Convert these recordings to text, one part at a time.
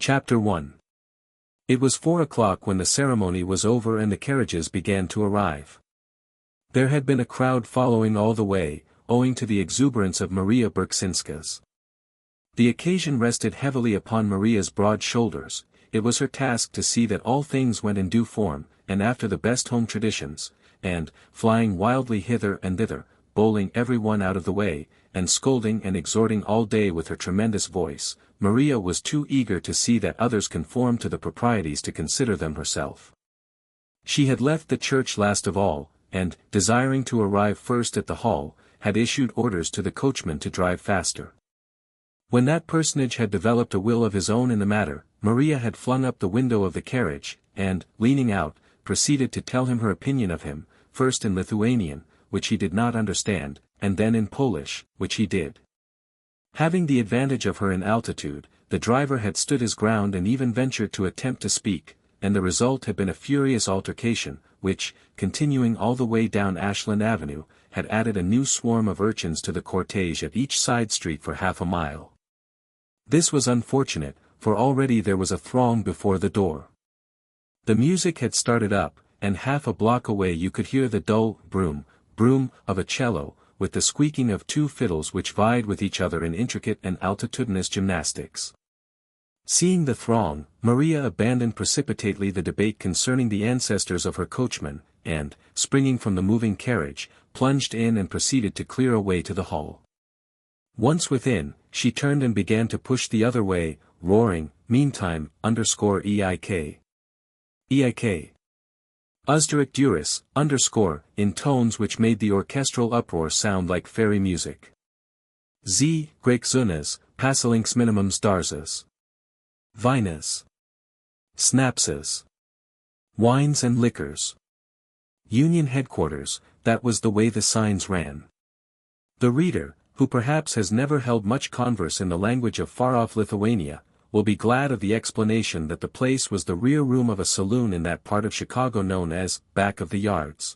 Chapter 1. It was 4 o'clock when the ceremony was over and the carriages began to arrive. There had been a crowd following all the way, owing to the exuberance of Maria Berksinska's. The occasion rested heavily upon Maria's broad shoulders. It was her task to see that all things went in due form, and after the best home traditions, and, flying wildly hither and thither, bowling everyone out of the way, and scolding and exhorting all day with her tremendous voice, Maria was too eager to see that others conformed to the proprieties to consider them herself. She had left the church last of all, and, desiring to arrive first at the hall, had issued orders to the coachman to drive faster. When that personage had developed a will of his own in the matter, Maria had flung up the window of the carriage, and, leaning out, proceeded to tell him her opinion of him, first in Lithuanian, which he did not understand, and then in Polish, which he did. Having the advantage of her in altitude, the driver had stood his ground and even ventured to attempt to speak, and the result had been a furious altercation, which, continuing all the way down Ashland Avenue, had added a new swarm of urchins to the cortege at each side street for half a mile. This was unfortunate, for already there was a throng before the door. The music had started up, and half a block away you could hear the dull broom of a cello, with the squeaking of two fiddles which vied with each other in intricate and altitudinous gymnastics. Seeing the throng, Maria abandoned precipitately the debate concerning the ancestors of her coachman, and, springing from the moving carriage, plunged in and proceeded to clear a way to the hall. Once within, she turned and began to push the other way, roaring, meantime, _eik. Eik. Uzderich duris, in tones which made the orchestral uproar sound like fairy music. Z, Grexunas, Pasilinks minimums darzas. Vinas. Snapses. Wines and liquors. Union headquarters, that was the way the signs ran. The reader, who perhaps has never held much converse in the language of far-off Lithuania, will be glad of the explanation that the place was the rear room of a saloon in that part of Chicago known as back of the yards.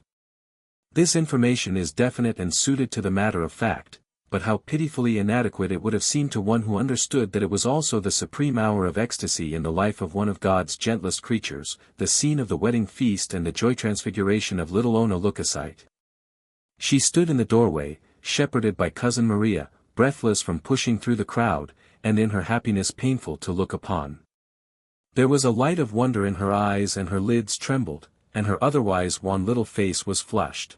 This information is definite and suited to the matter of fact, but how pitifully inadequate it would have seemed to one who understood that it was also the supreme hour of ecstasy in the life of one of God's gentlest creatures, the scene of the wedding feast and the joy transfiguration of little Ona Lukasite. She stood in the doorway, shepherded by Cousin Maria, breathless from pushing through the crowd, and in her happiness painful to look upon. There was a light of wonder in her eyes and her lids trembled, and her otherwise wan little face was flushed.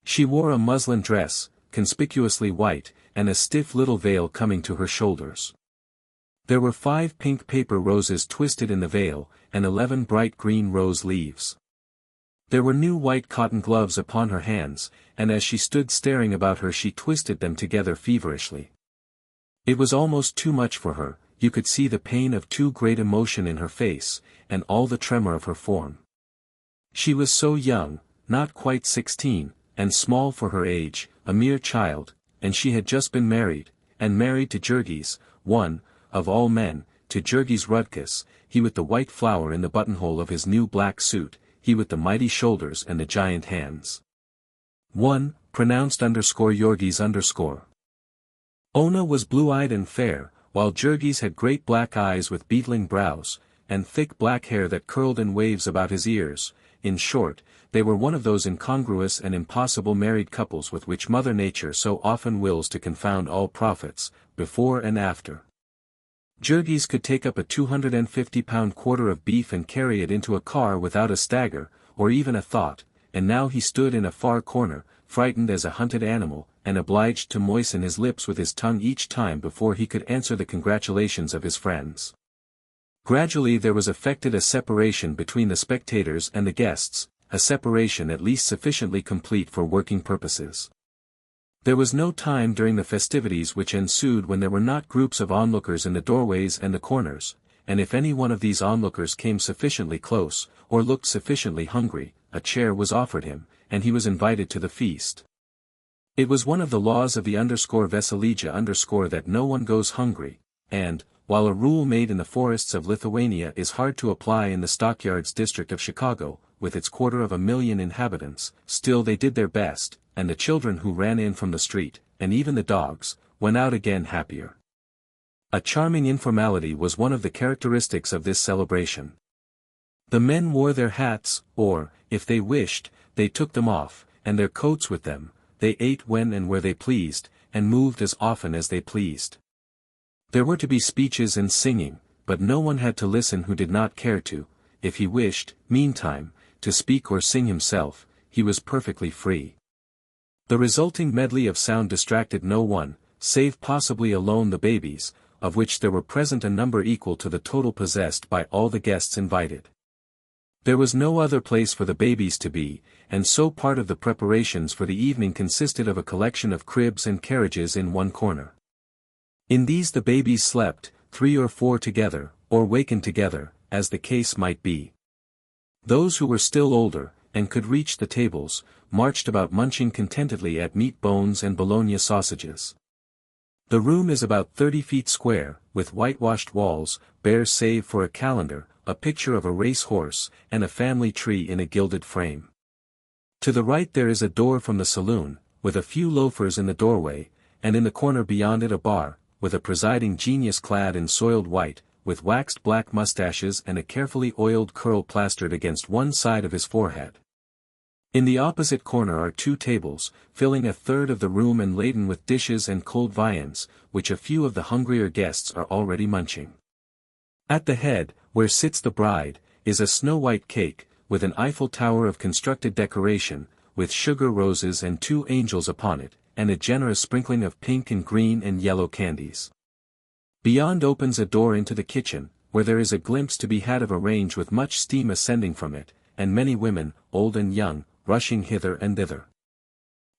She wore a muslin dress, conspicuously white, and a stiff little veil coming to her shoulders. There were 5 pink paper roses twisted in the veil, and 11 bright green rose leaves. There were new white cotton gloves upon her hands, and as she stood staring about her she twisted them together feverishly. It was almost too much for her, you could see the pain of too great emotion in her face, and all the tremor of her form. She was so young, not quite 16, and small for her age, a mere child, and she had just been married, and married to Jurgis, one, of all men, to Jurgis Rudkus, he with the white flower in the buttonhole of his new black suit, he with the mighty shoulders and the giant hands. One, pronounced _Yorgis_. Ona was blue-eyed and fair, while Jurgis had great black eyes with beetling brows, and thick black hair that curled in waves about his ears. In short, they were one of those incongruous and impossible married couples with which Mother Nature so often wills to confound all prophets, before and after. Jurgis could take up a 250-pound quarter of beef and carry it into a car without a stagger, or even a thought, and now he stood in a far corner, frightened as a hunted animal, and obliged to moisten his lips with his tongue each time before he could answer the congratulations of his friends. Gradually there was effected a separation between the spectators and the guests, a separation at least sufficiently complete for working purposes. There was no time during the festivities which ensued when there were not groups of onlookers in the doorways and the corners, and if any one of these onlookers came sufficiently close, or looked sufficiently hungry, a chair was offered him, and he was invited to the feast. It was one of the laws of the _Veselija_ that no one goes hungry, and, while a rule made in the forests of Lithuania is hard to apply in the stockyards district of Chicago, with its 250,000 inhabitants, still they did their best, and the children who ran in from the street, and even the dogs, went out again happier. A charming informality was one of the characteristics of this celebration. The men wore their hats, or, if they wished, they took them off, and their coats with them. They ate when and where they pleased, and moved as often as they pleased. There were to be speeches and singing, but no one had to listen who did not care to. If he wished, meantime, to speak or sing himself, he was perfectly free. The resulting medley of sound distracted no one, save possibly alone the babies, of which there were present a number equal to the total possessed by all the guests invited. There was no other place for the babies to be, and so part of the preparations for the evening consisted of a collection of cribs and carriages in one corner. In these the babies slept, 3 or 4 together, or wakened together, as the case might be. Those who were still older, and could reach the tables, marched about munching contentedly at meat bones and bologna sausages. The room is about 30 feet square, with whitewashed walls, bare save for a calendar, a picture of a race horse, and a family tree in a gilded frame. To the right there is a door from the saloon, with a few loafers in the doorway, and in the corner beyond it a bar, with a presiding genius clad in soiled white, with waxed black mustaches and a carefully oiled curl plastered against one side of his forehead. In the opposite corner are 2 tables, filling a third of the room and laden with dishes and cold viands, which a few of the hungrier guests are already munching. At the head, where sits the bride, is a snow-white cake, with an Eiffel Tower of constructed decoration, with sugar roses and 2 angels upon it, and a generous sprinkling of pink and green and yellow candies. Beyond opens a door into the kitchen, where there is a glimpse to be had of a range with much steam ascending from it, and many women, old and young, rushing hither and thither.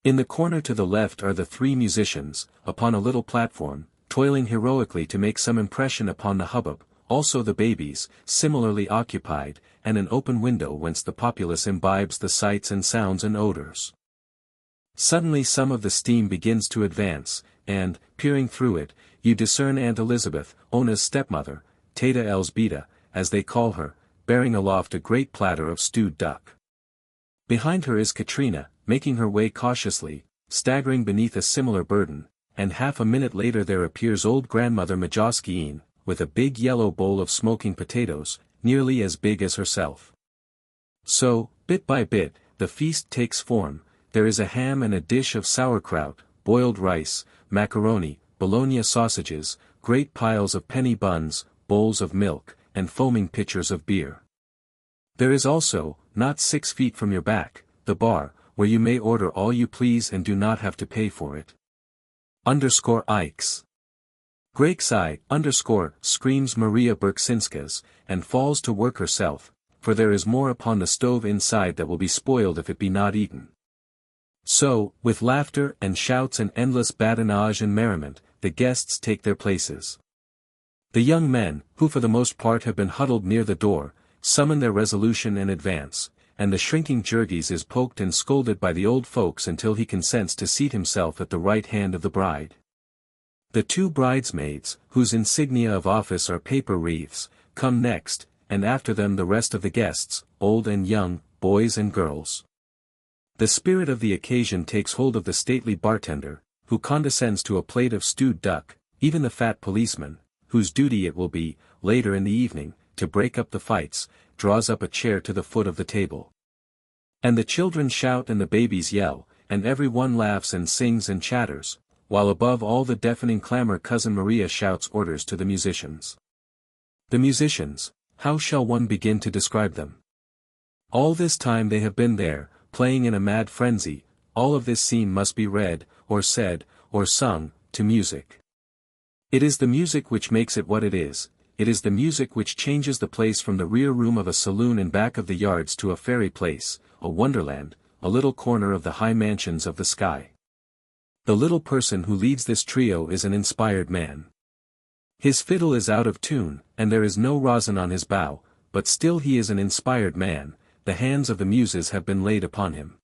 In the corner to the left are the 3 musicians, upon a little platform, toiling heroically to make some impression upon the hubbub, also the babies, similarly occupied, and an open window whence the populace imbibes the sights and sounds and odors. Suddenly some of the steam begins to advance, and, peering through it, you discern Aunt Elizabeth, Ona's stepmother, Teta Elsbeta, as they call her, bearing aloft a great platter of stewed duck. Behind her is Katrina, making her way cautiously, staggering beneath a similar burden, and half a minute later there appears old grandmother Majowskiine, with a big yellow bowl of smoking potatoes, nearly as big as herself. So, bit by bit, the feast takes form. There is a ham and a dish of sauerkraut, boiled rice, macaroni, bologna sausages, great piles of penny buns, bowls of milk, and foaming pitchers of beer. There is also, not 6 feet from your back, the bar, where you may order all you please and do not have to pay for it. _Ikes. Grakesai, screams Maria Berksinskas, and falls to work herself, for there is more upon the stove inside that will be spoiled if it be not eaten. So, with laughter and shouts and endless badinage and merriment, the guests take their places. The young men, who for the most part have been huddled near the door, summon their resolution and advance, and the shrinking Jurgis is poked and scolded by the old folks until he consents to seat himself at the right hand of the bride. The 2 bridesmaids, whose insignia of office are paper wreaths, come next, and after them the rest of the guests, old and young, boys and girls. The spirit of the occasion takes hold of the stately bartender, who condescends to a plate of stewed duck, even the fat policeman, whose duty it will be, later in the evening, to break up the fights, draws up a chair to the foot of the table. And the children shout and the babies yell, and every one laughs and sings and chatters, while above all the deafening clamor Cousin Maria shouts orders to the musicians. The musicians, how shall one begin to describe them? All this time they have been there, playing in a mad frenzy. All of this scene must be read, or said, or sung, to music. It is the music which makes it what it is the music which changes the place from the rear room of a saloon in back of the yards to a fairy place, a wonderland, a little corner of the high mansions of the sky. The little person who leads this trio is an inspired man. His fiddle is out of tune, and there is no rosin on his bow, but still he is an inspired man. The hands of the muses have been laid upon him.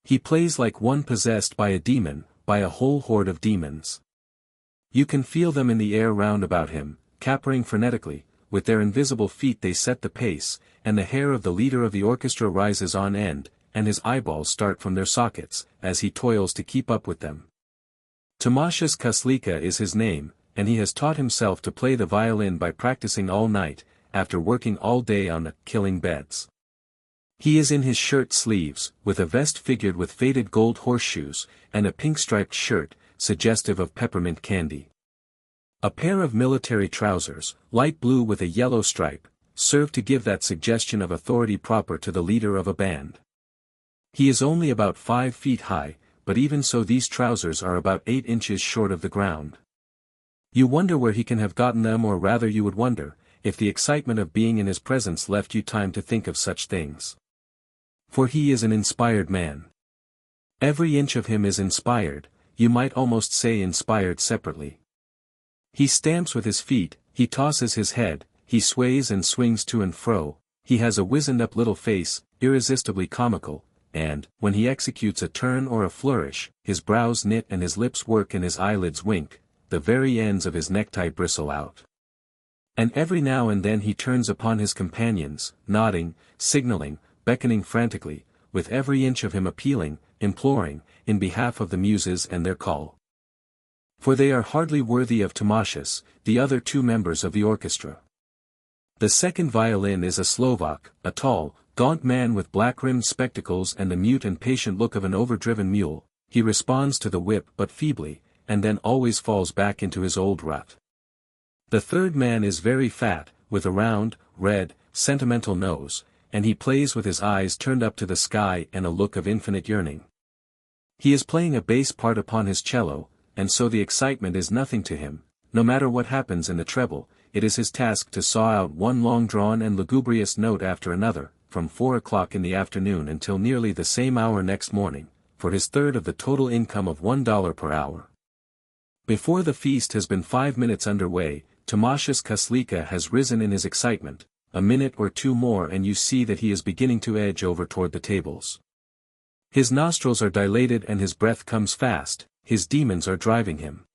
He plays like one possessed by a demon, by a whole horde of demons. You can feel them in the air round about him, capering frenetically. With their invisible feet they set the pace, and the hair of the leader of the orchestra rises on end, and his eyeballs start from their sockets, as he toils to keep up with them. Tomasius Kaslika is his name, and he has taught himself to play the violin by practicing all night, after working all day on the killing beds. He is in his shirt sleeves, with a vest figured with faded gold horseshoes, and a pink-striped shirt, suggestive of peppermint candy. A pair of military trousers, light blue with a yellow stripe, serve to give that suggestion of authority proper to the leader of a band. He is only about 5 feet high, but even so these trousers are about 8 inches short of the ground. You wonder where he can have gotten them, or rather you would wonder, if the excitement of being in his presence left you time to think of such things. For he is an inspired man. Every inch of him is inspired, you might almost say inspired separately. He stamps with his feet, he tosses his head, he sways and swings to and fro, he has a wizened-up little face, irresistibly comical, and, when he executes a turn or a flourish, his brows knit and his lips work and his eyelids wink, the very ends of his necktie bristle out. And every now and then he turns upon his companions, nodding, signaling, beckoning frantically, with every inch of him appealing, imploring, in behalf of the muses and their call. For they are hardly worthy of Tomáš, the other 2 members of the orchestra. The second violin is a Slovak, a tall, gaunt man with black-rimmed spectacles and the mute and patient look of an overdriven mule. He responds to the whip but feebly, and then always falls back into his old rut. The third man is very fat, with a round, red, sentimental nose, and he plays with his eyes turned up to the sky and a look of infinite yearning. He is playing a bass part upon his cello, and so the excitement is nothing to him. No matter what happens in the treble, it is his task to saw out one long-drawn and lugubrious note after another, from 4 o'clock in the afternoon until nearly the same hour next morning, for his third of the total income of $1 per hour. Before the feast has been 5 minutes under way, Tomáš Kaslíka has risen in his excitement. A minute or 2 more and you see that he is beginning to edge over toward the tables. His nostrils are dilated and his breath comes fast, his demons are driving him.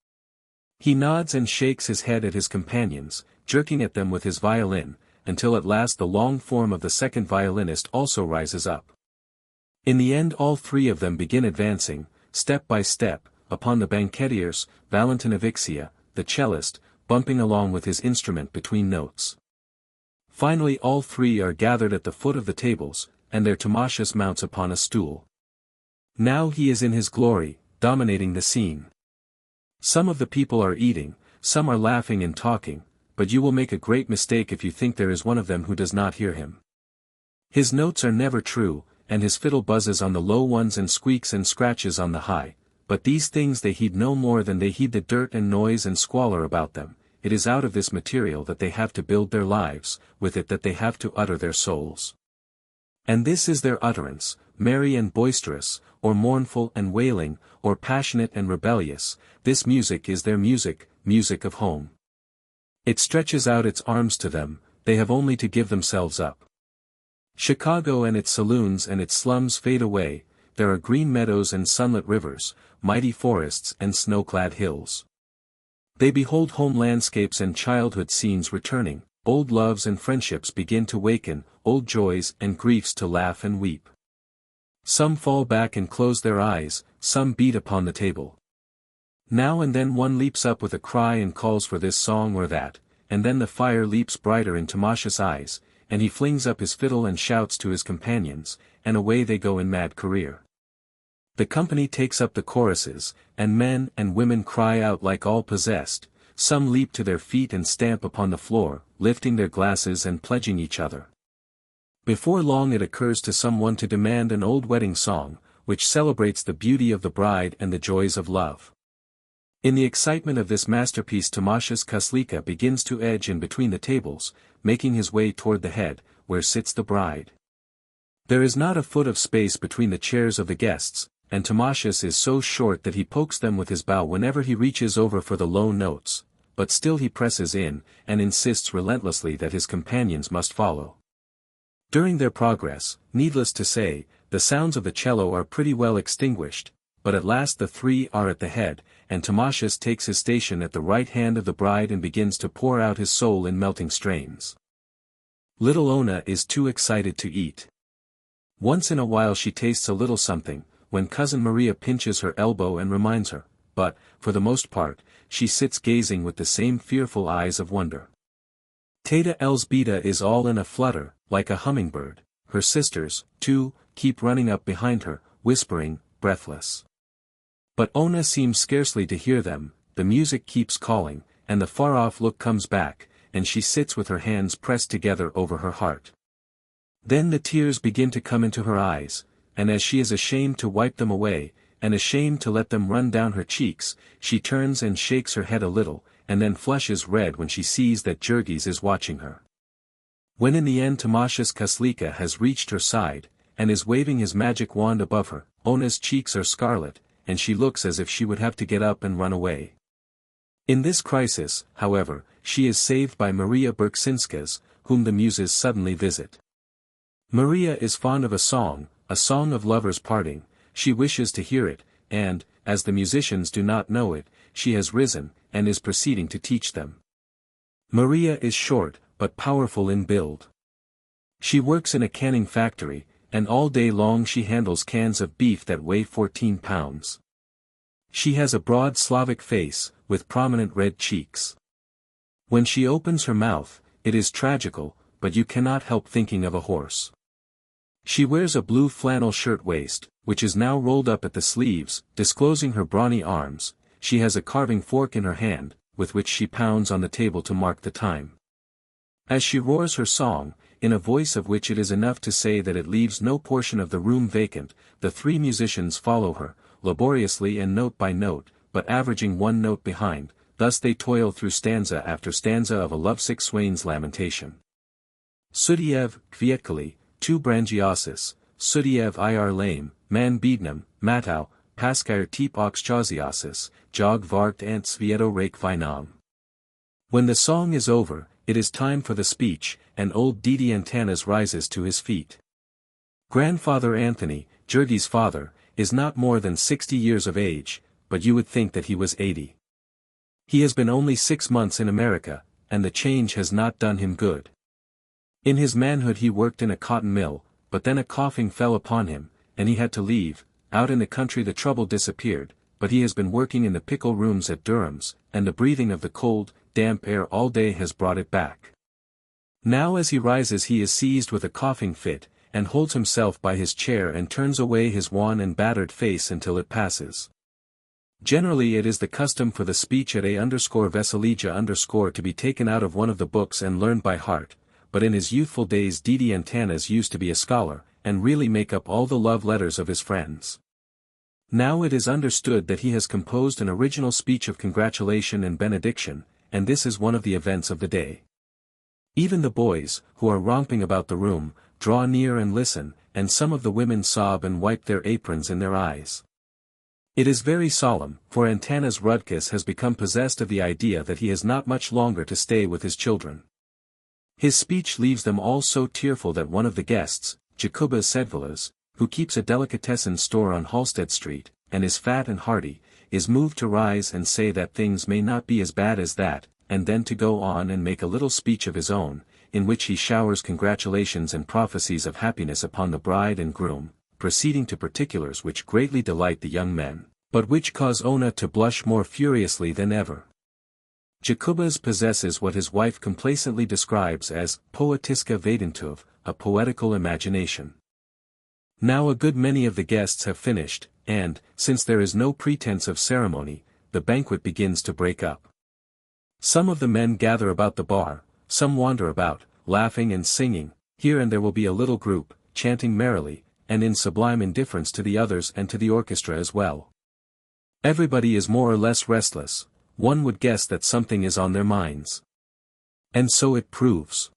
He nods and shakes his head at his companions, jerking at them with his violin, until at last the long form of the second violinist also rises up. In the end all 3 of them begin advancing, step by step, upon the banquetiers, Valentin Avixia, the cellist, bumping along with his instrument between notes. Finally all 3 are gathered at the foot of the tables, and their Tomáš mounts upon a stool. Now he is in his glory, dominating the scene. Some of the people are eating, some are laughing and talking, but you will make a great mistake if you think there is one of them who does not hear him. His notes are never true, and his fiddle buzzes on the low ones and squeaks and scratches on the high, but these things they heed no more than they heed the dirt and noise and squalor about them. It is out of this material that they have to build their lives, with it that they have to utter their souls. And this is their utterance, merry and boisterous, or mournful and wailing, or passionate and rebellious. This music is their music, music of home. It stretches out its arms to them, they have only to give themselves up. Chicago and its saloons and its slums fade away, there are green meadows and sunlit rivers, mighty forests and snow-clad hills. They behold home landscapes and childhood scenes returning, old loves and friendships begin to waken, old joys and griefs to laugh and weep. Some fall back and close their eyes, some beat upon the table. Now and then one leaps up with a cry and calls for this song or that, and then the fire leaps brighter in Tomáš's eyes, and he flings up his fiddle and shouts to his companions, and away they go in mad career. The company takes up the choruses, and men and women cry out like all possessed, some leap to their feet and stamp upon the floor, lifting their glasses and pledging each other. Before long it occurs to someone to demand an old wedding song, which celebrates the beauty of the bride and the joys of love. In the excitement of this masterpiece Tomáš Kaslíka begins to edge in between the tables, making his way toward the head, where sits the bride. There is not a foot of space between the chairs of the guests, and Tomáš is so short that he pokes them with his bow whenever he reaches over for the low notes, but still he presses in, and insists relentlessly that his companions must follow. During their progress, needless to say, the sounds of the cello are pretty well extinguished, but at last the 3 are at the head, and Tomáš takes his station at the right hand of the bride and begins to pour out his soul in melting strains. Little Ona is too excited to eat. Once in a while she tastes a little something, when Cousin Maria pinches her elbow and reminds her, but, for the most part, she sits gazing with the same fearful eyes of wonder. Teta Elzbieta is all in a flutter, like a hummingbird. Her sisters, too, keep running up behind her, whispering, breathless. But Ona seems scarcely to hear them. The music keeps calling, and the far-off look comes back, and she sits with her hands pressed together over her heart. Then the tears begin to come into her eyes, and as she is ashamed to wipe them away, and ashamed to let them run down her cheeks, she turns and shakes her head a little, and then flushes red when she sees that Jurgis is watching her. When in the end Tamashas Kaslika has reached her side, and is waving his magic wand above her, Ona's cheeks are scarlet, and she looks as if she would have to get up and run away. In this crisis, however, she is saved by Maria Berksinskas, whom the muses suddenly visit. Maria is fond of a song of lovers parting. She wishes to hear it, and, as the musicians do not know it, she has risen, and is proceeding to teach them. Maria is short, but powerful in build. She works in a canning factory, and all day long she handles cans of beef that weigh 14 pounds. She has a broad Slavic face, with prominent red cheeks. When she opens her mouth, it is tragical, but you cannot help thinking of a horse. She wears a blue flannel shirt-waist, which is now rolled up at the sleeves, disclosing her brawny arms. She has a carving fork in her hand, with which she pounds on the table to mark the time. As she roars her song, in a voice of which it is enough to say that it leaves no portion of the room vacant, the three musicians follow her, laboriously and note by note, but averaging one note behind. Thus they toil through stanza after stanza of a lovesick swain's lamentation. Sudiev, Kvietkali, tu brangiosis, Sudiev ir lame, man beadnam, matau, paskir tip oxchasiosis, jog vart ant svieto rake vinam. When the song is over, it is time for the speech, and old Didi Antanas rises to his feet. Grandfather Anthony, Jurgi's father, is not more than 60 years of age, but you would think that he was 80. He has been only 6 months in America, and the change has not done him good. In his manhood he worked in a cotton mill, but then a coughing fell upon him, and he had to leave. Out in the country the trouble disappeared, but he has been working in the pickle rooms at Durham's, and the breathing of the cold, damp air all day has brought it back. Now as he rises he is seized with a coughing fit, and holds himself by his chair and turns away his wan and battered face until it passes. Generally it is the custom for the speech at a_Veselija_ to be taken out of one of the books and learned by heart, but in his youthful days Didi Antanas used to be a scholar, and really make up all the love letters of his friends. Now it is understood that he has composed an original speech of congratulation and benediction, and this is one of the events of the day. Even the boys, who are romping about the room, draw near and listen, and some of the women sob and wipe their aprons in their eyes. It is very solemn, for Antanas Rudkus has become possessed of the idea that he has not much longer to stay with his children. His speech leaves them all so tearful that one of the guests, Jakuba Sedvilas, who keeps a delicatessen store on Halsted Street, and is fat and hearty, is moved to rise and say that things may not be as bad as that, and then to go on and make a little speech of his own, in which he showers congratulations and prophecies of happiness upon the bride and groom, proceeding to particulars which greatly delight the young men, but which cause Ona to blush more furiously than ever. Jakubas possesses what his wife complacently describes as poetiska vadentuv, a poetical imagination. Now a good many of the guests have finished, and, since there is no pretense of ceremony, the banquet begins to break up. Some of the men gather about the bar, some wander about, laughing and singing. Here and there will be a little group, chanting merrily, and in sublime indifference to the others and to the orchestra as well. Everybody is more or less restless. One would guess that something is on their minds. And so it proves.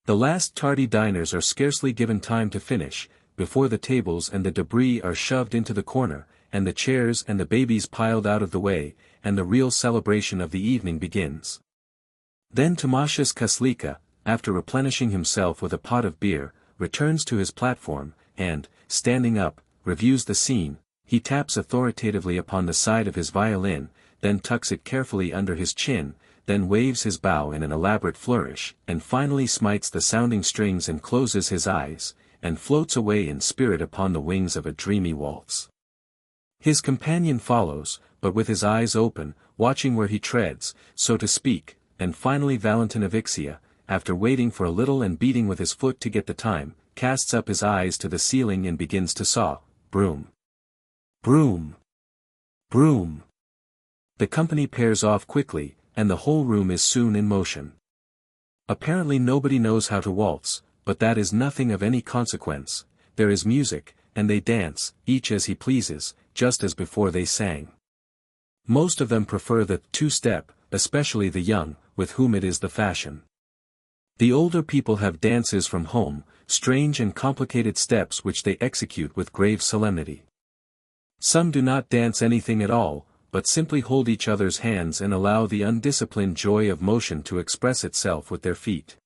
The last tardy diners are scarcely given time to finish, before the tables and the debris are shoved into the corner, and the chairs and the babies piled out of the way, and the real celebration of the evening begins. Then Tamashas Kaslika, after replenishing himself with a pot of beer, returns to his platform, and, standing up, reviews the scene. He taps authoritatively upon the side of his violin, then tucks it carefully under his chin, then waves his bow in an elaborate flourish, and finally smites the sounding strings and closes his eyes, and floats away in spirit upon the wings of a dreamy waltz. His companion follows, but with his eyes open, watching where he treads, so to speak, and finally Valentin of Ixia, after waiting for a little and beating with his foot to get the time, casts up his eyes to the ceiling and begins to saw, broom. Broom. Broom. The company pairs off quickly, and the whole room is soon in motion. Apparently nobody knows how to waltz, but that is nothing of any consequence. There is music, and they dance, each as he pleases, just as before they sang. Most of them prefer the two-step, especially the young, with whom it is the fashion. The older people have dances from home, strange and complicated steps which they execute with grave solemnity. Some do not dance anything at all, but simply hold each other's hands and allow the undisciplined joy of motion to express itself with their feet.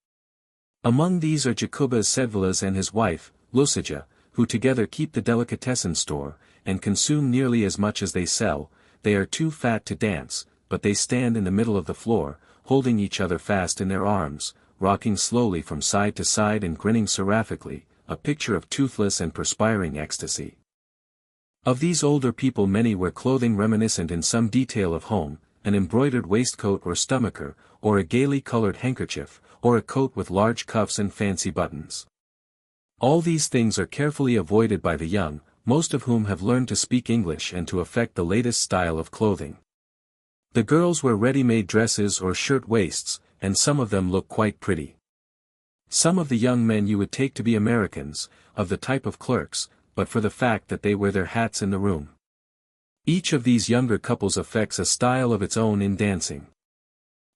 Among these are Jacobas Sedvilas and his wife, Lucija, who together keep the delicatessen store, and consume nearly as much as they sell. They are too fat to dance, but they stand in the middle of the floor, holding each other fast in their arms, rocking slowly from side to side and grinning seraphically, a picture of toothless and perspiring ecstasy. Of these older people many wear clothing reminiscent in some detail of home, an embroidered waistcoat or stomacher, or a gaily colored handkerchief, or a coat with large cuffs and fancy buttons. All these things are carefully avoided by the young, most of whom have learned to speak English and to affect the latest style of clothing. The girls wear ready-made dresses or shirt-waists, and some of them look quite pretty. Some of the young men you would take to be Americans, of the type of clerks, but for the fact that they wear their hats in the room. Each of these younger couples affects a style of its own in dancing.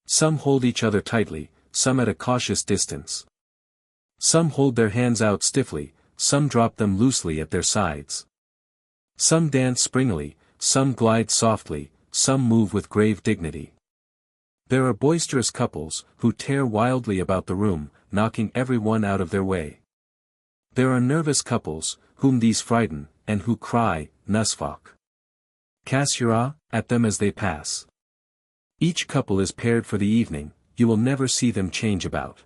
Some hold each other tightly, some at a cautious distance. Some hold their hands out stiffly, some drop them loosely at their sides. Some dance springily, some glide softly, some move with grave dignity. There are boisterous couples, who tear wildly about the room, knocking everyone out of their way. There are nervous couples, whom these frighten, and who cry, Nusfok. Kasura, at them as they pass. Each couple is paired for the evening, you will never see them change about.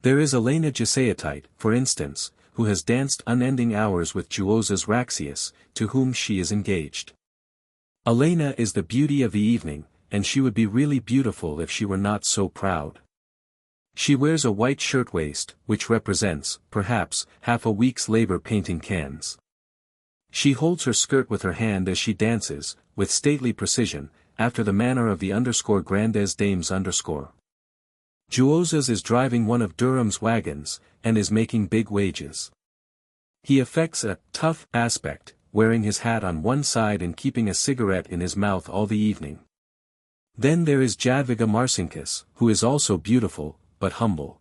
There is Elena Giseatite, for instance, who has danced unending hours with Juozas Raxius, to whom she is engaged. Elena is the beauty of the evening, and she would be really beautiful if she were not so proud. She wears a white shirtwaist, which represents, perhaps, half a week's labor painting cans. She holds her skirt with her hand as she dances, with stately precision, after the manner of the _grandes dames _. Juozas is driving one of Durham's wagons, and is making big wages. He affects a tough aspect, wearing his hat on one side and keeping a cigarette in his mouth all the evening. Then there is Jadwiga Marcinkus, who is also beautiful, but humble.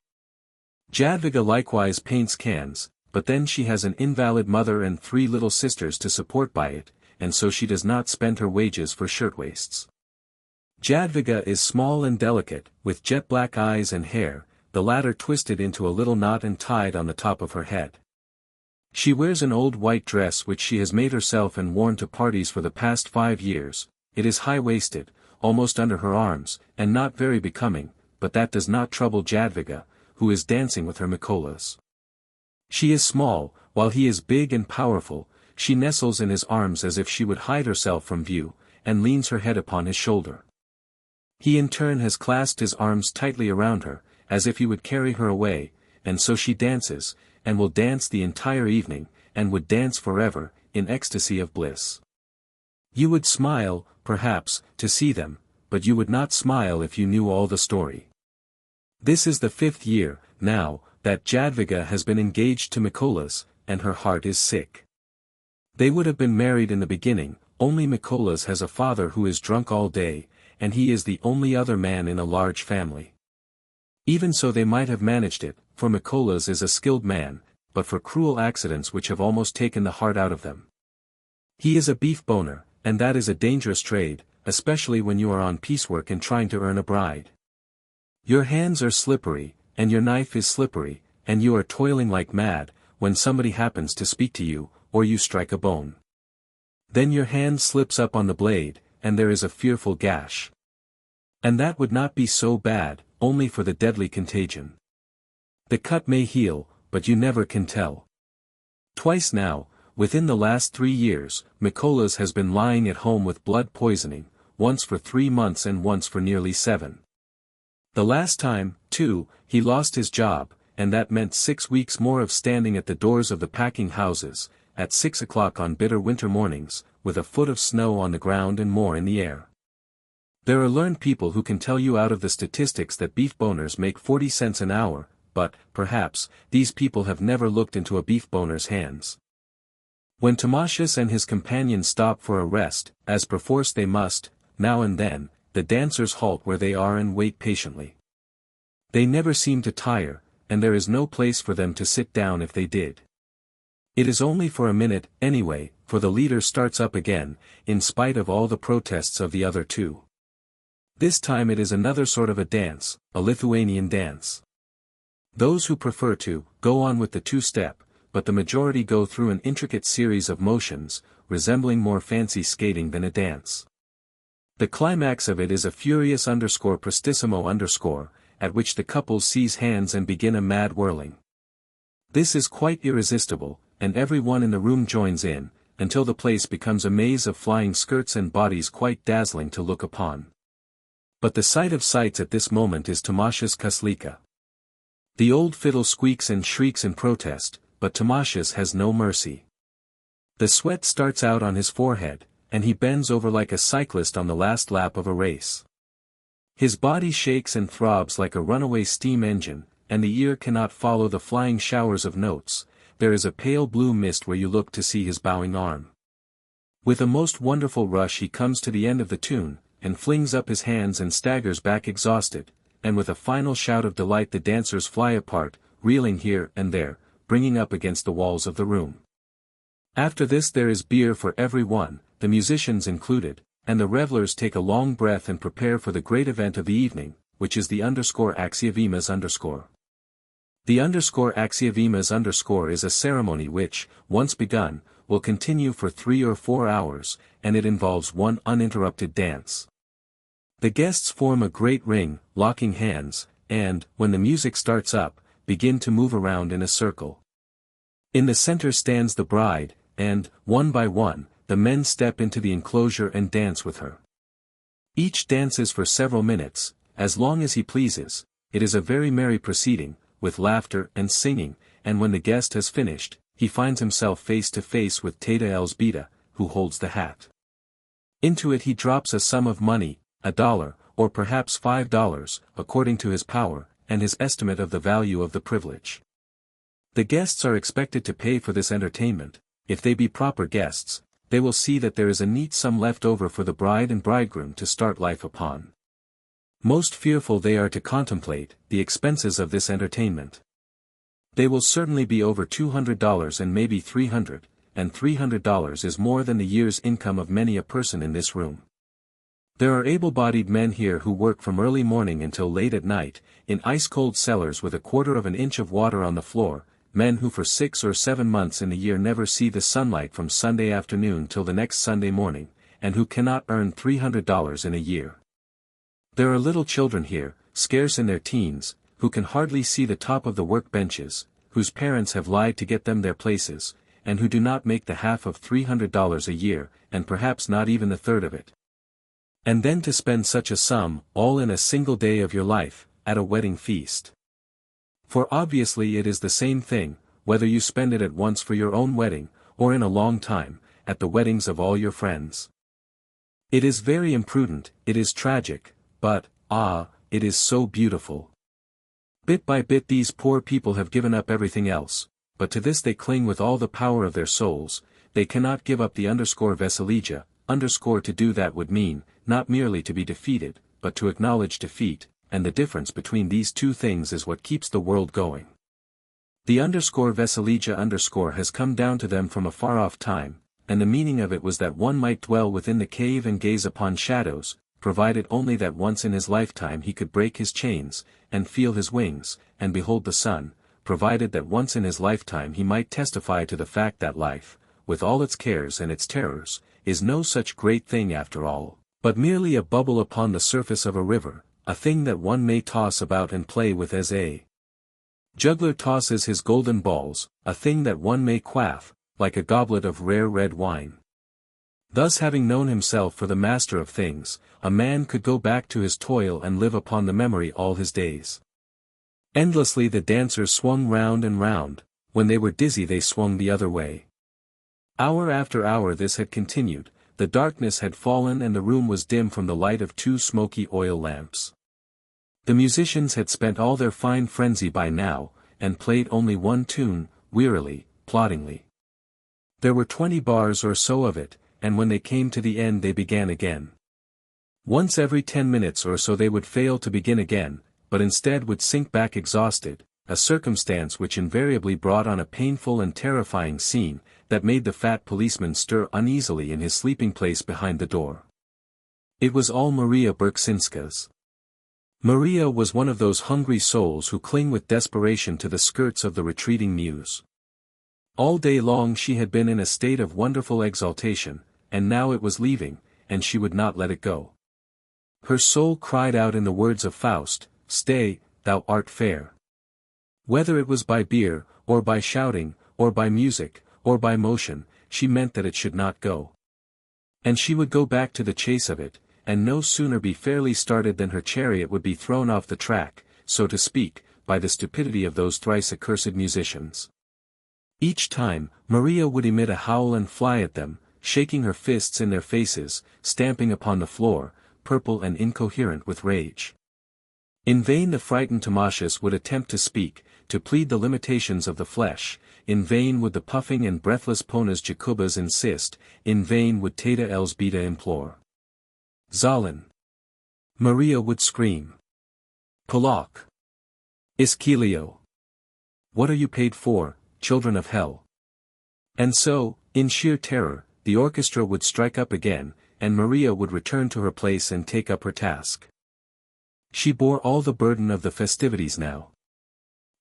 Jadwiga likewise paints cans, but then she has an invalid mother and 3 little sisters to support by it, and so she does not spend her wages for shirtwaists. Jadwiga is small and delicate, with jet black eyes and hair, the latter twisted into a little knot and tied on the top of her head. She wears an old white dress which she has made herself and worn to parties for the past 5 years. It is high-waisted, almost under her arms, and not very becoming, but that does not trouble Jadwiga, who is dancing with her Mikolas. She is small, while he is big and powerful. She nestles in his arms as if she would hide herself from view, and leans her head upon his shoulder. He in turn has clasped his arms tightly around her, as if he would carry her away, and so she dances, and will dance the entire evening, and would dance forever, in ecstasy of bliss. You would smile, perhaps, to see them, but you would not smile if you knew all the story. This is the 5th year, now, that Jadwiga has been engaged to Mikolas, and her heart is sick. They would have been married in the beginning, only Mikolas has a father who is drunk all day, and he is the only other man in a large family. Even so they might have managed it, for Mikolas is a skilled man, but for cruel accidents which have almost taken the heart out of them. He is a beef boner, and that is a dangerous trade, especially when you are on piecework and trying to earn a bride. Your hands are slippery, and your knife is slippery, and you are toiling like mad, when somebody happens to speak to you, or you strike a bone. Then your hand slips up on the blade, and there is a fearful gash. And that would not be so bad, only for the deadly contagion. The cut may heal, but you never can tell. Twice now, within the last 3 years, Mykolas has been lying at home with blood poisoning, once for 3 months and once for nearly 7. The last time, too, he lost his job, and that meant 6 weeks more of standing at the doors of the packing houses, at 6 o'clock on bitter winter mornings, with a foot of snow on the ground and more in the air. There are learned people who can tell you out of the statistics that beef boners make 40 cents an hour, but, perhaps, these people have never looked into a beef boner's hands. When Tamashas and his companions stop for a rest, as perforce they must, now and then, the dancers halt where they are and wait patiently. They never seem to tire, and there is no place for them to sit down if they did. It is only for a minute, anyway, for the leader starts up again, in spite of all the protests of the other two. This time it is another sort of a dance, a Lithuanian dance. Those who prefer to, go on with the two-step, but the majority go through an intricate series of motions, resembling more fancy skating than a dance. The climax of it is a furious _prestissimo_, at which the couples seize hands and begin a mad whirling. This is quite irresistible, and everyone in the room joins in, until the place becomes a maze of flying skirts and bodies quite dazzling to look upon. But the sight of sights at this moment is Tamashas Kaslika. The old fiddle squeaks and shrieks in protest, but Tamashas has no mercy. The sweat starts out on his forehead, and he bends over like a cyclist on the last lap of a race. His body shakes and throbs like a runaway steam engine, and the ear cannot follow the flying showers of notes. There is a pale blue mist where you look to see his bowing arm. With a most wonderful rush he comes to the end of the tune, and flings up his hands and staggers back exhausted, and with a final shout of delight the dancers fly apart, reeling here and there, bringing up against the walls of the room. After this there is beer for every one, the musicians included, and the revelers take a long breath and prepare for the great event of the evening, which is the _axiovimas_. The _axiovimas_ is a ceremony which, once begun, will continue for 3 or 4 hours, and it involves one uninterrupted dance. The guests form a great ring, locking hands, and, when the music starts up, begin to move around in a circle. In the center stands the bride, and, one by one, the men step into the enclosure and dance with her. Each dances for several minutes, as long as he pleases. It is a very merry proceeding, with laughter and singing, and when the guest has finished, he finds himself face to face with Teta Elzbieta, who holds the hat. Into it he drops a sum of money, $1, or perhaps $5, according to his power, and his estimate of the value of the privilege. The guests are expected to pay for this entertainment. If they be proper guests, they will see that there is a neat sum left over for the bride and bridegroom to start life upon. Most fearful they are to contemplate the expenses of this entertainment. They will certainly be over $200 and maybe $300, and $300 is more than the year's income of many a person in this room. There are able-bodied men here who work from early morning until late at night, in ice-cold cellars with 1/4 of an inch of water on the floor, men who for 6 or 7 months in the year never see the sunlight from Sunday afternoon till the next Sunday morning, and who cannot earn $300 in a year. There are little children here, scarce in their teens, who can hardly see the top of the work benches, whose parents have lied to get them their places, and who do not make the half of $300 a year, and perhaps not even the third of it. And then to spend such a sum, all in a single day of your life, at a wedding feast. For obviously it is the same thing, whether you spend it at once for your own wedding, or in a long time, at the weddings of all your friends. It is very imprudent, it is tragic, but, it is so beautiful. Bit by bit these poor people have given up everything else, but to this they cling with all the power of their souls. They cannot give up the _Veselija, to do that would mean, not merely to be defeated, but to acknowledge defeat, and the difference between these two things is what keeps the world going. The _Veselija_ has come down to them from a far-off time, and the meaning of it was that one might dwell within the cave and gaze upon shadows, provided only that once in his lifetime he could break his chains, and feel his wings, and behold the sun, provided that once in his lifetime he might testify to the fact that life, with all its cares and its terrors, is no such great thing after all, but merely a bubble upon the surface of a river, a thing that one may toss about and play with as a juggler tosses his golden balls, a thing that one may quaff, like a goblet of rare red wine. Thus, having known himself for the master of things, a man could go back to his toil and live upon the memory all his days. Endlessly the dancers swung round and round. When they were dizzy they swung the other way. Hour after hour this had continued, the darkness had fallen and the room was dim from the light of 2 smoky oil lamps. The musicians had spent all their fine frenzy by now, and played only one tune, wearily, ploddingly. There were 20 bars or so of it, and when they came to the end they began again. Once every 10 minutes or so they would fail to begin again, but instead would sink back exhausted, a circumstance which invariably brought on a painful and terrifying scene, that made the fat policeman stir uneasily in his sleeping place behind the door. It was all Maria Berksinska's. Maria was one of those hungry souls who cling with desperation to the skirts of the retreating muse. All day long she had been in a state of wonderful exaltation, and now it was leaving, and she would not let it go. Her soul cried out in the words of Faust, "Stay, thou art fair." Whether it was by beer, or by shouting, or by music, or by motion, she meant that it should not go. And she would go back to the chase of it, and no sooner be fairly started than her chariot would be thrown off the track, so to speak, by the stupidity of those thrice accursed musicians. Each time, Maria would emit a howl and fly at them, shaking her fists in their faces, stamping upon the floor, purple and incoherent with rage. In vain the frightened Timasius would attempt to speak, to plead the limitations of the flesh, in vain would the puffing and breathless Ponas Jakubas insist, in vain would Teta Elzbieta implore. Zalin. Maria would scream. Polak. Iskilio. What are you paid for, children of hell? And so, in sheer terror, the orchestra would strike up again, and Maria would return to her place and take up her task. She bore all the burden of the festivities now.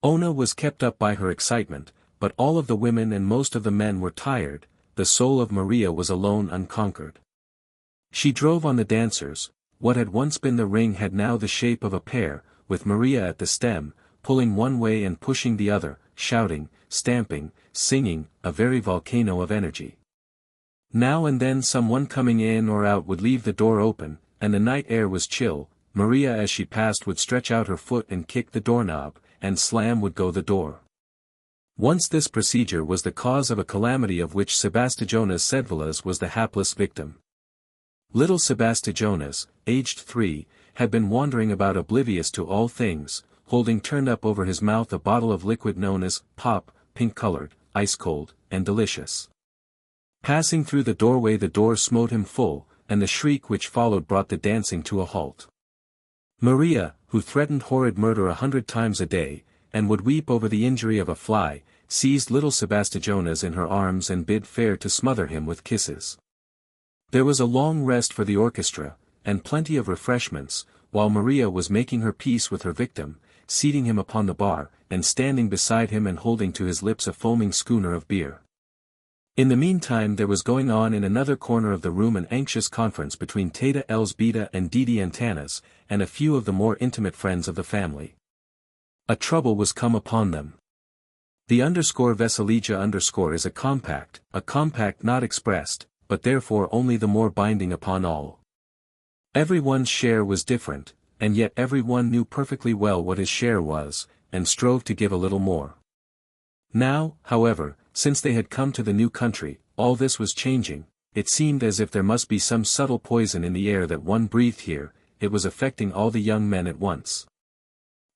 Ona was kept up by her excitement, but all of the women and most of the men were tired, the soul of Maria was alone unconquered. She drove on the dancers. What had once been the ring had now the shape of a pear, with Maria at the stem, pulling one way and pushing the other, shouting, stamping, singing, a very volcano of energy. Now and then someone coming in or out would leave the door open, and the night air was chill. Maria as she passed would stretch out her foot and kick the doorknob, and slam would go the door. Once this procedure was the cause of a calamity of which Sebastijonas Sedvilas was the hapless victim. Little Sebastijonas, aged 3, had been wandering about oblivious to all things, holding turned up over his mouth a bottle of liquid known as pop, pink-colored, ice-cold, and delicious. Passing through the doorway the door smote him full, and the shriek which followed brought the dancing to a halt. Maria, who threatened horrid murder 100 times a day, and would weep over the injury of a fly, seized little Sebastijonas in her arms and bid fair to smother him with kisses. There was a long rest for the orchestra, and plenty of refreshments, while Maria was making her peace with her victim, seating him upon the bar, and standing beside him and holding to his lips a foaming schooner of beer. In the meantime there was going on in another corner of the room an anxious conference between Teta Elzbieta and Didi Antanas, and a few of the more intimate friends of the family. A trouble was come upon them. The _Veselija_ is a compact not expressed, but therefore only the more binding upon all. Every one's share was different, and yet every one knew perfectly well what his share was, and strove to give a little more. Now, however, since they had come to the new country, all this was changing. It seemed as if there must be some subtle poison in the air that one breathed here. It was affecting all the young men at once.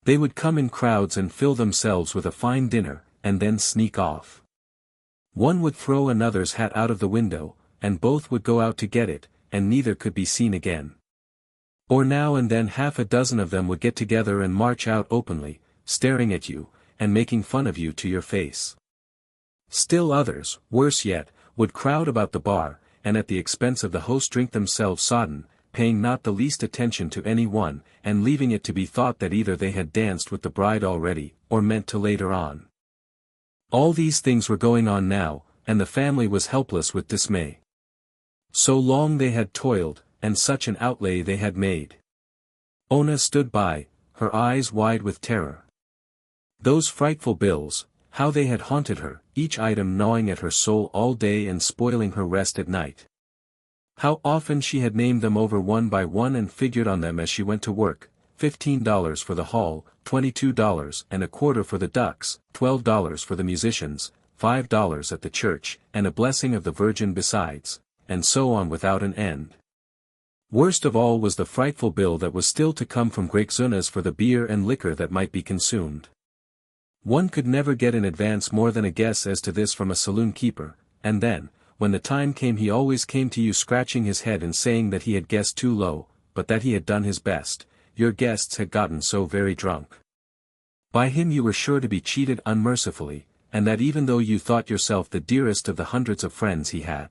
They would come in crowds and fill themselves with a fine dinner, and then sneak off. One would throw another's hat out of the window, and both would go out to get it, and neither could be seen again. Or now and then half a dozen of them would get together and march out openly, staring at you, and making fun of you to your face. Still others, worse yet, would crowd about the bar, and at the expense of the host drink themselves sodden, paying not the least attention to any one, and leaving it to be thought that either they had danced with the bride already, or meant to later on. All these things were going on now, and the family was helpless with dismay. So long they had toiled, and such an outlay they had made. Ona stood by, her eyes wide with terror. Those frightful bills, how they had haunted her, each item gnawing at her soul all day and spoiling her rest at night. How often she had named them over one by one and figured on them as she went to work: $15 for the hall, $22.25 for the ducks, $12 for the musicians, $5 at the church, and a blessing of the Virgin besides, and so on without an end. Worst of all was the frightful bill that was still to come from Gregzunas for the beer and liquor that might be consumed. One could never get in advance more than a guess as to this from a saloon keeper, and then, when the time came, he always came to you scratching his head and saying that he had guessed too low, but that he had done his best. Your guests had gotten so very drunk. By him you were sure to be cheated unmercifully, and that even though you thought yourself the dearest of the hundreds of friends he had.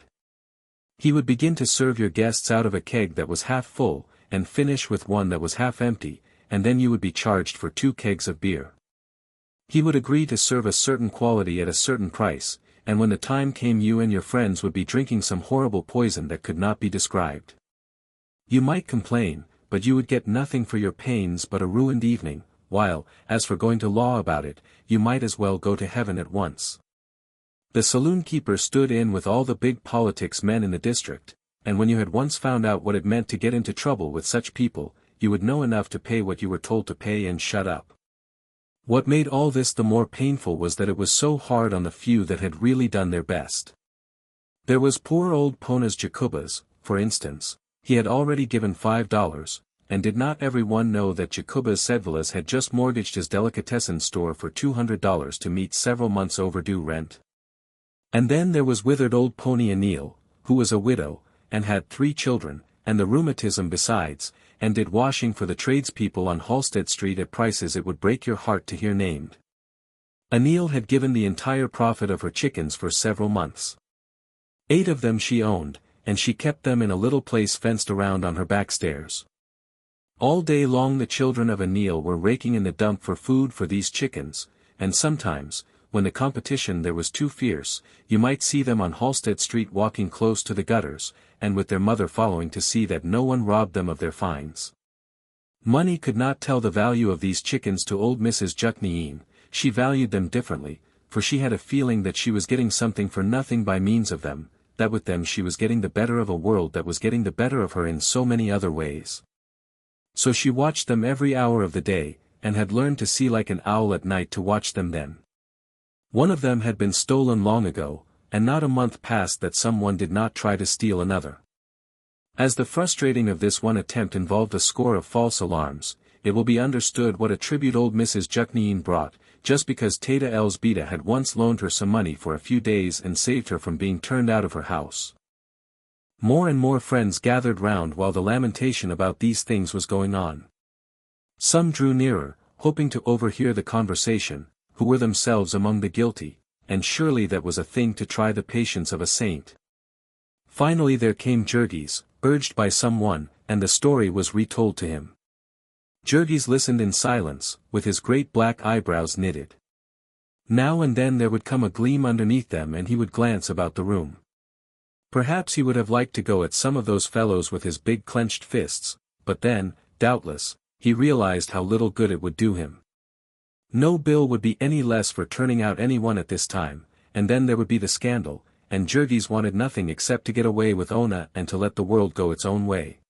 He would begin to serve your guests out of a keg that was half full, and finish with one that was half empty, and then you would be charged for 2 kegs of beer. He would agree to serve a certain quality at a certain price, and when the time came you and your friends would be drinking some horrible poison that could not be described. You might complain, but you would get nothing for your pains but a ruined evening, while, as for going to law about it, you might as well go to heaven at once. The saloon keeper stood in with all the big politics men in the district, and when you had once found out what it meant to get into trouble with such people, you would know enough to pay what you were told to pay and shut up. What made all this the more painful was that it was so hard on the few that had really done their best. There was poor old Ponas Jakubas, for instance. He had already given $5, and did not every one know that Jakubas Sedvilas had just mortgaged his delicatessen store for $200 to meet several months' overdue rent? And then there was withered old Pony Anil, who was a widow, and had 3 children, and the rheumatism besides, and did washing for the tradespeople on Halsted Street at prices it would break your heart to hear named. Anil had given the entire profit of her chickens for several months. 8 of them she owned, and she kept them in a little place fenced around on her backstairs. All day long the children of Anil were raking in the dump for food for these chickens, and sometimes, when the competition there was too fierce, you might see them on Halsted Street walking close to the gutters, and with their mother following to see that no one robbed them of their finds. Money could not tell the value of these chickens to old Mrs. Jukniin. She valued them differently, for she had a feeling that she was getting something for nothing by means of them, that with them she was getting the better of a world that was getting the better of her in so many other ways. So she watched them every hour of the day, and had learned to see like an owl at night to watch them then. One of them had been stolen long ago, and not a month passed that someone did not try to steal another. As the frustrating of this one attempt involved a score of false alarms, it will be understood what a tribute old Mrs. Jukniin brought, just because Teta Elzbieta had once loaned her some money for a few days and saved her from being turned out of her house. More and more friends gathered round while the lamentation about these things was going on. Some drew nearer, hoping to overhear the conversation, who were themselves among the guilty, and surely that was a thing to try the patience of a saint. Finally there came Jurgis, urged by someone, and the story was retold to him. Jurgis listened in silence, with his great black eyebrows knitted. Now and then there would come a gleam underneath them and he would glance about the room. Perhaps he would have liked to go at some of those fellows with his big clenched fists, but then, doubtless, he realized how little good it would do him. No bill would be any less for turning out anyone at this time, and then there would be the scandal, and Jurgis wanted nothing except to get away with Ona and to let the world go its own way.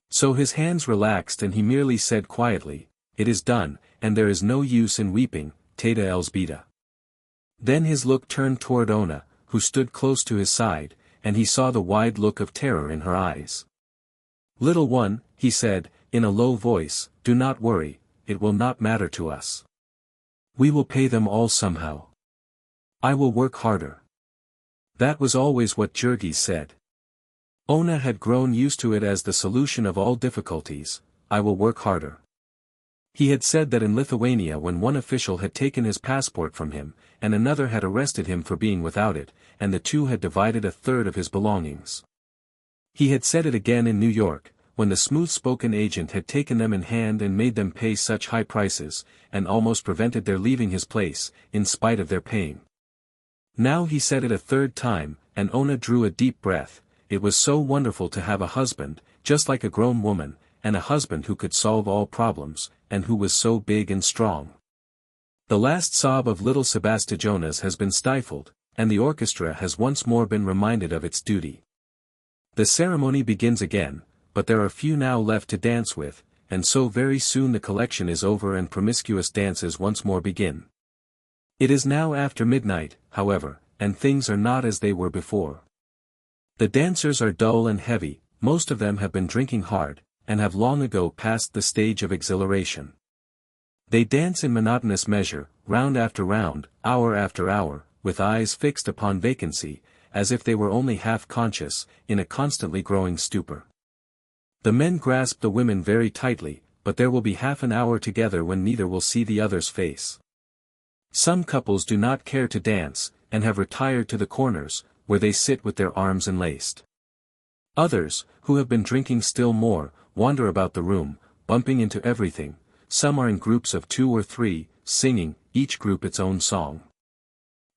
So his hands relaxed and he merely said quietly, "It is done, and there is no use in weeping, Teta Elzbieta." Then his look turned toward Ona, who stood close to his side, and he saw the wide look of terror in her eyes. "Little one," he said, in a low voice, "do not worry, it will not matter to us. We will pay them all somehow. I will work harder." That was always what Jurgis said. Ona had grown used to it as the solution of all difficulties: "I will work harder." He had said that in Lithuania when one official had taken his passport from him, and another had arrested him for being without it, and the two had divided a third of his belongings. He had said it again in New York, when the smooth-spoken agent had taken them in hand and made them pay such high prices, and almost prevented their leaving his place, in spite of their paying. Now he said it a third time, and Ona drew a deep breath. It was so wonderful to have a husband, just like a grown woman, and a husband who could solve all problems, and who was so big and strong. The last sob of little Sebastijonas has been stifled, and the orchestra has once more been reminded of its duty. The ceremony begins again, but there are few now left to dance with, and so very soon the collection is over and promiscuous dances once more begin. It is now after midnight, however, and things are not as they were before. The dancers are dull and heavy, most of them have been drinking hard, and have long ago passed the stage of exhilaration. They dance in monotonous measure, round after round, hour after hour, with eyes fixed upon vacancy, as if they were only half conscious, in a constantly growing stupor. The men grasp the women very tightly, but there will be half an hour together when neither will see the other's face. Some couples do not care to dance, and have retired to the corners, where they sit with their arms enlaced. Others, who have been drinking still more, wander about the room, bumping into everything. Some are in groups of 2 or 3, singing, each group its own song.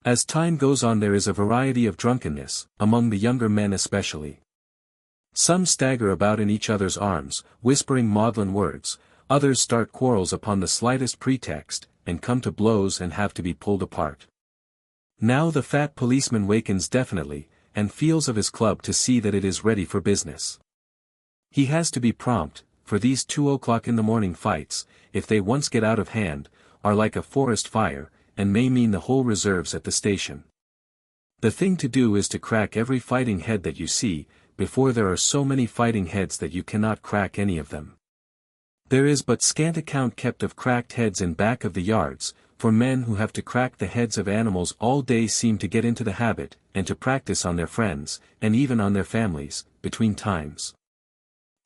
As time goes on there is a variety of drunkenness, among the younger men especially. Some stagger about in each other's arms, whispering maudlin words, others start quarrels upon the slightest pretext, and come to blows and have to be pulled apart. Now the fat policeman wakens definitely, and feels of his club to see that it is ready for business. He has to be prompt, for these 2 o'clock in the morning fights, if they once get out of hand, are like a forest fire, and may mean the whole reserves at the station. The thing to do is to crack every fighting head that you see, before there are so many fighting heads that you cannot crack any of them. There is but scant account kept of cracked heads in back of the yards, for men who have to crack the heads of animals all day seem to get into the habit, and to practice on their friends, and even on their families, between times.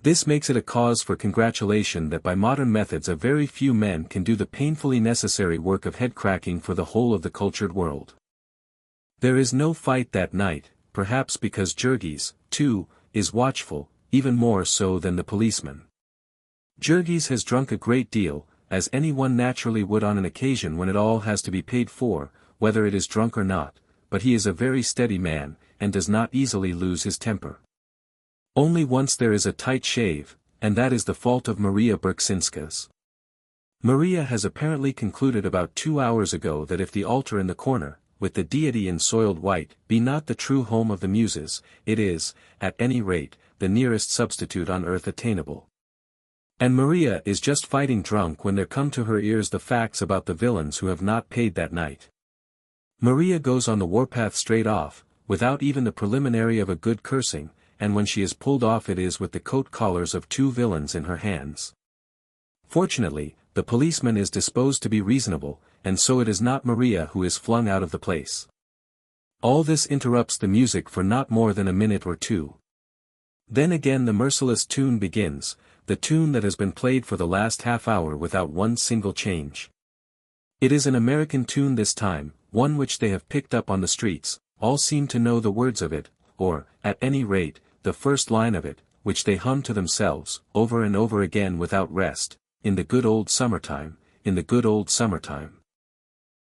This makes it a cause for congratulation that by modern methods a very few men can do the painfully necessary work of head cracking for the whole of the cultured world. There is no fight that night, perhaps because Jurgis, too, is watchful, even more so than the policeman. Jurgis has drunk a great deal, as anyone naturally would on an occasion when it all has to be paid for, whether it is drunk or not, but he is a very steady man, and does not easily lose his temper. Only once there is a tight shave, and that is the fault of Maria Berksinska's. Maria has apparently concluded about 2 hours ago that if the altar in the corner, with the deity in soiled white, be not the true home of the muses, it is, at any rate, the nearest substitute on earth attainable. And Maria is just fighting drunk when there come to her ears the facts about the villains who have not paid that night. Maria goes on the warpath straight off, without even the preliminary of a good cursing, and when she is pulled off it is with the coat collars of 2 villains in her hands. Fortunately, the policeman is disposed to be reasonable, and so it is not Maria who is flung out of the place. All this interrupts the music for not more than a minute or 2. Then again the merciless tune begins, the tune that has been played for the last half hour without one single change. It is an American tune this time, one which they have picked up on the streets, all seem to know the words of it, or, at any rate, the first line of it, which they hum to themselves, over and over again without rest, in the good old summertime, in the good old summertime.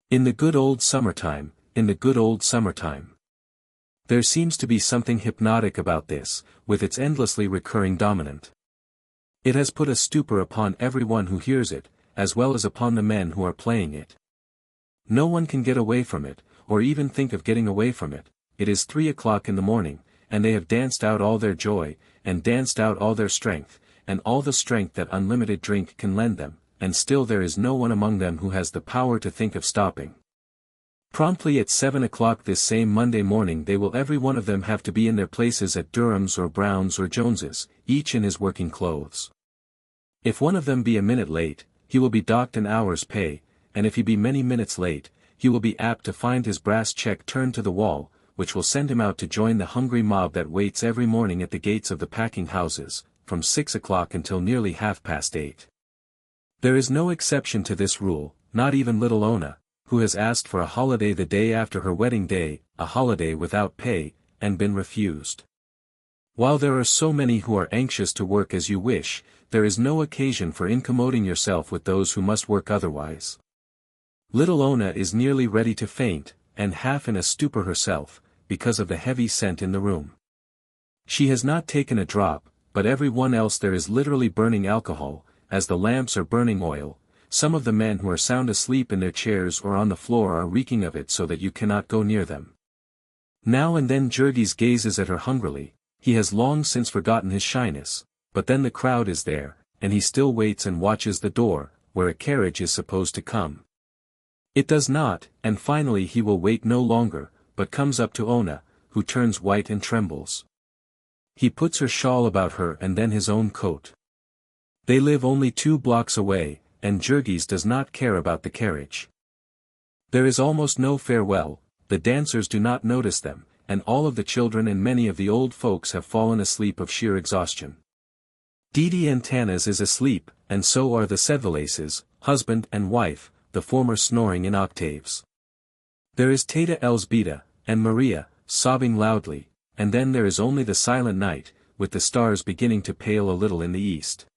In the good old summertime, in the good old summertime. There seems to be something hypnotic about this, with its endlessly recurring dominant. It has put a stupor upon everyone who hears it, as well as upon the men who are playing it. No one can get away from it, or even think of getting away from it. It is 3 o'clock in the morning, and they have danced out all their joy, and danced out all their strength, and all the strength that unlimited drink can lend them, and still there is no one among them who has the power to think of stopping. Promptly at 7 o'clock this same Monday morning they will every one of them have to be in their places at Durham's or Brown's or Jones's, each in his working clothes. If one of them be a minute late, he will be docked an hour's pay, and if he be many minutes late, he will be apt to find his brass check turned to the wall, which will send him out to join the hungry mob that waits every morning at the gates of the packing houses, from 6 o'clock until nearly 8:30. There is no exception to this rule, not even little Ona, who has asked for a holiday the day after her wedding day, a holiday without pay, and been refused. While there are so many who are anxious to work as you wish, there is no occasion for incommoding yourself with those who must work otherwise. Little Ona is nearly ready to faint, and half in a stupor herself, because of the heavy scent in the room. She has not taken a drop, but every one else there is literally burning alcohol, as the lamps are burning oil, some of the men who are sound asleep in their chairs or on the floor are reeking of it so that you cannot go near them. Now and then Jurgis gazes at her hungrily. He has long since forgotten his shyness, but then the crowd is there, and he still waits and watches the door, where a carriage is supposed to come. It does not, and finally he will wait no longer, but comes up to Ona, who turns white and trembles. He puts her shawl about her and then his own coat. They live only 2 blocks away, and Jurgis does not care about the carriage. There is almost no farewell, the dancers do not notice them, and all of the children and many of the old folks have fallen asleep of sheer exhaustion. Didi Antanas is asleep, and so are the Sedvalaces, husband and wife, the former snoring in octaves. There is Teta Elzbieta, and Maria, sobbing loudly, and then there is only the silent night, with the stars beginning to pale a little in the east.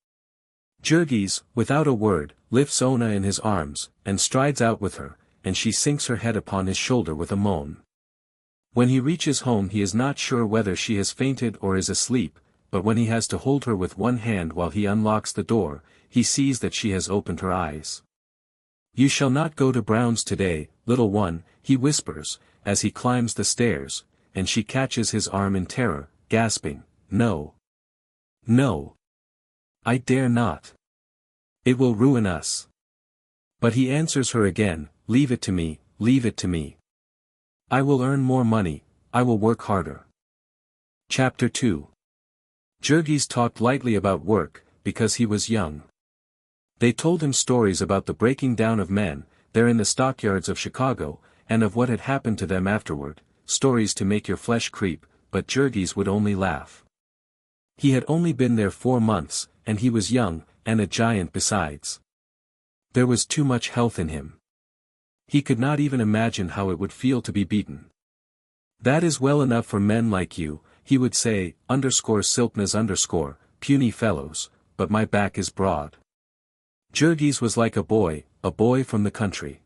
Jurgis, without a word, lifts Ona in his arms, and strides out with her, and she sinks her head upon his shoulder with a moan. When he reaches home he is not sure whether she has fainted or is asleep, but when he has to hold her with one hand while he unlocks the door, he sees that she has opened her eyes. "You shall not go to Brown's today, little one," he whispers, as he climbs the stairs, and she catches his arm in terror, gasping, "No. No. I dare not. It will ruin us." But he answers her again, "Leave it to me, leave it to me. I will earn more money, I will work harder." Chapter 2. Jurgis talked lightly about work, because he was young. They told him stories about the breaking down of men, there in the stockyards of Chicago, and of what had happened to them afterward, stories to make your flesh creep, but Jurgis would only laugh. He had only been there 4 months, and he was young, and a giant besides. There was too much health in him. He could not even imagine how it would feel to be beaten. "That is well enough for men like you," he would say, _silknas_, puny fellows, but my back is broad. Jurgis was like a boy from the country.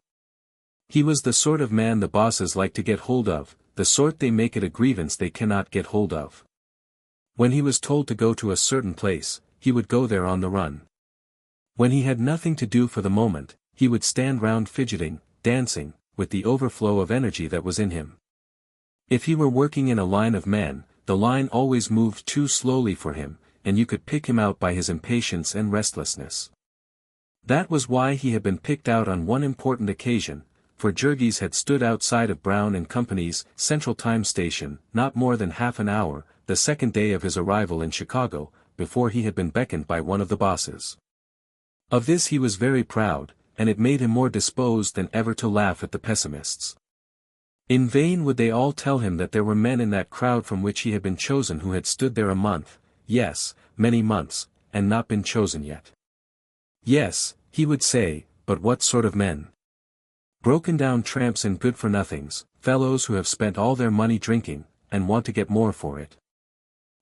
He was the sort of man the bosses like to get hold of, the sort they make it a grievance they cannot get hold of. When he was told to go to a certain place, he would go there on the run. When he had nothing to do for the moment, he would stand round fidgeting, dancing, with the overflow of energy that was in him. If he were working in a line of men, the line always moved too slowly for him, and you could pick him out by his impatience and restlessness. That was why he had been picked out on one important occasion, for Jurgis had stood outside of Brown and Company's Central Time Station, not more than half an hour, the second day of his arrival in Chicago, before he had been beckoned by one of the bosses. Of this he was very proud, and it made him more disposed than ever to laugh at the pessimists. In vain would they all tell him that there were men in that crowd from which he had been chosen who had stood there a month, yes, many months, and not been chosen yet. Yes, he would say, but what sort of men? Broken-down tramps and good-for-nothings, fellows who have spent all their money drinking, and want to get more for it.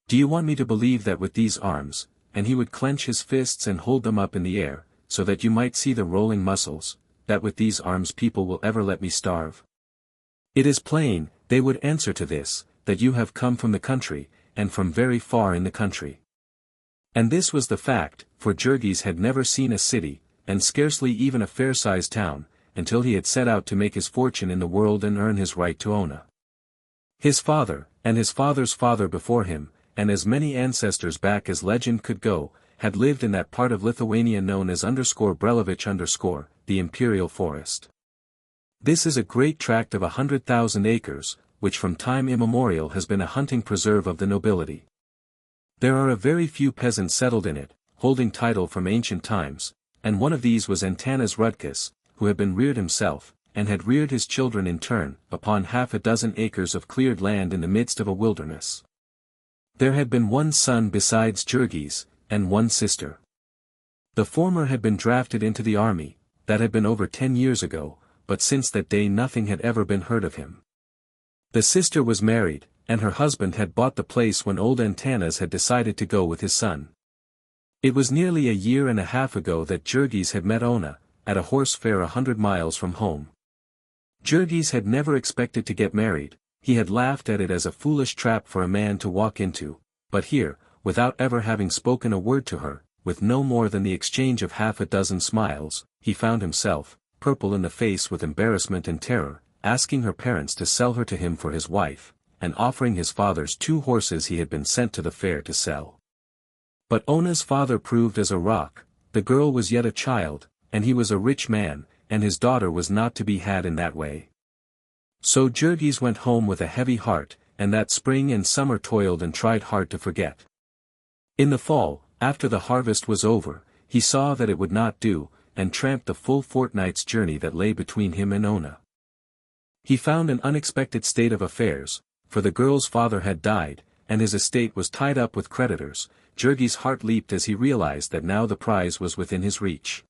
Do you want me to believe that with these arms, and he would clench his fists and hold them up in the air, so that you might see the rolling muscles, that with these arms people will ever let me starve? It is plain, they would answer to this, that you have come from the country, and from very far in the country. And this was the fact, for Jurgis had never seen a city, and scarcely even a fair-sized town, until he had set out to make his fortune in the world and earn his right to Ona. His father, and his father's father before him, and as many ancestors back as legend could go, had lived in that part of Lithuania known as _Brelovich_, the imperial forest. This is a great tract of 100,000 acres, which from time immemorial has been a hunting preserve of the nobility. There are a very few peasants settled in it, holding title from ancient times, and one of these was Antanas Rudkus, who had been reared himself, and had reared his children in turn, upon 6 acres of cleared land in the midst of a wilderness. There had been one son besides Jurgis, and one sister. The former had been drafted into the army, that had been over 10 years ago, but since that day nothing had ever been heard of him. The sister was married, and her husband had bought the place when old Antanas had decided to go with his son. It was nearly a year and a half ago that Jurgis had met Ona, at a horse fair 100 miles from home. Jurgis had never expected to get married, he had laughed at it as a foolish trap for a man to walk into, but here, without ever having spoken a word to her, with no more than the exchange of 6 smiles, he found himself, purple in the face with embarrassment and terror, asking her parents to sell her to him for his wife, and offering his father's 2 horses he had been sent to the fair to sell. But Ona's father proved as a rock. The girl was yet a child, and he was a rich man, and his daughter was not to be had in that way. So Jurgis went home with a heavy heart, and that spring and summer toiled and tried hard to forget. In the fall, after the harvest was over, he saw that it would not do, and tramped the full fortnight's journey that lay between him and Ona. He found an unexpected state of affairs, for the girl's father had died, and his estate was tied up with creditors. Jurgis' heart leaped as he realized that now the prize was within his reach.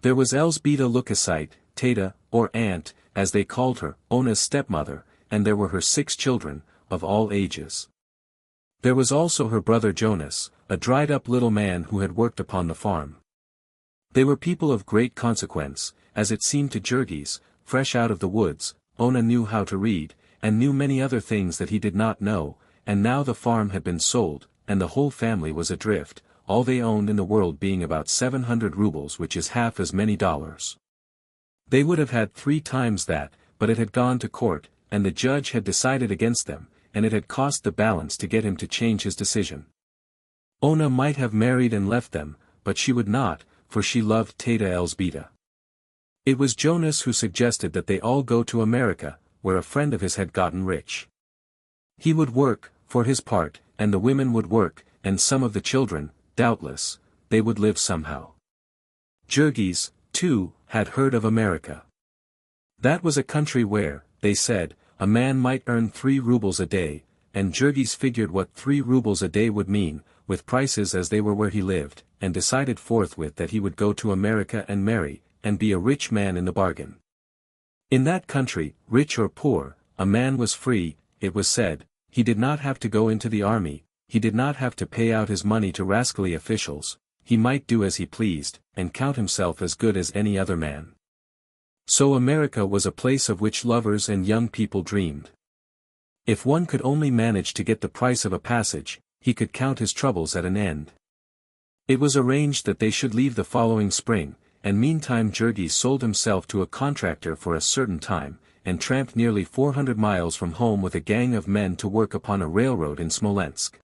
There was Elsbeta Lukasite, Tata, or Aunt, as they called her, Ona's stepmother, and there were her 6 children, of all ages. There was also her brother Jonas, a dried-up little man who had worked upon the farm. They were people of great consequence, as it seemed to Jurgis, fresh out of the woods. Ona knew how to read, and knew many other things that he did not know, and now the farm had been sold, and the whole family was adrift, all they owned in the world being about 700 rubles, which is half as many dollars. They would have had 3 times that, but it had gone to court, and the judge had decided against them, and it had cost the balance to get him to change his decision. Ona might have married and left them, but she would not, for she loved Tata Elsbeta. It was Jonas who suggested that they all go to America, where a friend of his had gotten rich. He would work, for his part, and the women would work, and some of the children, doubtless, they would live somehow. Jurgis, too, had heard of America. That was a country where, they said, a man might earn 3 rubles a day, and Jurgis figured what 3 rubles a day would mean, with prices as they were where he lived, and decided forthwith that he would go to America and marry, and be a rich man in the bargain. In that country, rich or poor, a man was free, it was said. He did not have to go into the army, he did not have to pay out his money to rascally officials, he might do as he pleased, and count himself as good as any other man. So America was a place of which lovers and young people dreamed. If one could only manage to get the price of a passage, he could count his troubles at an end. It was arranged that they should leave the following spring, and meantime Jurgis sold himself to a contractor for a certain time, and tramped nearly 400 miles from home with a gang of men to work upon a railroad in Smolensk.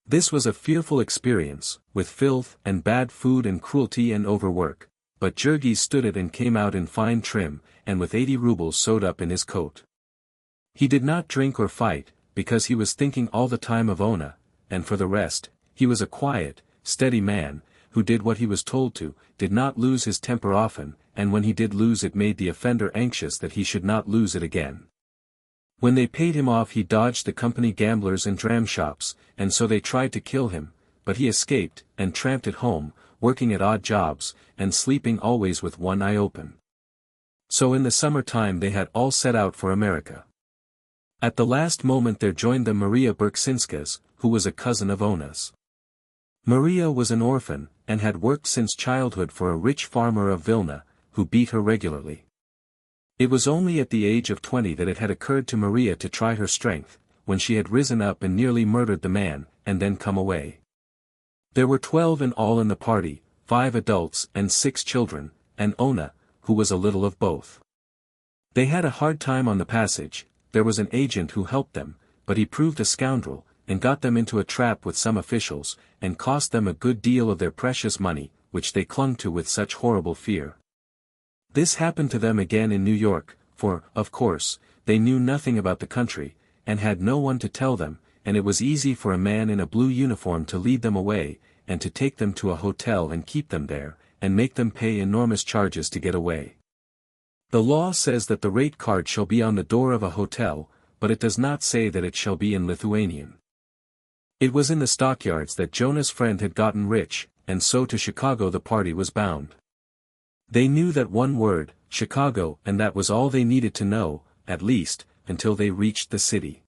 This was a fearful experience, with filth and bad food and cruelty and overwork, but Jurgis stood it and came out in fine trim, and with 80 rubles sewed up in his coat. He did not drink or fight, because he was thinking all the time of Ona, and for the rest, he was a quiet, steady man, who did what he was told to, did not lose his temper often, and when he did lose it made the offender anxious that he should not lose it again. When they paid him off he dodged the company gamblers and dram shops, and so they tried to kill him, but he escaped, and tramped at home, working at odd jobs, and sleeping always with one eye open. So in the summer time they had all set out for America. At the last moment there joined them Maria Berksinskas, who was a cousin of Ona's. Maria was an orphan, and had worked since childhood for a rich farmer of Vilna, who beat her regularly. It was only at the age of 20 that it had occurred to Maria to try her strength, when she had risen up and nearly murdered the man, and then come away. There were 12 in all in the party, 5 adults and 6 children, and Ona, who was a little of both. They had a hard time on the passage. There was an agent who helped them, but he proved a scoundrel, and got them into a trap with some officials, and cost them a good deal of their precious money, which they clung to with such horrible fear. This happened to them again in New York, for, of course, they knew nothing about the country, and had no one to tell them, and it was easy for a man in a blue uniform to lead them away, and to take them to a hotel and keep them there, and make them pay enormous charges to get away. The law says that the rate card shall be on the door of a hotel, but it does not say that it shall be in Lithuanian. It was in the stockyards that Jonah's friend had gotten rich, and so to Chicago the party was bound. They knew that one word, Chicago, and that was all they needed to know, at least, until they reached the city.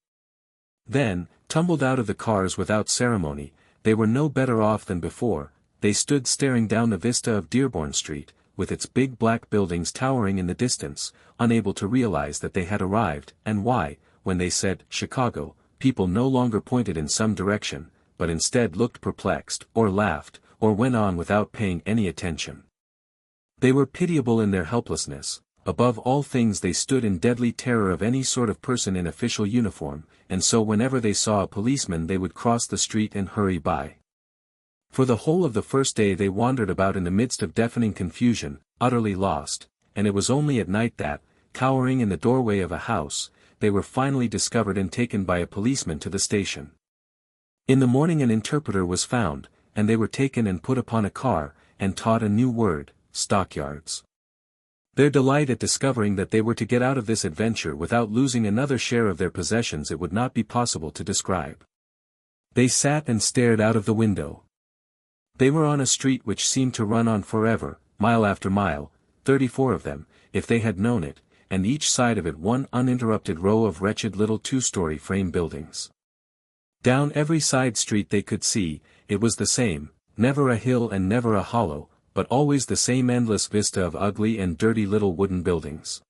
Then, tumbled out of the cars without ceremony, they were no better off than before. They stood staring down the vista of Dearborn Street, with its big black buildings towering in the distance, unable to realize that they had arrived, and why, when they said, Chicago, people no longer pointed in some direction, but instead looked perplexed, or laughed, or went on without paying any attention. They were pitiable in their helplessness. Above all things they stood in deadly terror of any sort of person in official uniform, and so whenever they saw a policeman they would cross the street and hurry by. For the whole of the first day they wandered about in the midst of deafening confusion, utterly lost, and it was only at night that, cowering in the doorway of a house, they were finally discovered and taken by a policeman to the station. In the morning an interpreter was found, and they were taken and put upon a car, and taught a new word, stockyards. Their delight at discovering that they were to get out of this adventure without losing another share of their possessions it would not be possible to describe. They sat and stared out of the window. They were on a street which seemed to run on forever, mile after mile, 34 of them, if they had known it, and each side of it one uninterrupted row of wretched little two-story frame buildings. Down every side street they could see, it was the same, never a hill and never a hollow, but always the same endless vista of ugly and dirty little wooden buildings.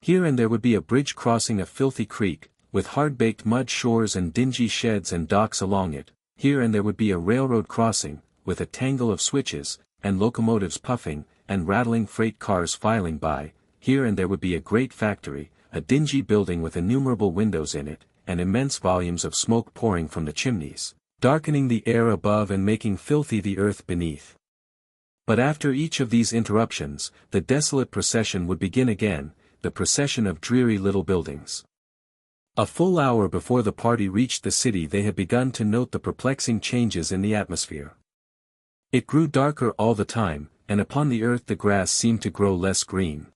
Here and there would be a bridge crossing a filthy creek, with hard-baked mud shores and dingy sheds and docks along it. Here and there would be a railroad crossing, with a tangle of switches, and locomotives puffing, and rattling freight cars filing by. Here and there would be a great factory, a dingy building with innumerable windows in it, and immense volumes of smoke pouring from the chimneys, darkening the air above and making filthy the earth beneath. But after each of these interruptions, the desolate procession would begin again, the procession of dreary little buildings. A full hour before the party reached the city they had begun to note the perplexing changes in the atmosphere. It grew darker all the time, and upon the earth the grass seemed to grow less green.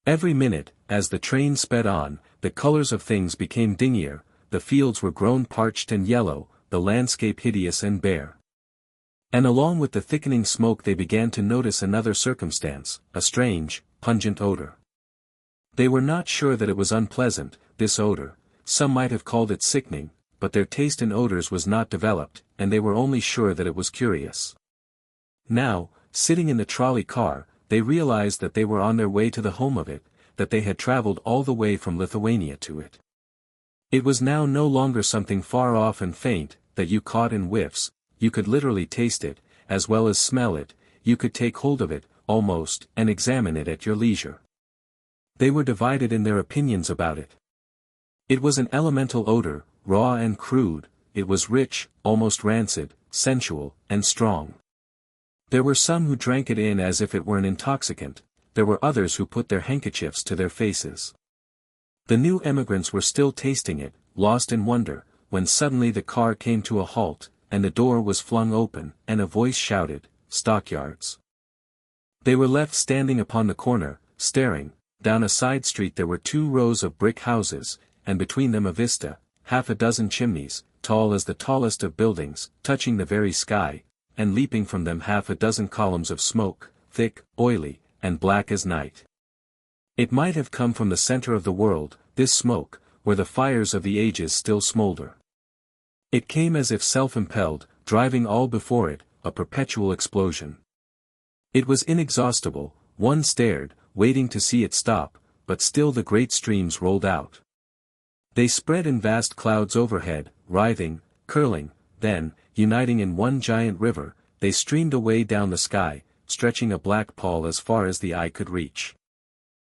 Every minute, as the train sped on, the colors of things became dingier, the fields were grown parched and yellow, the landscape hideous and bare. And along with the thickening smoke they began to notice another circumstance, a strange, pungent odor. They were not sure that it was unpleasant, this odor, some might have called it sickening, but their taste in odors was not developed, and they were only sure that it was curious. Now, sitting in the trolley car, they realized that they were on their way to the home of it, that they had traveled all the way from Lithuania to it. It was now no longer something far off and faint, that you caught in whiffs. You could literally taste it, as well as smell it, you could take hold of it, almost, and examine it at your leisure. They were divided in their opinions about it. It was an elemental odor, raw and crude, it was rich, almost rancid, sensual, and strong. There were some who drank it in as if it were an intoxicant, there were others who put their handkerchiefs to their faces. The new emigrants were still tasting it, lost in wonder, when suddenly the car came to a halt, and the door was flung open, and a voice shouted, "Stockyards." They were left standing upon the corner, staring. Down a side street there were 2 rows of brick houses, and between them a vista, half a dozen chimneys, tall as the tallest of buildings, touching the very sky, and leaping from them half a dozen columns of smoke, thick, oily, and black as night. It might have come from the center of the world, this smoke, where the fires of the ages still smolder. It came as if self-impelled, driving all before it, a perpetual explosion. It was inexhaustible, one stared, waiting to see it stop, but still the great streams rolled out. They spread in vast clouds overhead, writhing, curling, then, uniting in one giant river, they streamed away down the sky, stretching a black pall as far as the eye could reach.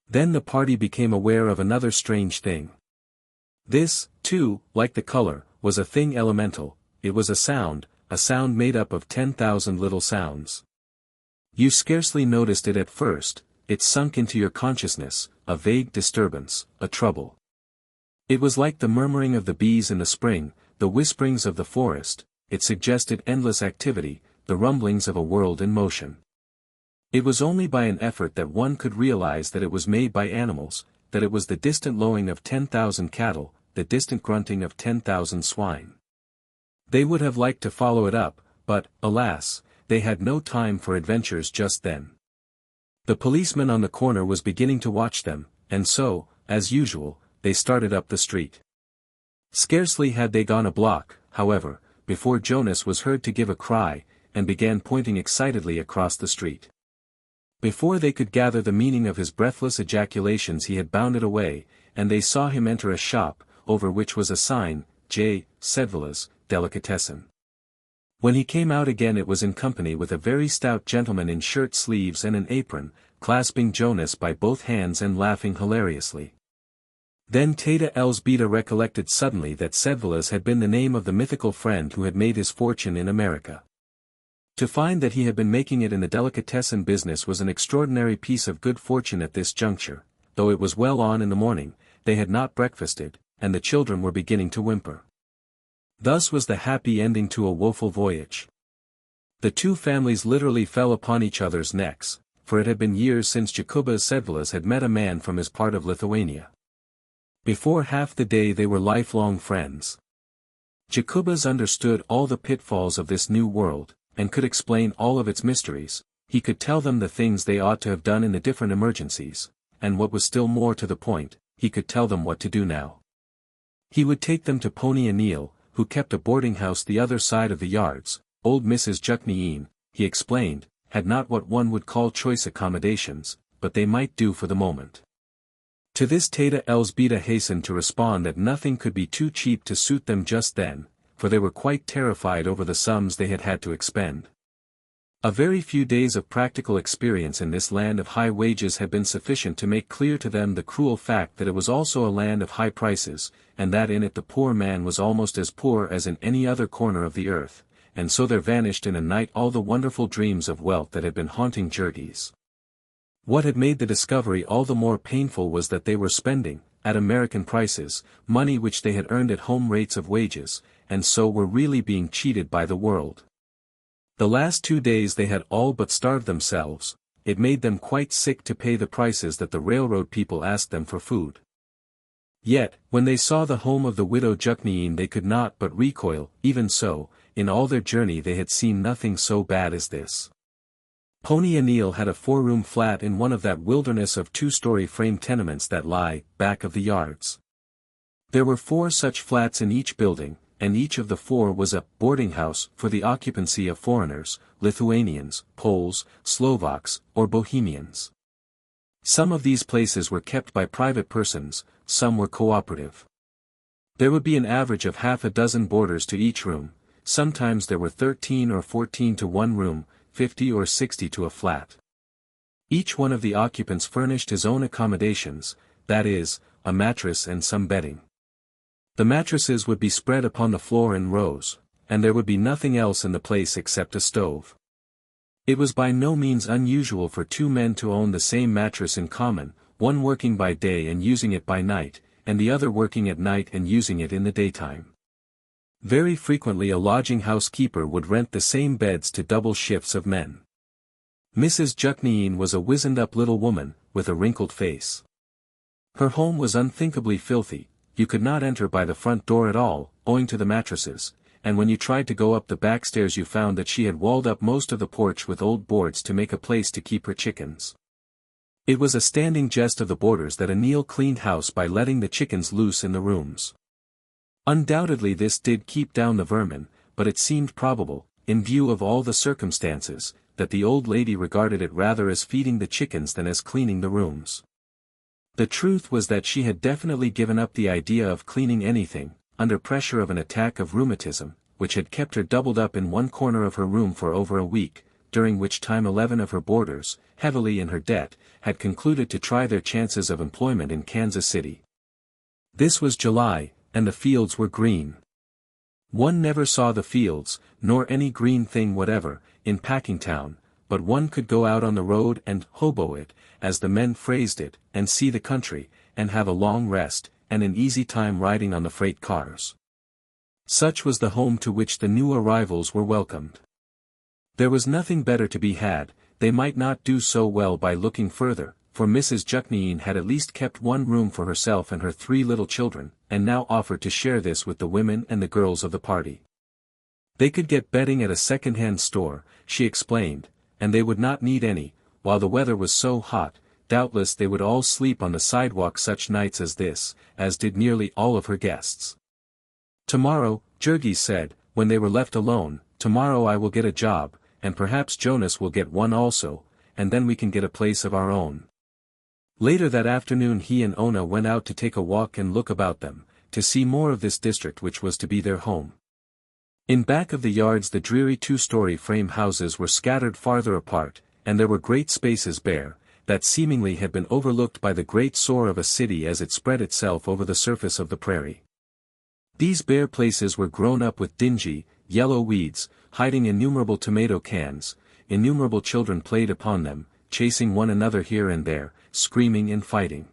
Then the party became aware of another strange thing. This, too, like the color, was a thing elemental, it was a sound made up of 10,000 little sounds. You scarcely noticed it at first, it sunk into your consciousness, a vague disturbance, a trouble. It was like the murmuring of the bees in the spring, the whisperings of the forest, it suggested endless activity, the rumblings of a world in motion. It was only by an effort that one could realize that it was made by animals, that it was the distant lowing of 10,000 cattle, the distant grunting of 10,000 swine. They would have liked to follow it up, but, alas, they had no time for adventures just then. The policeman on the corner was beginning to watch them, and so, as usual, they started up the street. Scarcely had they gone a block, however, before Jonas was heard to give a cry, and began pointing excitedly across the street. Before they could gather the meaning of his breathless ejaculations he had bounded away, and they saw him enter a shop, over which was a sign, J. Sedvila's, Delicatessen. When he came out again it was in company with a very stout gentleman in shirt sleeves and an apron, clasping Jonas by both hands and laughing hilariously. Then Teta Elzbieta recollected suddenly that Sedvilas had been the name of the mythical friend who had made his fortune in America. To find that he had been making it in the delicatessen business was an extraordinary piece of good fortune at this juncture. Though it was well on in the morning, they had not breakfasted, and the children were beginning to whimper. Thus was the happy ending to a woeful voyage. The two families literally fell upon each other's necks, for it had been years since Jokubas Sedvilas had met a man from his part of Lithuania. Before half the day they were lifelong friends. Jokubas understood all the pitfalls of this new world, and could explain all of its mysteries. He could tell them the things they ought to have done in the different emergencies, and what was still more to the point, he could tell them what to do now. He would take them to Pony Anil, who kept a boarding house the other side of the yards. Old Mrs. Jukniin, he explained, had not what one would call choice accommodations, but they might do for the moment. To this Teta Elzbieta hastened to respond that nothing could be too cheap to suit them just then, for they were quite terrified over the sums they had had to expend. A very few days of practical experience in this land of high wages had been sufficient to make clear to them the cruel fact that it was also a land of high prices, and that in it the poor man was almost as poor as in any other corner of the earth, and so there vanished in a night all the wonderful dreams of wealth that had been haunting Jurgis. What had made the discovery all the more painful was that they were spending, at American prices, money which they had earned at home rates of wages, and so were really being cheated by the world. The last 2 days they had all but starved themselves. It made them quite sick to pay the prices that the railroad people asked them for food. Yet, when they saw the home of the widow Jukniin they could not but recoil. Even so, in all their journey they had seen nothing so bad as this. Pony Anil had a 4-room flat in one of that wilderness of 2-story frame tenements that lie back of the yards. There were 4 such flats in each building, and each of the 4 was a boarding house for the occupancy of foreigners, Lithuanians, Poles, Slovaks, or Bohemians. Some of these places were kept by private persons, some were cooperative. There would be an average of half a dozen boarders to each room. Sometimes there were 13 or 14 to one room, 50 or 60 to a flat. Each one of the occupants furnished his own accommodations, that is, a mattress and some bedding. The mattresses would be spread upon the floor in rows, and there would be nothing else in the place except a stove. It was by no means unusual for 2 men to own the same mattress in common, one working by day and using it by night, and the other working at night and using it in the daytime. Very frequently a lodging house keeper would rent the same beds to double shifts of men. Mrs. Jukniin was a wizened-up little woman, with a wrinkled face. Her home was unthinkably filthy. You could not enter by the front door at all, owing to the mattresses, and when you tried to go up the back stairs you found that she had walled up most of the porch with old boards to make a place to keep her chickens. It was a standing jest of the boarders that Anil cleaned house by letting the chickens loose in the rooms. Undoubtedly this did keep down the vermin, but it seemed probable, in view of all the circumstances, that the old lady regarded it rather as feeding the chickens than as cleaning the rooms. The truth was that she had definitely given up the idea of cleaning anything, under pressure of an attack of rheumatism, which had kept her doubled up in one corner of her room for over a week, during which time 11 of her boarders, heavily in her debt, had concluded to try their chances of employment in Kansas City. This was July, and the fields were green. One never saw the fields, nor any green thing whatever, in Packingtown, but one could go out on the road and hobo it, as the men phrased it, and see the country, and have a long rest, and an easy time riding on the freight cars. Such was the home to which the new arrivals were welcomed. There was nothing better to be had. They might not do so well by looking further, for Mrs. Jukniin had at least kept one room for herself and her 3 little children, and now offered to share this with the women and the girls of the party. They could get bedding at a second-hand store, she explained, and they would not need any. While the weather was so hot, doubtless they would all sleep on the sidewalk such nights as this, as did nearly all of her guests. "Tomorrow," Jurgis said, when they were left alone, "tomorrow I will get a job, and perhaps Jonas will get one also, and then we can get a place of our own." Later that afternoon he and Ona went out to take a walk and look about them, to see more of this district which was to be their home. In back of the yards the dreary two-story frame houses were scattered farther apart, and there were great spaces bare, that seemingly had been overlooked by the great soar of a city as it spread itself over the surface of the prairie. These bare places were grown up with dingy, yellow weeds, hiding innumerable tomato cans. Innumerable children played upon them, chasing one another here and there, screaming and fighting.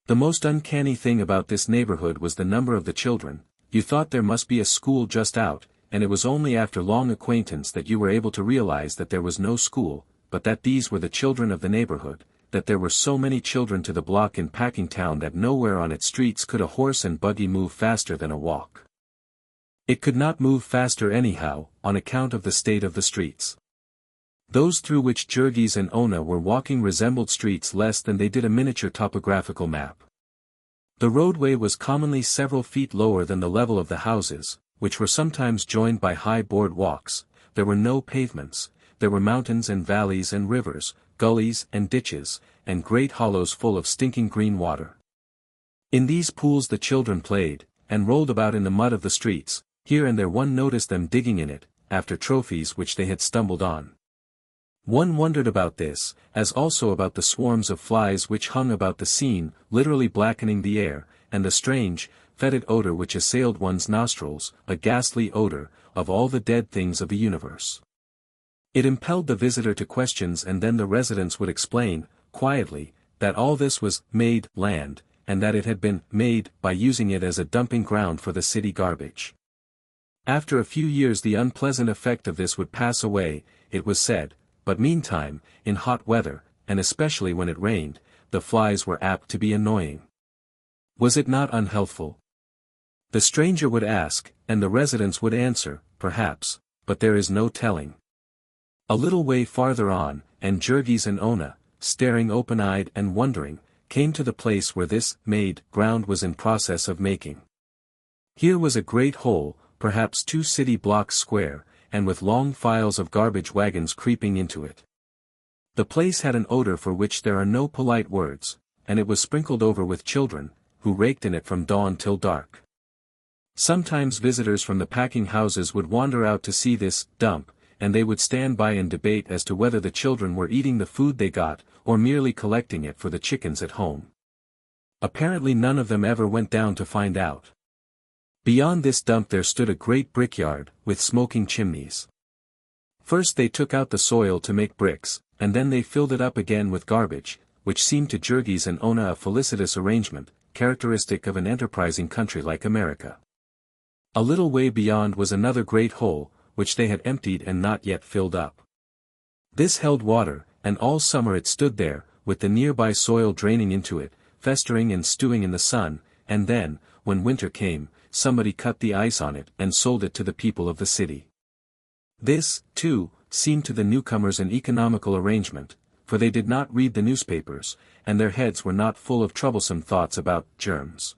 The most uncanny thing about this neighborhood was the number of the children. You thought there must be a school just out, and it was only after long acquaintance that you were able to realize that there was no school, but that these were the children of the neighborhood, that there were so many children to the block in Packingtown that nowhere on its streets could a horse and buggy move faster than a walk. It could not move faster anyhow, on account of the state of the streets. Those through which Jurgis and Ona were walking resembled streets less than they did a miniature topographical map. The roadway was commonly several feet lower than the level of the houses, which were sometimes joined by high board walks. There were no pavements, there were mountains and valleys and rivers, gullies and ditches, and great hollows full of stinking green water. In these pools the children played, and rolled about in the mud of the streets. Here and there one noticed them digging in it, after trophies which they had stumbled on. One wondered about this, as also about the swarms of flies which hung about the scene, literally blackening the air, and the strange, fetid odor which assailed one's nostrils, a ghastly odor, of all the dead things of the universe. It impelled the visitor to questions, and then the residents would explain, quietly, that all this was made land, and that it had been made by using it as a dumping ground for the city garbage. After a few years the unpleasant effect of this would pass away, it was said, but meantime, in hot weather, and especially when it rained, the flies were apt to be annoying. Was it not unhealthful? The stranger would ask, and the residents would answer, perhaps, but there is no telling. A little way farther on, and Jurgis and Ona, staring open-eyed and wondering, came to the place where this made ground was in process of making. Here was a great hole, perhaps 2 city blocks square, and with long files of garbage wagons creeping into it. The place had an odor for which there are no polite words, and it was sprinkled over with children, who raked in it from dawn till dark. Sometimes visitors from the packing houses would wander out to see this dump, and they would stand by and debate as to whether the children were eating the food they got, or merely collecting it for the chickens at home. Apparently none of them ever went down to find out. Beyond this dump there stood a great brickyard, with smoking chimneys. First they took out the soil to make bricks, and then they filled it up again with garbage, which seemed to Jurgis and Ona a felicitous arrangement, characteristic of an enterprising country like America. A little way beyond was another great hole, which they had emptied and not yet filled up. This held water, and all summer it stood there, with the nearby soil draining into it, festering and stewing in the sun, and then, when winter came, somebody cut the ice on it and sold it to the people of the city. This, too, seemed to the newcomers an economical arrangement, for they did not read the newspapers, and their heads were not full of troublesome thoughts about germs.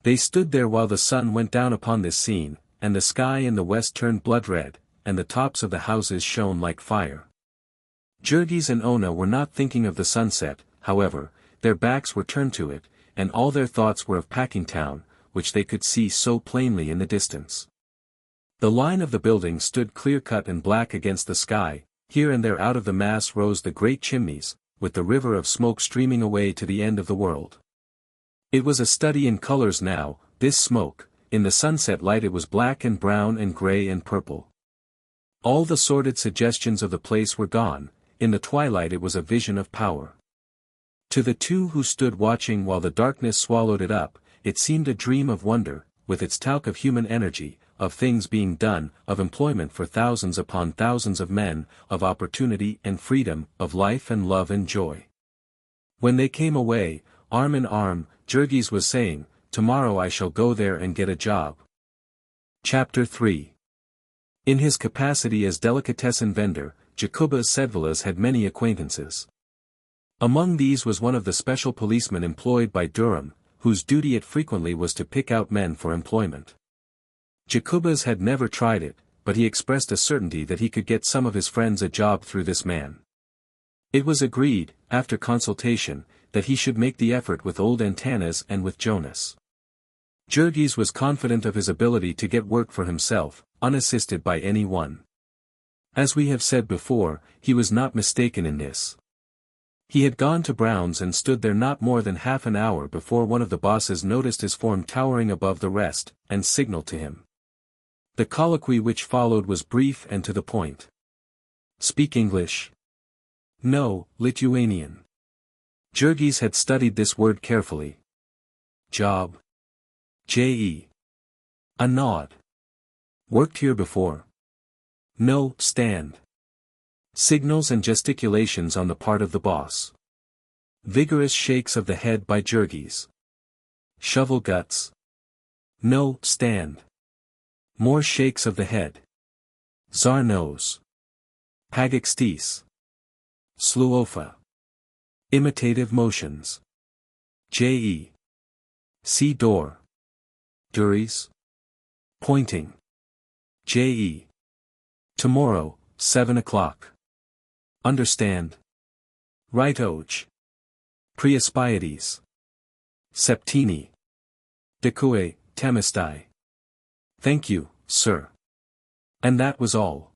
They stood there while the sun went down upon this scene, and the sky in the west turned blood-red, and the tops of the houses shone like fire. Jurgis and Ona were not thinking of the sunset, however, their backs were turned to it, and all their thoughts were of Packingtown, which they could see so plainly in the distance. The line of the buildings stood clear-cut and black against the sky. Here and there out of the mass rose the great chimneys, with the river of smoke streaming away to the end of the world. It was a study in colors now, this smoke. In the sunset light it was black and brown and gray and purple. All the sordid suggestions of the place were gone. In the twilight it was a vision of power. To the two who stood watching while the darkness swallowed it up, it seemed a dream of wonder, with its talk of human energy, of things being done, of employment for thousands upon thousands of men, of opportunity and freedom, of life and love and joy. When they came away, arm in arm, Jurgis was saying, "Tomorrow I shall go there and get a job." Chapter 3. In his capacity as delicatessen vendor, Jacubas Sedvilas had many acquaintances. Among these was one of the special policemen employed by Durham, whose duty it frequently was to pick out men for employment. Jacubas had never tried it, but he expressed a certainty that he could get some of his friends a job through this man. It was agreed, after consultation, that he should make the effort with old Antanas and with Jonas. Jurgis was confident of his ability to get work for himself, unassisted by any one. As we have said before, he was not mistaken in this. He had gone to Brown's and stood there not more than half an hour before one of the bosses noticed his form towering above the rest, and signaled to him. The colloquy which followed was brief and to the point. "Speak English?" "No, Lithuanian." Jurgis had studied this word carefully. "Job?" "J.E." A nod. "Worked here before?" "No, stand." Signals and gesticulations on the part of the boss. Vigorous shakes of the head by Jurgis. "Shovel guts?" "No, stand." More shakes of the head. "Czar nose." "Pagakstis." "Sluofa." Imitative motions. "J.E." "See door." "Duries?" Pointing. "J.E." "Tomorrow, 7 o'clock." "Understand?" "Right oj." "Preaspieties." "Septini." "Decue, temistai." "Thank you, sir." And that was all.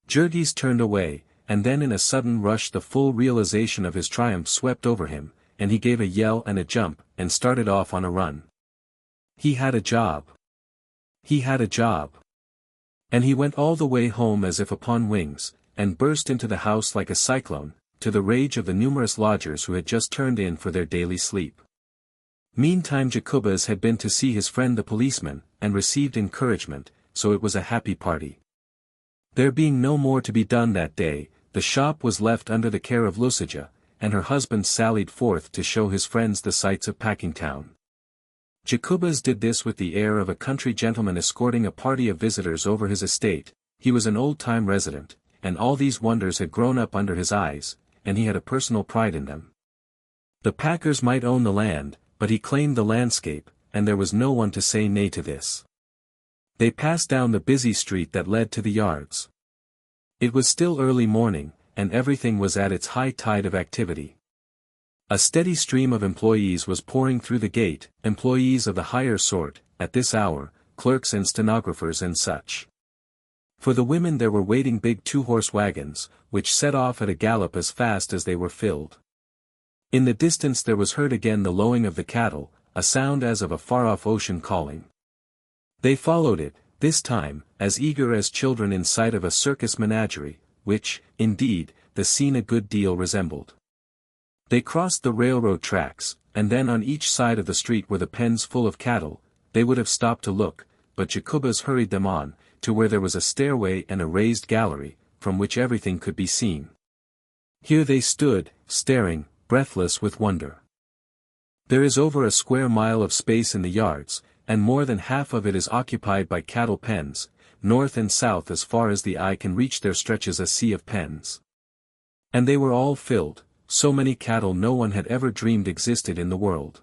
Jurgis turned away, and then in a sudden rush the full realization of his triumph swept over him, and he gave a yell and a jump, and started off on a run. He had a job. He had a job. And he went all the way home as if upon wings, and burst into the house like a cyclone, to the rage of the numerous lodgers who had just turned in for their daily sleep. Meantime Jacobus had been to see his friend the policeman, and received encouragement, so it was a happy party. There being no more to be done that day, the shop was left under the care of Lucija, and her husband sallied forth to show his friends the sights of Packingtown. Jacobus did this with the air of a country gentleman escorting a party of visitors over his estate. He was an old-time resident, and all these wonders had grown up under his eyes, and he had a personal pride in them. The packers might own the land, but he claimed the landscape, and there was no one to say nay to this. They passed down the busy street that led to the yards. It was still early morning, and everything was at its high tide of activity. A steady stream of employees was pouring through the gate, employees of the higher sort, at this hour, clerks and stenographers and such. For the women there were waiting big two-horse wagons, which set off at a gallop as fast as they were filled. In the distance there was heard again the lowing of the cattle, a sound as of a far-off ocean calling. They followed it, this time, as eager as children in sight of a circus menagerie, which, indeed, the scene a good deal resembled. They crossed the railroad tracks, and then on each side of the street were the pens full of cattle. They would have stopped to look, but Jacobus hurried them on, to where there was a stairway and a raised gallery, from which everything could be seen. Here they stood, staring, breathless with wonder. There is over a square mile of space in the yards, and more than half of it is occupied by cattle pens. North and south as far as the eye can reach there stretches a sea of pens. And they were all filled. So many cattle no one had ever dreamed existed in the world.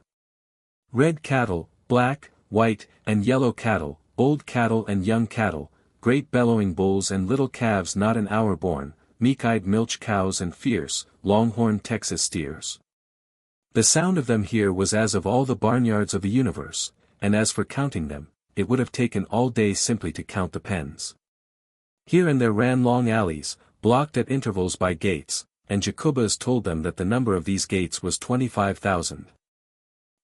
Red cattle, black, white, and yellow cattle, old cattle and young cattle, great bellowing bulls and little calves not an hour born, meek-eyed milch cows and fierce, long-horned Texas steers. The sound of them here was as of all the barnyards of the universe, and as for counting them, it would have taken all day simply to count the pens. Here and there ran long alleys, blocked at intervals by gates, and Jacobus told them that the number of these gates was 25,000.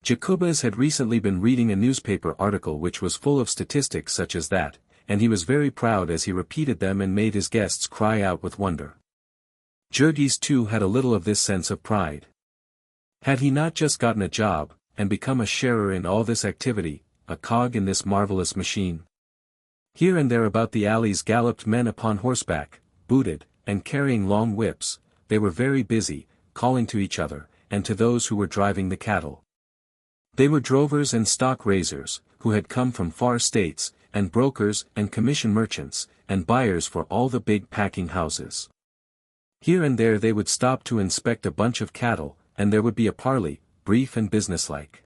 Jacobus had recently been reading a newspaper article which was full of statistics such as that, and he was very proud as he repeated them and made his guests cry out with wonder. Jurgis too had a little of this sense of pride. Had he not just gotten a job, and become a sharer in all this activity, a cog in this marvelous machine? Here and there about the alleys galloped men upon horseback, booted, and carrying long whips. They were very busy, calling to each other, and to those who were driving the cattle. They were drovers and stock raisers, who had come from far states, and brokers and commission merchants, and buyers for all the big packing houses. Here and there they would stop to inspect a bunch of cattle, and there would be a parley, brief and businesslike.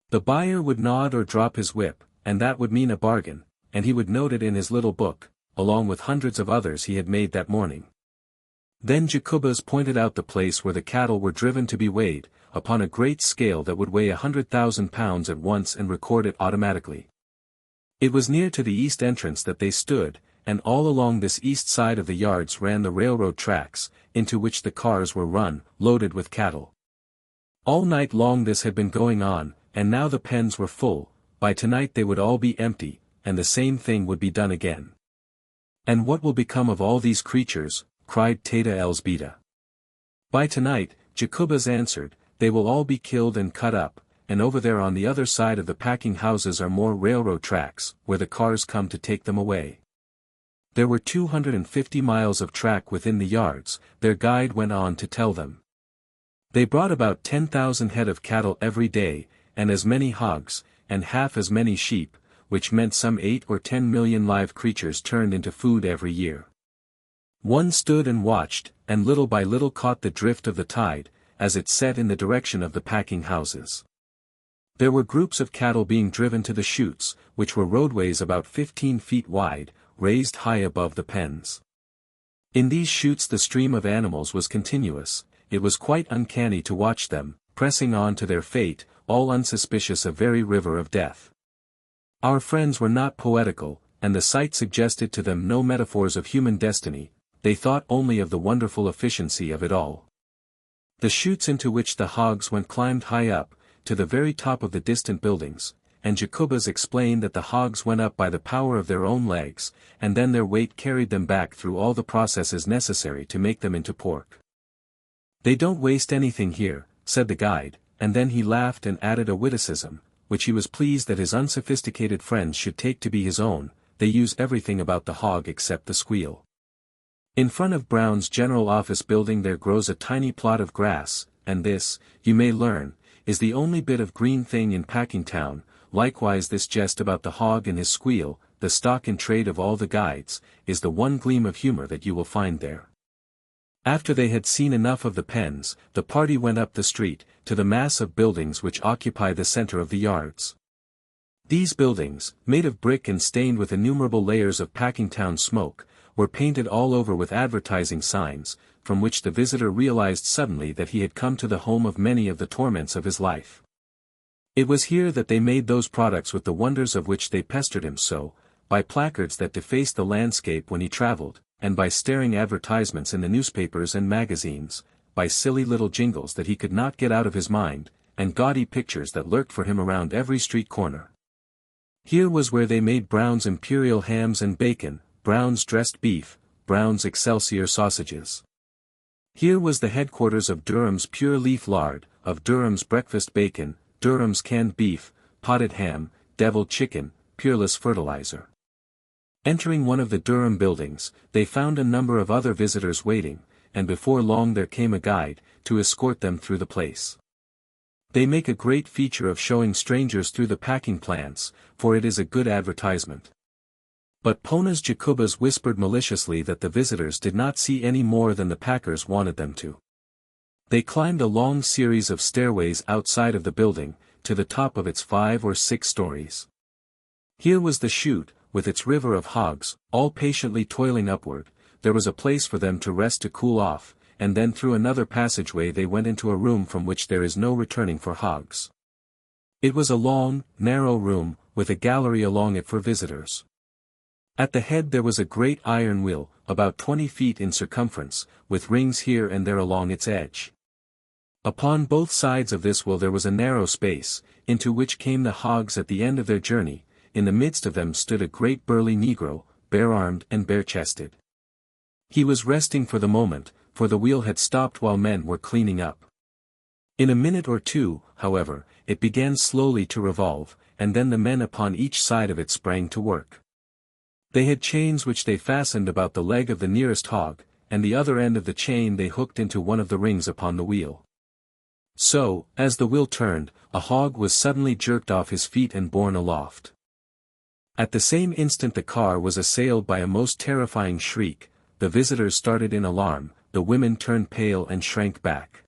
The buyer would nod or drop his whip, and that would mean a bargain, and he would note it in his little book, along with hundreds of others he had made that morning. Then Jacobus pointed out the place where the cattle were driven to be weighed, upon a great scale that would weigh 100,000 pounds at once and record it automatically. It was near to the east entrance that they stood, and all along this east side of the yards ran the railroad tracks, into which the cars were run, loaded with cattle. All night long this had been going on, and now the pens were full. By tonight they would all be empty, and the same thing would be done again. "And what will become of all these creatures?" cried Teta Elsbeta. "By tonight," Jacobus answered, "they will all be killed and cut up, and over there on the other side of the packing houses are more railroad tracks, where the cars come to take them away." There were 250 miles of track within the yards, their guide went on to tell them. They brought about 10,000 head of cattle every day, and as many hogs, and half as many sheep, which meant some 8 or 10 million live creatures turned into food every year. One stood and watched, and little by little caught the drift of the tide, as it set in the direction of the packing houses. There were groups of cattle being driven to the chutes, which were roadways about 15 feet wide, raised high above the pens. In these chutes the stream of animals was continuous. It was quite uncanny to watch them, pressing on to their fate, all unsuspicious of very river of death. Our friends were not poetical, and the sight suggested to them no metaphors of human destiny, they thought only of the wonderful efficiency of it all. The chutes into which the hogs went climbed high up, to the very top of the distant buildings, and Jacobus explained that the hogs went up by the power of their own legs, and then their weight carried them back through all the processes necessary to make them into pork. "They don't waste anything here," said the guide, and then he laughed and added a witticism, which he was pleased that his unsophisticated friends should take to be his own: "They use everything about the hog except the squeal." In front of Brown's general office building there grows a tiny plot of grass, and this, you may learn, is the only bit of green thing in Packingtown. Likewise this jest about the hog and his squeal, the stock in trade of all the guides, is the one gleam of humor that you will find there. After they had seen enough of the pens, the party went up the street, to the mass of buildings which occupy the center of the yards. These buildings, made of brick and stained with innumerable layers of Packingtown smoke, were painted all over with advertising signs, from which the visitor realized suddenly that he had come to the home of many of the torments of his life. It was here that they made those products with the wonders of which they pestered him so, by placards that defaced the landscape when he traveled, and by staring advertisements in the newspapers and magazines, by silly little jingles that he could not get out of his mind, and gaudy pictures that lurked for him around every street corner. Here was where they made Brown's imperial hams and bacon, Brown's dressed beef, Brown's Excelsior sausages. Here was the headquarters of Durham's pure leaf lard, of Durham's breakfast bacon, Durham's canned beef, potted ham, deviled chicken, Peerless fertilizer. Entering one of the Durham buildings, they found a number of other visitors waiting, and before long there came a guide, to escort them through the place. They make a great feature of showing strangers through the packing plants, for it is a good advertisement. But Ponas Jacobus whispered maliciously that the visitors did not see any more than the packers wanted them to. They climbed a long series of stairways outside of the building, to the top of its 5 or 6 stories. Here was the chute, with its river of hogs, all patiently toiling upward. There was a place for them to rest to cool off, and then through another passageway they went into a room from which there is no returning for hogs. It was a long, narrow room, with a gallery along it for visitors. At the head there was a great iron wheel, about 20 feet in circumference, with rings here and there along its edge. Upon both sides of this wheel there was a narrow space, into which came the hogs at the end of their journey. In the midst of them stood a great burly negro, bare-armed and bare-chested. He was resting for the moment, for the wheel had stopped while men were cleaning up. In a minute or two, however, it began slowly to revolve, and then the men upon each side of it sprang to work. They had chains which they fastened about the leg of the nearest hog, and the other end of the chain they hooked into one of the rings upon the wheel. So, as the wheel turned, a hog was suddenly jerked off his feet and borne aloft. At the same instant the car was assailed by a most terrifying shriek. The visitors started in alarm, the women turned pale and shrank back.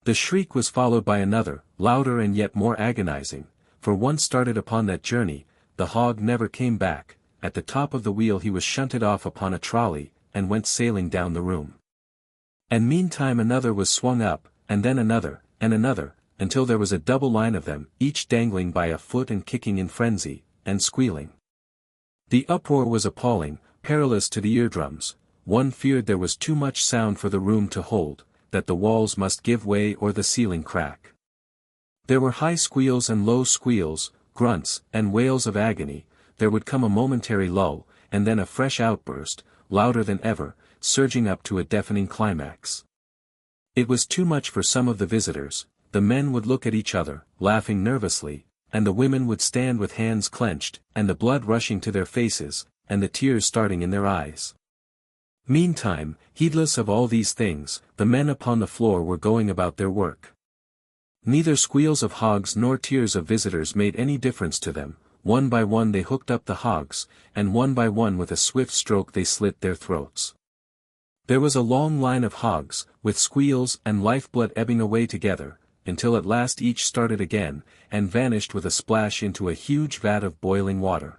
The shriek was followed by another, louder and yet more agonizing, for once started upon that journey, the hog never came back. At the top of the wheel he was shunted off upon a trolley, and went sailing down the room. And meantime another was swung up, and then another, until there was a double line of them, each dangling by a foot and kicking in frenzy, and squealing. The uproar was appalling, perilous to the eardrums. One feared there was too much sound for the room to hold, that the walls must give way or the ceiling crack. There were high squeals and low squeals, grunts, and wails of agony. There would come a momentary lull, and then a fresh outburst, louder than ever, surging up to a deafening climax. It was too much for some of the visitors. The men would look at each other, laughing nervously, and the women would stand with hands clenched, and the blood rushing to their faces, and the tears starting in their eyes. Meantime, heedless of all these things, the men upon the floor were going about their work. Neither squeals of hogs nor tears of visitors made any difference to them. One by one they hooked up the hogs, and one by one with a swift stroke they slit their throats. There was a long line of hogs, with squeals and lifeblood ebbing away together, until at last each started again, and vanished with a splash into a huge vat of boiling water.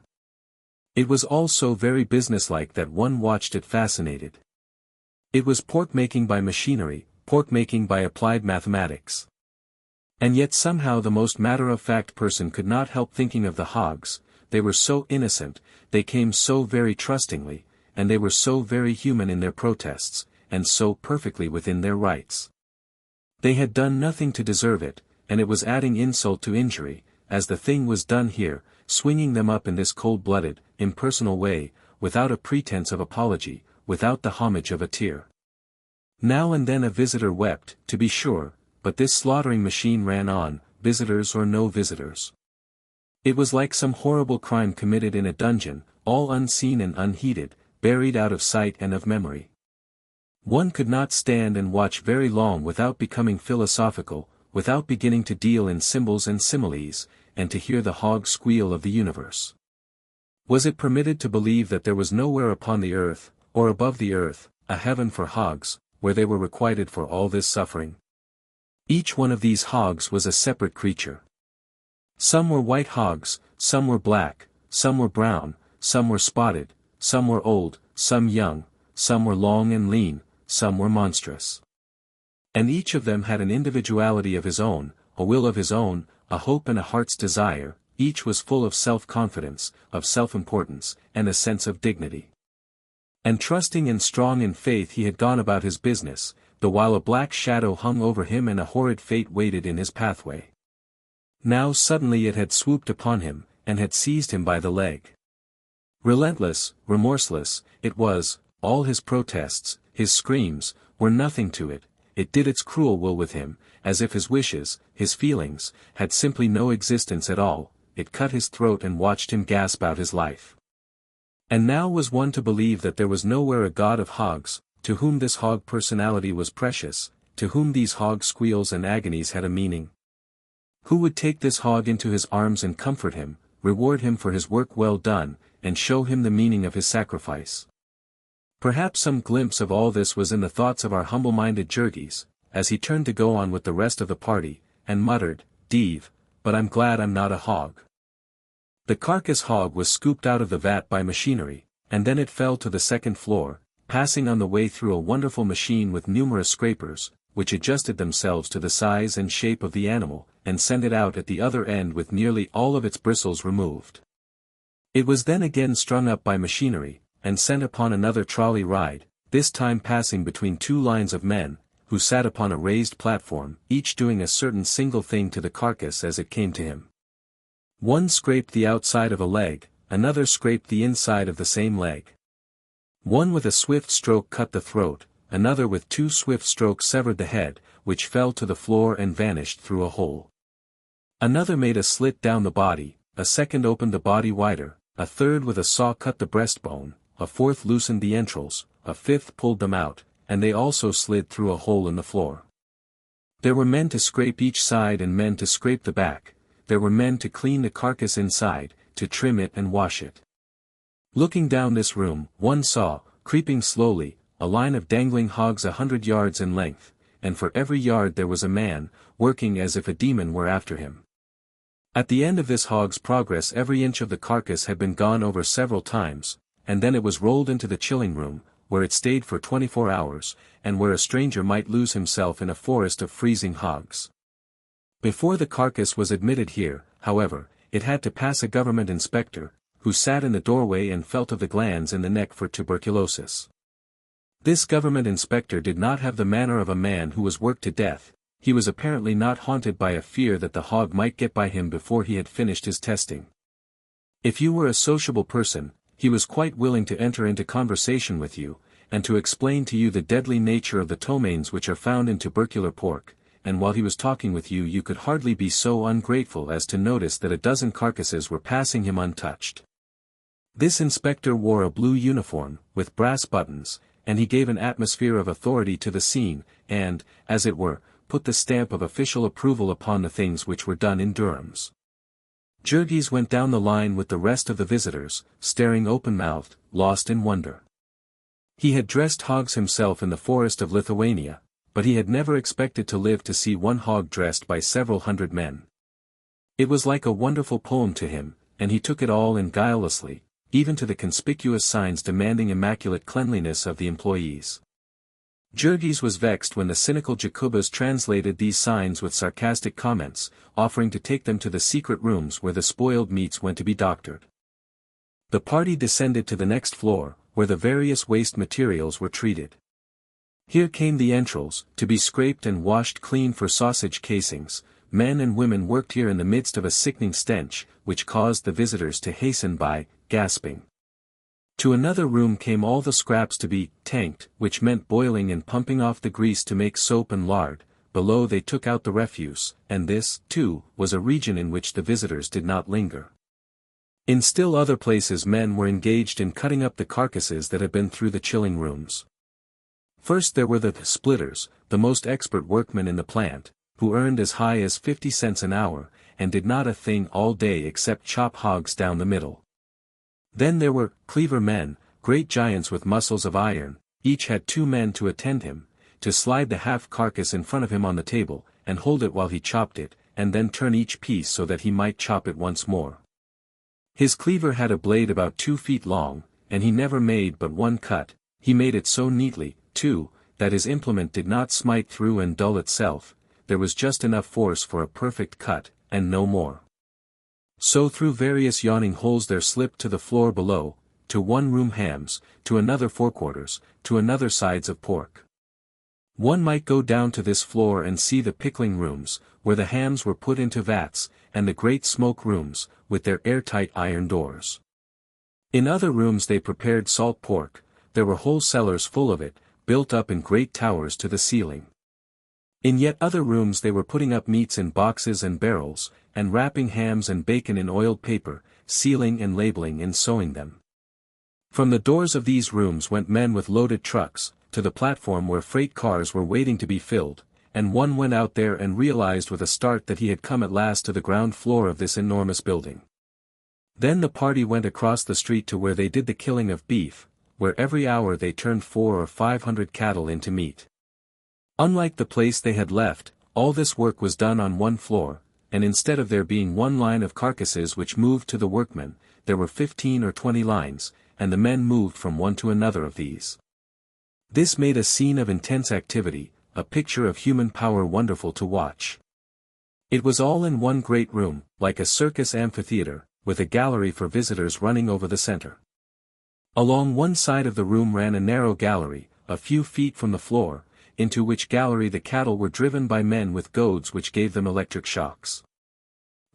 It was all so very businesslike that one watched it fascinated. It was pork-making by machinery, pork-making by applied mathematics. And yet somehow the most matter-of-fact person could not help thinking of the hogs. They were so innocent, they came so very trustingly, and they were so very human in their protests, and so perfectly within their rights. They had done nothing to deserve it, and it was adding insult to injury, as the thing was done here, swinging them up in this cold-blooded, impersonal way, without a pretense of apology, without the homage of a tear. Now and then a visitor wept, to be sure, but this slaughtering machine ran on, visitors or no visitors. It was like some horrible crime committed in a dungeon, all unseen and unheeded, buried out of sight and of memory. One could not stand and watch very long without becoming philosophical, without beginning to deal in symbols and similes, and to hear the hog squeal of the universe. Was it permitted to believe that there was nowhere upon the earth, or above the earth, a heaven for hogs, where they were requited for all this suffering? Each one of these hogs was a separate creature. Some were white hogs, some were black, some were brown, some were spotted, some were old, some young, some were long and lean, some were monstrous. And each of them had an individuality of his own, a will of his own, a hope and a heart's desire. Each was full of self-confidence, of self-importance, and a sense of dignity. And trusting and strong in faith he had gone about his business, the while a black shadow hung over him and a horrid fate waited in his pathway. Now suddenly it had swooped upon him, and had seized him by the leg. Relentless, remorseless, it was. All his protests, his screams, were nothing to it. It did its cruel will with him, as if his wishes, his feelings, had simply no existence at all. It cut his throat and watched him gasp out his life. And now was one to believe that there was nowhere a god of hogs, to whom this hog personality was precious, to whom these hog squeals and agonies had a meaning? Who would take this hog into his arms and comfort him, reward him for his work well done, and show him the meaning of his sacrifice? Perhaps some glimpse of all this was in the thoughts of our humble-minded Jurgis, as he turned to go on with the rest of the party, and muttered, "Dave, but I'm glad I'm not a hog." The carcass hog was scooped out of the vat by machinery, and then it fell to the second floor, passing on the way through a wonderful machine with numerous scrapers, which adjusted themselves to the size and shape of the animal, and sent it out at the other end with nearly all of its bristles removed. It was then again strung up by machinery, and sent upon another trolley ride, this time passing between two lines of men, who sat upon a raised platform, each doing a certain single thing to the carcass as it came to him. One scraped the outside of a leg, another scraped the inside of the same leg. One with a swift stroke cut the throat, another with 2 swift strokes severed the head, which fell to the floor and vanished through a hole. Another made a slit down the body, a second opened the body wider, a third with a saw cut the breastbone, a fourth loosened the entrails, a fifth pulled them out, and they also slid through a hole in the floor. There were men to scrape each side and men to scrape the back. There were men to clean the carcass inside, to trim it and wash it. Looking down this room, one saw, creeping slowly, a line of dangling hogs 100 yards in length, and for every yard there was a man, working as if a demon were after him. At the end of this hog's progress every inch of the carcass had been gone over several times, and then it was rolled into the chilling room, where it stayed for 24 hours, and where a stranger might lose himself in a forest of freezing hogs. Before the carcass was admitted here, however, it had to pass a government inspector, who sat in the doorway and felt of the glands in the neck for tuberculosis. This government inspector did not have the manner of a man who was worked to death. He was apparently not haunted by a fear that the hog might get by him before he had finished his testing. If you were a sociable person, he was quite willing to enter into conversation with you, and to explain to you the deadly nature of the ptomaines which are found in tubercular pork, and while he was talking with you you could hardly be so ungrateful as to notice that a dozen carcasses were passing him untouched. This inspector wore a blue uniform, with brass buttons, and he gave an atmosphere of authority to the scene, and, as it were, put the stamp of official approval upon the things which were done in Durham's. Jurgis went down the line with the rest of the visitors, staring open-mouthed, lost in wonder. He had dressed hogs himself in the forest of Lithuania, but he had never expected to live to see one hog dressed by several hundred men. It was like a wonderful poem to him, and he took it all in guilelessly, even to the conspicuous signs demanding immaculate cleanliness of the employees. Jurgis was vexed when the cynical Jacobas translated these signs with sarcastic comments, offering to take them to the secret rooms where the spoiled meats went to be doctored. The party descended to the next floor, where the various waste materials were treated. Here came the entrails, to be scraped and washed clean for sausage casings. Men and women worked here in the midst of a sickening stench, which caused the visitors to hasten by, gasping. To another room came all the scraps to be tanked, which meant boiling and pumping off the grease to make soap and lard. Below they took out the refuse, and this, too, was a region in which the visitors did not linger. In still other places men were engaged in cutting up the carcasses that had been through the chilling rooms. First there were the splitters, the most expert workmen in the plant, who earned as high as 50 cents an hour, and did not a thing all day except chop hogs down the middle. Then there were cleaver men, great giants with muscles of iron. Each had 2 men to attend him, to slide the half carcass in front of him on the table, and hold it while he chopped it, and then turn each piece so that he might chop it once more. His cleaver had a blade about 2 feet long, and he never made but one cut. He made it so neatly, too, that his implement did not smite through and dull itself. There was just enough force for a perfect cut, and no more. So through various yawning holes there slipped to the floor below, to one room hams, to another forequarters, to another sides of pork. One might go down to this floor and see the pickling rooms, where the hams were put into vats, and the great smoke rooms, with their airtight iron doors. In other rooms they prepared salt pork. There were whole cellars full of it, built up in great towers to the ceiling. In yet other rooms they were putting up meats in boxes and barrels, and wrapping hams and bacon in oiled paper, sealing and labeling and sewing them. From the doors of these rooms went men with loaded trucks, to the platform where freight cars were waiting to be filled, and one went out there and realized with a start that he had come at last to the ground floor of this enormous building. Then the party went across the street to where they did the killing of beef, where every hour they turned 400 or 500 cattle into meat. Unlike the place they had left, all this work was done on one floor, and instead of there being one line of carcasses which moved to the workmen, there were 15 or 20 lines, and the men moved from one to another of these. This made a scene of intense activity, a picture of human power wonderful to watch. It was all in one great room, like a circus amphitheater, with a gallery for visitors running over the center. Along one side of the room ran a narrow gallery, a few feet from the floor, into which gallery the cattle were driven by men with goads which gave them electric shocks.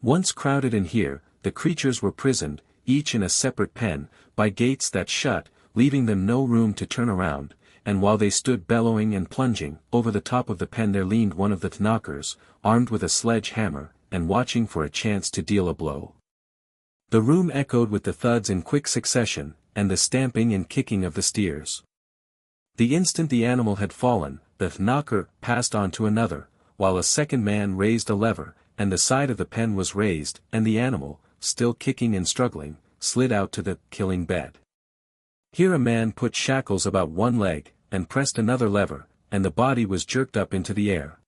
Once crowded in here, the creatures were prisoned, each in a separate pen, by gates that shut, leaving them no room to turn around, and while they stood bellowing and plunging, over the top of the pen there leaned one of the knockers, armed with a sledge-hammer, and watching for a chance to deal a blow. The room echoed with the thuds in quick succession, and the stamping and kicking of the steers. The instant the animal had fallen, the knocker passed on to another, while a second man raised a lever, and the side of the pen was raised, and the animal, still kicking and struggling, slid out to the killing bed. Here a man put shackles about one leg, and pressed another lever, and the body was jerked up into the air.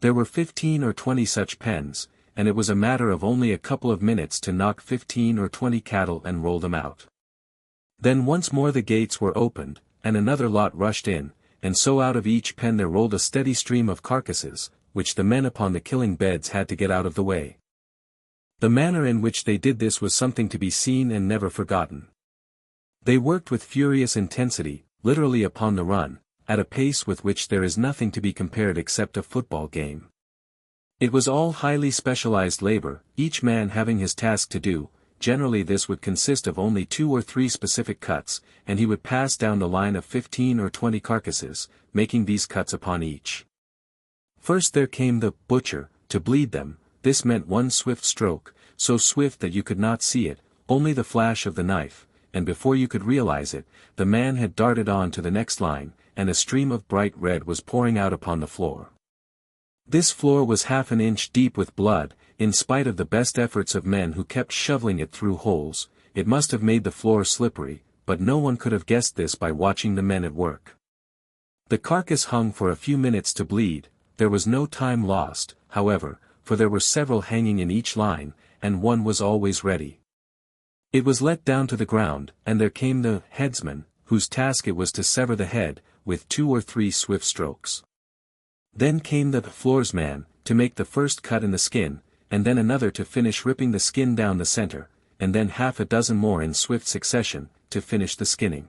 There were 15 or 20 such pens, and it was a matter of only a couple of minutes to knock 15 or 20 cattle and roll them out. Then once more the gates were opened, and another lot rushed in, and so out of each pen there rolled a steady stream of carcasses, which the men upon the killing beds had to get out of the way. The manner in which they did this was something to be seen and never forgotten. They worked with furious intensity, literally upon the run, at a pace with which there is nothing to be compared except a football game. It was all highly specialized labor, each man having his task to do. Generally this would consist of only 2 or 3 specific cuts, and he would pass down the line of 15 or 20 carcasses, making these cuts upon each. First there came the butcher, to bleed them. This meant one swift stroke, so swift that you could not see it, only the flash of the knife, and before you could realize it, the man had darted on to the next line, and a stream of bright red was pouring out upon the floor. This floor was half an inch deep with blood. In spite of the best efforts of men who kept shoveling it through holes, it must have made the floor slippery, but no one could have guessed this by watching the men at work. The carcass hung for a few minutes to bleed. There was no time lost, however, for there were several hanging in each line, and one was always ready. It was let down to the ground, and there came the headsman, whose task it was to sever the head, with 2 or 3 swift strokes. Then came the floorsman, to make the first cut in the skin, and then another to finish ripping the skin down the center, and then half a dozen more in swift succession, to finish the skinning.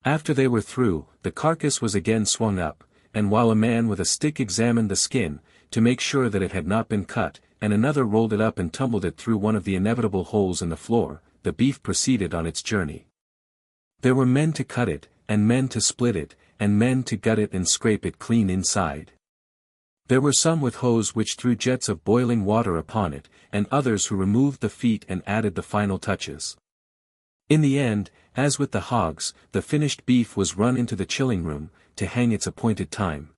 After they were through, the carcass was again swung up, and while a man with a stick examined the skin, to make sure that it had not been cut, and another rolled it up and tumbled it through one of the inevitable holes in the floor, the beef proceeded on its journey. There were men to cut it, and men to split it, and men to gut it and scrape it clean inside. There were some with hose which threw jets of boiling water upon it, and others who removed the feet and added the final touches. In the end, as with the hogs, the finished beef was run into the chilling room, to hang its appointed time.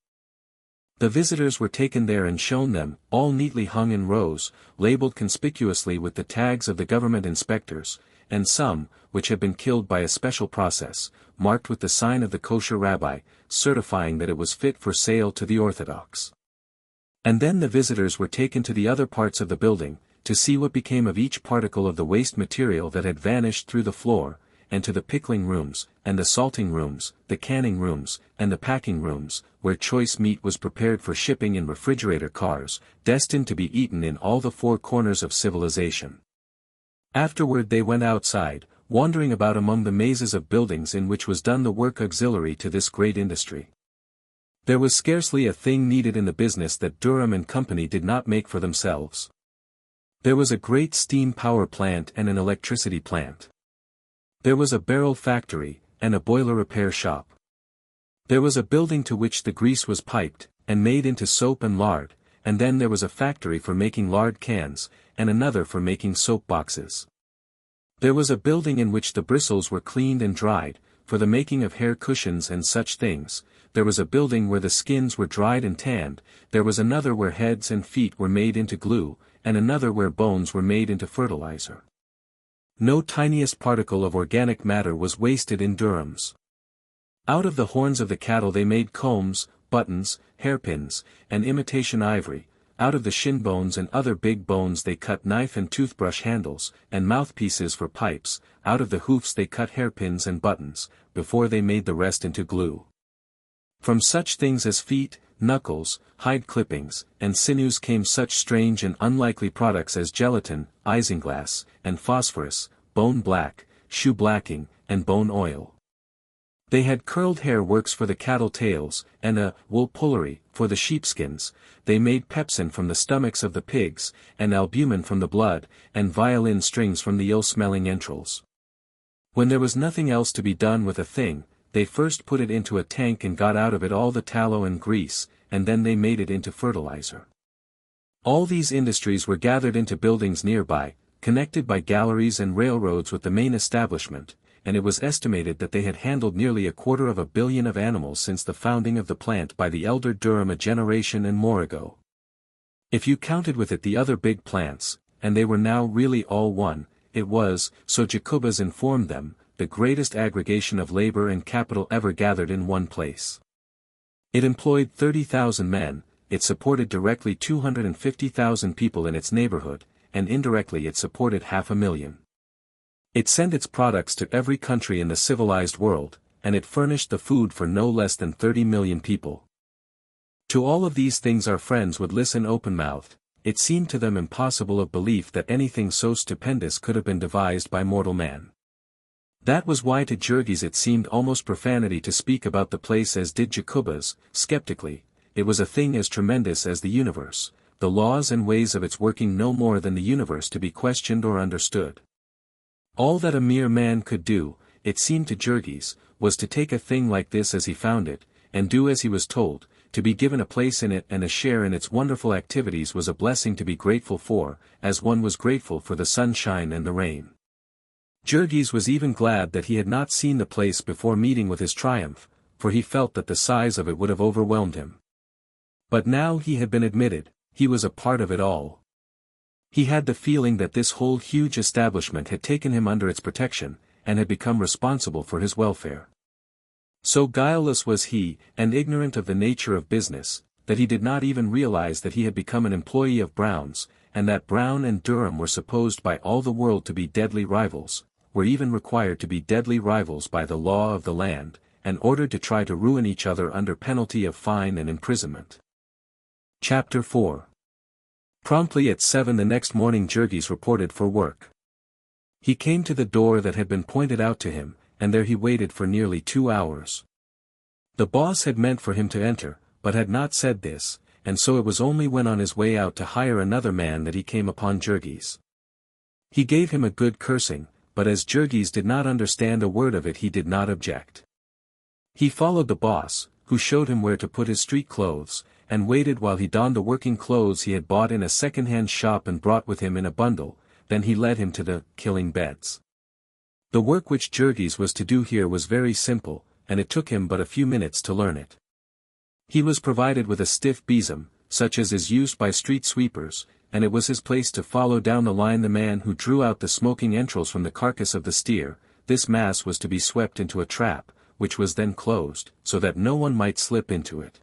The visitors were taken there and shown them, all neatly hung in rows, labeled conspicuously with the tags of the government inspectors, and some, which had been killed by a special process, marked with the sign of the kosher rabbi, certifying that it was fit for sale to the Orthodox. And then the visitors were taken to the other parts of the building, to see what became of each particle of the waste material that had vanished through the floor, and to the pickling rooms, and the salting rooms, the canning rooms, and the packing rooms, where choice meat was prepared for shipping in refrigerator cars, destined to be eaten in all the 4 corners of civilization. Afterward they went outside, wandering about among the mazes of buildings in which was done the work auxiliary to this great industry. There was scarcely a thing needed in the business that Durham and Company did not make for themselves. There was a great steam power plant and an electricity plant. There was a barrel factory, and a boiler repair shop. There was a building to which the grease was piped, and made into soap and lard, and then there was a factory for making lard cans, and another for making soap boxes. There was a building in which the bristles were cleaned and dried, for the making of hair cushions and such things. There was a building where the skins were dried and tanned, there was another where heads and feet were made into glue, and another where bones were made into fertilizer. No tiniest particle of organic matter was wasted in Durham's. Out of the horns of the cattle they made combs, buttons, hairpins, and imitation ivory. Out of the shin bones and other big bones they cut knife and toothbrush handles, and mouthpieces for pipes. Out of the hoofs they cut hairpins and buttons, before they made the rest into glue. From such things as feet, knuckles, hide clippings, and sinews came such strange and unlikely products as gelatin, isinglass, and phosphorus, bone black, shoe blacking, and bone oil. They had curled hair works for the cattle tails, and a wool pullery for the sheepskins. They made pepsin from the stomachs of the pigs, and albumen from the blood, and violin strings from the ill-smelling entrails. When there was nothing else to be done with a thing, they first put it into a tank and got out of it all the tallow and grease, and then they made it into fertilizer. All these industries were gathered into buildings nearby, connected by galleries and railroads with the main establishment, and it was estimated that they had handled nearly 250 million of animals since the founding of the plant by the elder Durham a generation and more ago. If you counted with it the other big plants, and they were now really all one, it was, so Jacobus informed them, the greatest aggregation of labor and capital ever gathered in one place. It employed 30,000 men, it supported directly 250,000 people in its neighborhood, and indirectly it supported 500,000. It sent its products to every country in the civilized world, and it furnished the food for no less than 30 million people. To all of these things our friends would listen open-mouthed. it seemed to them impossible of belief that anything so stupendous could have been devised by mortal man. That was why to Jurgis it seemed almost profanity to speak about the place as did Jacobus, skeptically. It was a thing as tremendous as the universe, the laws and ways of its working no more than the universe to be questioned or understood. All that a mere man could do, it seemed to Jurgis, was to take a thing like this as he found it, and do as he was told. To be given a place in it and a share in its wonderful activities was a blessing to be grateful for, as one was grateful for the sunshine and the rain. Jurgis was even glad that he had not seen the place before meeting with his triumph, for he felt that the size of it would have overwhelmed him. But now he had been admitted, he was a part of it all. He had the feeling that this whole huge establishment had taken him under its protection, and had become responsible for his welfare. So guileless was he, and ignorant of the nature of business, that he did not even realize that he had become an employee of Brown's, and that Brown and Durham were supposed by all the world to be deadly rivals, were even required to be deadly rivals by the law of the land, and ordered to try to ruin each other under penalty of fine and imprisonment. Chapter 4. Promptly at 7 the next morning Jurgis reported for work. He came to the door that had been pointed out to him, and there he waited for nearly 2 hours. The boss had meant for him to enter, but had not said this, and so it was only when on his way out to hire another man that he came upon Jurgis. He gave him a good cursing, but as Jurgis did not understand a word of it he did not object. He followed the boss, who showed him where to put his street clothes, and waited while he donned the working clothes he had bought in a second-hand shop and brought with him in a bundle. Then he led him to the killing beds. The work which Jurgis was to do here was very simple, and it took him but a few minutes to learn it. He was provided with a stiff besom, such as is used by street sweepers, and it was his place to follow down the line the man who drew out the smoking entrails from the carcass of the steer. This mass was to be swept into a trap, which was then closed, so that no one might slip into it.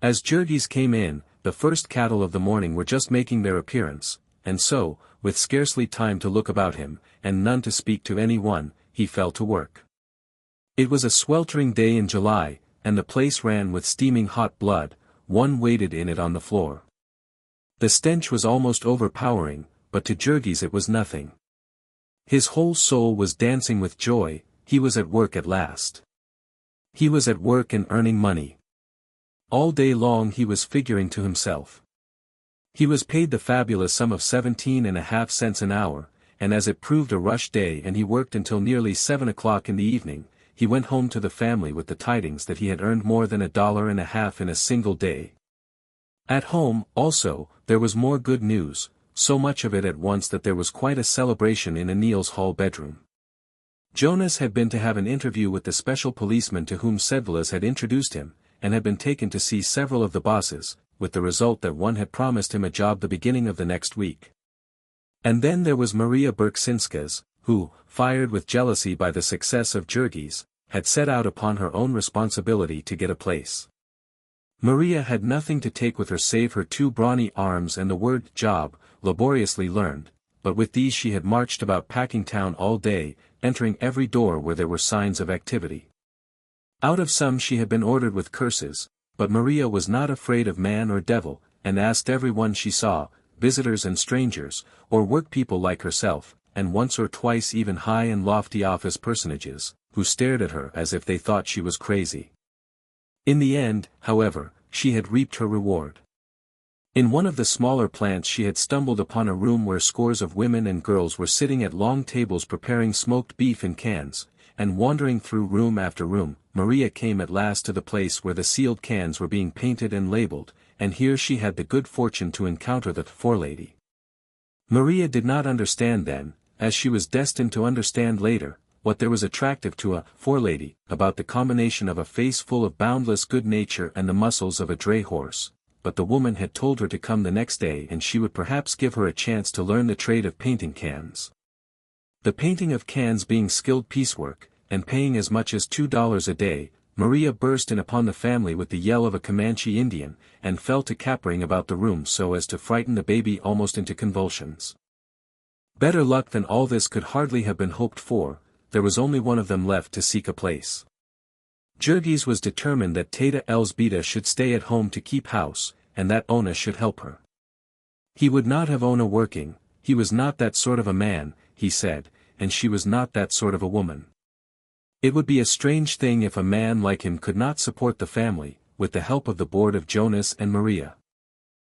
As Jurgis came in, the first cattle of the morning were just making their appearance, and so, with scarcely time to look about him, and none to speak to any one, he fell to work. It was a sweltering day in July, and the place ran with steaming hot blood. One waited in it on the floor. The stench was almost overpowering, but to Jurgis it was nothing. His whole soul was dancing with joy. He was at work at last. He was at work and earning money. All day long he was figuring to himself. He was paid the fabulous sum of 17.5 cents an hour, and as it proved a rush day and he worked until nearly 7 o'clock in the evening, he went home to the family with the tidings that he had earned more than $1.50 in a single day. At home, also, there was more good news, so much of it at once that there was quite a celebration in Anil's hall bedroom. Jonas had been to have an interview with the special policeman to whom Sedvilas had introduced him, and had been taken to see several of the bosses, with the result that one had promised him a job the beginning of the next week. And then there was Maria Berksinskas, who, fired with jealousy by the success of Jurgis, had set out upon her own responsibility to get a place. Maria had nothing to take with her save her 2 brawny arms and the word job, laboriously learned, but with these she had marched about Packingtown all day, entering every door where there were signs of activity. Out of some she had been ordered with curses, but Maria was not afraid of man or devil, and asked everyone she saw, visitors and strangers, or work-people like herself, and once or twice even high and lofty office personages, who stared at her as if they thought she was crazy. In the end, however, she had reaped her reward. In one of the smaller plants she had stumbled upon a room where scores of women and girls were sitting at long tables preparing smoked beef in cans, and wandering through room after room, Maria came at last to the place where the sealed cans were being painted and labeled, and here she had the good fortune to encounter the forelady. Maria did not understand then, as she was destined to understand later, what there was attractive to a forelady about the combination of a face full of boundless good nature and the muscles of a dray horse, but the woman had told her to come the next day and she would perhaps give her a chance to learn the trade of painting cans. The painting of cans being skilled piecework, and paying as much as $2 a day, Maria burst in upon the family with the yell of a Comanche Indian, and fell to capering about the room so as to frighten the baby almost into convulsions. Better luck than all this could hardly have been hoped for. There was only one of them left to seek a place. Jurgis was determined that Teta Elsbita should stay at home to keep house, and that Ona should help her. He would not have Ona working, he was not that sort of a man, he said, and she was not that sort of a woman. It would be a strange thing if a man like him could not support the family, with the help of the board of Jonas and Maria.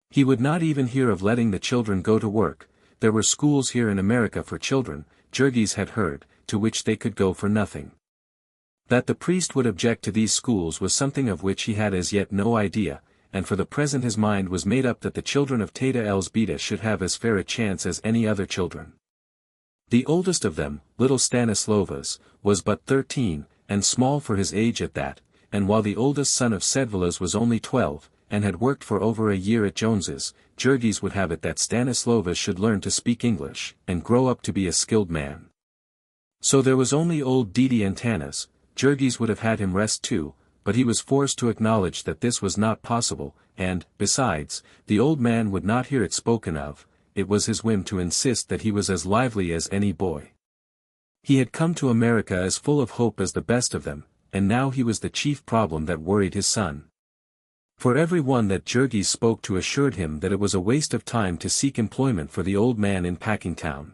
He would not even hear of letting the children go to work. There were schools here in America for children, Jurgis had heard, to which they could go for nothing. That the priest would object to these schools was something of which he had as yet no idea, and for the present his mind was made up that the children of Teta Elzbieta should have as fair a chance as any other children. The oldest of them, little Stanislovas, was but 13, and small for his age at that, and while the oldest son of Sedvilas was only 12, and had worked for over a year at Jones's, Jurgis would have it that Stanislovas should learn to speak English, and grow up to be a skilled man. So there was only old Didi Antanas. Jurgis would have had him rest too, but he was forced to acknowledge that this was not possible, and, besides, the old man would not hear it spoken of. It was his whim to insist that he was as lively as any boy. He had come to America as full of hope as the best of them, and now he was the chief problem that worried his son. For every one that Jurgis spoke to assured him that it was a waste of time to seek employment for the old man in Packingtown.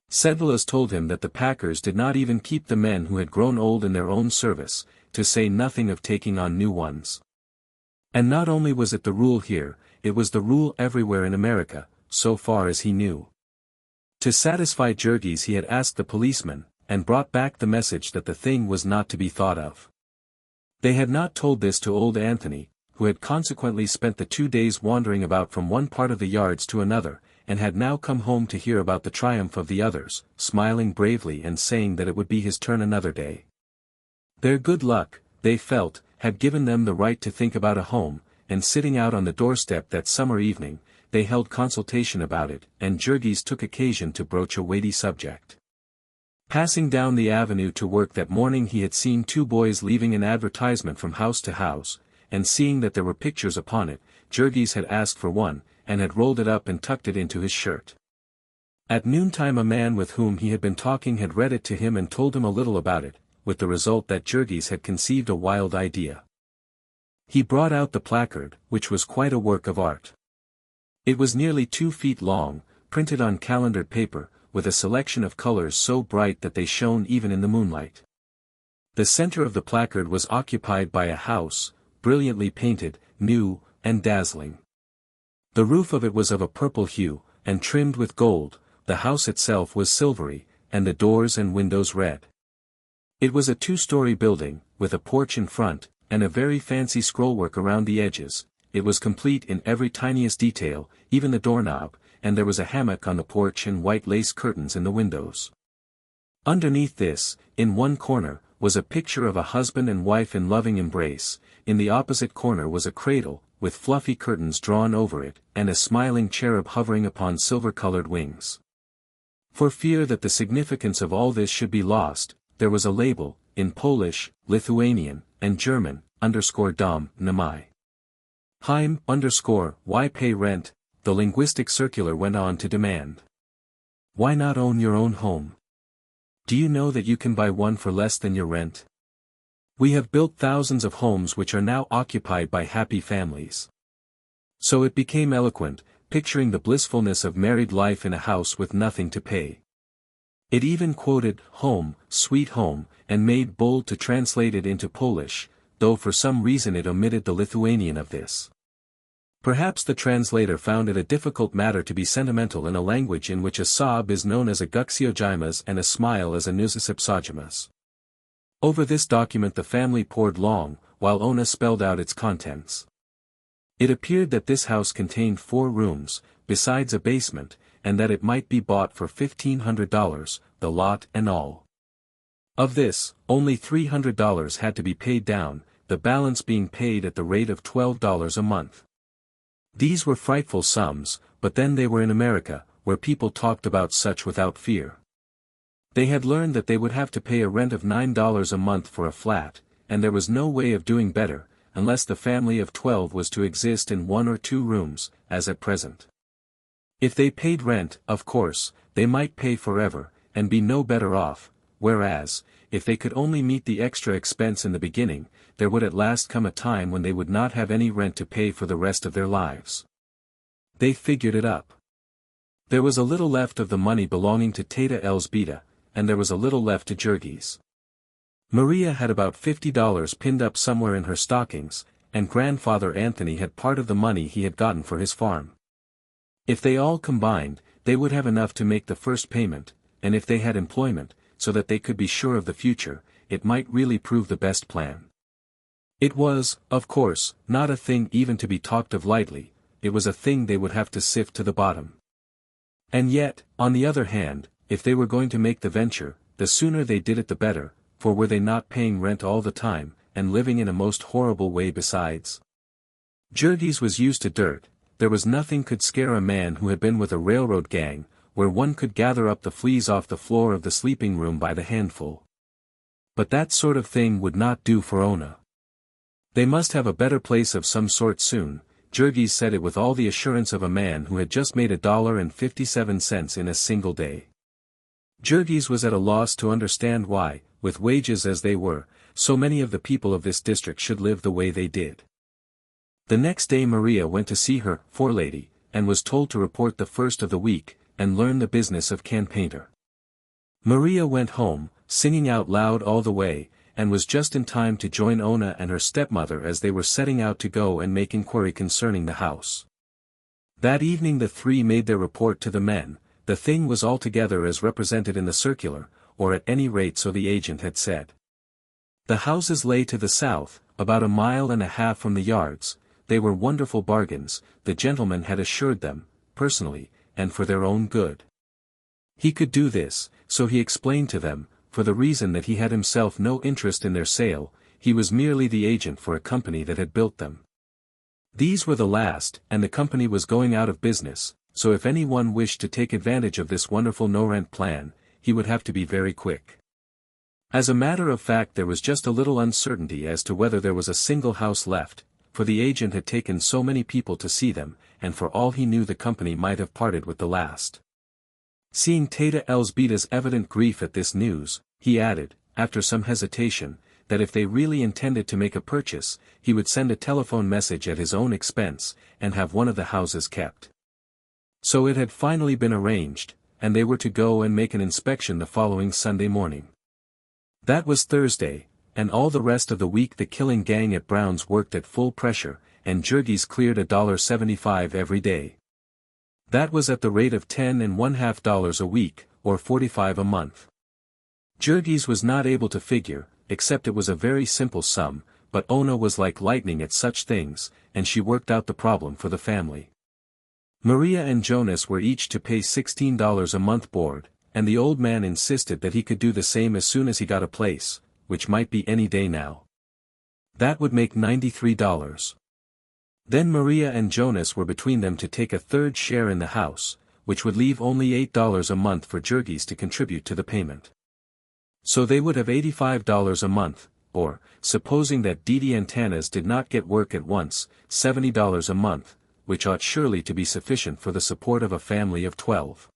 Sedvilas told him that the packers did not even keep the men who had grown old in their own service, to say nothing of taking on new ones. And not only was it the rule here, it was the rule everywhere in America, so far as he knew. To satisfy Jurgis he had asked the policeman, and brought back the message that the thing was not to be thought of. They had not told this to old Anthony, who had consequently spent the 2 days wandering about from one part of the yards to another, and had now come home to hear about the triumph of the others, smiling bravely and saying that it would be his turn another day. Their good luck, they felt, had given them the right to think about a home, and sitting out on the doorstep that summer evening, they held consultation about it, and Jurgis took occasion to broach a weighty subject. Passing down the avenue to work that morning he had seen 2 boys leaving an advertisement from house to house, and seeing that there were pictures upon it, Jurgis had asked for one, and had rolled it up and tucked it into his shirt. At noontime a man with whom he had been talking had read it to him and told him a little about it, with the result that Jurgis had conceived a wild idea. He brought out the placard, which was quite a work of art. It was nearly 2 feet long, printed on calendared paper, with a selection of colors so bright that they shone even in the moonlight. The center of the placard was occupied by a house, brilliantly painted, new, and dazzling. The roof of it was of a purple hue, and trimmed with gold. The house itself was silvery, and the doors and windows red. It was a 2-story building, with a porch in front, and a very fancy scrollwork around the edges. It was complete in every tiniest detail, even the doorknob, and there was a hammock on the porch and white lace curtains in the windows. Underneath this, in one corner, was a picture of a husband and wife in loving embrace. In the opposite corner was a cradle, with fluffy curtains drawn over it, and a smiling cherub hovering upon silver-colored wings. For fear that the significance of all this should be lost, there was a label, in Polish, Lithuanian, and German, _dom, namai. Heim, why pay rent? The linguistic circular went on to demand. Why not own your own home? Do you know that you can buy one for less than your rent? We have built thousands of homes which are now occupied by happy families. So it became eloquent, picturing the blissfulness of married life in a house with nothing to pay. It even quoted, home, sweet home, and made bold to translate it into Polish, though for some reason it omitted the Lithuanian of this. Perhaps the translator found it a difficult matter to be sentimental in a language in which a sob is known as a guksiojimas and a smile as a nusisipsojimas. Over this document the family pored long, while Ona spelled out its contents. It appeared that this house contained 4 rooms, besides a basement, and that it might be bought for $1,500, the lot and all. Of this, only $300 had to be paid down, the balance being paid at the rate of $12 a month. These were frightful sums, but then they were in America, where people talked about such without fear. They had learned that they would have to pay a rent of $9 a month for a flat, and there was no way of doing better, unless the family of 12 was to exist in 1 or 2 rooms, as at present. If they paid rent, of course, they might pay forever, and be no better off, whereas, if they could only meet the extra expense in the beginning, there would at last come a time when they would not have any rent to pay for the rest of their lives. They figured it up. There was a little left of the money belonging to Teta Elzbieta, and there was a little left to Jurgis. Maria had about $50 pinned up somewhere in her stockings, and grandfather Anthony had part of the money he had gotten for his farm. If they all combined, they would have enough to make the first payment, and if they had employment, so that they could be sure of the future, it might really prove the best plan. It was, of course, not a thing even to be talked of lightly, it was a thing they would have to sift to the bottom. And yet, on the other hand, if they were going to make the venture, the sooner they did it the better, for were they not paying rent all the time, and living in a most horrible way besides? Jurgis was used to dirt, there was nothing could scare a man who had been with a railroad gang, where one could gather up the fleas off the floor of the sleeping room by the handful. But that sort of thing would not do for Ona. They must have a better place of some sort soon. Jurgis said it with all the assurance of a man who had just made $1.57 in a single day. Jurgis was at a loss to understand why, with wages as they were, so many of the people of this district should live the way they did. The next day Maria went to see her forelady, and was told to report the first of the week, and learn the business of can painter. Maria went home, singing out loud all the way, and was just in time to join Ona and her stepmother as they were setting out to go and make inquiry concerning the house. That evening the three made their report to the men. The thing was altogether as represented in the circular, or at any rate so the agent had said. The houses lay to the south, about 1.5 miles from the yards. They were wonderful bargains, the gentleman had assured them, personally, and for their own good. He could do this, so he explained to them, for the reason that he had himself no interest in their sale, he was merely the agent for a company that had built them. These were the last, and the company was going out of business, so if any one wished to take advantage of this wonderful no-rent plan, he would have to be very quick. As a matter of fact there was just a little uncertainty as to whether there was a single house left, for the agent had taken so many people to see them, and for all he knew the company might have parted with the last. Seeing Teta Elzbieta's evident grief at this news, he added, after some hesitation, that if they really intended to make a purchase, he would send a telephone message at his own expense, and have one of the houses kept. So it had finally been arranged, and they were to go and make an inspection the following Sunday morning. That was Thursday, and all the rest of the week the killing gang at Brown's worked at full pressure, and Jurgis cleared $1.75 every day. That was at the rate of $10.50 a week, or $45 a month. Jurgis was not able to figure, except it was a very simple sum, but Ona was like lightning at such things, and she worked out the problem for the family. Maria and Jonas were each to pay $16 a month board, and the old man insisted that he could do the same as soon as he got a place, which might be any day now. That would make $93. Then Maria and Jonas were between them to take a third share in the house, which would leave only $8 a month for Jurgis to contribute to the payment. So they would have $85 a month, or, supposing that Didi Antanas did not get work at once, $70 a month, which ought surely to be sufficient for the support of a family of 12.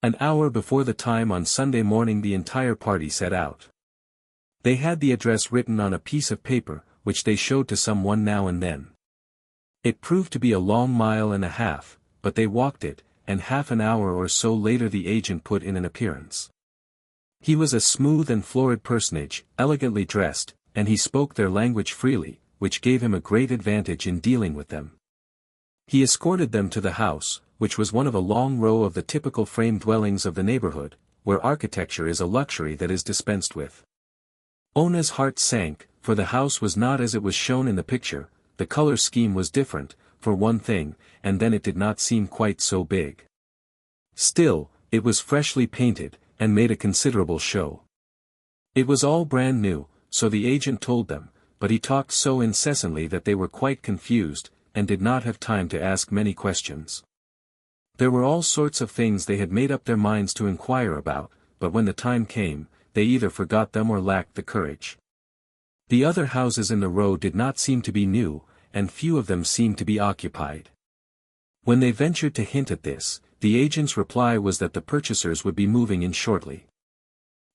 An hour before the time on Sunday morning the entire party set out. They had the address written on a piece of paper, which they showed to someone now and then. It proved to be a long 1.5 miles, but they walked it, and half an hour or so later the agent put in an appearance. He was a smooth and florid personage, elegantly dressed, and he spoke their language freely, which gave him a great advantage in dealing with them. He escorted them to the house, which was one of a long row of the typical frame dwellings of the neighborhood, where architecture is a luxury that is dispensed with. Ona's heart sank, for the house was not as it was shown in the picture. The color scheme was different, for one thing, and then it did not seem quite so big. Still, it was freshly painted, and made a considerable show. It was all brand new, so the agent told them, but he talked so incessantly that they were quite confused, and did not have time to ask many questions. There were all sorts of things they had made up their minds to inquire about, but when the time came, they either forgot them or lacked the courage. The other houses in the row did not seem to be new, and few of them seemed to be occupied. When they ventured to hint at this, the agent's reply was that the purchasers would be moving in shortly.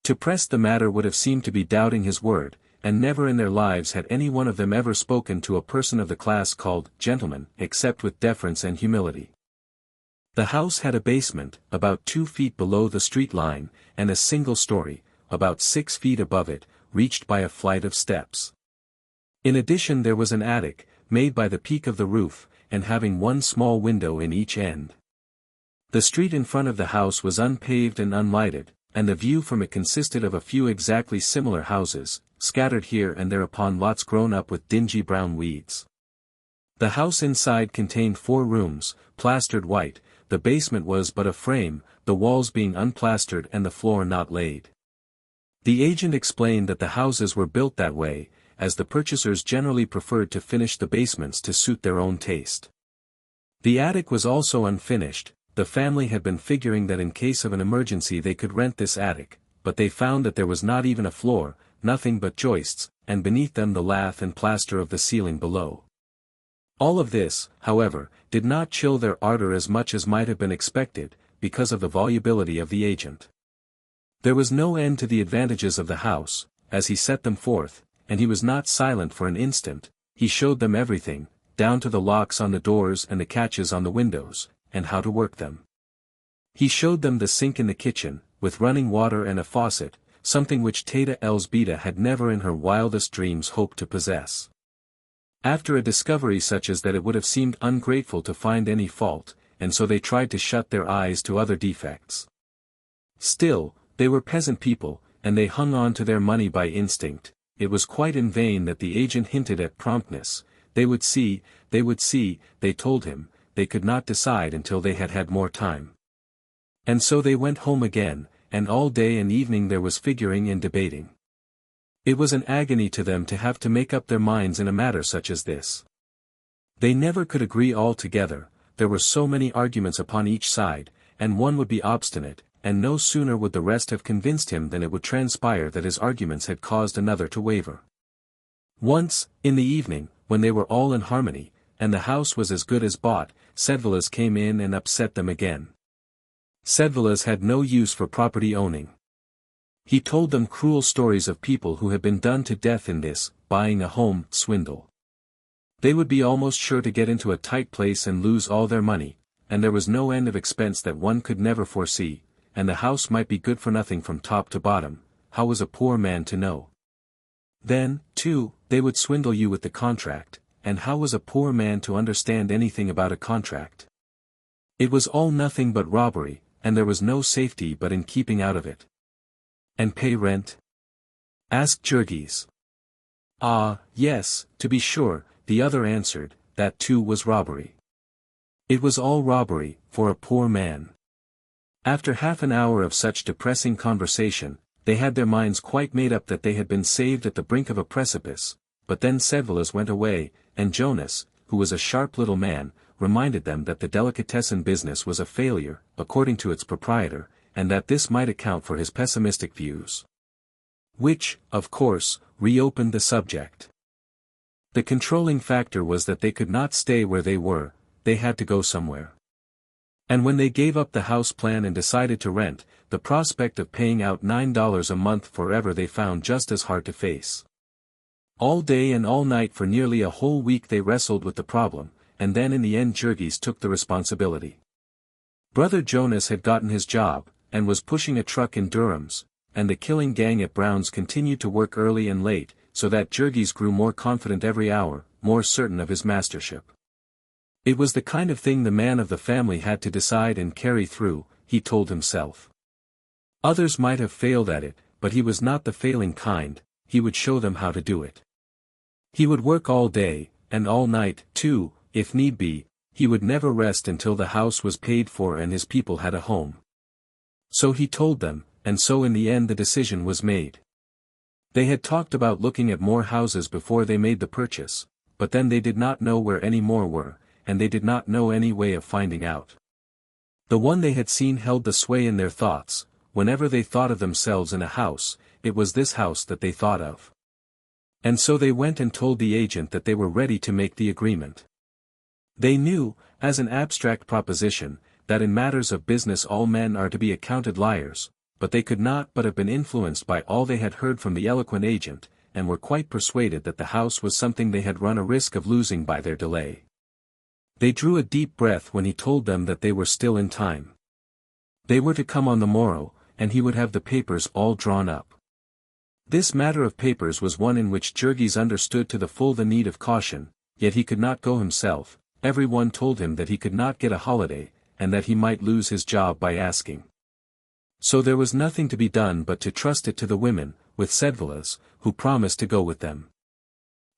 To press the matter would have seemed to be doubting his word, and never in their lives had any one of them ever spoken to a person of the class called gentleman, except with deference and humility. The house had a basement, about 2 feet below the street line, and a single story, about 6 feet above it, reached by a flight of steps. In addition there was an attic, made by the peak of the roof, and having one small window in each end. The street in front of the house was unpaved and unlighted, and the view from it consisted of a few exactly similar houses, scattered here and there upon lots grown up with dingy brown weeds. The house inside contained 4 rooms, plastered white. The basement was but a frame, the walls being unplastered and the floor not laid. The agent explained that the houses were built that way, as the purchasers generally preferred to finish the basements to suit their own taste. The attic was also unfinished. The family had been figuring that in case of an emergency they could rent this attic, but they found that there was not even a floor, nothing but joists, and beneath them the lath and plaster of the ceiling below. All of this, however, did not chill their ardor as much as might have been expected, because of the volubility of the agent. There was no end to the advantages of the house, as he set them forth, and he was not silent for an instant. He showed them everything, down to the locks on the doors and the catches on the windows, and how to work them. He showed them the sink in the kitchen, with running water and a faucet, something which Teta Elsbeta had never in her wildest dreams hoped to possess. After a discovery such as that it would have seemed ungrateful to find any fault, and so they tried to shut their eyes to other defects. Still, they were peasant people, and they hung on to their money by instinct. It was quite in vain that the agent hinted at promptness. They would see, they told him. They could not decide until they had had more time. And so they went home again, and all day and evening there was figuring and debating. It was an agony to them to have to make up their minds in a matter such as this. They never could agree altogether. There were so many arguments upon each side, and one would be obstinate, and no sooner would the rest have convinced him than it would transpire that his arguments had caused another to waver. Once, in the evening, when they were all in harmony, and the house was as good as bought, Sedvilas came in and upset them again. Sedvilas had no use for property owning. He told them cruel stories of people who had been done to death in this, buying a home, swindle. They would be almost sure to get into a tight place and lose all their money, and there was no end of expense that one could never foresee, and the house might be good for nothing from top to bottom. How was a poor man to know? Then, too, they would swindle you with the contract, and how was a poor man to understand anything about a contract? It was all nothing but robbery, and there was no safety but in keeping out of it. And pay rent? Asked Jurgis. Ah, yes, to be sure, the other answered, that too was robbery. It was all robbery, for a poor man. After half an hour of such depressing conversation, they had their minds quite made up that they had been saved at the brink of a precipice, but then Sedvilas went away, and Jonas, who was a sharp little man, reminded them that the delicatessen business was a failure, according to its proprietor, and that this might account for his pessimistic views. Which, of course, reopened the subject. The controlling factor was that they could not stay where they were, they had to go somewhere. And when they gave up the house plan and decided to rent, the prospect of paying out $9 a month forever they found just as hard to face. All day and all night for nearly a whole week they wrestled with the problem, and then in the end Jurgis took the responsibility. Brother Jonas had gotten his job, and was pushing a truck in Durham's, and the killing gang at Brown's continued to work early and late, so that Jurgis grew more confident every hour, more certain of his mastership. It was the kind of thing the man of the family had to decide and carry through, he told himself. Others might have failed at it, but he was not the failing kind. He would show them how to do it. He would work all day, and all night, too, if need be. He would never rest until the house was paid for and his people had a home. So he told them, and so in the end the decision was made. They had talked about looking at more houses before they made the purchase, but then they did not know where any more were, and they did not know any way of finding out. The one they had seen held the sway in their thoughts. Whenever they thought of themselves in a house, it was this house that they thought of. And so they went and told the agent that they were ready to make the agreement. They knew, as an abstract proposition, that in matters of business all men are to be accounted liars, but they could not but have been influenced by all they had heard from the eloquent agent, and were quite persuaded that the house was something they had run a risk of losing by their delay. They drew a deep breath when he told them that they were still in time. They were to come on the morrow, and he would have the papers all drawn up. This matter of papers was one in which Jurgis understood to the full the need of caution, yet he could not go himself. Everyone told him that he could not get a holiday, and that he might lose his job by asking. So there was nothing to be done but to trust it to the women, with Sedvilas, who promised to go with them.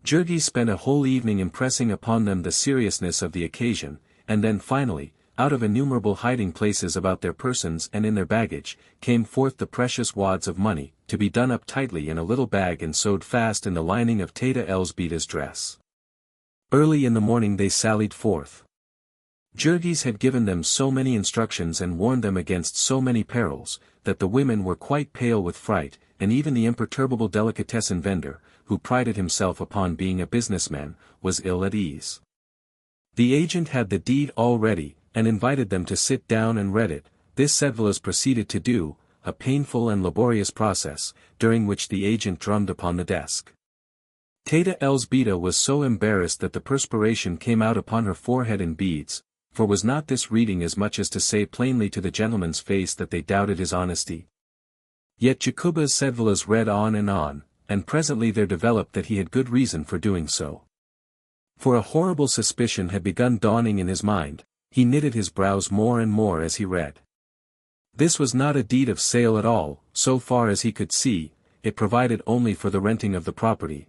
Jurgis spent a whole evening impressing upon them the seriousness of the occasion, and then finally, out of innumerable hiding places about their persons and in their baggage, came forth the precious wads of money, to be done up tightly in a little bag and sewed fast in the lining of Teta Elzbieta's dress. Early in the morning they sallied forth. Jurgis had given them so many instructions and warned them against so many perils, that the women were quite pale with fright, and even the imperturbable delicatessen vendor, who prided himself upon being a businessman, was ill at ease. The agent had the deed all ready, and invited them to sit down and read it. This Sedvilas proceeded to do, a painful and laborious process, during which the agent drummed upon the desk. Teta Elzbieta was so embarrassed that the perspiration came out upon her forehead in beads, for was not this reading as much as to say plainly to the gentleman's face that they doubted his honesty? Yet Jacubas Sedvilas read on, and presently there developed that he had good reason for doing so. For a horrible suspicion had begun dawning in his mind. He knitted his brows more and more as he read. This was not a deed of sale at all, so far as he could see. It provided only for the renting of the property.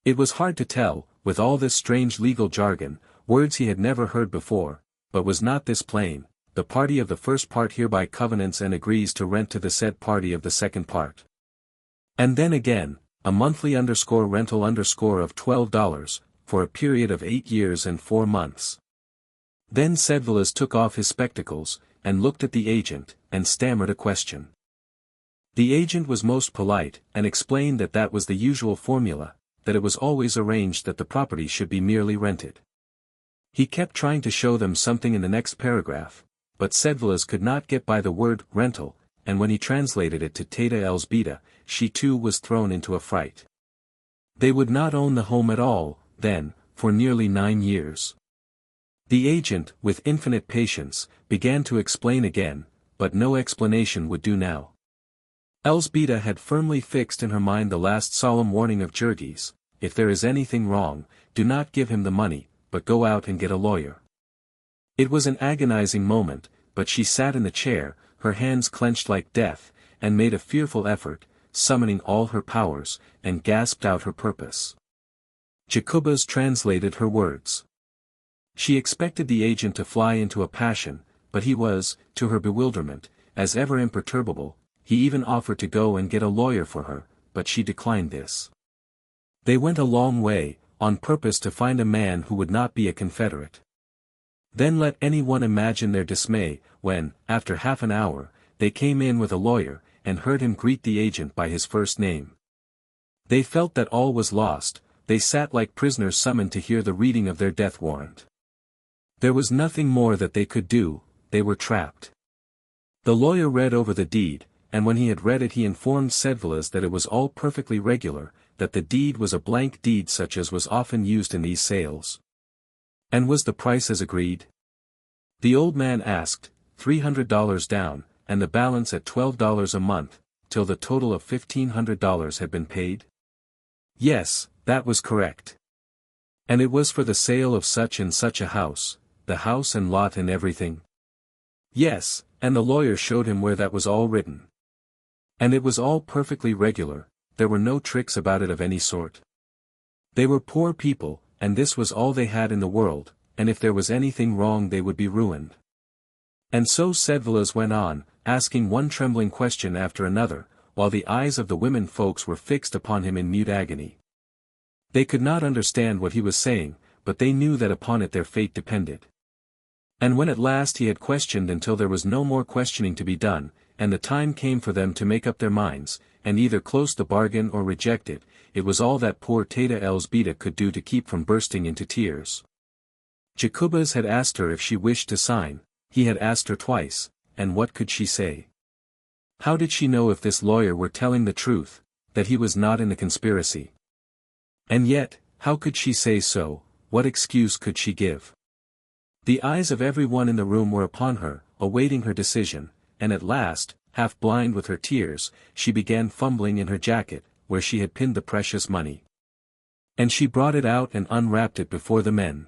It was hard to tell, with all this strange legal jargon, words he had never heard before, but was not this plain: the party of the first part hereby covenants and agrees to rent to the said party of the second part. And then again, a monthly rental of $12, for a period of 8 years and 4 months. Then Sedvilas took off his spectacles, and looked at the agent, and stammered a question. The agent was most polite, and explained that that was the usual formula, that it was always arranged that the property should be merely rented. He kept trying to show them something in the next paragraph, but Sedvilas could not get by the word rental, and when he translated it to Teta Elzbieta, she too was thrown into a fright. They would not own the home at all, then, for nearly 9 years. The agent, with infinite patience, began to explain again, but no explanation would do now. Elzbieta had firmly fixed in her mind the last solemn warning of Jurgis: if there is anything wrong, do not give him the money, but go out and get a lawyer. It was an agonizing moment, but she sat in the chair, her hands clenched like death, and made a fearful effort, summoning all her powers, and gasped out her purpose. Jacubas translated her words. She expected the agent to fly into a passion, but he was, to her bewilderment, as ever imperturbable. He even offered to go and get a lawyer for her, but she declined this. They went a long way, on purpose to find a man who would not be a confederate. Then let any one imagine their dismay, when, after half an hour, they came in with a lawyer, and heard him greet the agent by his first name. They felt that all was lost. They sat like prisoners summoned to hear the reading of their death warrant. There was nothing more that they could do. They were trapped. The lawyer read over the deed, and when he had read it he informed Sedvilas that it was all perfectly regular, that the deed was a blank deed such as was often used in these sales. And was the price as agreed? The old man asked, $300 down, and the balance at $12 a month, till the total of $1,500 had been paid? Yes, that was correct. And it was for the sale of such and such a house, the house and lot and everything? Yes, and the lawyer showed him where that was all written. And it was all perfectly regular, there were no tricks about it of any sort. They were poor people, and this was all they had in the world, and if there was anything wrong they would be ruined. And so Sedvilas went on, asking one trembling question after another, while the eyes of the women folks were fixed upon him in mute agony. They could not understand what he was saying, but they knew that upon it their fate depended. And when at last he had questioned until there was no more questioning to be done, and the time came for them to make up their minds, and either close the bargain or reject it, it was all that poor Teta Elzbieta could do to keep from bursting into tears. Jacubas had asked her if she wished to sign. He had asked her twice, and what could she say? How did she know if this lawyer were telling the truth, that he was not in the conspiracy? And yet, how could she say so? What excuse could she give? The eyes of everyone in the room were upon her, awaiting her decision, and at last, half blind with her tears, she began fumbling in her jacket, where she had pinned the precious money. And she brought it out and unwrapped it before the men.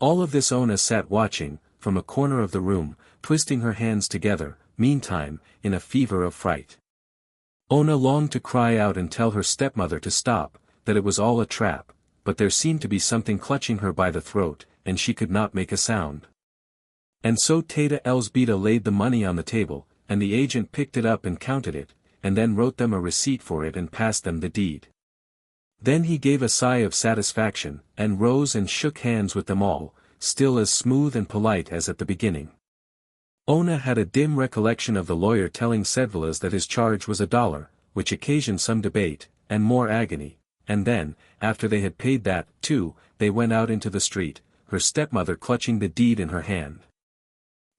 All of this Ona sat watching, from a corner of the room, twisting her hands together, meantime, in a fever of fright. Ona longed to cry out and tell her stepmother to stop, that it was all a trap, but there seemed to be something clutching her by the throat, and she could not make a sound. And so Teta Elzbieta laid the money on the table, and the agent picked it up and counted it, and then wrote them a receipt for it and passed them the deed. Then he gave a sigh of satisfaction, and rose and shook hands with them all, still as smooth and polite as at the beginning. Ona had a dim recollection of the lawyer telling Sedvilas that his charge was $1, which occasioned some debate, and more agony, and then, after they had paid that, too, they went out into the street, her stepmother clutching the deed in her hand.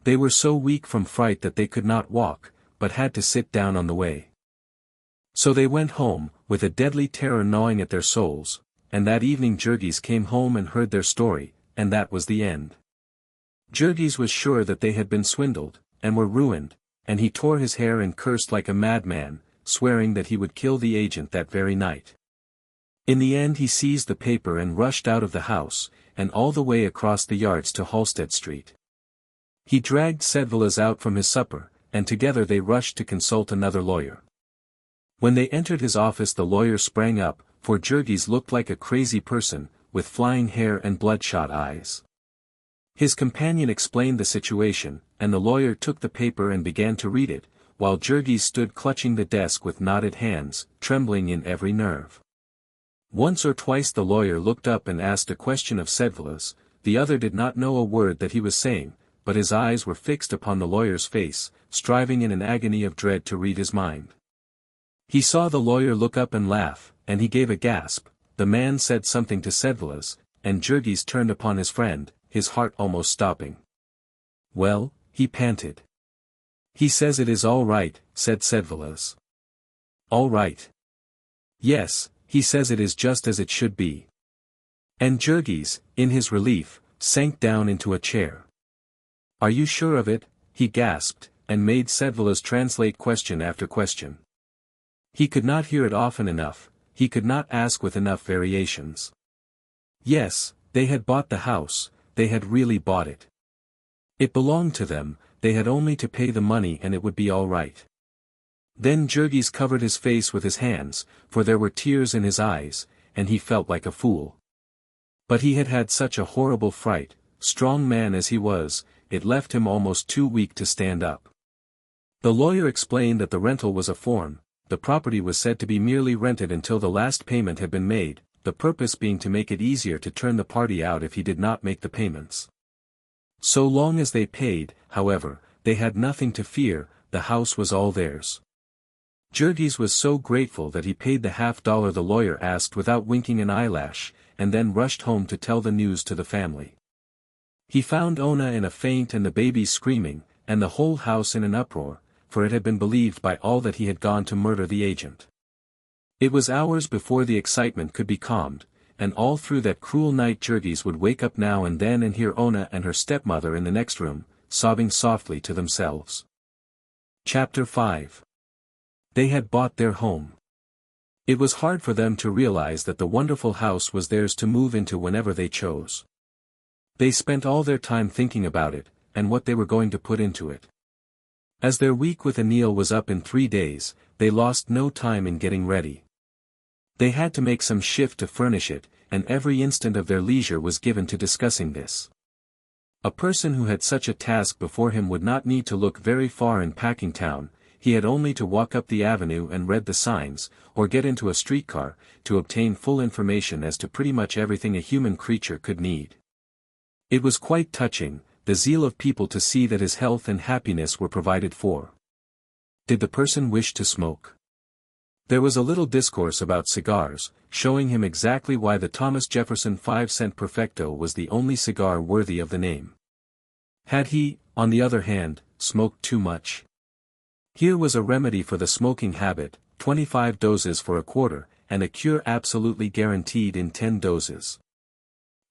They were so weak from fright that they could not walk, but had to sit down on the way. So they went home, with a deadly terror gnawing at their souls, and that evening Jurgis came home and heard their story, and that was the end. Jurgis was sure that they had been swindled, and were ruined, and he tore his hair and cursed like a madman, swearing that he would kill the agent that very night. In the end he seized the paper and rushed out of the house, and all the way across the yards to Halsted Street. He dragged Sedvilas out from his supper, and together they rushed to consult another lawyer. When they entered his office the lawyer sprang up, for Jurgis looked like a crazy person, with flying hair and bloodshot eyes. His companion explained the situation, and the lawyer took the paper and began to read it, while Jurgis stood clutching the desk with knotted hands, trembling in every nerve. Once or twice the lawyer looked up and asked a question of Sedvilas. The other did not know a word that he was saying, but his eyes were fixed upon the lawyer's face, striving in an agony of dread to read his mind. He saw the lawyer look up and laugh, and he gave a gasp. The man said something to Sedvilas, and Jurgis turned upon his friend, his heart almost stopping. "Well," he panted. "He says it is all right," said Sedvilas. "All right." "Yes, he says it is just as it should be." And Jurgis, in his relief, sank down into a chair. "Are you sure of it?" he gasped, and made Sedvilas translate question after question. He could not hear it often enough, he could not ask with enough variations. Yes, they had bought the house, they had really bought it. It belonged to them, they had only to pay the money and it would be all right. Then Jurgis covered his face with his hands, for there were tears in his eyes, and he felt like a fool. But he had had such a horrible fright, strong man as he was, it left him almost too weak to stand up. The lawyer explained that the rental was a form, the property was said to be merely rented until the last payment had been made, the purpose being to make it easier to turn the party out if he did not make the payments. So long as they paid, however, they had nothing to fear, the house was all theirs. Jurgis was so grateful that he paid the $50 the lawyer asked without winking an eyelash, and then rushed home to tell the news to the family. He found Ona in a faint and the babies screaming, and the whole house in an uproar, for it had been believed by all that he had gone to murder the agent. It was hours before the excitement could be calmed, and all through that cruel night Jurgis would wake up now and then and hear Ona and her stepmother in the next room, sobbing softly to themselves. Chapter 5. They had bought their home. It was hard for them to realize that the wonderful house was theirs to move into whenever they chose. They spent all their time thinking about it, and what they were going to put into it. As their week with Anil was up in 3 days, they lost no time in getting ready. They had to make some shift to furnish it, and every instant of their leisure was given to discussing this. A person who had such a task before him would not need to look very far in Packingtown, he had only to walk up the avenue and read the signs, or get into a streetcar, to obtain full information as to pretty much everything a human creature could need. It was quite touching, the zeal of people to see that his health and happiness were provided for. Did the person wish to smoke? There was a little discourse about cigars, showing him exactly why the Thomas Jefferson 5-cent Perfecto was the only cigar worthy of the name. Had he, on the other hand, smoked too much? Here was a remedy for the smoking habit, 25 doses for a quarter, and a cure absolutely guaranteed in 10 doses.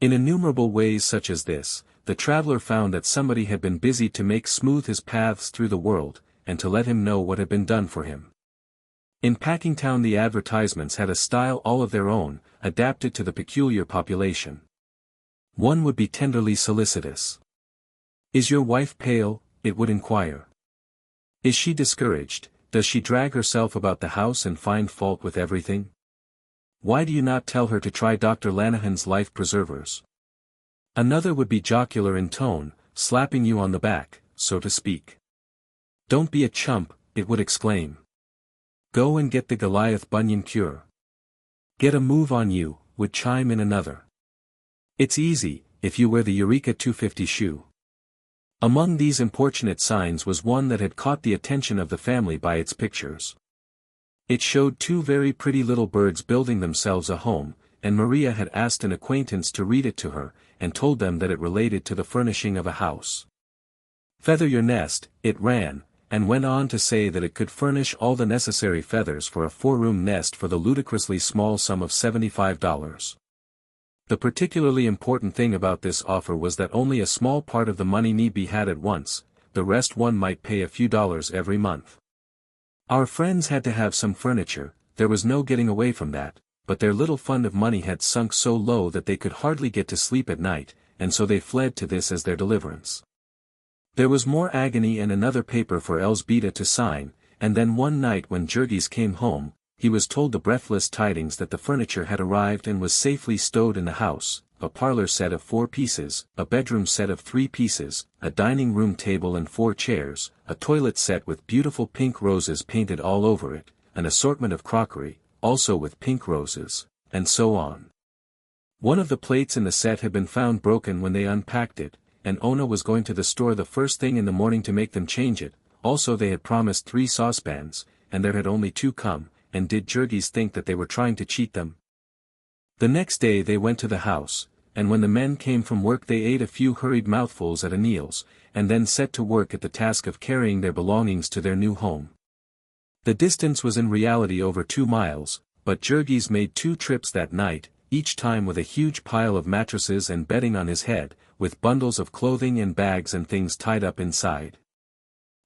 In innumerable ways such as this, the traveler found that somebody had been busy to make smooth his paths through the world, and to let him know what had been done for him. In Packingtown the advertisements had a style all of their own, adapted to the peculiar population. One would be tenderly solicitous. "Is your wife pale?" it would inquire. "Is she discouraged? Does she drag herself about the house and find fault with everything? Why do you not tell her to try Dr. Lanahan's life preservers?" Another would be jocular in tone, slapping you on the back, so to speak. "Don't be a chump," it would exclaim. "Go and get the Goliath bunion cure." "Get a move on you," would chime in another. "It's easy, if you wear the Eureka 250 shoe." Among these importunate signs was one that had caught the attention of the family by its pictures. It showed two very pretty little birds building themselves a home, and Maria had asked an acquaintance to read it to her, and told them that it related to the furnishing of a house. "Feather your nest," it ran, and went on to say that it could furnish all the necessary feathers for a 4-room nest for the ludicrously small sum of $75. The particularly important thing about this offer was that only a small part of the money need be had at once, the rest one might pay a few dollars every month. Our friends had to have some furniture, there was no getting away from that, but their little fund of money had sunk so low that they could hardly get to sleep at night, and so they fled to this as their deliverance. There was more agony and another paper for Elsbeta to sign, and then one night when Jurgis came home, he was told the breathless tidings that the furniture had arrived and was safely stowed in the house, a parlor set of 4 pieces, a bedroom set of 3 pieces, a dining room table and 4 chairs, a toilet set with beautiful pink roses painted all over it, an assortment of crockery, also with pink roses, and so on. One of the plates in the set had been found broken when they unpacked it, and Ona was going to the store the first thing in the morning to make them change it. Also they had promised 3 saucepans, and there had only 2 come, and did Jurgis think that they were trying to cheat them? The next day they went to the house, and when the men came from work they ate a few hurried mouthfuls at Anil's, and then set to work at the task of carrying their belongings to their new home. The distance was in reality over 2 miles, but Jurgis made 2 trips that night, each time with a huge pile of mattresses and bedding on his head, with bundles of clothing and bags and things tied up inside.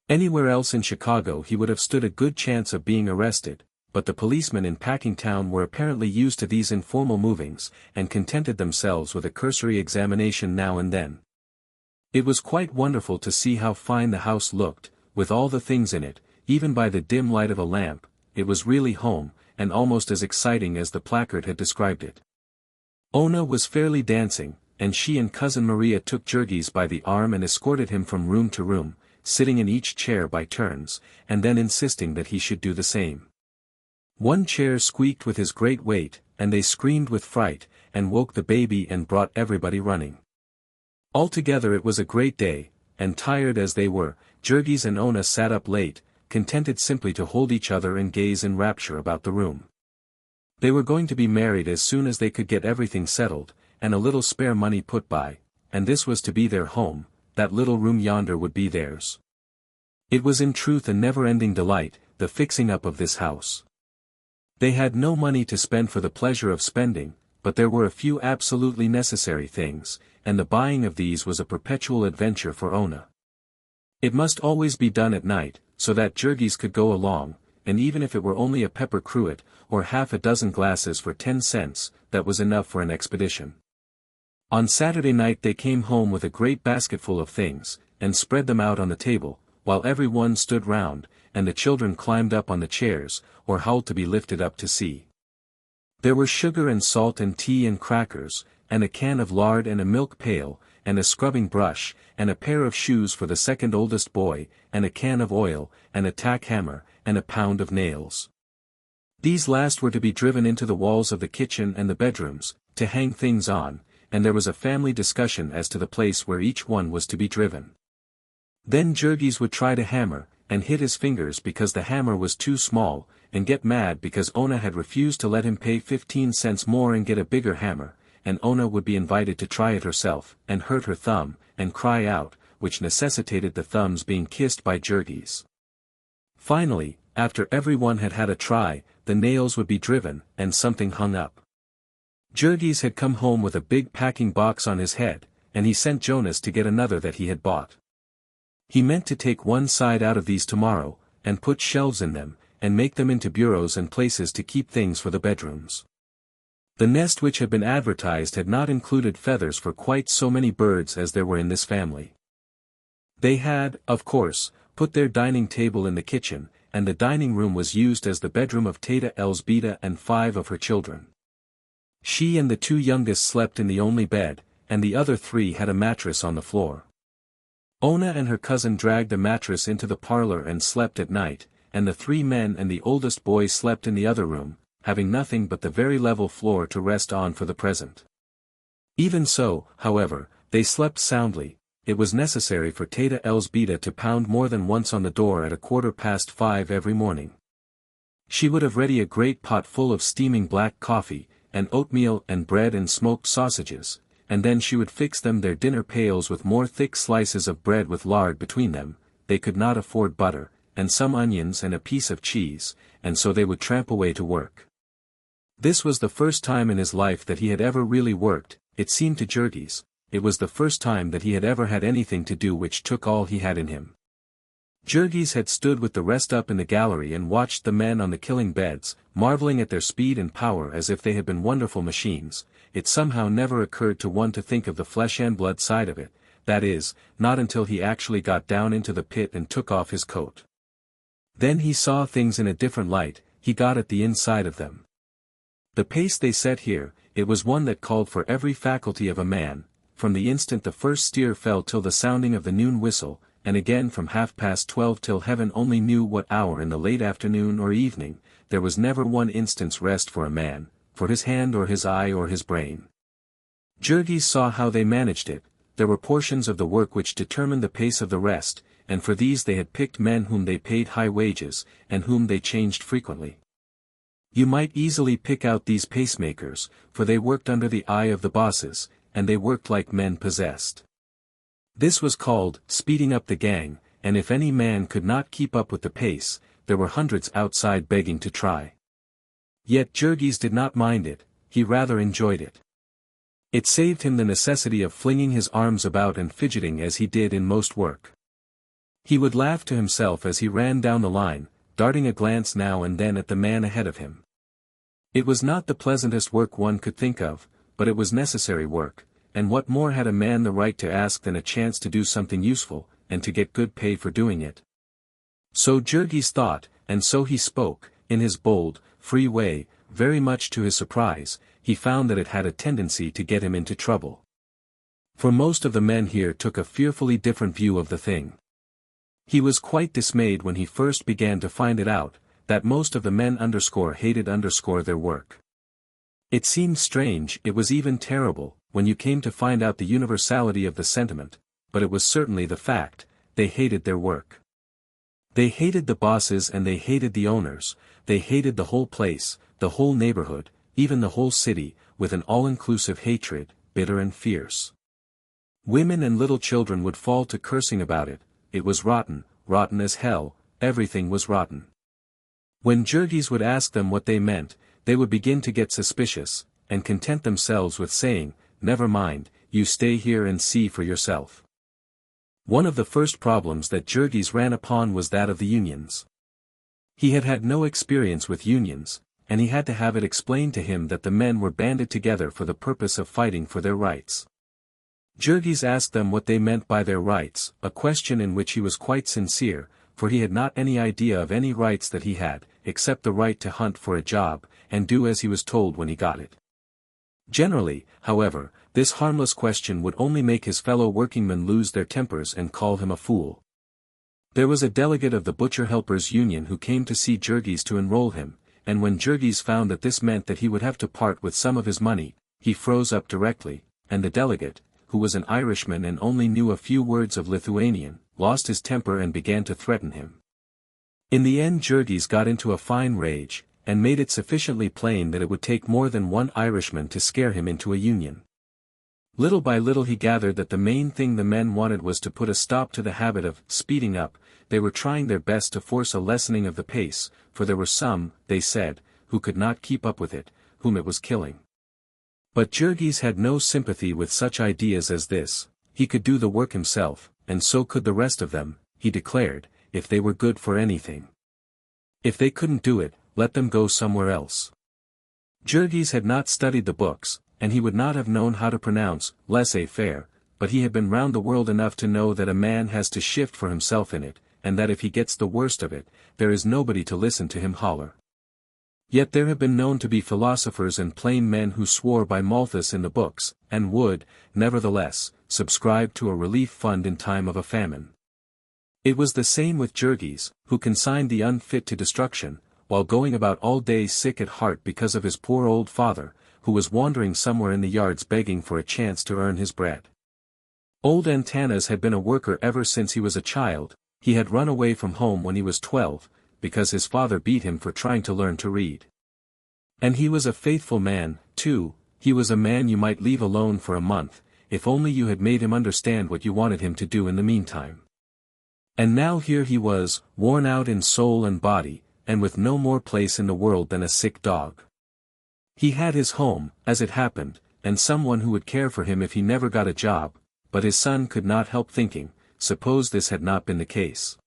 Anywhere else in Chicago he would have stood a good chance of being arrested, but the policemen in Packingtown were apparently used to these informal movings, and contented themselves with a cursory examination now and then. It was quite wonderful to see how fine the house looked, with all the things in it, even by the dim light of a lamp. It was really home, and almost as exciting as the placard had described it. Ona was fairly dancing, and she and Cousin Maria took Jurgis by the arm and escorted him from room to room, sitting in each chair by turns, and then insisting that he should do the same. One chair squeaked with his great weight, and they screamed with fright, and woke the baby and brought everybody running. Altogether it was a great day, and tired as they were, Jurgis and Ona sat up late, contented simply to hold each other and gaze in rapture about the room. They were going to be married as soon as they could get everything settled, and a little spare money put by, and this was to be their home, that little room yonder would be theirs. It was in truth a never-ending delight, the fixing up of this house. They had no money to spend for the pleasure of spending, but there were a few absolutely necessary things, and the buying of these was a perpetual adventure for Ona. It must always be done at night, so that Jurgis could go along, and even if it were only a pepper cruet, or half a dozen glasses for 10 cents, that was enough for an expedition. On Saturday night they came home with a great basketful of things, and spread them out on the table, while every one stood round, and the children climbed up on the chairs, or howled to be lifted up to see. There were sugar and salt and tea and crackers, and a can of lard and a milk pail, and a scrubbing brush, and a pair of shoes for the second oldest boy, and a can of oil, and a tack hammer, and a pound of nails. These last were to be driven into the walls of the kitchen and the bedrooms, to hang things on, and there was a family discussion as to the place where each one was to be driven. Then Jurgis would try to hammer, and hit his fingers because the hammer was too small, and get mad because Ona had refused to let him pay 15 cents more and get a bigger hammer, and Ona would be invited to try it herself, and hurt her thumb, and cry out, which necessitated the thumbs being kissed by Jurgis. Finally, after everyone had had a try, the nails would be driven, and something hung up. Jurgis had come home with a big packing box on his head, and he sent Jonas to get another that he had bought. He meant to take one side out of these tomorrow, and put shelves in them, and make them into bureaus and places to keep things for the bedrooms. The nest which had been advertised had not included feathers for quite so many birds as there were in this family. They had, of course, put their dining table in the kitchen, and the dining room was used as the bedroom of Teta Elzbieta and 5 of her children. She and the 2 youngest slept in the only bed, and the other 3 had a mattress on the floor. Ona and her cousin dragged a mattress into the parlor and slept at night, and the 3 men and the oldest boy slept in the other room, having nothing but the very level floor to rest on for the present. Even so, however, they slept soundly. It was necessary for Teta Elzbieta to pound more than once on the door at 5:15 every morning. She would have ready a great pot full of steaming black coffee, and oatmeal and bread and smoked sausages, and then she would fix them their dinner pails with more thick slices of bread with lard between them. They could not afford butter, and some onions and a piece of cheese, and so they would tramp away to work. This was the first time in his life that he had ever really worked. It seemed to Jurgis. It was the first time that he had ever had anything to do which took all he had in him. Jurgis had stood with the rest up in the gallery and watched the men on the killing beds, marveling at their speed and power as if they had been wonderful machines. It somehow never occurred to one to think of the flesh and blood side of it, that is, not until he actually got down into the pit and took off his coat. Then he saw things in a different light. He got at the inside of them. The pace they set here, it was one that called for every faculty of a man. From the instant the first steer fell till the sounding of the noon whistle, and again from 12:30 till heaven only knew what hour in the late afternoon or evening, there was never one instant's rest for a man, for his hand or his eye or his brain. Jurgis saw how they managed it. There were portions of the work which determined the pace of the rest, and for these they had picked men whom they paid high wages, and whom they changed frequently. You might easily pick out these pacemakers, for they worked under the eye of the bosses, and they worked like men possessed. This was called speeding up the gang, and if any man could not keep up with the pace, there were hundreds outside begging to try. Yet Jurgis did not mind it, he rather enjoyed it. It saved him the necessity of flinging his arms about and fidgeting as he did in most work. He would laugh to himself as he ran down the line, darting a glance now and then at the man ahead of him. It was not the pleasantest work one could think of, but it was necessary work, and what more had a man the right to ask than a chance to do something useful, and to get good pay for doing it? So Jurgis thought, and so he spoke, in his bold, free way. Very much to his surprise, he found that it had a tendency to get him into trouble. For most of the men here took a fearfully different view of the thing. He was quite dismayed when he first began to find it out, that most of the men hated their work. It seemed strange, it was even terrible, when you came to find out the universality of the sentiment, but it was certainly the fact. They hated their work. They hated the bosses and they hated the owners. They hated the whole place, the whole neighborhood, even the whole city, with an all-inclusive hatred, bitter and fierce. Women and little children would fall to cursing about it. It was rotten, rotten as hell, everything was rotten. When Jurgis would ask them what they meant, they would begin to get suspicious, and content themselves with saying, "Never mind, you stay here and see for yourself." One of the first problems that Jurgis ran upon was that of the unions. He had had no experience with unions, and he had to have it explained to him that the men were banded together for the purpose of fighting for their rights. Jurgis asked them what they meant by their rights, a question in which he was quite sincere, for he had not any idea of any rights that he had, except the right to hunt for a job, and do as he was told when he got it. Generally, however, this harmless question would only make his fellow workingmen lose their tempers and call him a fool. There was a delegate of the Butcher Helpers Union who came to see Jurgis to enroll him, and when Jurgis found that this meant that he would have to part with some of his money, he froze up directly, and the delegate, who was an Irishman and only knew a few words of Lithuanian, lost his temper and began to threaten him. In the end Jurgis got into a fine rage, and made it sufficiently plain that it would take more than one Irishman to scare him into a union. Little by little he gathered that the main thing the men wanted was to put a stop to the habit of speeding up. They were trying their best to force a lessening of the pace, for there were some, they said, who could not keep up with it, whom it was killing. But Jurgis had no sympathy with such ideas as this. He could do the work himself, and so could the rest of them, he declared, if they were good for anything. If they couldn't do it, let them go somewhere else. Jurgis had not studied the books, and he would not have known how to pronounce laissez-faire, but he had been round the world enough to know that a man has to shift for himself in it, and that if he gets the worst of it, there is nobody to listen to him holler. Yet there have been known to be philosophers and plain men who swore by Malthus in the books, and would, nevertheless, subscribe to a relief fund in time of a famine. It was the same with Jurgis, who consigned the unfit to destruction, while going about all day sick at heart because of his poor old father, who was wandering somewhere in the yards begging for a chance to earn his bread. Old Antanas had been a worker ever since he was a child. He had run away from home when he was 12, because his father beat him for trying to learn to read. And he was a faithful man, too. He was a man you might leave alone for a month, if only you had made him understand what you wanted him to do in the meantime. And now here he was, worn out in soul and body, and with no more place in the world than a sick dog. He had his home, as it happened, and someone who would care for him if he never got a job, but his son could not help thinking, suppose this had not been the case.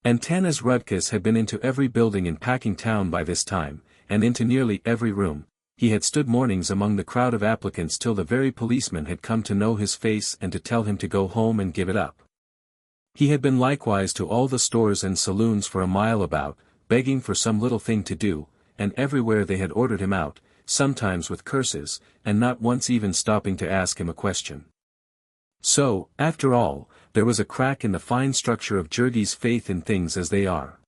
Antanas Rudkus had been into every building in Packingtown by this time, and into nearly every room. He had stood mornings among the crowd of applicants till the very policeman had come to know his face and to tell him to go home and give it up. He had been likewise to all the stores and saloons for a mile about, begging for some little thing to do, and everywhere they had ordered him out, sometimes with curses, and not once even stopping to ask him a question. So, after all, there was a crack in the fine structure of Jurgis' faith in things as they are.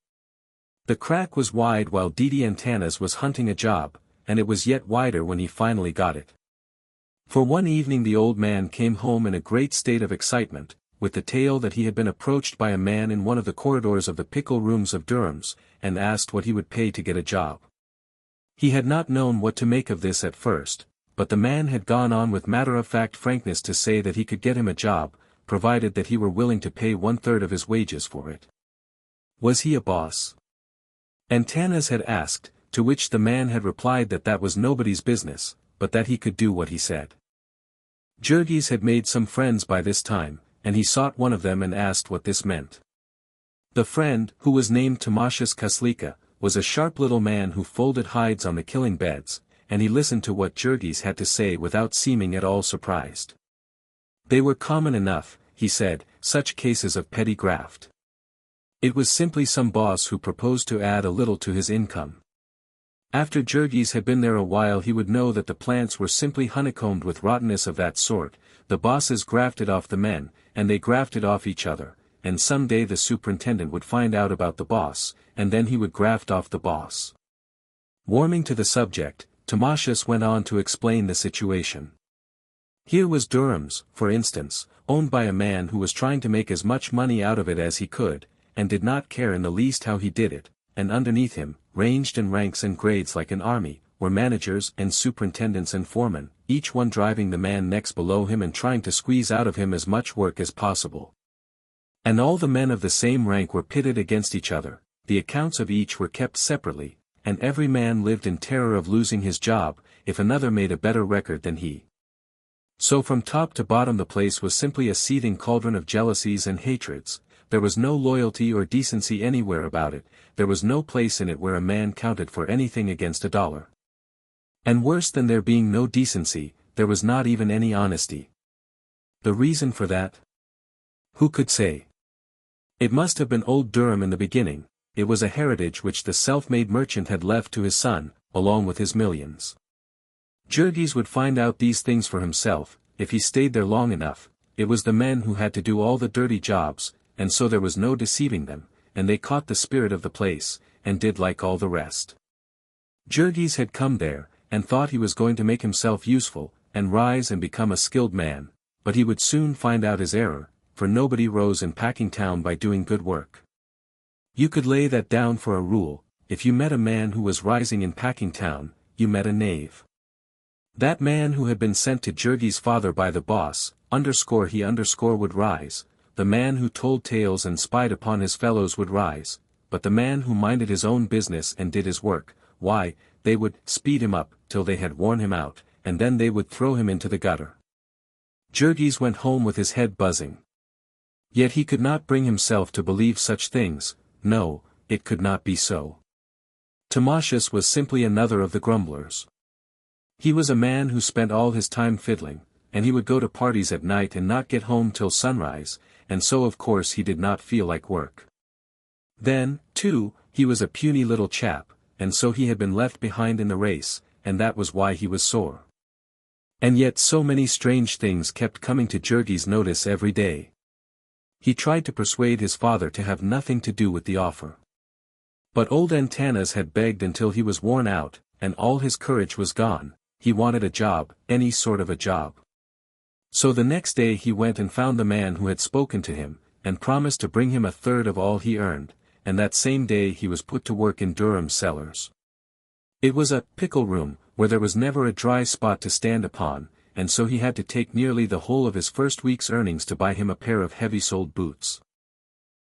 The crack was wide while Didi Antanas was hunting a job, and it was yet wider when he finally got it. For one evening the old man came home in a great state of excitement, with the tale that he had been approached by a man in one of the corridors of the pickle rooms of Durham's, and asked what he would pay to get a job. He had not known what to make of this at first, but the man had gone on with matter-of-fact frankness to say that he could get him a job, provided that he were willing to pay 1/3 of his wages for it. Was he a boss? Antanas had asked, to which the man had replied that that was nobody's business, but that he could do what he said. Jurgis had made some friends by this time, and he sought one of them and asked what this meant. The friend, who was named Timasius Kaslika, was a sharp little man who folded hides on the killing beds, and he listened to what Jurgis had to say without seeming at all surprised. They were common enough, he said, such cases of petty graft. It was simply some boss who proposed to add a little to his income. After Jurgis had been there a while he would know that the plants were simply honeycombed with rottenness of that sort. The bosses grafted off the men, and they grafted off each other, and some day the superintendent would find out about the boss, and then he would graft off the boss. Warming to the subject, Timasius went on to explain the situation. Here was Durham's, for instance, owned by a man who was trying to make as much money out of it as he could, and did not care in the least how he did it, and underneath him, ranged in ranks and grades like an army, were managers and superintendents and foremen, each one driving the man next below him and trying to squeeze out of him as much work as possible. And all the men of the same rank were pitted against each other, the accounts of each were kept separately, and every man lived in terror of losing his job, if another made a better record than he. So from top to bottom the place was simply a seething cauldron of jealousies and hatreds. There was no loyalty or decency anywhere about it, there was no place in it where a man counted for anything against $1. And worse than there being no decency, there was not even any honesty. The reason for that? Who could say? It must have been old Durham in the beginning. It was a heritage which the self-made merchant had left to his son, along with his millions. Jurgis would find out these things for himself, if he stayed there long enough. It was the men who had to do all the dirty jobs, and so there was no deceiving them, and they caught the spirit of the place, and did like all the rest. Jurgis had come there, and thought he was going to make himself useful, and rise and become a skilled man, but he would soon find out his error, for nobody rose in Packingtown by doing good work. You could lay that down for a rule: if you met a man who was rising in Packingtown, you met a knave. That man who had been sent to Jurgis' father by the boss, he would rise. The man who told tales and spied upon his fellows would rise, but the man who minded his own business and did his work, why, they would speed him up till they had worn him out, and then they would throw him into the gutter. Jurgis went home with his head buzzing. Yet he could not bring himself to believe such things. No, it could not be so. Timasius was simply another of the grumblers. He was a man who spent all his time fiddling, and he would go to parties at night and not get home till sunrise, and so of course he did not feel like work. Then, too, he was a puny little chap, and so he had been left behind in the race, and that was why he was sore. And yet so many strange things kept coming to Jurgis' notice every day. He tried to persuade his father to have nothing to do with the offer. But old Antanas had begged until he was worn out, and all his courage was gone. He wanted a job, any sort of a job. So the next day he went and found the man who had spoken to him, and promised to bring him a third of all he earned, and that same day he was put to work in Durham's cellars. It was a pickle room, where there was never a dry spot to stand upon, and so he had to take nearly the whole of his first week's earnings to buy him a pair of heavy-soled boots.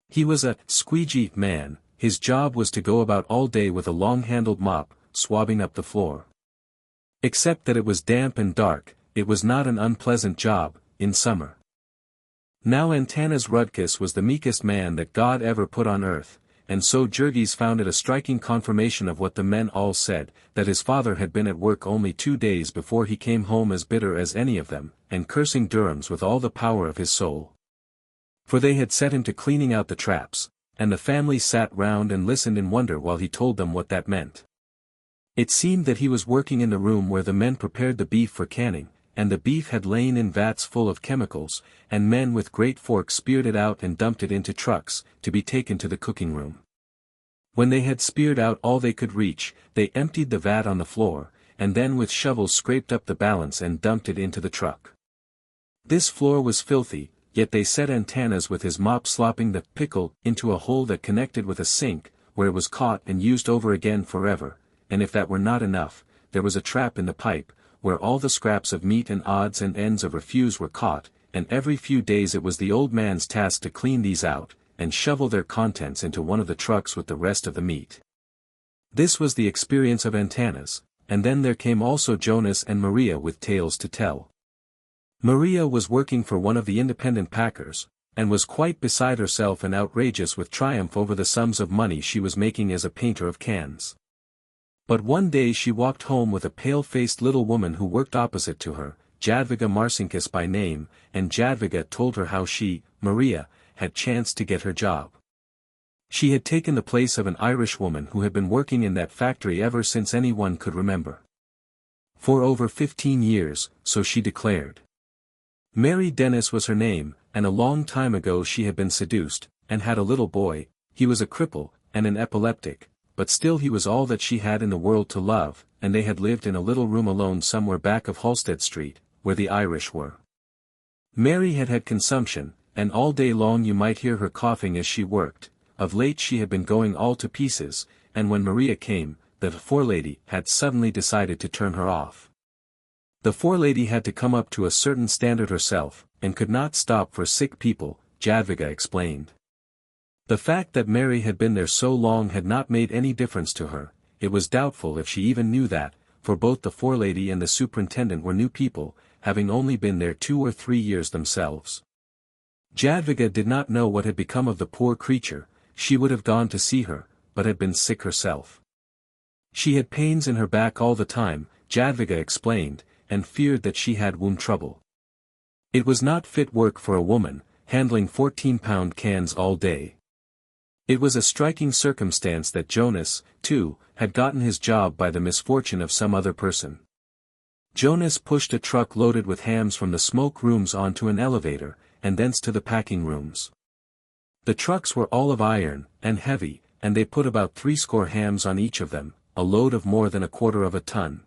He was a squeegee man. His job was to go about all day with a long-handled mop, swabbing up the floor. Except that it was damp and dark, it was not an unpleasant job, in summer. Now Antanas Rudkus was the meekest man that God ever put on earth, and so Jurgis found it a striking confirmation of what the men all said, that his father had been at work only 2 days before he came home as bitter as any of them, and cursing Durhams with all the power of his soul. For they had set him to cleaning out the traps, and the family sat round and listened in wonder while he told them what that meant. It seemed that he was working in the room where the men prepared the beef for canning, and the beef had lain in vats full of chemicals, and men with great forks speared it out and dumped it into trucks, to be taken to the cooking room. When they had speared out all they could reach, they emptied the vat on the floor, and then with shovels scraped up the balance and dumped it into the truck. This floor was filthy, yet they set Antanas with his mop slopping the pickle into a hole that connected with a sink, where it was caught and used over again forever, and if that were not enough, there was a trap in the pipe, where all the scraps of meat and odds and ends of refuse were caught, and every few days it was the old man's task to clean these out, and shovel their contents into one of the trucks with the rest of the meat. This was the experience of Antanas, and then there came also Jonas and Maria with tales to tell. Maria was working for one of the independent packers, and was quite beside herself and outrageous with triumph over the sums of money she was making as a painter of cans. But one day she walked home with a pale-faced little woman who worked opposite to her, Jadviga Marcinkus by name, and Jadviga told her how she, Maria, had chanced to get her job. She had taken the place of an Irish woman who had been working in that factory ever since anyone could remember. For over 15 years, so she declared. Mary Dennis was her name, and a long time ago she had been seduced, and had a little boy. He was a cripple, and an epileptic, but still he was all that she had in the world to love, and they had lived in a little room alone somewhere back of Halsted Street, where the Irish were. Mary had had consumption, and all day long you might hear her coughing as she worked. Of late she had been going all to pieces, and when Maria came, the forelady had suddenly decided to turn her off. The forelady had to come up to a certain standard herself, and could not stop for sick people, Jadviga explained. The fact that Mary had been there so long had not made any difference to her. It was doubtful if she even knew that, for both the forelady and the superintendent were new people, having only been there 2 or 3 years themselves. Jadviga did not know what had become of the poor creature. She would have gone to see her, but had been sick herself. She had pains in her back all the time, Jadviga explained, and feared that she had womb trouble. It was not fit work for a woman, handling 14-pound cans all day. It was a striking circumstance that Jonas, too, had gotten his job by the misfortune of some other person. Jonas pushed a truck loaded with hams from the smoke rooms onto an elevator, and thence to the packing rooms. The trucks were all of iron, and heavy, and they put about 80 hams on each of them, a load of more than 1/4 of a ton.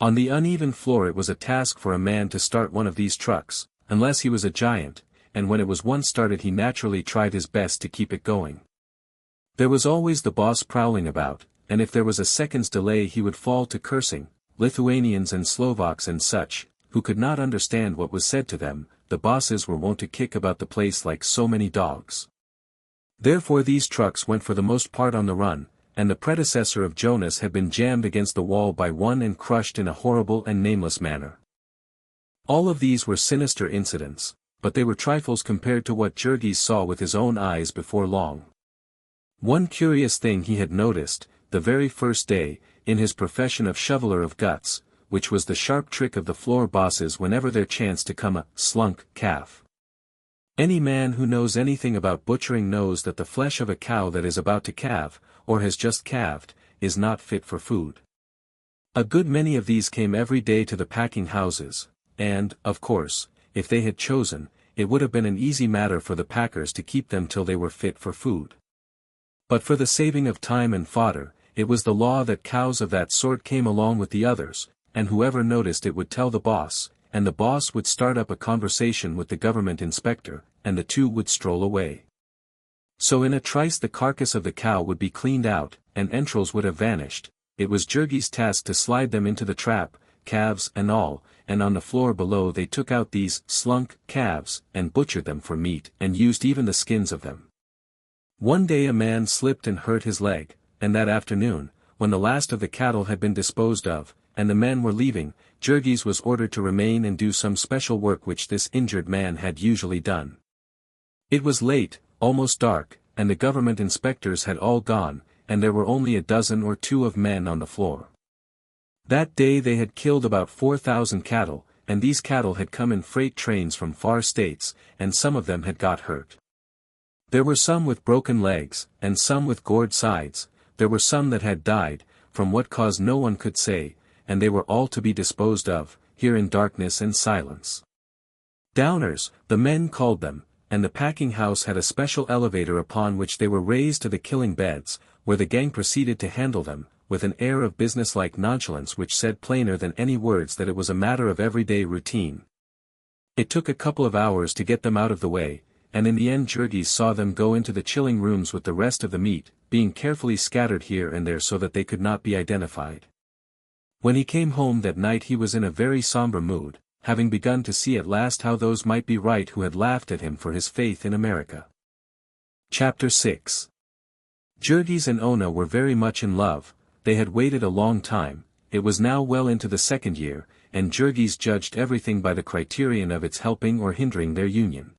On the uneven floor it was a task for a man to start one of these trucks, unless he was a giant, and when it was once started he naturally tried his best to keep it going. There was always the boss prowling about, and if there was a second's delay he would fall to cursing. Lithuanians and Slovaks and such, who could not understand what was said to them, the bosses were wont to kick about the place like so many dogs. Therefore these trucks went for the most part on the run, and the predecessor of Jonas had been jammed against the wall by one and crushed in a horrible and nameless manner. All of these were sinister incidents, but they were trifles compared to what Jurgis saw with his own eyes before long. One curious thing he had noticed, the very first day, in his profession of shoveler of guts, which was the sharp trick of the floor bosses whenever there chanced to come a slunk calf. Any man who knows anything about butchering knows that the flesh of a cow that is about to calve, or has just calved, is not fit for food. A good many of these came every day to the packing houses, and, of course, if they had chosen, it would have been an easy matter for the packers to keep them till they were fit for food. But for the saving of time and fodder, it was the law that cows of that sort came along with the others, and whoever noticed it would tell the boss, and the boss would start up a conversation with the government inspector, and the two would stroll away. So in a trice the carcass of the cow would be cleaned out, and entrails would have vanished. It was Jurgis' task to slide them into the trap, calves and all, and on the floor below they took out these slunk calves, and butchered them for meat, and used even the skins of them. One day a man slipped and hurt his leg, and that afternoon, when the last of the cattle had been disposed of, and the men were leaving, Jurgis was ordered to remain and do some special work which this injured man had usually done. It was late, almost dark, and the government inspectors had all gone, and there were only a dozen or two of men on the floor. That day they had killed about 4,000 cattle, and these cattle had come in freight trains from far states, and some of them had got hurt. There were some with broken legs, and some with gored sides, there were some that had died, from what cause no one could say, and they were all to be disposed of, here in darkness and silence. Downers, the men called them, and the packing house had a special elevator upon which they were raised to the killing beds, where the gang proceeded to handle them, with an air of businesslike nonchalance which said plainer than any words that it was a matter of everyday routine. It took a couple of hours to get them out of the way, and in the end Jurgis saw them go into the chilling rooms with the rest of the meat, being carefully scattered here and there so that they could not be identified. When he came home that night he was in a very somber mood, having begun to see at last how those might be right who had laughed at him for his faith in America. Chapter 6. Jurgis and Ona were very much in love. They had waited a long time. It was now well into the second year, and Jurgis judged everything by the criterion of its helping or hindering their union.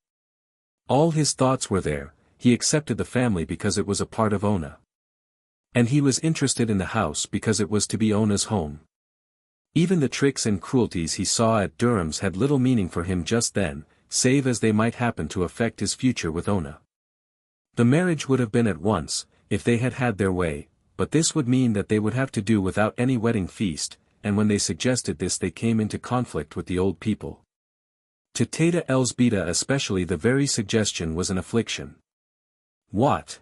All his thoughts were there. He accepted the family because it was a part of Ona. And he was interested in the house because it was to be Ona's home. Even the tricks and cruelties he saw at Durham's had little meaning for him just then, save as they might happen to affect his future with Ona. The marriage would have been at once, if they had had their way, but this would mean that they would have to do without any wedding feast, and when they suggested this they came into conflict with the old people. To Teta Elzbieta especially the very suggestion was an affliction. What?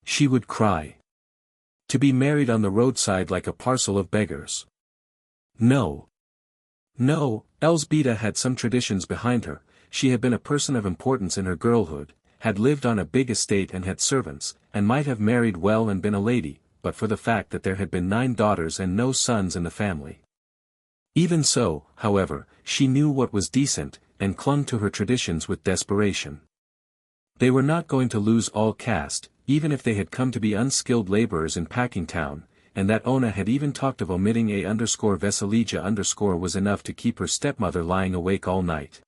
She would cry. To be married on the roadside like a parcel of beggars. No. No, Elzbieta had some traditions behind her. She had been a person of importance in her girlhood, had lived on a big estate and had servants, and might have married well and been a lady, but for the fact that there had been 9 daughters and no sons in the family. Even so, however, she knew what was decent, and clung to her traditions with desperation. They were not going to lose all caste, even if they had come to be unskilled laborers in Packingtown, and that Ona had even talked of omitting Veselija_ was enough to keep her stepmother lying awake all night.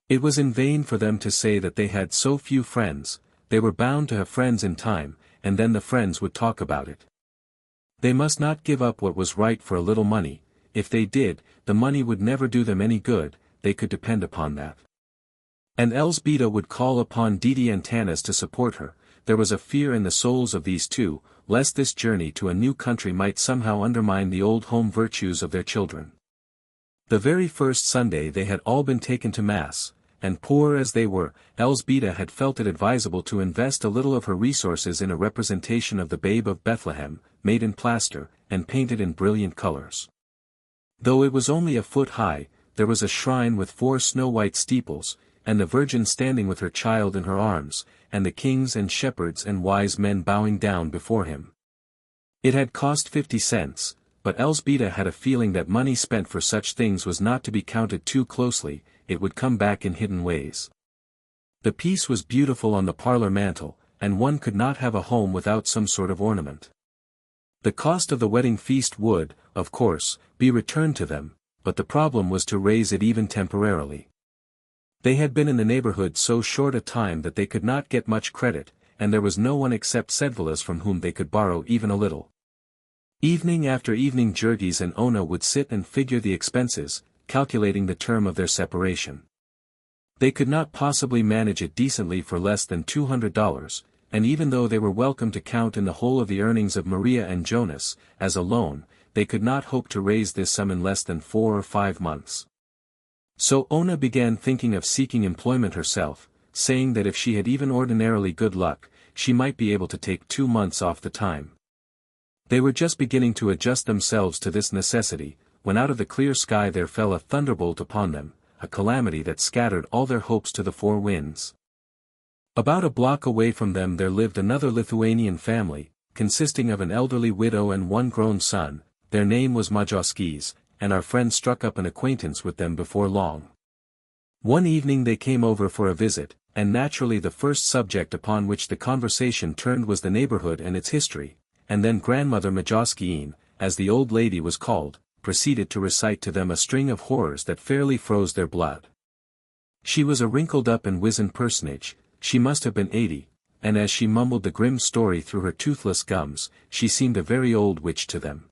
It was in vain for them to say that they had so few friends. They were bound to have friends in time, and then the friends would talk about it. They must not give up what was right for a little money. If they did, the money would never do them any good, they could depend upon that. And Elzbieta would call upon Didi and Tanis to support her. There was a fear in the souls of these two, lest this journey to a new country might somehow undermine the old home virtues of their children. The very first Sunday they had all been taken to Mass, and poor as they were, Elzbieta had felt it advisable to invest a little of her resources in a representation of the Babe of Bethlehem, made in plaster, and painted in brilliant colors. Though it was only a foot high, there was a shrine with 4 snow-white steeples, and the Virgin standing with her child in her arms, and the kings and shepherds and wise men bowing down before him. It had cost 50 cents, but Elzbieta had a feeling that money spent for such things was not to be counted too closely, it would come back in hidden ways. The piece was beautiful on the parlor mantel, and one could not have a home without some sort of ornament. The cost of the wedding feast would, of course, be returned to them, but the problem was to raise it even temporarily. They had been in the neighborhood so short a time that they could not get much credit, and there was no one except Sedvilas from whom they could borrow even a little. Evening after evening Jurgis and Ona would sit and figure the expenses, calculating the term of their separation. They could not possibly manage it decently for less than $200, and even though they were welcome to count in the whole of the earnings of Maria and Jonas, as a loan, they could not hope to raise this sum in less than 4 or 5 months. So Ona began thinking of seeking employment herself, saying that if she had even ordinarily good luck, she might be able to take 2 months off the time. They were just beginning to adjust themselves to this necessity, when out of the clear sky there fell a thunderbolt upon them, a calamity that scattered all their hopes to the 4 winds. About a block away from them there lived another Lithuanian family, consisting of an elderly widow and 1 grown son. Their name was Majowskis, and our friend struck up an acquaintance with them before long. One evening they came over for a visit, and naturally the first subject upon which the conversation turned was the neighborhood and its history, and then Grandmother Majowskiin, as the old lady was called, proceeded to recite to them a string of horrors that fairly froze their blood. She was a wrinkled-up and wizened personage, she must have been 80, and as she mumbled the grim story through her toothless gums, she seemed a very old witch to them.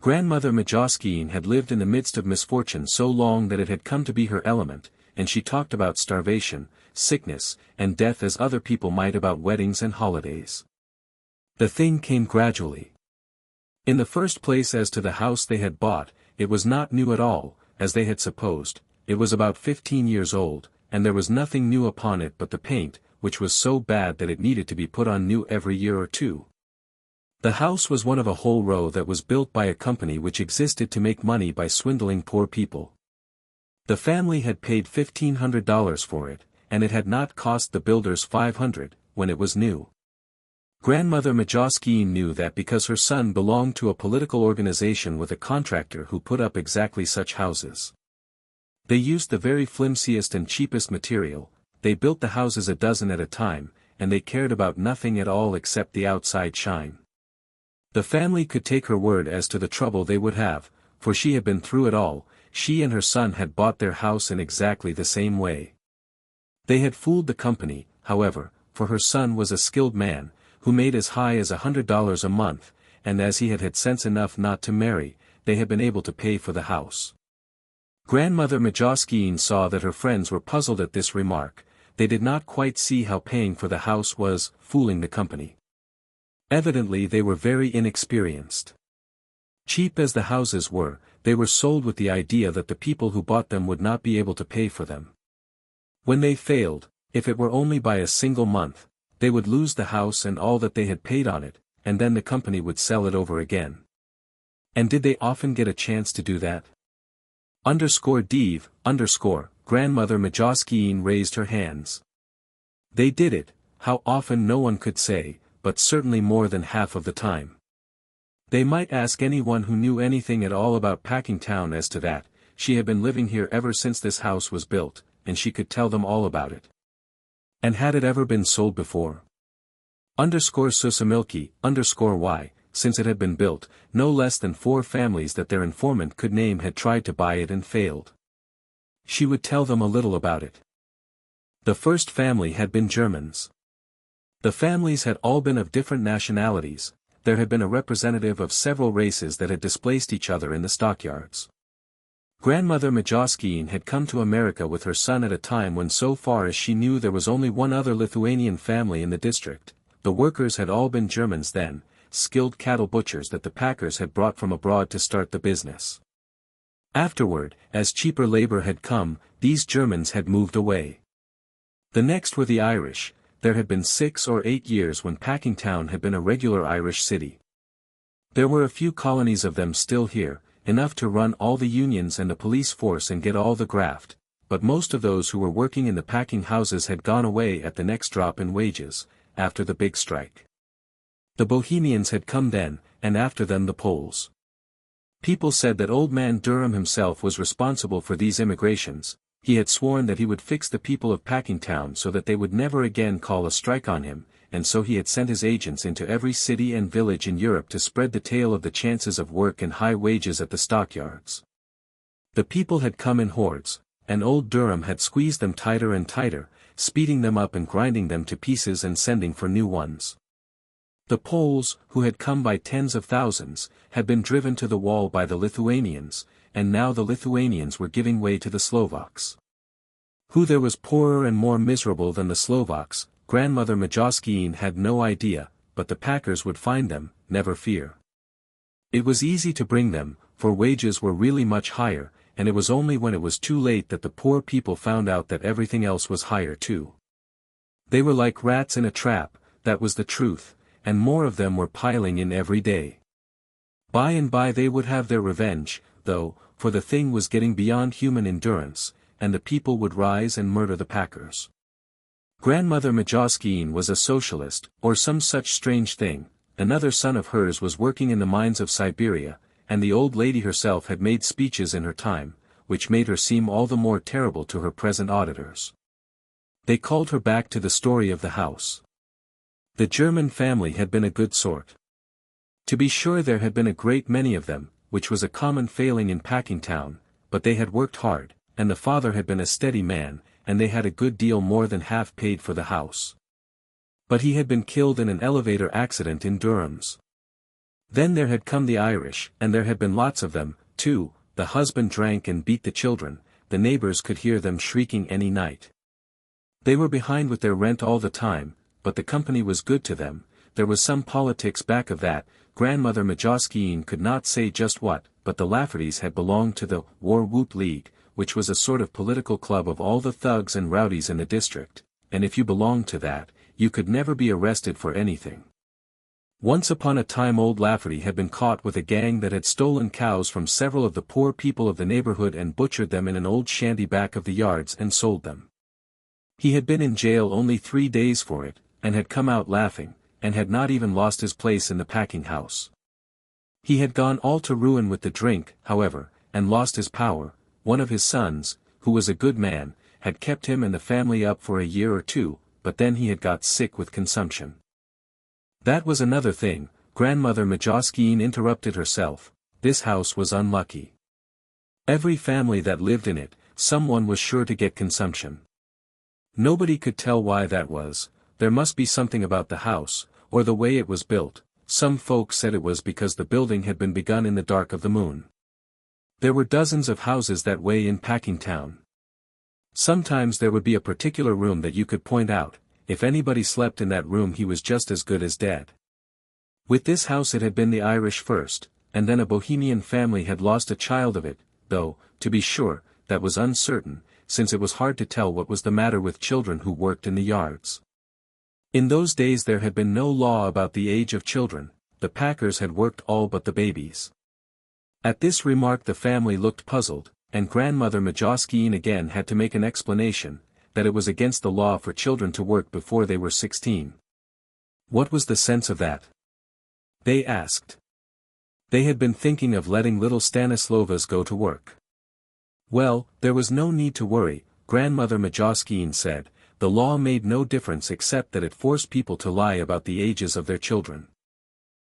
Grandmother Majowskiin had lived in the midst of misfortune so long that it had come to be her element, and she talked about starvation, sickness, and death as other people might about weddings and holidays. The thing came gradually. In the first place, as to the house they had bought, it was not new at all, as they had supposed. It was about 15 years old, and there was nothing new upon it but the paint, which was so bad that it needed to be put on new every year or 2. The house was one of a whole row that was built by a company which existed to make money by swindling poor people. The family had paid $1,500 for it, and it had not cost the builders $500, when it was new. Grandmother Majowskiin knew that because her son belonged to a political organization with a contractor who put up exactly such houses. They used the very flimsiest and cheapest material, they built the houses a dozen at a time, and they cared about nothing at all except the outside shine. The family could take her word as to the trouble they would have, for she had been through it all. She and her son had bought their house in exactly the same way. They had fooled the company, however, for her son was a skilled man, who made as high as $100 a month, and as he had had sense enough not to marry, they had been able to pay for the house. Grandmother Majowskiin saw that her friends were puzzled at this remark. They did not quite see how paying for the house was fooling the company. Evidently they were very inexperienced. Cheap as the houses were, they were sold with the idea that the people who bought them would not be able to pay for them. When they failed, if it were only by a single month, they would lose the house and all that they had paid on it, and then the company would sell it over again. And did they often get a chance to do that? Grandmother Majowskiin raised her hands. They did it, how often no one could say, but certainly more than half of the time. They might ask anyone who knew anything at all about Packingtown as to that. She had been living here ever since this house was built, and she could tell them all about it. And had it ever been sold before? Susamilki, y, since it had been built, no less than 4 families that their informant could name had tried to buy it and failed. She would tell them a little about it. The first family had been Germans. The families had all been of different nationalities. There had been a representative of several races that had displaced each other in the stockyards. Grandmother Majowskiin had come to America with her son at a time when, so far as she knew, there was only one other Lithuanian family in the district. The workers had all been Germans then, skilled cattle butchers that the packers had brought from abroad to start the business. Afterward, as cheaper labor had come, these Germans had moved away. The next were the Irish. There had been 6 or 8 years when Packingtown had been a regular Irish city. There were a few colonies of them still here, enough to run all the unions and the police force and get all the graft, but most of those who were working in the packing houses had gone away at the next drop in wages, after the big strike. The Bohemians had come then, and after them the Poles. People said that old man Durham himself was responsible for these immigrations. He had sworn that he would fix the people of Packingtown so that they would never again call a strike on him, and so he had sent his agents into every city and village in Europe to spread the tale of the chances of work and high wages at the stockyards. The people had come in hordes, and old Durham had squeezed them tighter and tighter, speeding them up and grinding them to pieces and sending for new ones. The Poles, who had come by tens of thousands, had been driven to the wall by the Lithuanians, and now the Lithuanians were giving way to the Slovaks. Who there was poorer and more miserable than the Slovaks, Grandmother Majowskiine had no idea, but the packers would find them, never fear. It was easy to bring them, for wages were really much higher, and it was only when it was too late that the poor people found out that everything else was higher too. They were like rats in a trap, that was the truth, and more of them were piling in every day. By and by they would have their revenge, though, for the thing was getting beyond human endurance, and the people would rise and murder the packers. Grandmother Majowskiine was a socialist, or some such strange thing. Another son of hers was working in the mines of Siberia, and the old lady herself had made speeches in her time, which made her seem all the more terrible to her present auditors. They called her back to the story of the house. The German family had been a good sort. To be sure there had been a great many of them, which was a common failing in Packingtown, but they had worked hard, and the father had been a steady man, and they had a good deal more than half paid for the house. But he had been killed in an elevator accident in Durham's. Then there had come the Irish, and there had been lots of them, too. The husband drank and beat the children, the neighbors could hear them shrieking any night. They were behind with their rent all the time, but the company was good to them. There was some politics back of that. Grandmother Majowskiine could not say just what, but the Laffertys had belonged to the War Whoop League, which was a sort of political club of all the thugs and rowdies in the district, and if you belonged to that, you could never be arrested for anything. Once upon a time old Lafferty had been caught with a gang that had stolen cows from several of the poor people of the neighborhood and butchered them in an old shanty back of the yards and sold them. He had been in jail only 3 days for it, and had come out laughing, and had not even lost his place in the packing house. He had gone all to ruin with the drink, however, and lost his power. One of his sons, who was a good man, had kept him and the family up for a year or two, but then he had got sick with consumption. That was another thing. Grandmother Majowskiine interrupted herself. This house was unlucky. Every family that lived in it, someone was sure to get consumption. Nobody could tell why that was. There must be something about the house, or the way it was built. Some folks said it was because the building had been begun in the dark of the moon. There were dozens of houses that way in Packingtown. Sometimes there would be a particular room that you could point out. If anybody slept in that room he was just as good as dead. With this house it had been the Irish first, and then a Bohemian family had lost a child of it, though, to be sure, that was uncertain, since it was hard to tell what was the matter with children who worked in the yards. In those days there had been no law about the age of children. The packers had worked all but the babies. At this remark the family looked puzzled, and Grandmother Majowskiine again had to make an explanation, that it was against the law for children to work before they were 16. What was the sense of that? They asked. They had been thinking of letting little Stanislovas go to work. Well, there was no need to worry, Grandmother Majowskiine said. The law made no difference except that it forced people to lie about the ages of their children.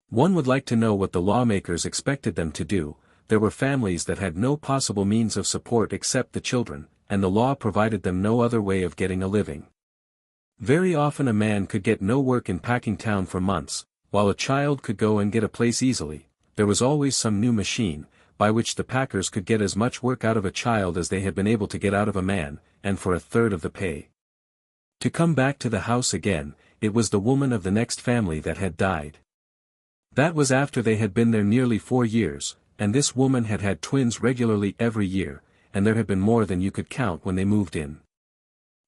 One would like to know what the lawmakers expected them to do. There were families that had no possible means of support except the children, and the law provided them no other way of getting a living. Very often a man could get no work in Packingtown for months, while a child could go and get a place easily. There was always some new machine, by which the packers could get as much work out of a child as they had been able to get out of a man, and for a third of the pay. To come back to the house again, it was the woman of the next family that had died. That was after they had been there nearly 4 years, and this woman had had twins regularly every year, and there had been more than you could count when they moved in.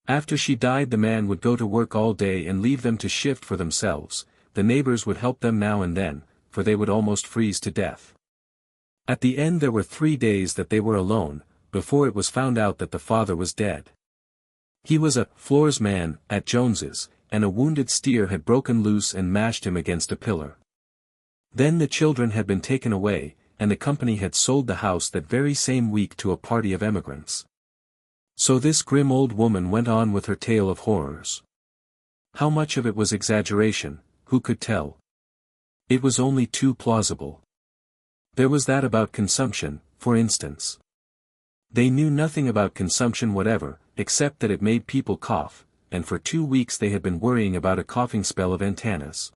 After she died the man would go to work all day and leave them to shift for themselves. The neighbors would help them now and then, for they would almost freeze to death. At the end there were 3 days that they were alone, before it was found out that the father was dead. He was a floors man at Jones's, and a wounded steer had broken loose and mashed him against a pillar. Then the children had been taken away, and the company had sold the house that very same week to a party of emigrants. So this grim old woman went on with her tale of horrors. How much of it was exaggeration, who could tell? It was only too plausible. There was that about consumption, for instance. They knew nothing about consumption whatever, except that it made people cough, and for 2 weeks they had been worrying about a coughing spell of Antanas.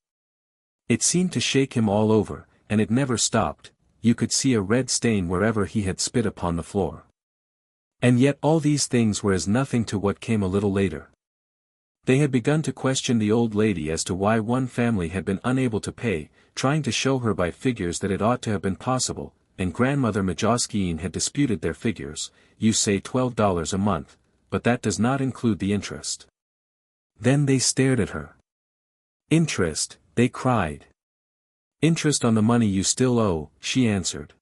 It seemed to shake him all over, and it never stopped. You could see a red stain wherever he had spit upon the floor. And yet all these things were as nothing to what came a little later. They had begun to question the old lady as to why one family had been unable to pay, trying to show her by figures that it ought to have been possible, and Grandmother Majowskiine had disputed their figures. You say $12 a month, but that does not include the interest. Then they stared at her. Interest, they cried. Interest on the money you still owe, she answered.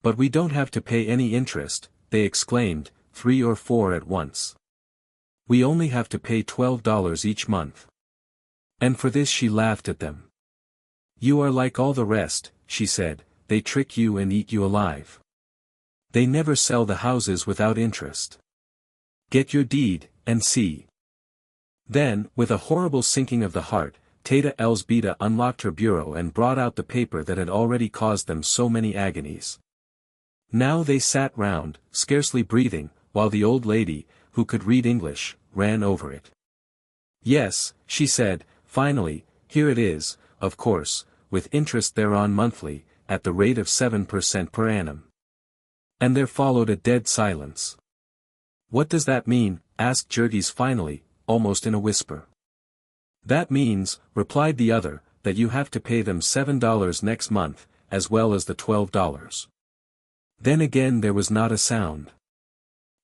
But we don't have to pay any interest, they exclaimed, 3 or 4 at once. We only have to pay $12 each month. And for this she laughed at them. You are like all the rest, she said, they trick you and eat you alive. They never sell the houses without interest. Get your deed, and see. Then, with a horrible sinking of the heart, Teta Elzbieta unlocked her bureau and brought out the paper that had already caused them so many agonies. Now they sat round, scarcely breathing, while the old lady, who could read English, ran over it. Yes, she said, finally, here it is, of course, with interest thereon monthly, at the rate of 7% per annum. And there followed a dead silence. What does that mean? Asked Jurgis finally, almost in a whisper. That means, replied the other, that you have to pay them $7 next month, as well as the $12. Then again there was not a sound.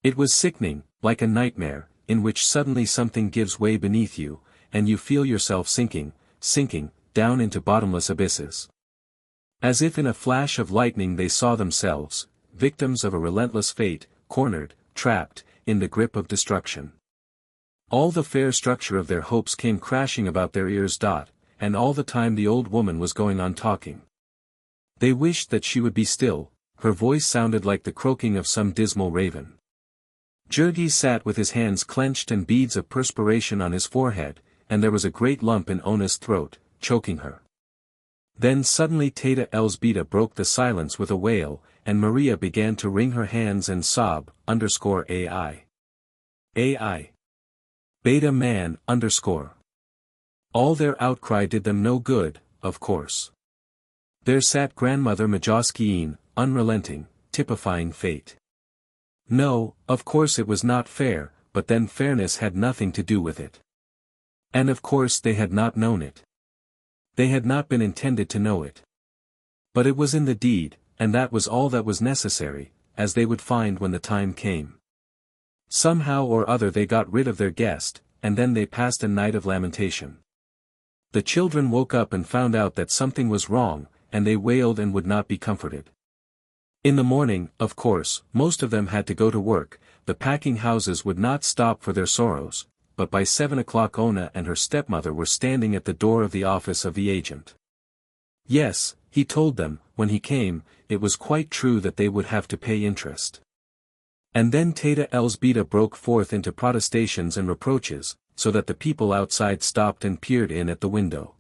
It was sickening, like a nightmare, in which suddenly something gives way beneath you, and you feel yourself sinking, down into bottomless abysses. As if in a flash of lightning they saw themselves, victims of a relentless fate, cornered, trapped, in the grip of destruction. All the fair structure of their hopes came crashing about their ears. And all the time the old woman was going on talking. They wished that she would be still, her voice sounded like the croaking of some dismal raven. Jurgis sat with his hands clenched and beads of perspiration on his forehead, and there was a great lump in Ona's throat, choking her. Then suddenly Teta Elzbieta broke the silence with a wail, and Maria began to wring her hands and sob, _AI. AI. Beta man, _. All their outcry did them no good, of course. There sat Grandmother Majowskiine, unrelenting, typifying fate. No, of course it was not fair, but then fairness had nothing to do with it. And of course they had not known it. They had not been intended to know it. But it was in the deed, and that was all that was necessary, as they would find when the time came. Somehow or other they got rid of their guest, and then they passed a night of lamentation. The children woke up and found out that something was wrong, and they wailed and would not be comforted. In the morning, of course, most of them had to go to work. The packing houses would not stop for their sorrows, but by 7 o'clock Ona and her stepmother were standing at the door of the office of the agent. Yes, he told them, when he came, it was quite true that they would have to pay interest. And then Teta Elzbieta broke forth into protestations and reproaches, so that the people outside stopped and peered in at the window.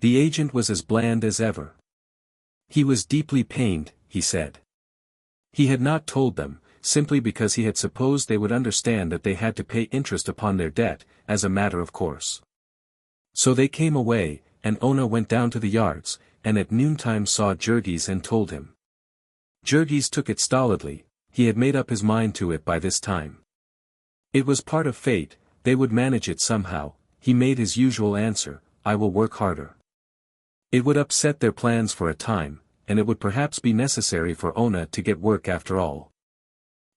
The agent was as bland as ever. He was deeply pained, he said. He had not told them, simply because he had supposed they would understand that they had to pay interest upon their debt, as a matter of course. So they came away, and Ona went down to the yards, and at noontime saw Jurgis and told him. Jurgis took it stolidly, he had made up his mind to it by this time. It was part of fate, they would manage it somehow. He made his usual answer, I will work harder. It would upset their plans for a time, and it would perhaps be necessary for Ona to get work after all.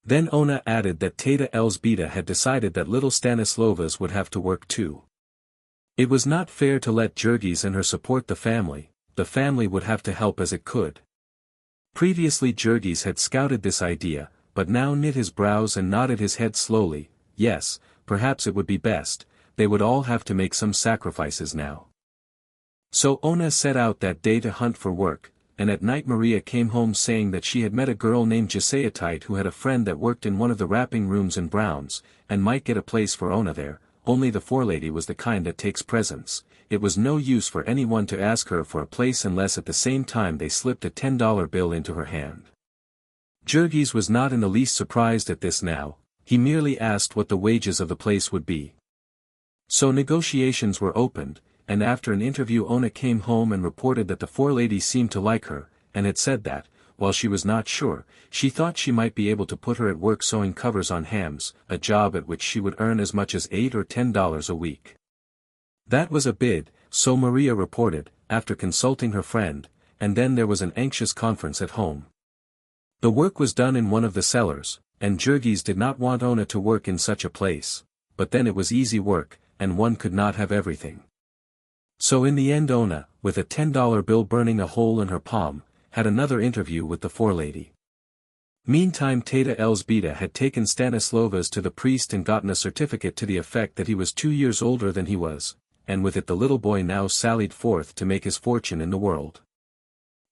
Then Ona added that Teta Elzbieta had decided that little Stanislovas would have to work too. It was not fair to let Jurgis and her support the family would have to help as it could. Previously Jurgis had scouted this idea, but now knit his brows and nodded his head slowly. Yes, perhaps it would be best, they would all have to make some sacrifices now. So Ona set out that day to hunt for work, and at night Maria came home saying that she had met a girl named Giseatite who had a friend that worked in one of the wrapping rooms in Brown's, and might get a place for Ona there, only the forelady was the kind that takes presents. It was no use for anyone to ask her for a place unless at the same time they slipped a $10 bill into her hand. Jurgis was not in the least surprised at this now, he merely asked what the wages of the place would be. So negotiations were opened, and after an interview Ona came home and reported that the forelady seemed to like her, and had said that, while she was not sure, she thought she might be able to put her at work sewing covers on hams, a job at which she would earn as much as $8 or $10 a week. That was a bid, so Maria reported, after consulting her friend, and then there was an anxious conference at home. The work was done in one of the cellars, and Jurgis did not want Ona to work in such a place, but then it was easy work, and one could not have everything. So in the end Ona, with a $10 bill burning a hole in her palm, had another interview with the forelady. Meantime Teta Elzbieta had taken Stanislovas to the priest and gotten a certificate to the effect that he was 2 years older than he was, and with it the little boy now sallied forth to make his fortune in the world.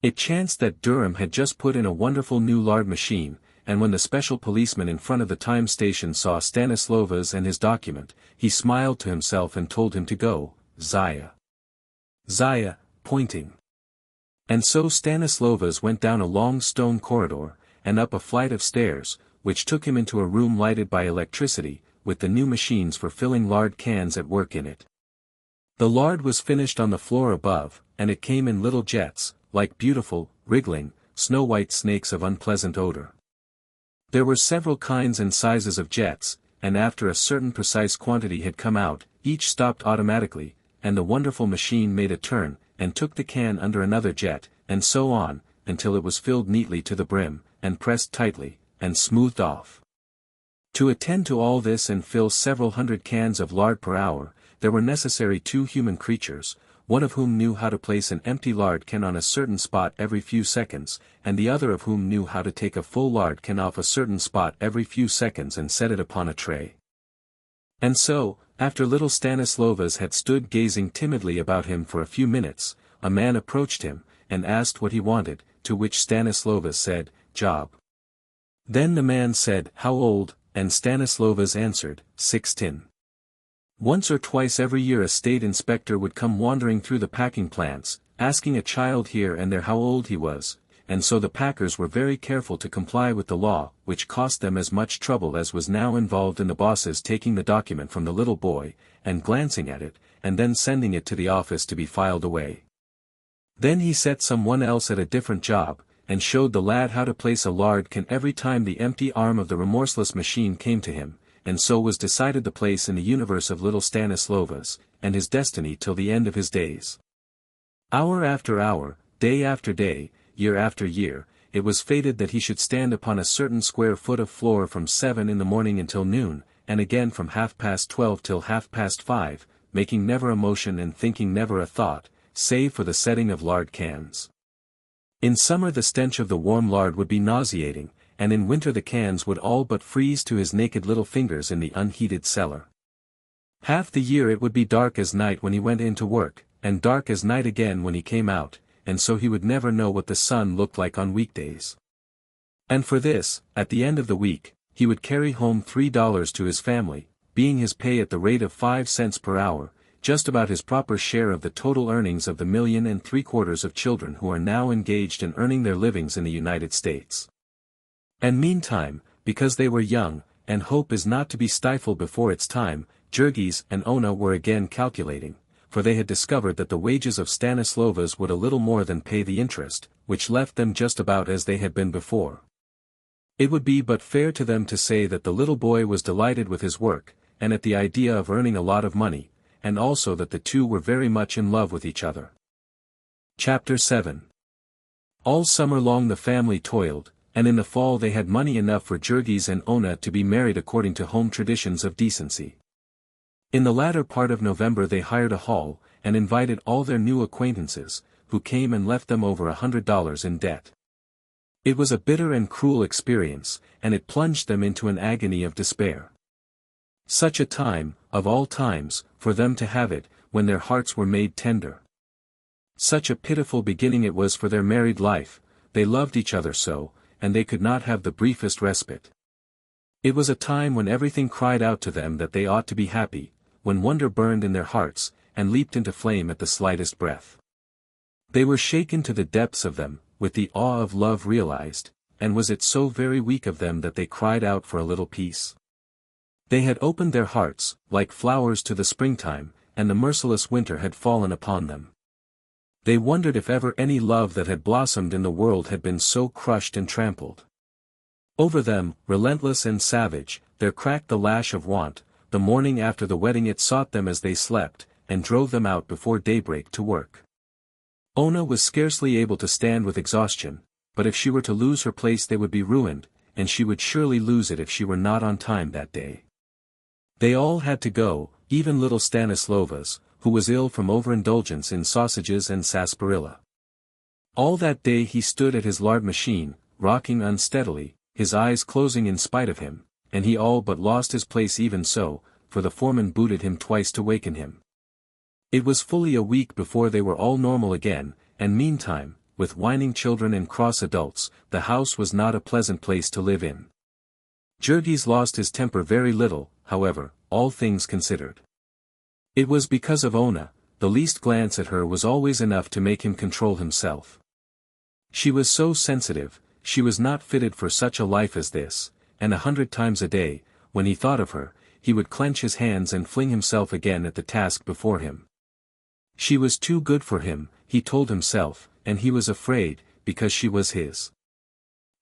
It chanced that Durham had just put in a wonderful new lard machine, and when the special policeman in front of the time station saw Stanislovas and his document, he smiled to himself and told him to go, Zaya. Zaya, pointing. And so Stanislovas went down a long stone corridor, and up a flight of stairs, which took him into a room lighted by electricity, with the new machines for filling lard cans at work in it. The lard was finished on the floor above, and it came in little jets, like beautiful, wriggling, snow-white snakes of unpleasant odor. There were several kinds and sizes of jets, and after a certain precise quantity had come out, each stopped automatically, and the wonderful machine made a turn, and took the can under another jet, and so on, until it was filled neatly to the brim, and pressed tightly, and smoothed off. To attend to all this and fill several hundred cans of lard per hour, there were necessary 2 human creatures, one of whom knew how to place an empty lard can on a certain spot every few seconds, and the other of whom knew how to take a full lard can off a certain spot every few seconds and set it upon a tray. And so, after little Stanislovas had stood gazing timidly about him for a few minutes, a man approached him, and asked what he wanted, to which Stanislovas said, job. Then the man said, how old, and Stanislovas answered, 16. Once or twice every year a state inspector would come wandering through the packing plants, asking a child here and there how old he was, and so the packers were very careful to comply with the law, which cost them as much trouble as was now involved in the bosses taking the document from the little boy, and glancing at it, and then sending it to the office to be filed away. Then he set someone else at a different job, and showed the lad how to place a lard can every time the empty arm of the remorseless machine came to him, and so was decided the place in the universe of little Stanislovas, and his destiny till the end of his days. Hour after hour, day after day, year after year, it was fated that he should stand upon a certain square foot of floor from 7 in the morning until noon, and again from 12:30 till 5:30, making never a motion and thinking never a thought, save for the setting of lard cans. In summer the stench of the warm lard would be nauseating, and in winter the cans would all but freeze to his naked little fingers in the unheated cellar. Half the year it would be dark as night when he went in to work, and dark as night again when he came out, and so he would never know what the sun looked like on weekdays. And for this, at the end of the week, he would carry home $3 to his family, being his pay at the rate of 5 cents per hour, just about his proper share of the total earnings of the 1.75 million of children who are now engaged in earning their livings in the United States. And meantime, because they were young, and hope is not to be stifled before its time, Jurgis and Ona were again calculating, for they had discovered that the wages of Stanislovas would a little more than pay the interest, which left them just about as they had been before. It would be but fair to them to say that the little boy was delighted with his work, and at the idea of earning a lot of money, and also that the two were very much in love with each other. Chapter 7. All summer long the family toiled, and in the fall they had money enough for Jurgis and Ona to be married according to home traditions of decency. In the latter part of November they hired a hall, and invited all their new acquaintances, who came and left them over $100 in debt. It was a bitter and cruel experience, and it plunged them into an agony of despair. Such a time, of all times, for them to have it, when their hearts were made tender. Such a pitiful beginning it was for their married life, they loved each other so, and they could not have the briefest respite. It was a time when everything cried out to them that they ought to be happy, when wonder burned in their hearts, and leaped into flame at the slightest breath. They were shaken to the depths of them, with the awe of love realized, and was it so very weak of them that they cried out for a little peace? They had opened their hearts, like flowers to the springtime, and the merciless winter had fallen upon them. They wondered if ever any love that had blossomed in the world had been so crushed and trampled. Over them, relentless and savage, there cracked the lash of want. The morning after the wedding it sought them as they slept, and drove them out before daybreak to work. Ona was scarcely able to stand with exhaustion, but if she were to lose her place they would be ruined, and she would surely lose it if she were not on time that day. They all had to go, even little Stanislovas, who was ill from overindulgence in sausages and sarsaparilla. All that day he stood at his lard machine, rocking unsteadily, his eyes closing in spite of him, and he all but lost his place even so, for the foreman booted him twice to waken him. It was fully a week before they were all normal again, and meantime, with whining children and cross adults, the house was not a pleasant place to live in. Jurgis lost his temper very little, however, all things considered. It was because of Ona. The least glance at her was always enough to make him control himself. She was so sensitive, she was not fitted for such a life as this, and 100 times a day, when he thought of her, he would clench his hands and fling himself again at the task before him. She was too good for him, he told himself, and he was afraid, because she was his.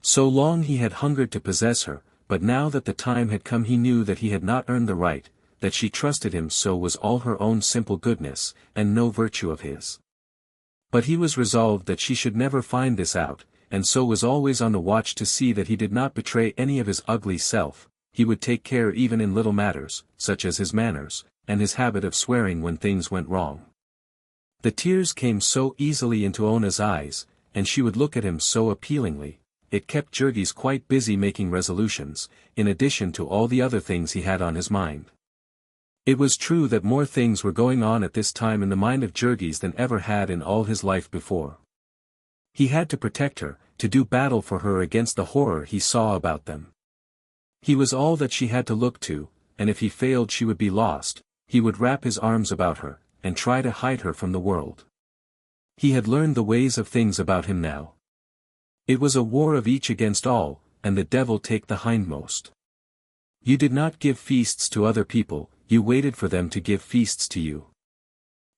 So long he had hungered to possess her, but now that the time had come he knew that he had not earned the right, that she trusted him so was all her own simple goodness, and no virtue of his. But he was resolved that she should never find this out, and so was always on the watch to see that he did not betray any of his ugly self. He would take care even in little matters, such as his manners, and his habit of swearing when things went wrong. The tears came so easily into Ona's eyes, and she would look at him so appealingly, it kept Jurgis quite busy making resolutions, in addition to all the other things he had on his mind. It was true that more things were going on at this time in the mind of Jurgis than ever had in all his life before. He had to protect her, to do battle for her against the horror he saw about them. He was all that she had to look to, and if he failed she would be lost. He would wrap his arms about her, and try to hide her from the world. He had learned the ways of things about him now. It was a war of each against all, and the devil take the hindmost. You did not give feasts to other people, you waited for them to give feasts to you.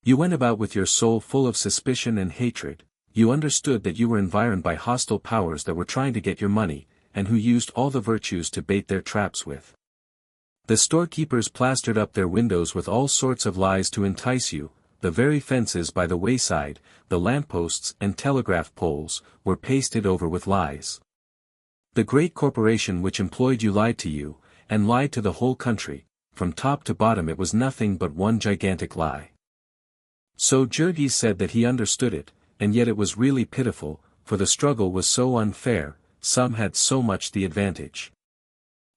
You went about with your soul full of suspicion and hatred. You understood that you were environed by hostile powers that were trying to get your money, and who used all the virtues to bait their traps with. The storekeepers plastered up their windows with all sorts of lies to entice you. The very fences by the wayside, the lampposts and telegraph poles, were pasted over with lies. The great corporation which employed you lied to you, and lied to the whole country. From top to bottom it was nothing but one gigantic lie. So Jurgis said that he understood it, and yet it was really pitiful, for the struggle was so unfair, some had so much the advantage.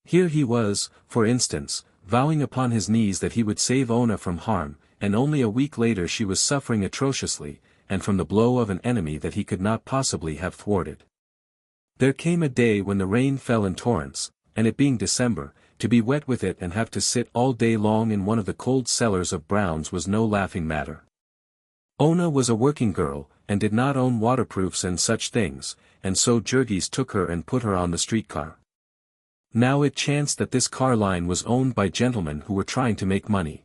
Here he was, for instance, vowing upon his knees that he would save Ona from harm, and only a week later she was suffering atrociously, and from the blow of an enemy that he could not possibly have thwarted. There came a day when the rain fell in torrents, and it being December, to be wet with it and have to sit all day long in one of the cold cellars of Brown's was no laughing matter. Ona was a working girl, and did not own waterproofs and such things, and so Jurgis took her and put her on the streetcar. Now it chanced that this car line was owned by gentlemen who were trying to make money.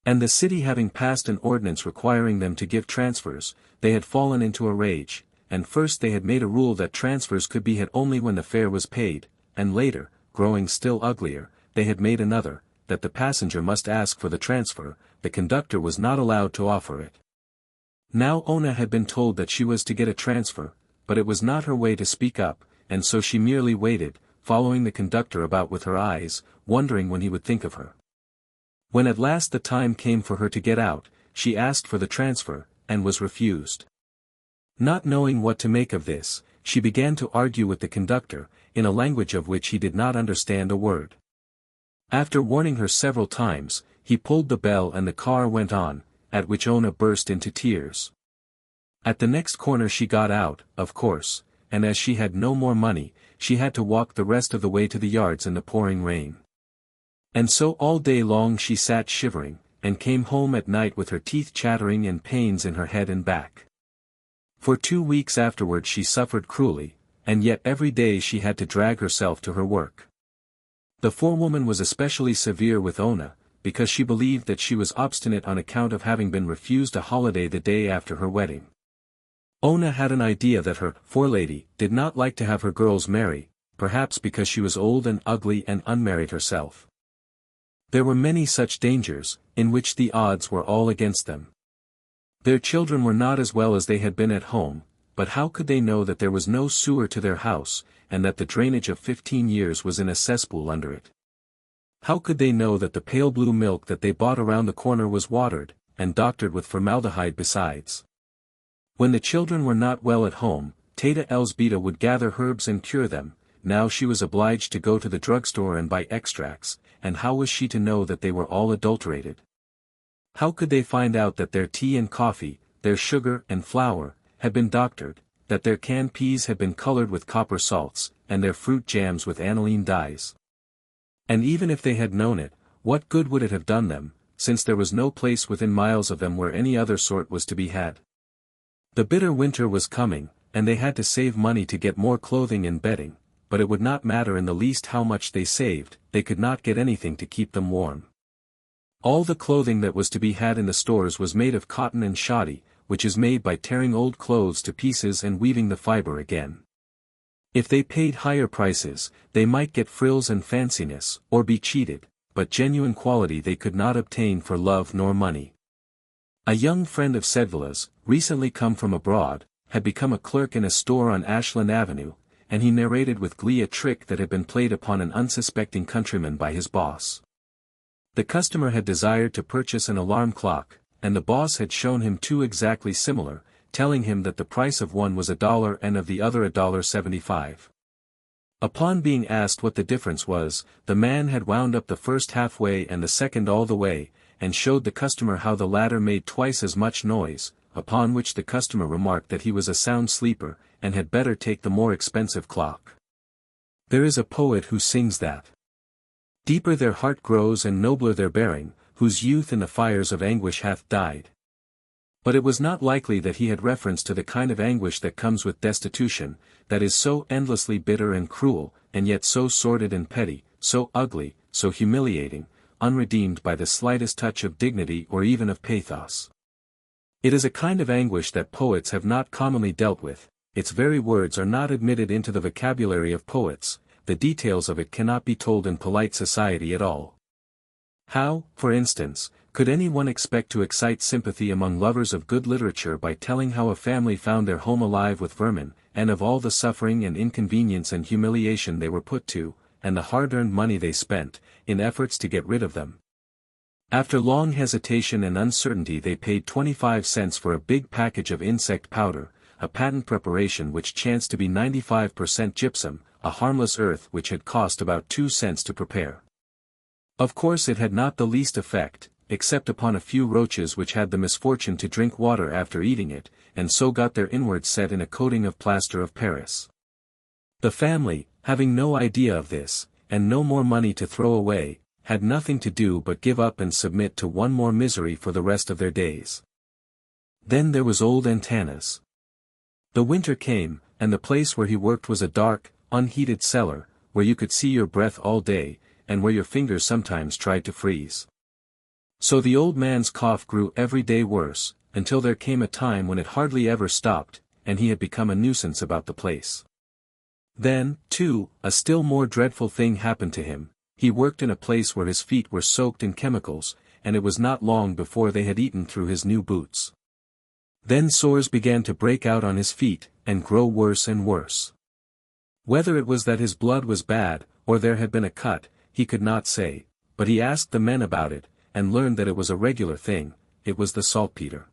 And the city having passed an ordinance requiring them to give transfers, they had fallen into a rage, and first they had made a rule that transfers could be had only when the fare was paid, and later, growing still uglier, they had made another, that the passenger must ask for the transfer, the conductor was not allowed to offer it. Now Ona had been told that she was to get a transfer, but it was not her way to speak up, and so she merely waited, following the conductor about with her eyes, wondering when he would think of her. When at last the time came for her to get out, she asked for the transfer, and was refused. Not knowing what to make of this, she began to argue with the conductor, in a language of which he did not understand a word. After warning her several times, he pulled the bell and the car went on, at which Ona burst into tears. At the next corner she got out, of course, and as she had no more money, she had to walk the rest of the way to the yards in the pouring rain. And so all day long she sat shivering, and came home at night with her teeth chattering and pains in her head and back. For 2 weeks afterward she suffered cruelly, and yet every day she had to drag herself to her work. The forewoman was especially severe with Ona, because she believed that she was obstinate on account of having been refused a holiday the day after her wedding. Ona had an idea that her forelady did not like to have her girls marry, perhaps because she was old and ugly and unmarried herself. There were many such dangers, in which the odds were all against them. Their children were not as well as they had been at home, but how could they know that there was no sewer to their house, and that the drainage of 15 years was in a cesspool under it? How could they know that the pale blue milk that they bought around the corner was watered, and doctored with formaldehyde besides? When the children were not well at home, Teta Elzbieta would gather herbs and cure them. Now she was obliged to go to the drugstore and buy extracts, and how was she to know that they were all adulterated? How could they find out that their tea and coffee, their sugar and flour, had been doctored, that their canned peas had been colored with copper salts, and their fruit jams with aniline dyes? And even if they had known it, what good would it have done them, since there was no place within miles of them where any other sort was to be had? The bitter winter was coming, and they had to save money to get more clothing and bedding, but it would not matter in the least how much they saved, they could not get anything to keep them warm. All the clothing that was to be had in the stores was made of cotton and shoddy, which is made by tearing old clothes to pieces and weaving the fiber again. If they paid higher prices, they might get frills and fanciness, or be cheated, but genuine quality they could not obtain for love nor money. A young friend of Sedvila's, recently come from abroad, had become a clerk in a store on Ashland Avenue, and he narrated with glee a trick that had been played upon an unsuspecting countryman by his boss. The customer had desired to purchase an alarm clock, and the boss had shown him two exactly similar, telling him that the price of one was $1 and of the other $1.75. Upon being asked what the difference was, the man had wound up the first halfway and the second all the way, and showed the customer how the latter made twice as much noise, upon which the customer remarked that he was a sound sleeper, and had better take the more expensive clock. There is a poet who sings that deeper their heart grows and nobler their bearing, whose youth in the fires of anguish hath died. But it was not likely that he had reference to the kind of anguish that comes with destitution, that is so endlessly bitter and cruel, and yet so sordid and petty, so ugly, so humiliating, unredeemed by the slightest touch of dignity or even of pathos. It is a kind of anguish that poets have not commonly dealt with, its very words are not admitted into the vocabulary of poets, the details of it cannot be told in polite society at all. How, for instance, could anyone expect to excite sympathy among lovers of good literature by telling how a family found their home alive with vermin, and of all the suffering and inconvenience and humiliation they were put to, and the hard-earned money they spent, in efforts to get rid of them? After long hesitation and uncertainty they paid 25 cents for a big package of insect powder, a patent preparation which chanced to be 95% gypsum, a harmless earth which had cost about 2 cents to prepare. Of course it had not the least effect, except upon a few roaches which had the misfortune to drink water after eating it, and so got their inwards set in a coating of plaster of Paris. The family, having no idea of this, and no more money to throw away, had nothing to do but give up and submit to one more misery for the rest of their days. Then there was old Antanas. The winter came, and the place where he worked was a dark, unheated cellar, where you could see your breath all day, and where your fingers sometimes tried to freeze. So the old man's cough grew every day worse, until there came a time when it hardly ever stopped, and he had become a nuisance about the place. Then, too, a still more dreadful thing happened to him. He worked in a place where his feet were soaked in chemicals, and it was not long before they had eaten through his new boots. Then sores began to break out on his feet, and grow worse and worse. Whether it was that his blood was bad, or there had been a cut, he could not say, but he asked the men about it, and learned that it was a regular thing, it was the saltpeter.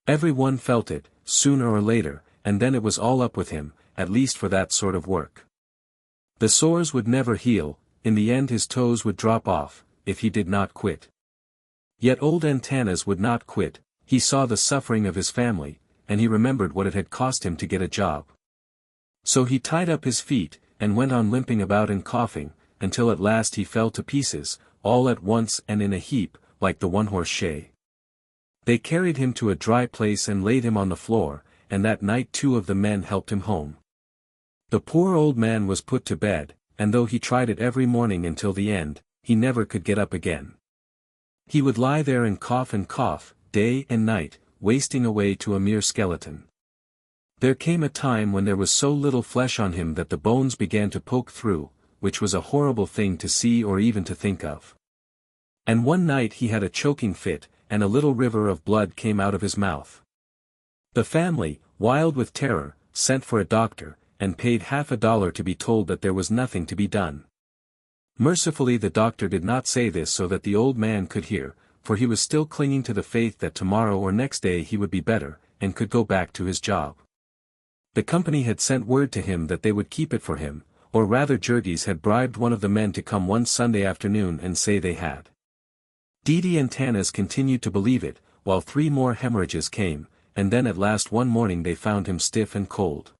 Every one felt it, sooner or later, and then it was all up with him, at least for that sort of work. The sores would never heal, in the end his toes would drop off, if he did not quit. Yet old Antanas would not quit, he saw the suffering of his family, and he remembered what it had cost him to get a job. So he tied up his feet, and went on limping about and coughing, until at last he fell to pieces, all at once and in a heap, like the one-horse shay. They carried him to a dry place and laid him on the floor, and that night 2 of the men helped him home. The poor old man was put to bed, and though he tried it every morning until the end, he never could get up again. He would lie there and cough, day and night, wasting away to a mere skeleton. There came a time when there was so little flesh on him that the bones began to poke through, which was a horrible thing to see or even to think of. And one night he had a choking fit, and a little river of blood came out of his mouth. The family, wild with terror, sent for a doctor, and paid $50 to be told that there was nothing to be done. Mercifully the doctor did not say this so that the old man could hear, for he was still clinging to the faith that tomorrow or next day he would be better, and could go back to his job. The company had sent word to him that they would keep it for him, or rather Jurgis had bribed one of the men to come one Sunday afternoon and say they had. Didi and Tanas continued to believe it, while 3 more hemorrhages came, and then at last one morning they found him stiff and cold.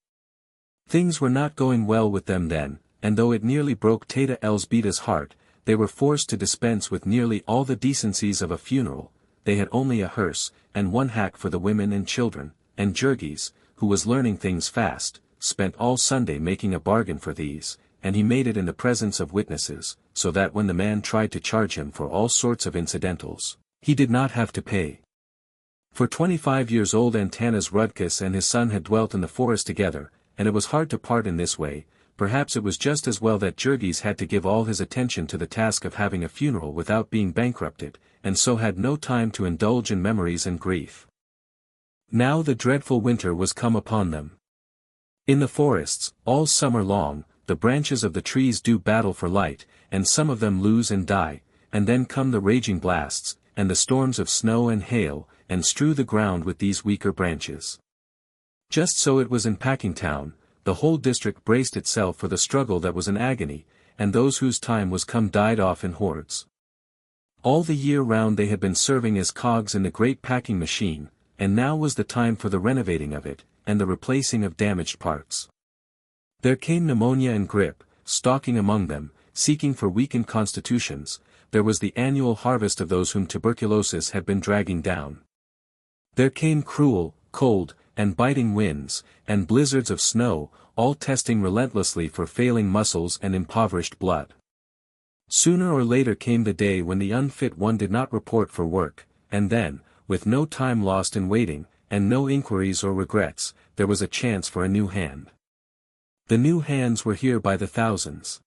Things were not going well with them then, and though it nearly broke Tata Elzbieta's heart, they were forced to dispense with nearly all the decencies of a funeral. They had only a hearse, and 1 hack for the women and children, and Jurgis, who was learning things fast, spent all Sunday making a bargain for these, and he made it in the presence of witnesses, so that when the man tried to charge him for all sorts of incidentals, he did not have to pay. For 25 years old Antanas Rudkus and his son had dwelt in the forest together, and it was hard to part in this way. Perhaps it was just as well that Jurgis had to give all his attention to the task of having a funeral without being bankrupted, and so had no time to indulge in memories and grief. Now the dreadful winter was come upon them. In the forests, all summer long, the branches of the trees do battle for light, and some of them lose and die, and then come the raging blasts, and the storms of snow and hail, and strew the ground with these weaker branches. Just so it was in Packingtown. The whole district braced itself for the struggle that was an agony, and those whose time was come died off in hordes. All the year round they had been serving as cogs in the great packing machine, and now was the time for the renovating of it, and the replacing of damaged parts. There came pneumonia and grippe, stalking among them, seeking for weakened constitutions. There was the annual harvest of those whom tuberculosis had been dragging down. There came cruel, cold, and biting winds, and blizzards of snow, all testing relentlessly for failing muscles and impoverished blood. Sooner or later came the day when the unfit one did not report for work, and then, with no time lost in waiting, and no inquiries or regrets, there was a chance for a new hand. The new hands were here by the thousands.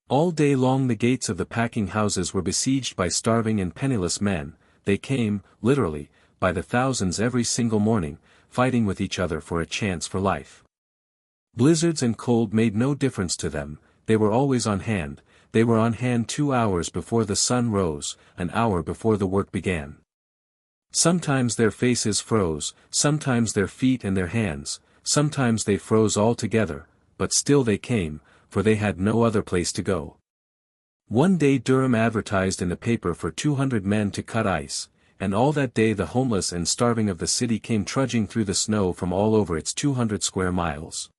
All day long the gates of the packing houses were besieged by starving and penniless men. They came, literally, by the thousands every single morning, fighting with each other for a chance for life. Blizzards and cold made no difference to them. They were always on hand. They were on hand 2 hours before the sun rose, an hour before the work began. Sometimes their faces froze, sometimes their feet and their hands, sometimes they froze altogether, but still they came, for they had no other place to go. One day Durham advertised in the paper for 200 men to cut ice, and all that day the homeless and starving of the city came trudging through the snow from all over its 200 square miles.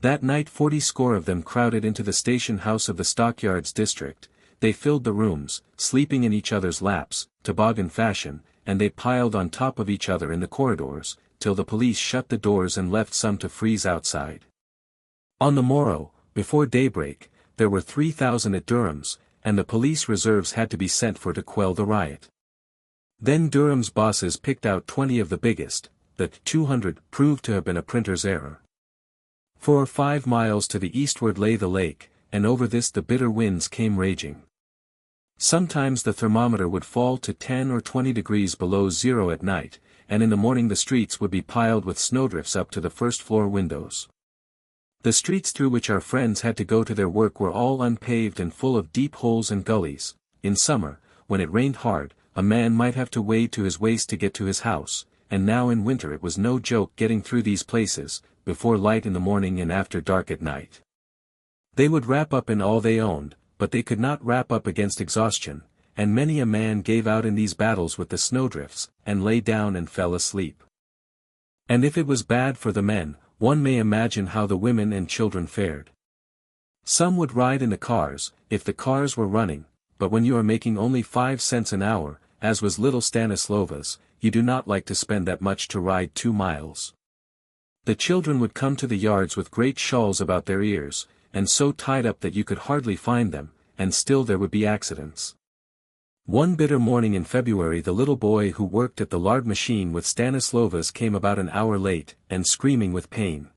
That night 40 score of them crowded into the station house of the Stockyards district. They filled the rooms, sleeping in each other's laps, toboggan fashion, and they piled on top of each other in the corridors, till the police shut the doors and left some to freeze outside. On the morrow, before daybreak, there were 3,000 at Durham's, and the police reserves had to be sent for to quell the riot. Then Durham's bosses picked out 20 of the biggest. The 200 proved to have been a printer's error. 4 or 5 miles to the eastward lay the lake, and over this the bitter winds came raging. Sometimes the thermometer would fall to 10 or 20 degrees below zero at night, and in the morning the streets would be piled with snowdrifts up to the first-floor windows. The streets through which our friends had to go to their work were all unpaved and full of deep holes and gullies. In summer, when it rained hard, a man might have to wade to his waist to get to his house, and now in winter it was no joke getting through these places, before light in the morning and after dark at night. They would wrap up in all they owned, but they could not wrap up against exhaustion, and many a man gave out in these battles with the snowdrifts, and lay down and fell asleep. And if it was bad for the men, one may imagine how the women and children fared. Some would ride in the cars, if the cars were running, but when you are making only 5 cents an hour, as was little Stanislova's, you do not like to spend that much to ride 2 miles. The children would come to the yards with great shawls about their ears, and so tied up that you could hardly find them, and still there would be accidents. One bitter morning in February the little boy who worked at the lard machine with Stanislova's came about an hour late, and screaming with pain.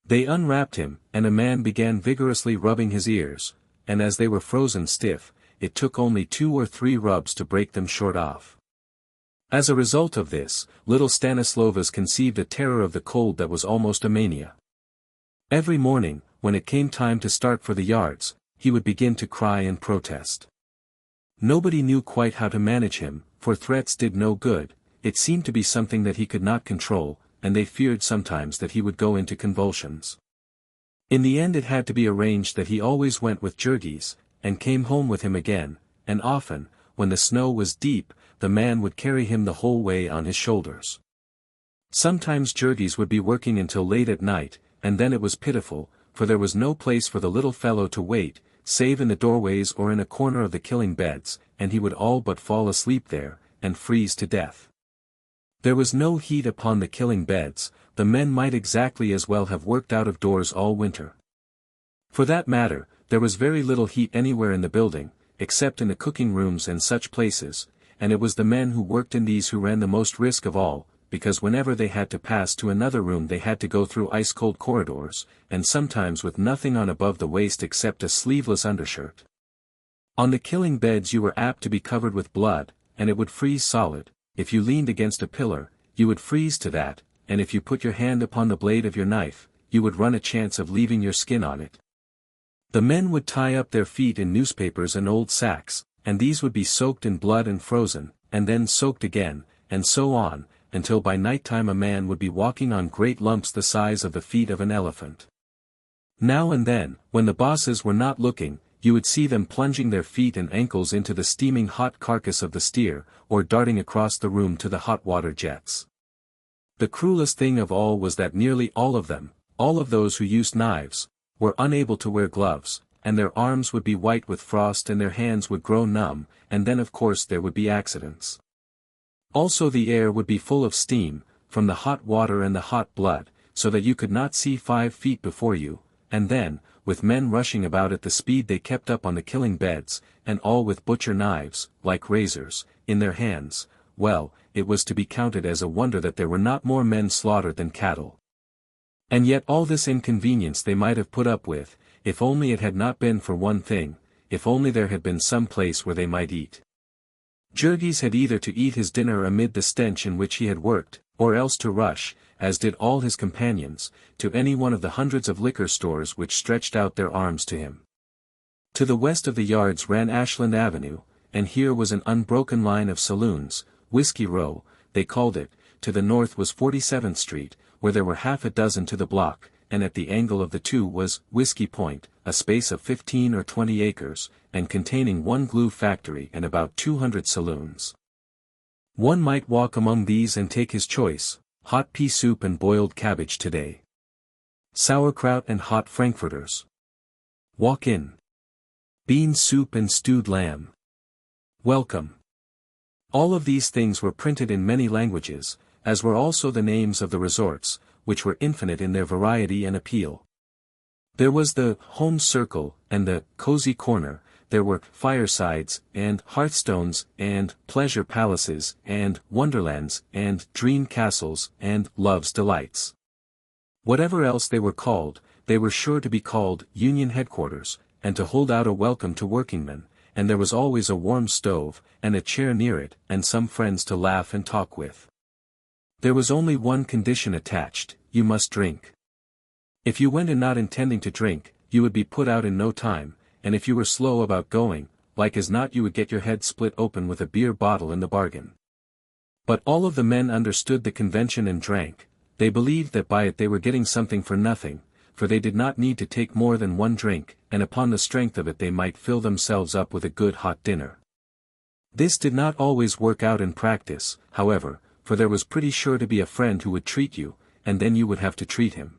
They unwrapped him, and a man began vigorously rubbing his ears, and as they were frozen stiff, it took only 2 or 3 rubs to break them short off. As a result of this, little Stanislova's conceived a terror of the cold that was almost a mania. Every morning, when it came time to start for the yards, he would begin to cry and protest. Nobody knew quite how to manage him, for threats did no good, it seemed to be something that he could not control, and they feared sometimes that he would go into convulsions. In the end it had to be arranged that he always went with Jurgis, and came home with him again, and often, when the snow was deep, the man would carry him the whole way on his shoulders. Sometimes Jurgis would be working until late at night, and then it was pitiful, for there was no place for the little fellow to wait, save in the doorways or in a corner of the killing beds, and he would all but fall asleep there, and freeze to death. There was no heat upon the killing beds, the men might exactly as well have worked out of doors all winter. For that matter, there was very little heat anywhere in the building, except in the cooking rooms and such places, and it was the men who worked in these who ran the most risk of all, because whenever they had to pass to another room they had to go through ice-cold corridors, and sometimes with nothing on above the waist except a sleeveless undershirt. On the killing beds you were apt to be covered with blood, and it would freeze solid. If you leaned against a pillar, you would freeze to that, and if you put your hand upon the blade of your knife, you would run a chance of leaving your skin on it. The men would tie up their feet in newspapers and old sacks, and these would be soaked in blood and frozen, and then soaked again, and so on, until by night-time a man would be walking on great lumps the size of the feet of an elephant. Now and then, when the bosses were not looking, you would see them plunging their feet and ankles into the steaming hot carcass of the steer, or darting across the room to the hot water jets. The cruelest thing of all was that nearly all of them, all of those who used knives, were unable to wear gloves, and their arms would be white with frost and their hands would grow numb, and then of course there would be accidents. Also the air would be full of steam, from the hot water and the hot blood, so that you could not see 5 feet before you, and then, with men rushing about at the speed they kept up on the killing beds, and all with butcher knives, like razors, in their hands, well, it was to be counted as a wonder that there were not more men slaughtered than cattle. And yet all this inconvenience they might have put up with, if only it had not been for one thing, if only there had been some place where they might eat. Jurgis had either to eat his dinner amid the stench in which he had worked, or else to rush, as did all his companions, to any one of the hundreds of liquor stores which stretched out their arms to him. To the west of the yards ran Ashland Avenue, and here was an unbroken line of saloons, Whiskey Row, they called it. To the north was 47th Street, where there were half a dozen to the block, and at the angle of the two was Whiskey Point, a space of 15 or 20 acres, and containing one glue factory and about 200 saloons. One might walk among these and take his choice, hot pea soup and boiled cabbage today. Sauerkraut and hot frankfurters. Walk in. Bean soup and stewed lamb. Welcome. All of these things were printed in many languages, as were also the names of the resorts, which were infinite in their variety and appeal. There was the home circle, and the cozy corner, there were firesides, and hearthstones, and pleasure palaces, and wonderlands, and dream castles, and love's delights. Whatever else they were called, they were sure to be called Union Headquarters, and to hold out a welcome to workingmen, and there was always a warm stove, and a chair near it, and some friends to laugh and talk with. There was only one condition attached: you must drink. If you went in not intending to drink, you would be put out in no time, and if you were slow about going, like as not you would get your head split open with a beer bottle in the bargain. But all of the men understood the convention and drank. They believed that by it they were getting something for nothing, for they did not need to take more than one drink, and upon the strength of it they might fill themselves up with a good hot dinner. This did not always work out in practice, however, for there was pretty sure to be a friend who would treat you, and then you would have to treat him.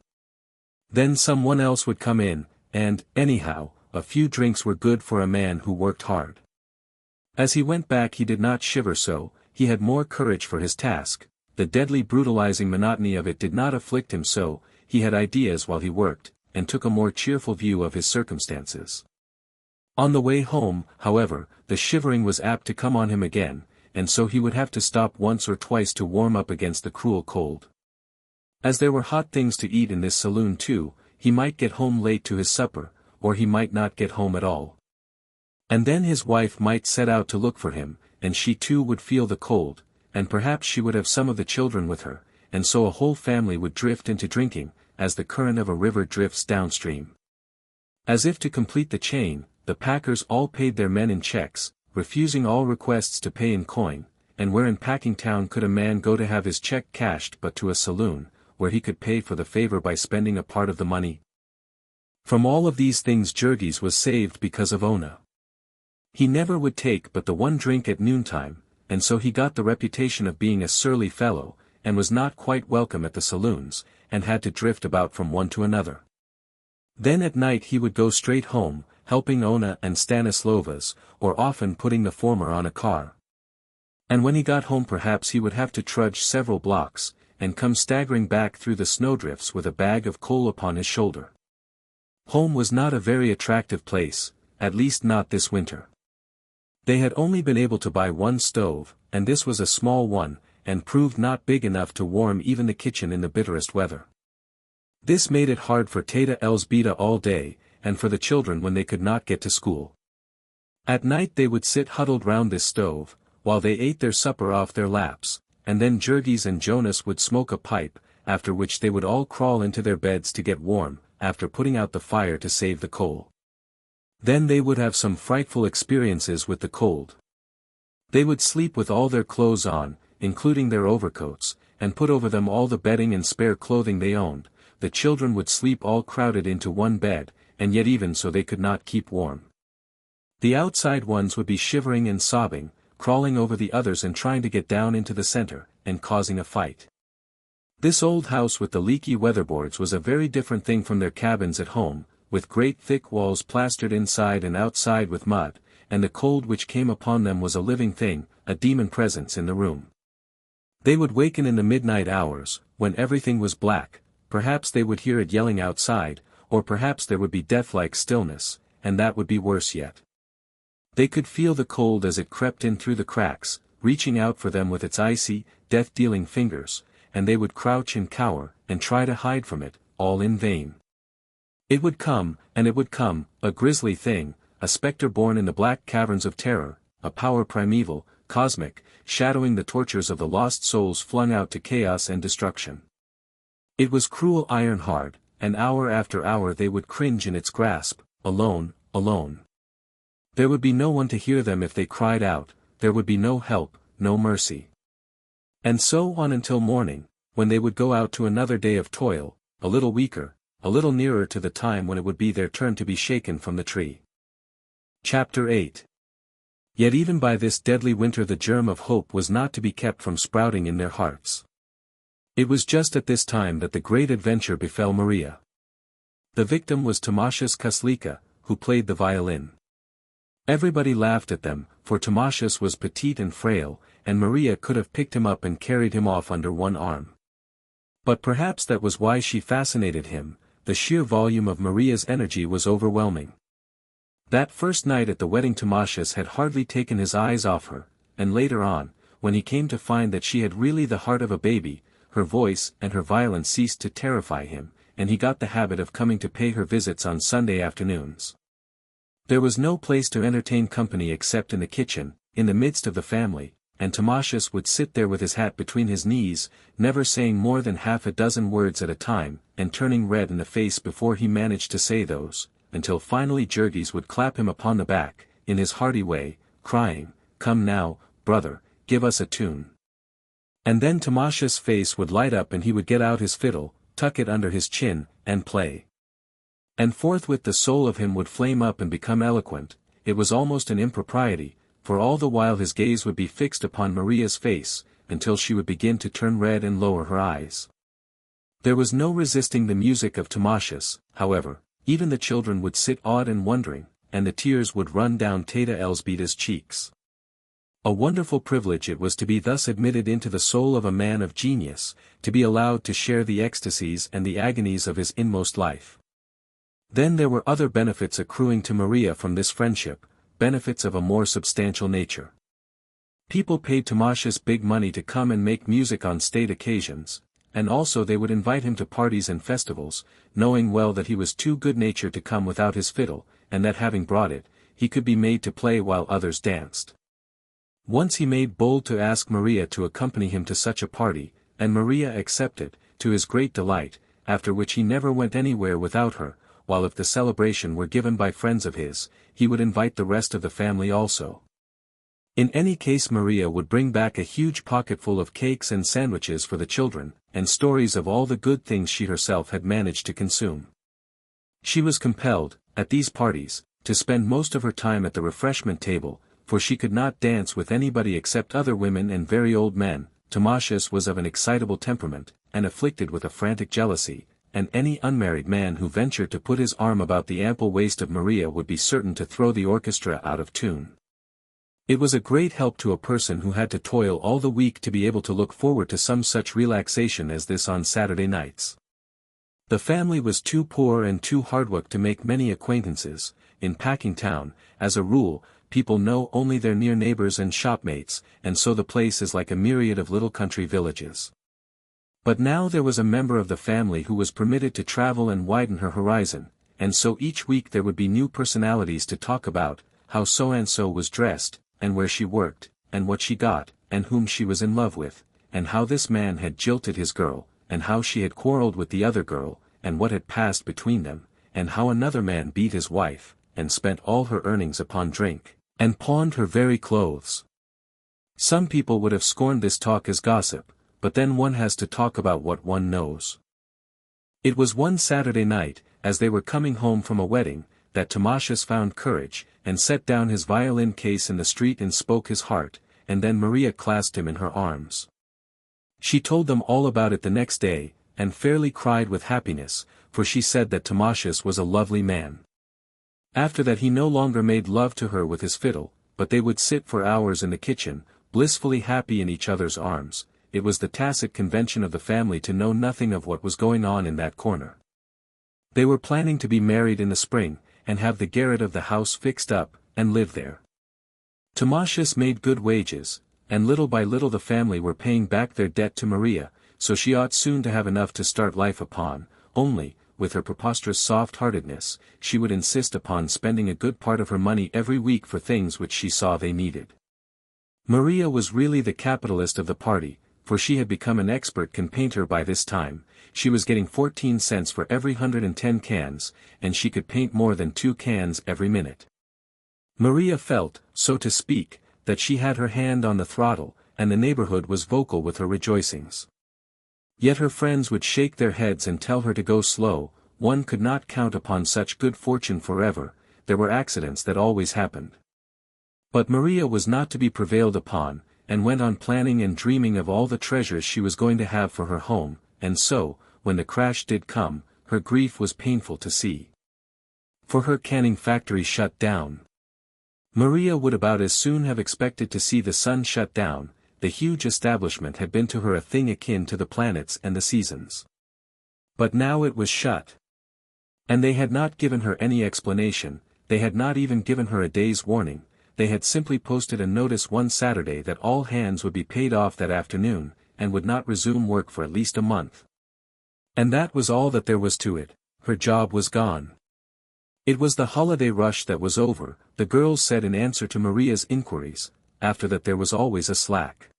Then someone else would come in, and, anyhow, a few drinks were good for a man who worked hard. As he went back he did not shiver so, he had more courage for his task, the deadly brutalizing monotony of it did not afflict him so, he had ideas while he worked, and took a more cheerful view of his circumstances. On the way home, however, the shivering was apt to come on him again, and so he would have to stop once or twice to warm up against the cruel cold. As there were hot things to eat in this saloon too, he might get home late to his supper, or he might not get home at all. And then his wife might set out to look for him, and she too would feel the cold, and perhaps she would have some of the children with her, and so a whole family would drift into drinking, as the current of a river drifts downstream. As if to complete the chain, the packers all paid their men in checks, refusing all requests to pay in coin, and where in Packingtown could a man go to have his check cashed but to a saloon, where he could pay for the favor by spending a part of the money? From all of these things Jurgis was saved because of Ona. He never would take but the one drink at noontime, and so he got the reputation of being a surly fellow, and was not quite welcome at the saloons, and had to drift about from one to another. Then at night he would go straight home, helping Ona and Stanislovas, or often putting the former on a car. And when he got home perhaps he would have to trudge several blocks, and come staggering back through the snowdrifts with a bag of coal upon his shoulder. Home was not a very attractive place, at least not this winter. They had only been able to buy one stove, and this was a small one, and proved not big enough to warm even the kitchen in the bitterest weather. This made it hard for Teta Elzbieta all day, and for the children when they could not get to school. At night they would sit huddled round this stove, while they ate their supper off their laps, and then Jurgis and Jonas would smoke a pipe, after which they would all crawl into their beds to get warm, after putting out the fire to save the coal. Then they would have some frightful experiences with the cold. They would sleep with all their clothes on, including their overcoats, and put over them all the bedding and spare clothing they owned. The children would sleep all crowded into one bed, and yet even so they could not keep warm. The outside ones would be shivering and sobbing, crawling over the others and trying to get down into the center, and causing a fight. This old house with the leaky weatherboards was a very different thing from their cabins at home, with great thick walls plastered inside and outside with mud, and the cold which came upon them was a living thing, a demon presence in the room. They would waken in the midnight hours, when everything was black, perhaps they would hear it yelling outside, or perhaps there would be death-like stillness, and that would be worse yet. They could feel the cold as it crept in through the cracks, reaching out for them with its icy, death-dealing fingers, and they would crouch and cower, and try to hide from it, all in vain. It would come, and it would come, a grisly thing, a spectre born in the black caverns of terror, a power primeval, cosmic, shadowing the tortures of the lost souls flung out to chaos and destruction. It was cruel iron hard, and hour after hour they would cringe in its grasp, alone, alone. There would be no one to hear them if they cried out, there would be no help, no mercy. And so on until morning, when they would go out to another day of toil, a little weaker, a little nearer to the time when it would be their turn to be shaken from the tree. Chapter 8. Yet even by this deadly winter the germ of hope was not to be kept from sprouting in their hearts. It was just at this time that the great adventure befell Maria. The victim was Tamasius Kaslika, who played the violin. Everybody laughed at them, for Tamasius was petite and frail, and Maria could have picked him up and carried him off under one arm. But perhaps that was why she fascinated him. The sheer volume of Maria's energy was overwhelming. That first night at the wedding Tamasius had hardly taken his eyes off her, and later on, when he came to find that she had really the heart of a baby, her voice and her violence ceased to terrify him, and he got the habit of coming to pay her visits on Sunday afternoons. There was no place to entertain company except in the kitchen, in the midst of the family, and Tamasius would sit there with his hat between his knees, never saying more than half a dozen words at a time, and turning red in the face before he managed to say those, until finally Jurgis would clap him upon the back, in his hearty way, crying, "Come now, brother, give us a tune." And then Tamasius' face would light up and he would get out his fiddle, tuck it under his chin, and play. And forthwith the soul of him would flame up and become eloquent. It was almost an impropriety, for all the while his gaze would be fixed upon Maria's face, until she would begin to turn red and lower her eyes. There was no resisting the music of Tamasius, however, Even the children would sit awed and wondering, and the tears would run down Teta Elzbieta's cheeks. A wonderful privilege it was to be thus admitted into the soul of a man of genius, to be allowed to share the ecstasies and the agonies of his inmost life. Then there were other benefits accruing to Maria from this friendship, benefits of a more substantial nature. People paid Tamashas big money to come and make music on state occasions, and also they would invite him to parties and festivals, knowing well that he was too good-natured to come without his fiddle, and that having brought it, he could be made to play while others danced. Once he made bold to ask Maria to accompany him to such a party, and Maria accepted, to his great delight, after which he never went anywhere without her, while if the celebration were given by friends of his, he would invite the rest of the family also. In any case Maria would bring back a huge pocketful of cakes and sandwiches for the children, and stories of all the good things she herself had managed to consume. She was compelled, at these parties, to spend most of her time at the refreshment table, for she could not dance with anybody except other women and very old men. Tamashas was of an excitable temperament, and afflicted with a frantic jealousy, and any unmarried man who ventured to put his arm about the ample waist of Maria would be certain to throw the orchestra out of tune. It was a great help to a person who had to toil all the week to be able to look forward to some such relaxation as this on Saturday nights. The family was too poor and too hardworked to make many acquaintances. In Packingtown, as a rule, people know only their near neighbors and shopmates, and so the place is like a myriad of little country villages. But now there was a member of the family who was permitted to travel and widen her horizon, and so each week there would be new personalities to talk about, how so-and-so was dressed, and where she worked, and what she got, and whom she was in love with, and how this man had jilted his girl, and how she had quarreled with the other girl, and what had passed between them, and how another man beat his wife, and spent all her earnings upon drink, and pawned her very clothes. Some people would have scorned this talk as gossip, but then one has to talk about what one knows. It was one Saturday night, as they were coming home from a wedding, that Tamashas found courage, and set down his violin case in the street and spoke his heart, and then Maria clasped him in her arms. She told them all about it the next day, and fairly cried with happiness, for she said that Tamashas was a lovely man. After that he no longer made love to her with his fiddle, but they would sit for hours in the kitchen, blissfully happy in each other's arms. It was the tacit convention of the family to know nothing of what was going on in that corner. They were planning to be married in the spring, and have the garret of the house fixed up, and live there. Tamashas made good wages, and little by little the family were paying back their debt to Maria, so she ought soon to have enough to start life upon, only, with her preposterous soft-heartedness, she would insist upon spending a good part of her money every week for things which she saw they needed. Maria was really the capitalist of the party, for she had become an expert can painter by this time. She was getting 14 cents for every 110 cans, and she could paint more than 2 cans every minute. Maria felt, so to speak, that she had her hand on the throttle, and the neighborhood was vocal with her rejoicings. Yet her friends would shake their heads and tell her to go slow. One could not count upon such good fortune forever, there were accidents that always happened. But Maria was not to be prevailed upon, and went on planning and dreaming of all the treasures she was going to have for her home, and so, when the crash did come, her grief was painful to see. For her canning factory shut down. Maria would about as soon have expected to see the sun shut down. The huge establishment had been to her a thing akin to the planets and the seasons. But now it was shut. And they had not given her any explanation, they had not even given her a day's warning. They had simply posted a notice one Saturday that all hands would be paid off that afternoon, and would not resume work for at least a month. And that was all that there was to it. Her job was gone. It was the holiday rush that was over, the girls said in answer to Maria's inquiries. After that there was always a slack.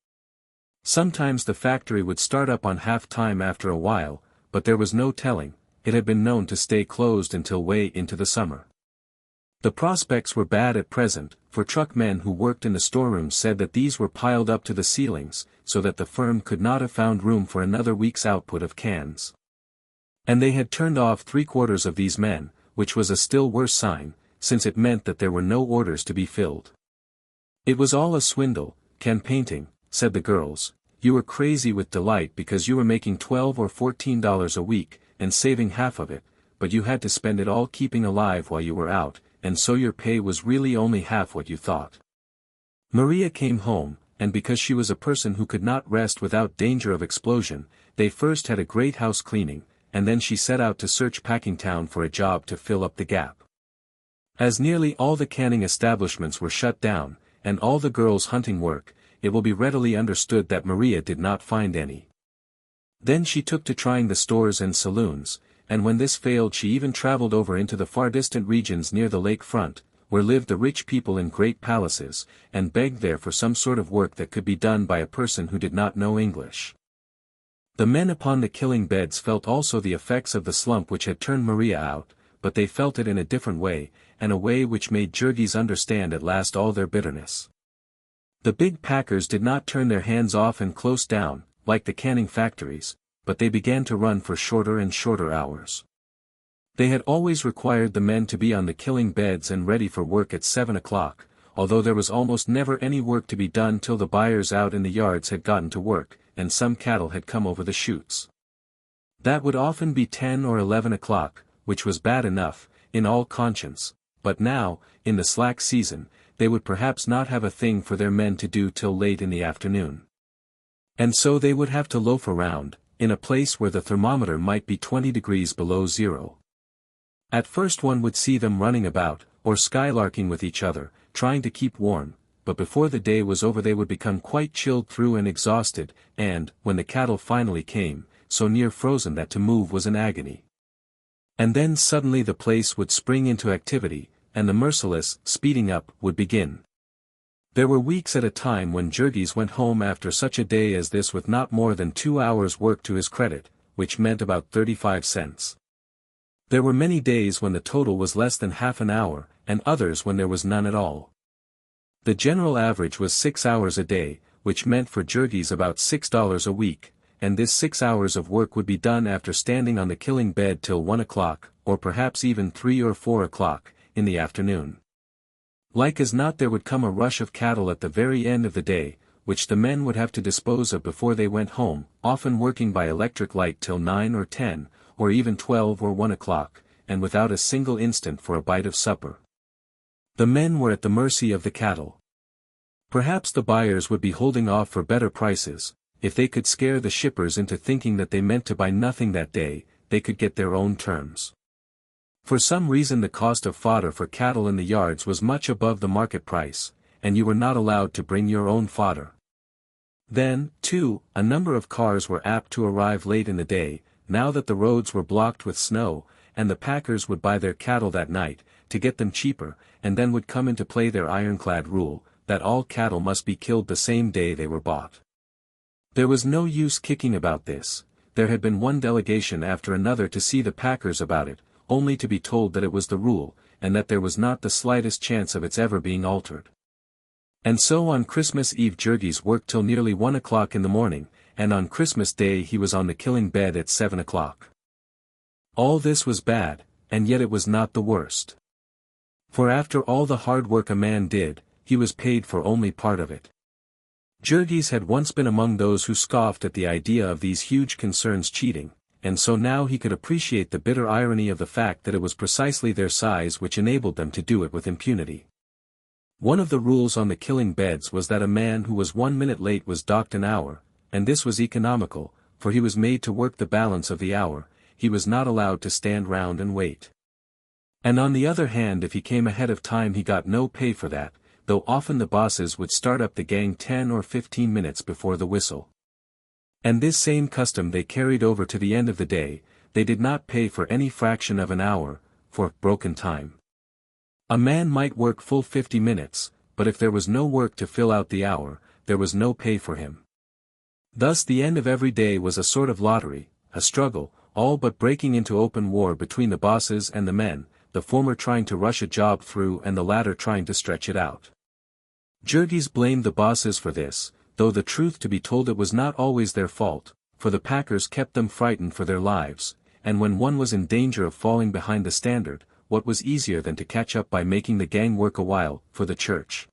Sometimes the factory would start up on half-time after a while, but there was no telling. It had been known to stay closed until way into the summer. The prospects were bad at present, for truckmen who worked in the storerooms said that these were piled up to the ceilings, so that the firm could not have found room for another week's output of cans. And they had turned off 3/4 of these men, which was a still worse sign, since it meant that there were no orders to be filled. It was all a swindle, can painting, said the girls. You were crazy with delight because you were making $12 or $14 a week, and saving half of it, but you had to spend it all keeping alive while you were out, and so your pay was really only half what you thought. Maria came home, and because she was a person who could not rest without danger of explosion, they first had a great house cleaning, and then she set out to search Packingtown for a job to fill up the gap. As nearly all the canning establishments were shut down, and all the girls hunting work, it will be readily understood that Maria did not find any. Then she took to trying the stores and saloons, and when this failed she even traveled over into the far distant regions near the lake front, where lived the rich people in great palaces, and begged there for some sort of work that could be done by a person who did not know English. The men upon the killing beds felt also the effects of the slump which had turned Maria out, but they felt it in a different way, and a way which made Jurgis understand at last all their bitterness. The big packers did not turn their hands off and close down, like the canning factories, but they began to run for shorter and shorter hours. They had always required the men to be on the killing beds and ready for work at 7 o'clock, although there was almost never any work to be done till the buyers out in the yards had gotten to work, and some cattle had come over the chutes. That would often be 10 or 11 o'clock, which was bad enough, in all conscience, but now, in the slack season, they would perhaps not have a thing for their men to do till late in the afternoon. And so they would have to loaf around, in a place where the thermometer might be 20 degrees below zero. At first one would see them running about, or skylarking with each other, trying to keep warm, but before the day was over they would become quite chilled through and exhausted, and, when the cattle finally came, so near frozen that to move was an agony. And then suddenly the place would spring into activity, and the merciless speeding up would begin. There were weeks at a time when Jurgis went home after such a day as this with not more than 2 hours' work to his credit, which meant about 35 cents. There were many days when the total was less than half an hour, and others when there was none at all. The general average was 6 hours a day, which meant for Jurgis about $6 a week, and this 6 hours of work would be done after standing on the killing bed till 1 o'clock, or perhaps even 3 or 4 o'clock, in the afternoon. Like as not there would come a rush of cattle at the very end of the day, which the men would have to dispose of before they went home, often working by electric light till 9 or 10, or even 12 or 1 o'clock, and without a single instant for a bite of supper. The men were at the mercy of the cattle. Perhaps the buyers would be holding off for better prices. If they could scare the shippers into thinking that they meant to buy nothing that day, they could get their own terms. For some reason the cost of fodder for cattle in the yards was much above the market price, and you were not allowed to bring your own fodder. Then, too, a number of cars were apt to arrive late in the day, now that the roads were blocked with snow, and the packers would buy their cattle that night, to get them cheaper, and then would come into play their ironclad rule, that all cattle must be killed the same day they were bought. There was no use kicking about this. There had been one delegation after another to see the packers about it, only to be told that it was the rule, and that there was not the slightest chance of its ever being altered. And so on Christmas Eve Jurgis worked till nearly 1 o'clock in the morning, and on Christmas Day he was on the killing bed at 7 o'clock. All this was bad, and yet it was not the worst. For after all the hard work a man did, he was paid for only part of it. Jurgis had once been among those who scoffed at the idea of these huge concerns cheating, and so now he could appreciate the bitter irony of the fact that it was precisely their size which enabled them to do it with impunity. One of the rules on the killing beds was that a man who was 1 minute late was docked an hour, and this was economical, for he was made to work the balance of the hour, he was not allowed to stand round and wait. And on the other hand if he came ahead of time he got no pay for that, though often the bosses would start up the gang 10 or 15 minutes before the whistle. And this same custom they carried over to the end of the day. They did not pay for any fraction of an hour, for broken time. A man might work full 50 minutes, but if there was no work to fill out the hour, there was no pay for him. Thus the end of every day was a sort of lottery, a struggle, all but breaking into open war between the bosses and the men, the former trying to rush a job through and the latter trying to stretch it out. Jurgis blamed the bosses for this, though the truth to be told it was not always their fault, for the packers kept them frightened for their lives, and when one was in danger of falling behind the standard, what was easier than to catch up by making the gang work a while, for the church?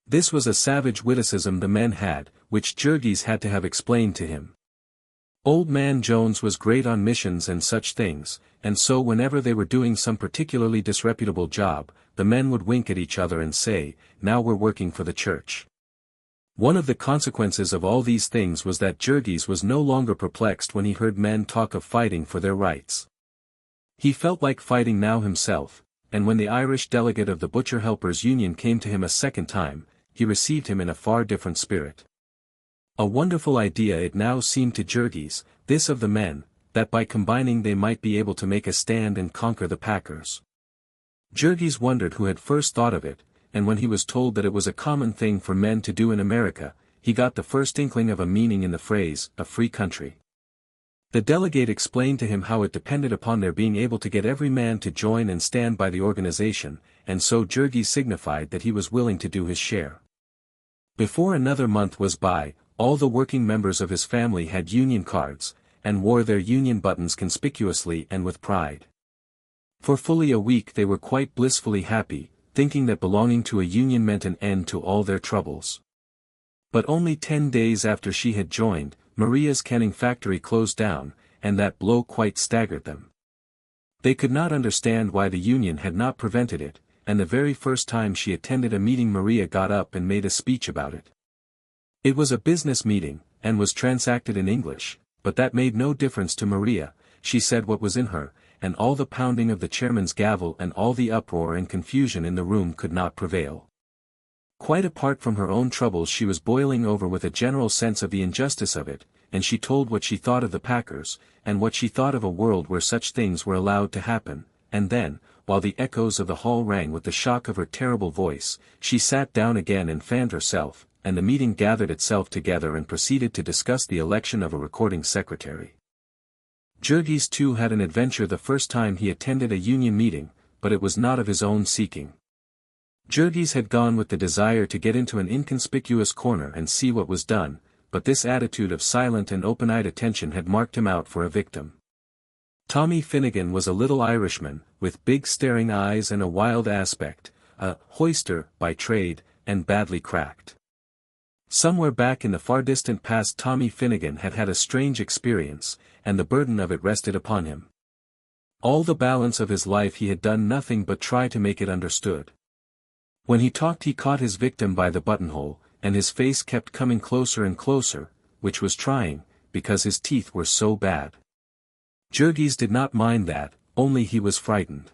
This was a savage witticism the men had, which Jurgis had to have explained to him. Old Man Jones was great on missions and such things, and so whenever they were doing some particularly disreputable job, the men would wink at each other and say, "Now we're working for the church." One of the consequences of all these things was that Jurgis was no longer perplexed when he heard men talk of fighting for their rights. He felt like fighting now himself, and when the Irish delegate of the Butcher Helpers Union came to him a second time, he received him in a far different spirit. A wonderful idea it now seemed to Jurgis, this of the men, that by combining they might be able to make a stand and conquer the packers. Jurgis wondered who had first thought of it, and when he was told that it was a common thing for men to do in America, he got the first inkling of a meaning in the phrase, "a free country." The delegate explained to him how it depended upon their being able to get every man to join and stand by the organization, and so Jurgis signified that he was willing to do his share. Before another month was by, all the working members of his family had union cards, and wore their union buttons conspicuously and with pride. For fully a week they were quite blissfully happy, thinking that belonging to a union meant an end to all their troubles. But only 10 days after she had joined, Maria's canning factory closed down, and that blow quite staggered them. They could not understand why the union had not prevented it, and the very first time she attended a meeting Maria got up and made a speech about it. It was a business meeting, and was transacted in English, but that made no difference to Maria. She said what was in her, and all the pounding of the chairman's gavel and all the uproar and confusion in the room could not prevail. Quite apart from her own troubles she was boiling over with a general sense of the injustice of it, and she told what she thought of the packers, and what she thought of a world where such things were allowed to happen, and then, while the echoes of the hall rang with the shock of her terrible voice, she sat down again and fanned herself, and the meeting gathered itself together and proceeded to discuss the election of a recording secretary. Jurgis too had an adventure the first time he attended a union meeting, but it was not of his own seeking. Jurgis had gone with the desire to get into an inconspicuous corner and see what was done, but this attitude of silent and open-eyed attention had marked him out for a victim. Tommy Finnegan was a little Irishman, with big staring eyes and a wild aspect, a hoister by trade, and badly cracked. Somewhere back in the far distant past Tommy Finnegan had had a strange experience, and the burden of it rested upon him. All the balance of his life he had done nothing but try to make it understood. When he talked he caught his victim by the buttonhole, and his face kept coming closer and closer, which was trying, because his teeth were so bad. Jurgis did not mind that, only he was frightened.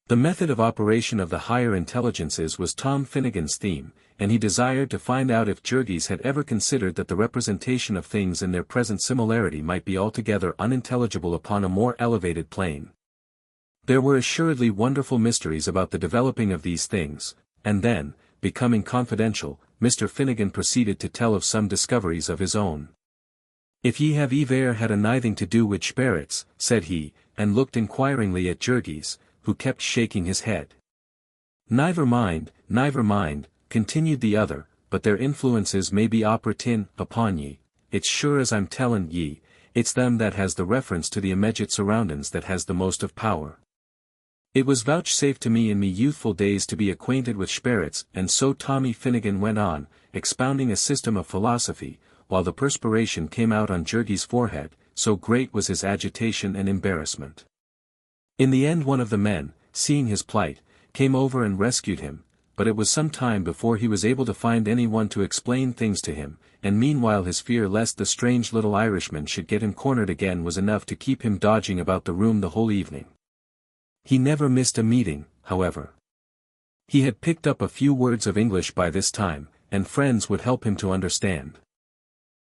The method of operation of the higher intelligences was Tom Finnegan's theme, and he desired to find out if Jurgis had ever considered that the representation of things in their present similarity might be altogether unintelligible upon a more elevated plane. There were assuredly wonderful mysteries about the developing of these things, and then, becoming confidential, Mr. Finnegan proceeded to tell of some discoveries of his own. "If ye have ever had a nithing to do with sperits," said he, and looked inquiringly at Jurgis, who kept shaking his head. Never mind," continued the other, "but their influences may be operatin' upon ye, it's sure as I'm tellin' ye, it's them that has the reference to the immediate surroundings that has the most of power. It was vouchsafed to me in me youthful days to be acquainted with sperits," and so Tommy Finnegan went on, expounding a system of philosophy, while the perspiration came out on Jurgis' forehead, so great was his agitation and embarrassment. In the end one of the men, seeing his plight, came over and rescued him, but it was some time before he was able to find anyone to explain things to him, and meanwhile his fear lest the strange little Irishman should get him cornered again was enough to keep him dodging about the room the whole evening. He never missed a meeting, however. He had picked up a few words of English by this time, and friends would help him to understand.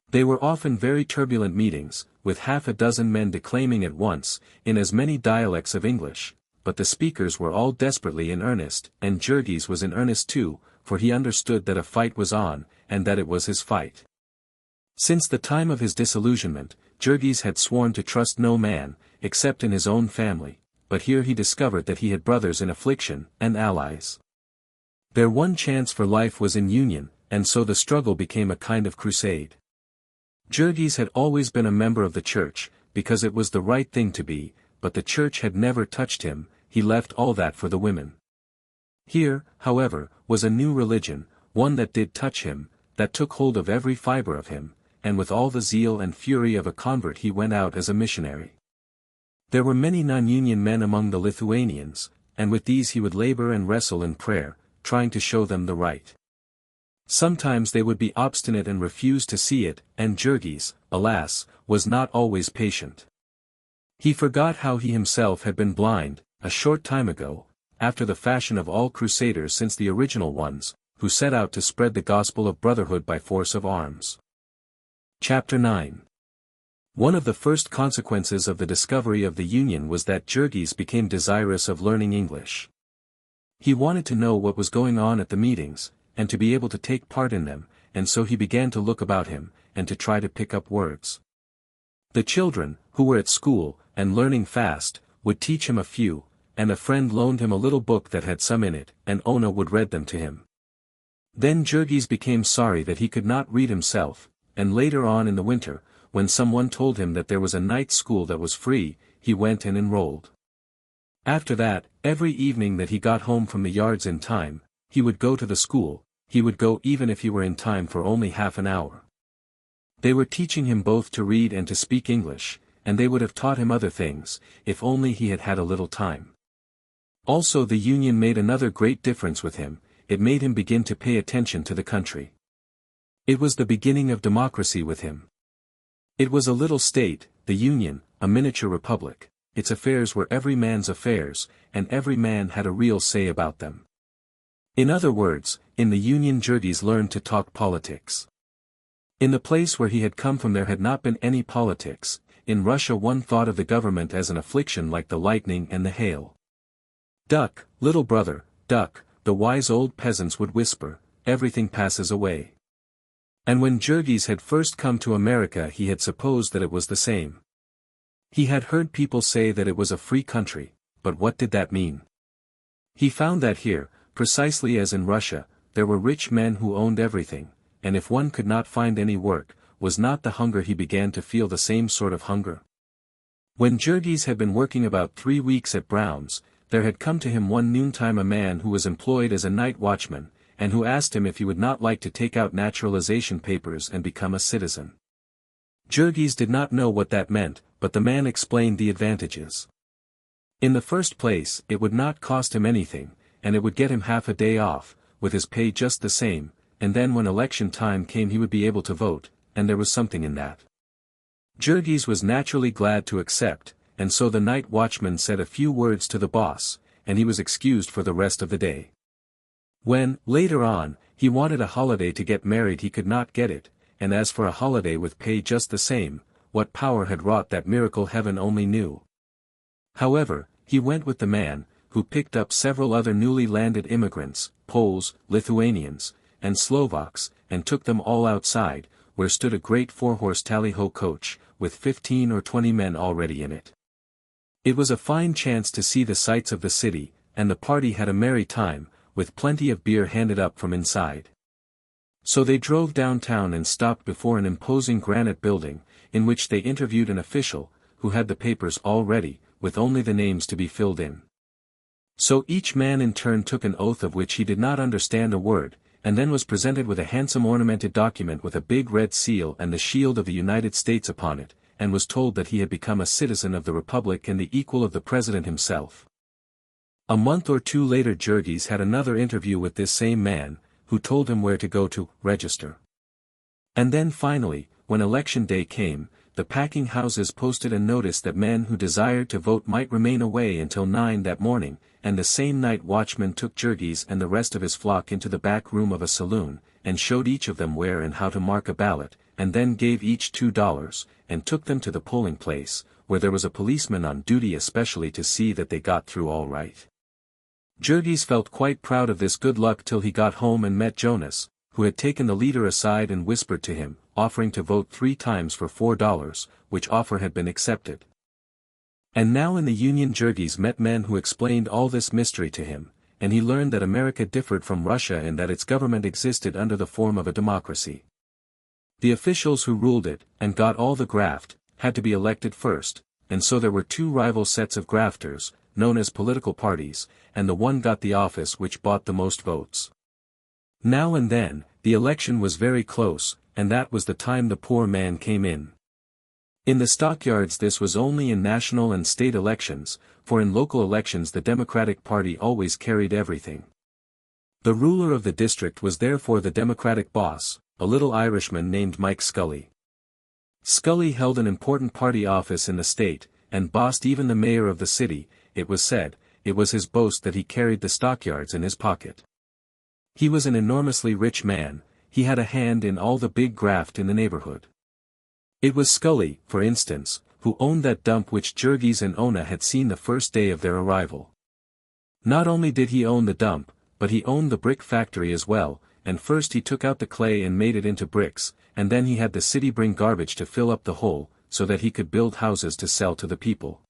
They were often very turbulent meetings, with half a dozen men declaiming at once, in as many dialects of English, but the speakers were all desperately in earnest, and Jurgis was in earnest too, for he understood that a fight was on, and that it was his fight. Since the time of his disillusionment, Jurgis had sworn to trust no man, except in his own family, but here he discovered that he had brothers in affliction, and allies. Their one chance for life was in union, and so the struggle became a kind of crusade. Jurgis had always been a member of the church, because it was the right thing to be, but the church had never touched him, he left all that for the women. Here, however, was a new religion, one that did touch him, that took hold of every fiber of him, and with all the zeal and fury of a convert he went out as a missionary. There were many non-union men among the Lithuanians, and with these he would labor and wrestle in prayer, trying to show them the right. Sometimes they would be obstinate and refuse to see it, and Jurgis, alas, was not always patient. He forgot how he himself had been blind, a short time ago, after the fashion of all crusaders since the original ones, who set out to spread the gospel of brotherhood by force of arms. Chapter 9. One of the first consequences of the discovery of the Union was that Jurgis became desirous of learning English. He wanted to know what was going on at the meetings, and to be able to take part in them, and so he began to look about him, and to try to pick up words. The children, who were at school, and learning fast, would teach him a few, and a friend loaned him a little book that had some in it, and Ona would read them to him. Then Jurgis became sorry that he could not read himself, and later on in the winter, when someone told him that there was a night school that was free, he went and enrolled. After that, every evening that he got home from the yards in time, he would go to the school. He would go even if he were in time for only half an hour. They were teaching him both to read and to speak English, and they would have taught him other things, if only he had had a little time. Also the Union made another great difference with him. It made him begin to pay attention to the country. It was the beginning of democracy with him. It was a little state, the Union, a miniature republic. Its affairs were every man's affairs, and every man had a real say about them. In other words, in the Union Jurgis learned to talk politics. In the place where he had come from there had not been any politics. In Russia one thought of the government as an affliction like the lightning and the hail. "Duck, little brother, duck," the wise old peasants would whisper, "everything passes away." And when Jurgis had first come to America he had supposed that it was the same. He had heard people say that it was a free country, but what did that mean? He found that here, precisely as in Russia, there were rich men who owned everything, and if one could not find any work, was not the hunger he began to feel the same sort of hunger? When Jurgis had been working about 3 weeks at Brown's, there had come to him one noontime a man who was employed as a night watchman, and who asked him if he would not like to take out naturalization papers and become a citizen. Jurgis did not know what that meant, but the man explained the advantages. In the first place, it would not cost him anything, and it would get him half a day off, with his pay just the same, and then when election time came he would be able to vote, and there was something in that. Jurgis was naturally glad to accept, and so the night watchman said a few words to the boss, and he was excused for the rest of the day. When, later on, he wanted a holiday to get married he could not get it, and as for a holiday with pay just the same, what power had wrought that miracle heaven only knew. However, he went with the man, who picked up several other newly landed immigrants, Poles, Lithuanians, and Slovaks, and took them all outside, where stood a great 4-horse tally-ho coach, with 15 or 20 men already in it. It was a fine chance to see the sights of the city, and the party had a merry time, with plenty of beer handed up from inside. So they drove downtown and stopped before an imposing granite building, in which they interviewed an official, who had the papers all ready, with only the names to be filled in. So each man in turn took an oath of which he did not understand a word, and then was presented with a handsome ornamented document with a big red seal and the shield of the United States upon it, and was told that he had become a citizen of the Republic and the equal of the President himself. A month or two later Jurgis had another interview with this same man, who told him where to go to register. And then finally, when election day came, the packing houses posted a notice that men who desired to vote might remain away until 9 that morning, and the same night watchman took Jurgis and the rest of his flock into the back room of a saloon, and showed each of them where and how to mark a ballot, and then gave each $2, and took them to the polling place, where there was a policeman on duty especially to see that they got through all right. Jurgis felt quite proud of this good luck till he got home and met Jonas, who had taken the leader aside and whispered to him, offering to vote 3 times for $4, which offer had been accepted. And now in the Union Jurgis met men who explained all this mystery to him, and he learned that America differed from Russia in that its government existed under the form of a democracy. The officials who ruled it, and got all the graft, had to be elected first, and so there were 2 rival sets of grafters, known as political parties, and the one got the office which bought the most votes. Now and then, the election was very close, and that was the time the poor man came in. In the stockyards this was only in national and state elections, for in local elections the Democratic Party always carried everything. The ruler of the district was therefore the Democratic boss, a little Irishman named Mike Scully. Scully held an important party office in the state, and bossed even the mayor of the city. It was said, it was his boast that he carried the stockyards in his pocket. He was an enormously rich man, he had a hand in all the big graft in the neighborhood. It was Scully, for instance, who owned that dump which Jurgis and Ona had seen the first day of their arrival. Not only did he own the dump, but he owned the brick factory as well, and first he took out the clay and made it into bricks, and then he had the city bring garbage to fill up the hole, so that he could build houses to sell to the people.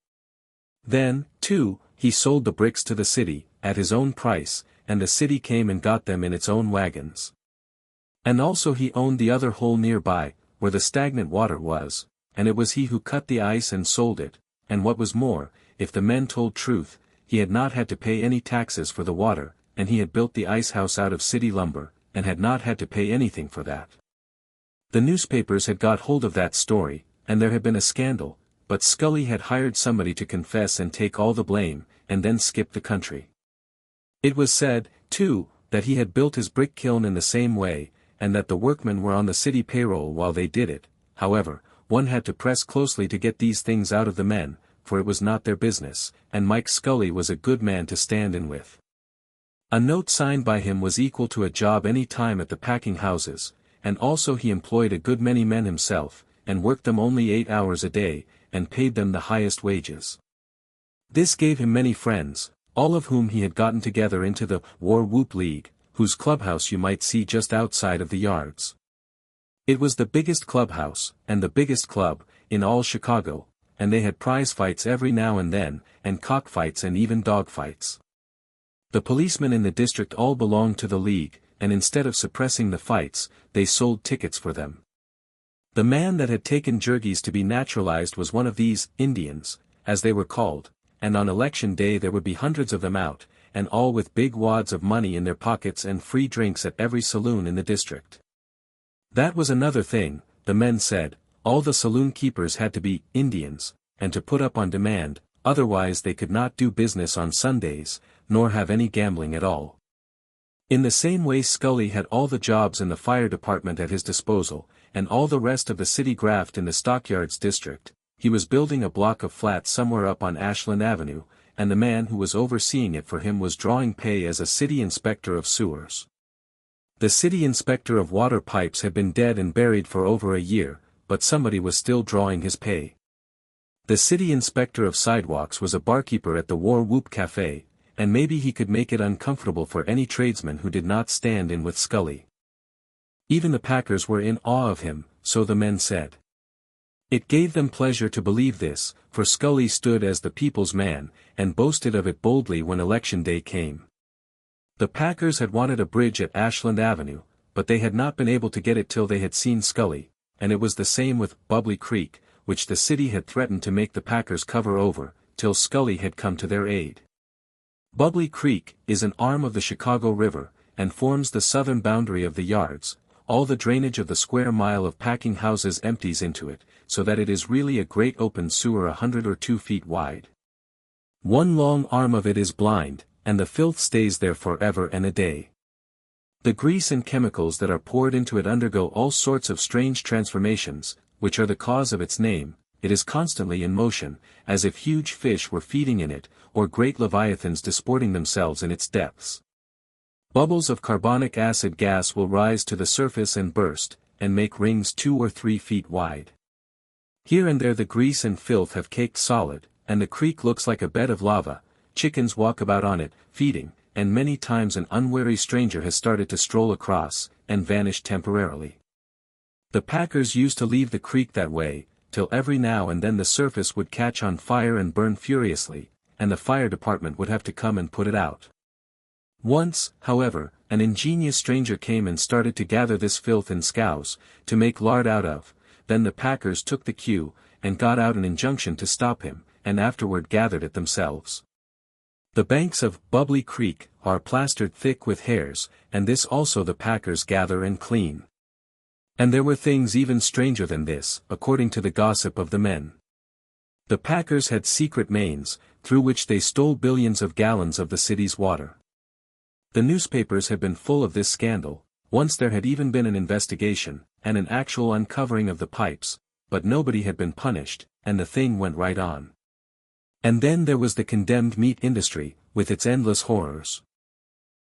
Then, too, he sold the bricks to the city, at his own price, and the city came and got them in its own wagons. And also he owned the other hole nearby, where the stagnant water was, and it was he who cut the ice and sold it, and what was more, if the men told truth, he had not had to pay any taxes for the water, and he had built the ice house out of city lumber, and had not had to pay anything for that. The newspapers had got hold of that story, and there had been a scandal, but Scully had hired somebody to confess and take all the blame, and then skip the country. It was said, too, that he had built his brick kiln in the same way, and that the workmen were on the city payroll while they did it. However, one had to press closely to get these things out of the men, for it was not their business, and Mike Scully was a good man to stand in with. A note signed by him was equal to a job any time at the packing houses, and also he employed a good many men himself, and worked them only 8 hours a day, and paid them the highest wages. This gave him many friends, all of whom he had gotten together into the War Whoop League, whose clubhouse you might see just outside of the yards. It was the biggest clubhouse, and the biggest club, in all Chicago, and they had prize fights every now and then, and cockfights and even dogfights. The policemen in the district all belonged to the league, and instead of suppressing the fights, they sold tickets for them. The man that had taken Jurgis to be naturalized was one of these Indians, as they were called, and on election day there would be hundreds of them out, and all with big wads of money in their pockets and free drinks at every saloon in the district. That was another thing, the men said, all the saloon keepers had to be Indians, and to put up on demand, otherwise they could not do business on Sundays, nor have any gambling at all. In the same way Scully had all the jobs in the fire department at his disposal, and all the rest of the city graft in the stockyards district. He was building a block of flats somewhere up on Ashland Avenue, and the man who was overseeing it for him was drawing pay as a city inspector of sewers. The city inspector of water pipes had been dead and buried for over a year, but somebody was still drawing his pay. The city inspector of sidewalks was a barkeeper at the War Whoop Cafe, and maybe he could make it uncomfortable for any tradesman who did not stand in with Scully. Even the packers were in awe of him, so the men said. It gave them pleasure to believe this, for Scully stood as the people's man, and boasted of it boldly when election day came. The packers had wanted a bridge at Ashland Avenue, but they had not been able to get it till they had seen Scully, and it was the same with Bubbly Creek, which the city had threatened to make the packers cover over, till Scully had come to their aid. Bubbly Creek is an arm of the Chicago River, and forms the southern boundary of the yards. All the drainage of the square mile of packing houses empties into it, so that it is really a great open sewer 100 or 2 feet wide. One long arm of it is blind, and the filth stays there forever and a day. The grease and chemicals that are poured into it undergo all sorts of strange transformations, which are the cause of its name. It is constantly in motion, as if huge fish were feeding in it, or great leviathans disporting themselves in its depths. Bubbles of carbonic acid gas will rise to the surface and burst, and make rings 2 or 3 feet wide. Here and there the grease and filth have caked solid, and the creek looks like a bed of lava. Chickens walk about on it, feeding, and many times an unwary stranger has started to stroll across, and vanished temporarily. The packers used to leave the creek that way, till every now and then the surface would catch on fire and burn furiously, and the fire department would have to come and put it out. Once, however, an ingenious stranger came and started to gather this filth in scows, to make lard out of. Then the packers took the cue, and got out an injunction to stop him, and afterward gathered it themselves. The banks of Bubbly Creek are plastered thick with hairs, and this also the packers gather and clean. And there were things even stranger than this, according to the gossip of the men. The packers had secret mains, through which they stole billions of gallons of the city's water. The newspapers had been full of this scandal. Once there had even been an investigation, and an actual uncovering of the pipes, but nobody had been punished, and the thing went right on. And then there was the condemned meat industry, with its endless horrors.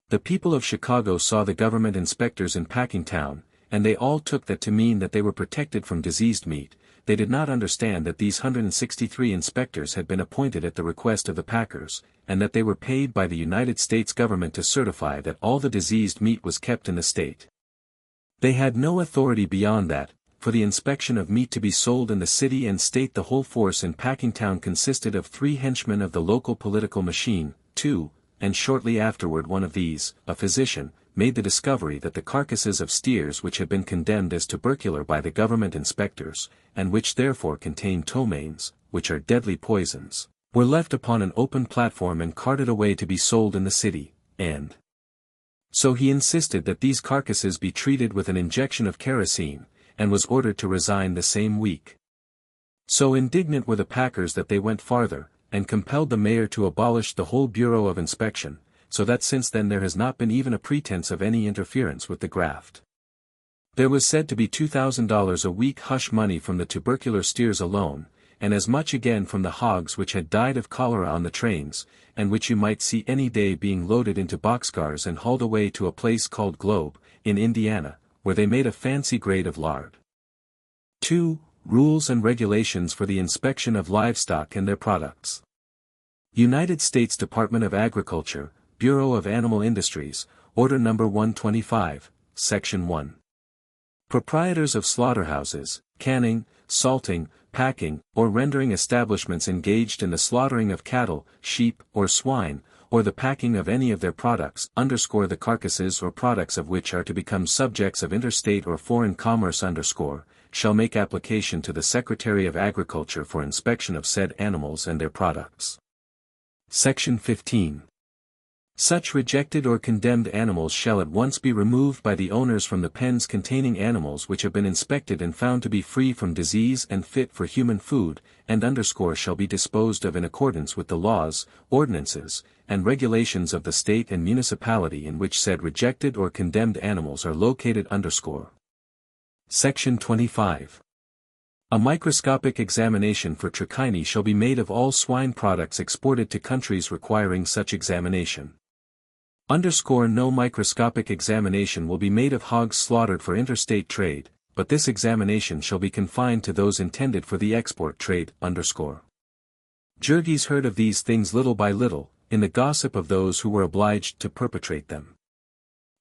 The people of Chicago saw the government inspectors in Packingtown, and they all took that to mean that they were protected from diseased meat. They did not understand that these 163 inspectors had been appointed at the request of the packers, and that they were paid by the United States government to certify that all the diseased meat was kept in the state. They had no authority beyond that, for the inspection of meat to be sold in the city and state. The whole force in Packingtown consisted of 3 henchmen of the local political machine, 2, and shortly afterward one of these, a physician, made the discovery that the carcasses of steers which had been condemned as tubercular by the government inspectors, and which therefore contained ptomaines, which are deadly poisons, were left upon an open platform and carted away to be sold in the city, and so he insisted that these carcasses be treated with an injection of kerosene, and was ordered to resign the same week. So indignant were the packers that they went farther, and compelled the mayor to abolish the whole Bureau of Inspection, so that since then there has not been even a pretense of any interference with the graft. There was said to be $2,000 a week hush money from the tubercular steers alone, and as much again from the hogs which had died of cholera on the trains, and which you might see any day being loaded into boxcars and hauled away to a place called Globe, in Indiana, where they made a fancy grade of lard. 2. Rules and regulations for the inspection of livestock and their products. United States Department of Agriculture, Bureau of Animal Industries, Order No. 125, Section 1. Proprietors of slaughterhouses, canning, salting, packing, or rendering establishments engaged in the slaughtering of cattle, sheep, or swine, or the packing of any of their products, the carcasses or products of which are to become subjects of interstate or foreign commerce, shall make application to the Secretary of Agriculture for inspection of said animals and their products. Section 15. Such rejected or condemned animals shall at once be removed by the owners from the pens containing animals which have been inspected and found to be free from disease and fit for human food, and shall be disposed of in accordance with the laws, ordinances, and regulations of the state and municipality in which said rejected or condemned animals are located. Section 25. A microscopic examination for trichini shall be made of all swine products exported to countries requiring such examination. No microscopic examination will be made of hogs slaughtered for interstate trade, but this examination shall be confined to those intended for the export trade. Jurgis heard of these things little by little, in the gossip of those who were obliged to perpetrate them.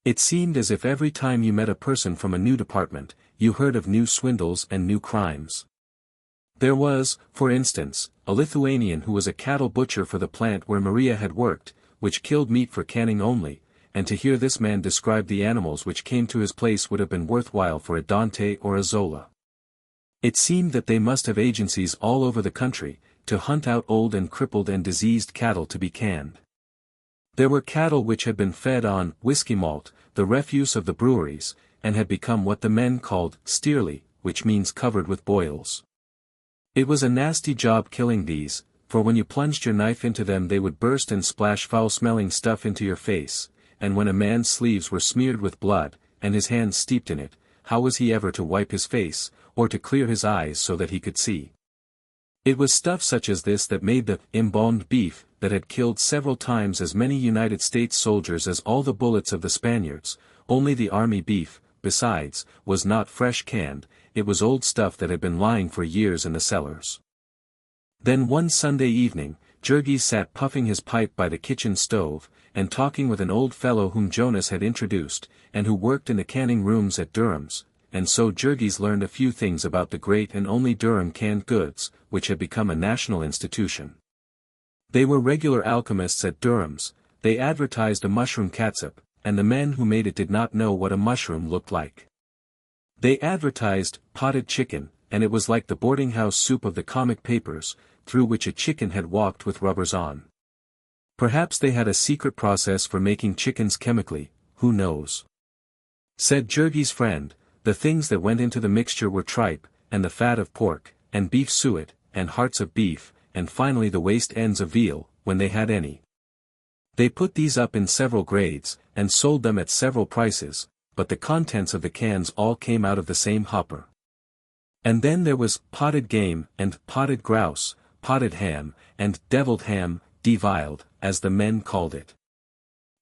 It seemed as if every time you met a person from a new department, you heard of new swindles and new crimes. There was, for instance, a Lithuanian who was a cattle butcher for the plant where Maria had worked, which killed meat for canning only, and to hear this man describe the animals which came to his place would have been worthwhile for a Dante or a Zola. It seemed that they must have agencies all over the country, to hunt out old and crippled and diseased cattle to be canned. There were cattle which had been fed on whiskey malt, the refuse of the breweries, and had become what the men called steerly, which means covered with boils. It was a nasty job killing these, for when you plunged your knife into them they would burst and splash foul-smelling stuff into your face, and when a man's sleeves were smeared with blood, and his hands steeped in it, how was he ever to wipe his face, or to clear his eyes so that he could see? It was stuff such as this that made the embalmed beef, that had killed several times as many United States soldiers as all the bullets of the Spaniards. Only the army beef, besides, was not fresh canned, it was old stuff that had been lying for years in the cellars. Then one Sunday evening, Jurgis sat puffing his pipe by the kitchen stove, and talking with an old fellow whom Jonas had introduced, and who worked in the canning rooms at Durham's, and so Jurgis learned a few things about the great and only Durham canned goods, which had become a national institution. They were regular alchemists at Durham's, they advertised a mushroom catsup, and the men who made it did not know what a mushroom looked like. They advertised potted chicken, and it was like the boarding-house soup of the comic papers, through which a chicken had walked with rubbers on. Perhaps they had a secret process for making chickens chemically, who knows? Said Jurgis' friend, the things that went into the mixture were tripe, and the fat of pork, and beef suet, and hearts of beef, and finally the waste ends of veal, when they had any. They put these up in several grades, and sold them at several prices, but the contents of the cans all came out of the same hopper. And then there was potted game, and potted grouse, potted ham, and deviled ham, deviled, as the men called it.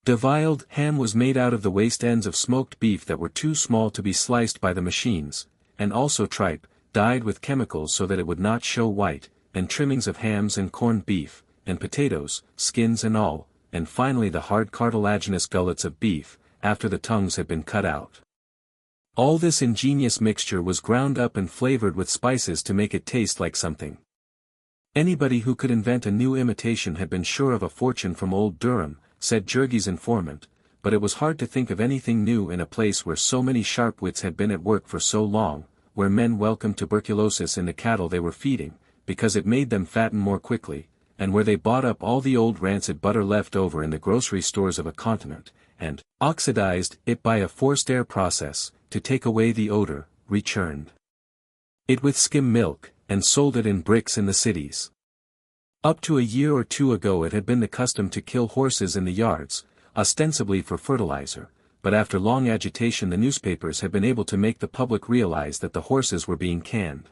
Deviled ham was made out of the waste ends of smoked beef that were too small to be sliced by the machines, and also tripe, dyed with chemicals so that it would not show white, and trimmings of hams and corned beef, and potatoes, skins and all, and finally the hard cartilaginous gullets of beef, after the tongues had been cut out. All this ingenious mixture was ground up and flavored with spices to make it taste like something. Anybody who could invent a new imitation had been sure of a fortune from old Durham, said Jurgie's informant, but it was hard to think of anything new in a place where so many sharp wits had been at work for so long, where men welcomed tuberculosis in the cattle they were feeding, because it made them fatten more quickly, and where they bought up all the old rancid butter left over in the grocery stores of a continent, and oxidized it by a forced air process, to take away the odor, rechurned it with skim milk, and sold it in bricks in the cities. Up to a year or two ago it had been the custom to kill horses in the yards, ostensibly for fertilizer, but after long agitation the newspapers had been able to make the public realize that the horses were being canned.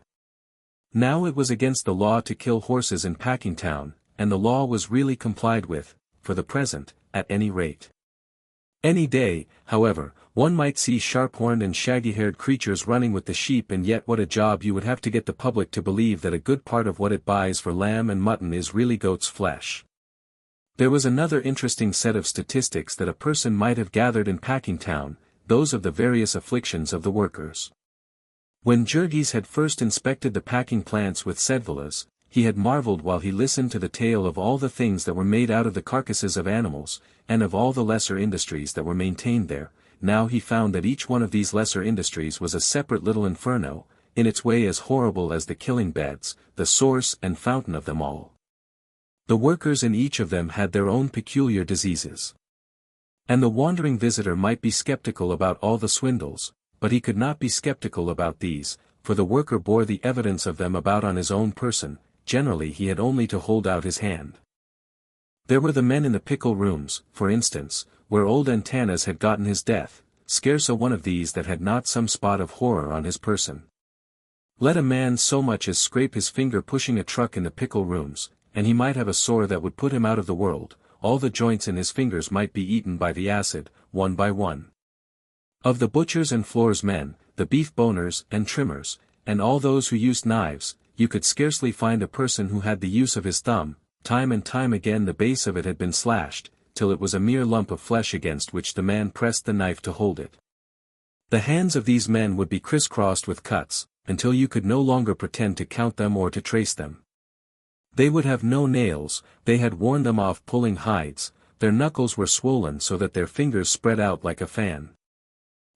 Now it was against the law to kill horses in Packingtown, and the law was really complied with, for the present, at any rate. Any day, however, one might see sharp-horned and shaggy-haired creatures running with the sheep, and yet what a job you would have to get the public to believe that a good part of what it buys for lamb and mutton is really goat's flesh. There was another interesting set of statistics that a person might have gathered in Packingtown, those of the various afflictions of the workers. When Jurgis had first inspected the packing plants with Sedvilas, he had marveled while he listened to the tale of all the things that were made out of the carcasses of animals, and of all the lesser industries that were maintained there. Now he found that each one of these lesser industries was a separate little inferno, in its way as horrible as the killing beds, the source and fountain of them all. The workers in each of them had their own peculiar diseases. And the wandering visitor might be skeptical about all the swindles, but he could not be skeptical about these, for the worker bore the evidence of them about on his own person. Generally he had only to hold out his hand. There were the men in the pickle rooms, for instance, where old Antanas had gotten his death, scarce a one of these that had not some spot of horror on his person. Let a man so much as scrape his finger pushing a truck in the pickle rooms, and he might have a sore that would put him out of the world. All the joints in his fingers might be eaten by the acid, one by one. Of the butchers and floors men, the beef boners and trimmers, and all those who used knives, you could scarcely find a person who had the use of his thumb. Time and time again the base of it had been slashed, till it was a mere lump of flesh against which the man pressed the knife to hold it. The hands of these men would be crisscrossed with cuts, until you could no longer pretend to count them or to trace them. They would have no nails, they had worn them off pulling hides, their knuckles were swollen so that their fingers spread out like a fan.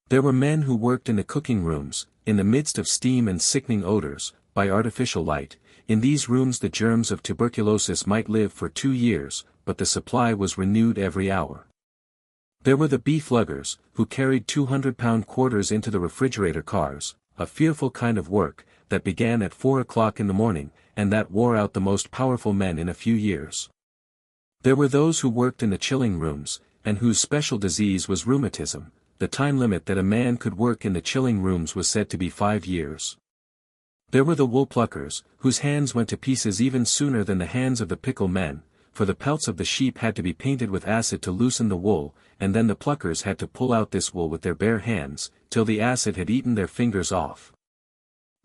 There were men who worked in the cooking rooms, in the midst of steam and sickening odors, by artificial light. In these rooms the germs of tuberculosis might live for 2 years, but the supply was renewed every hour. There were the beef luggers, who carried 200-pound quarters into the refrigerator cars, a fearful kind of work, that began at 4 o'clock in the morning, and that wore out the most powerful men in a few years. There were those who worked in the chilling rooms, and whose special disease was rheumatism. The time limit that a man could work in the chilling rooms was said to be 5 years. There were the wool pluckers, whose hands went to pieces even sooner than the hands of the pickle men, for the pelts of the sheep had to be painted with acid to loosen the wool, and then the pluckers had to pull out this wool with their bare hands, till the acid had eaten their fingers off.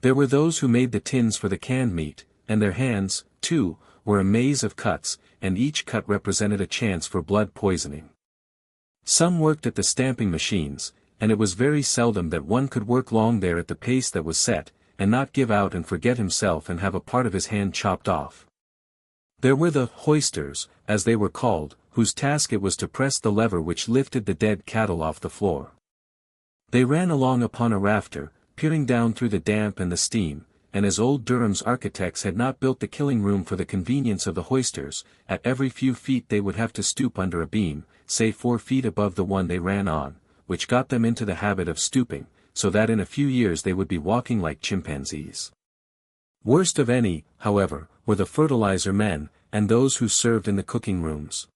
There were those who made the tins for the canned meat, and their hands, too, were a maze of cuts, and each cut represented a chance for blood poisoning. Some worked at the stamping machines, and it was very seldom that one could work long there at the pace that was set, and not give out and forget himself and have a part of his hand chopped off. There were the hoisters, as they were called, whose task it was to press the lever which lifted the dead cattle off the floor. They ran along upon a rafter, peering down through the damp and the steam, and as old Durham's architects had not built the killing room for the convenience of the hoisters, at every few feet they would have to stoop under a beam, say 4 feet above the one they ran on, which got them into the habit of stooping, so that in a few years they would be walking like chimpanzees. Worst of any, however, were the fertilizer men, and those who served in the cooking rooms.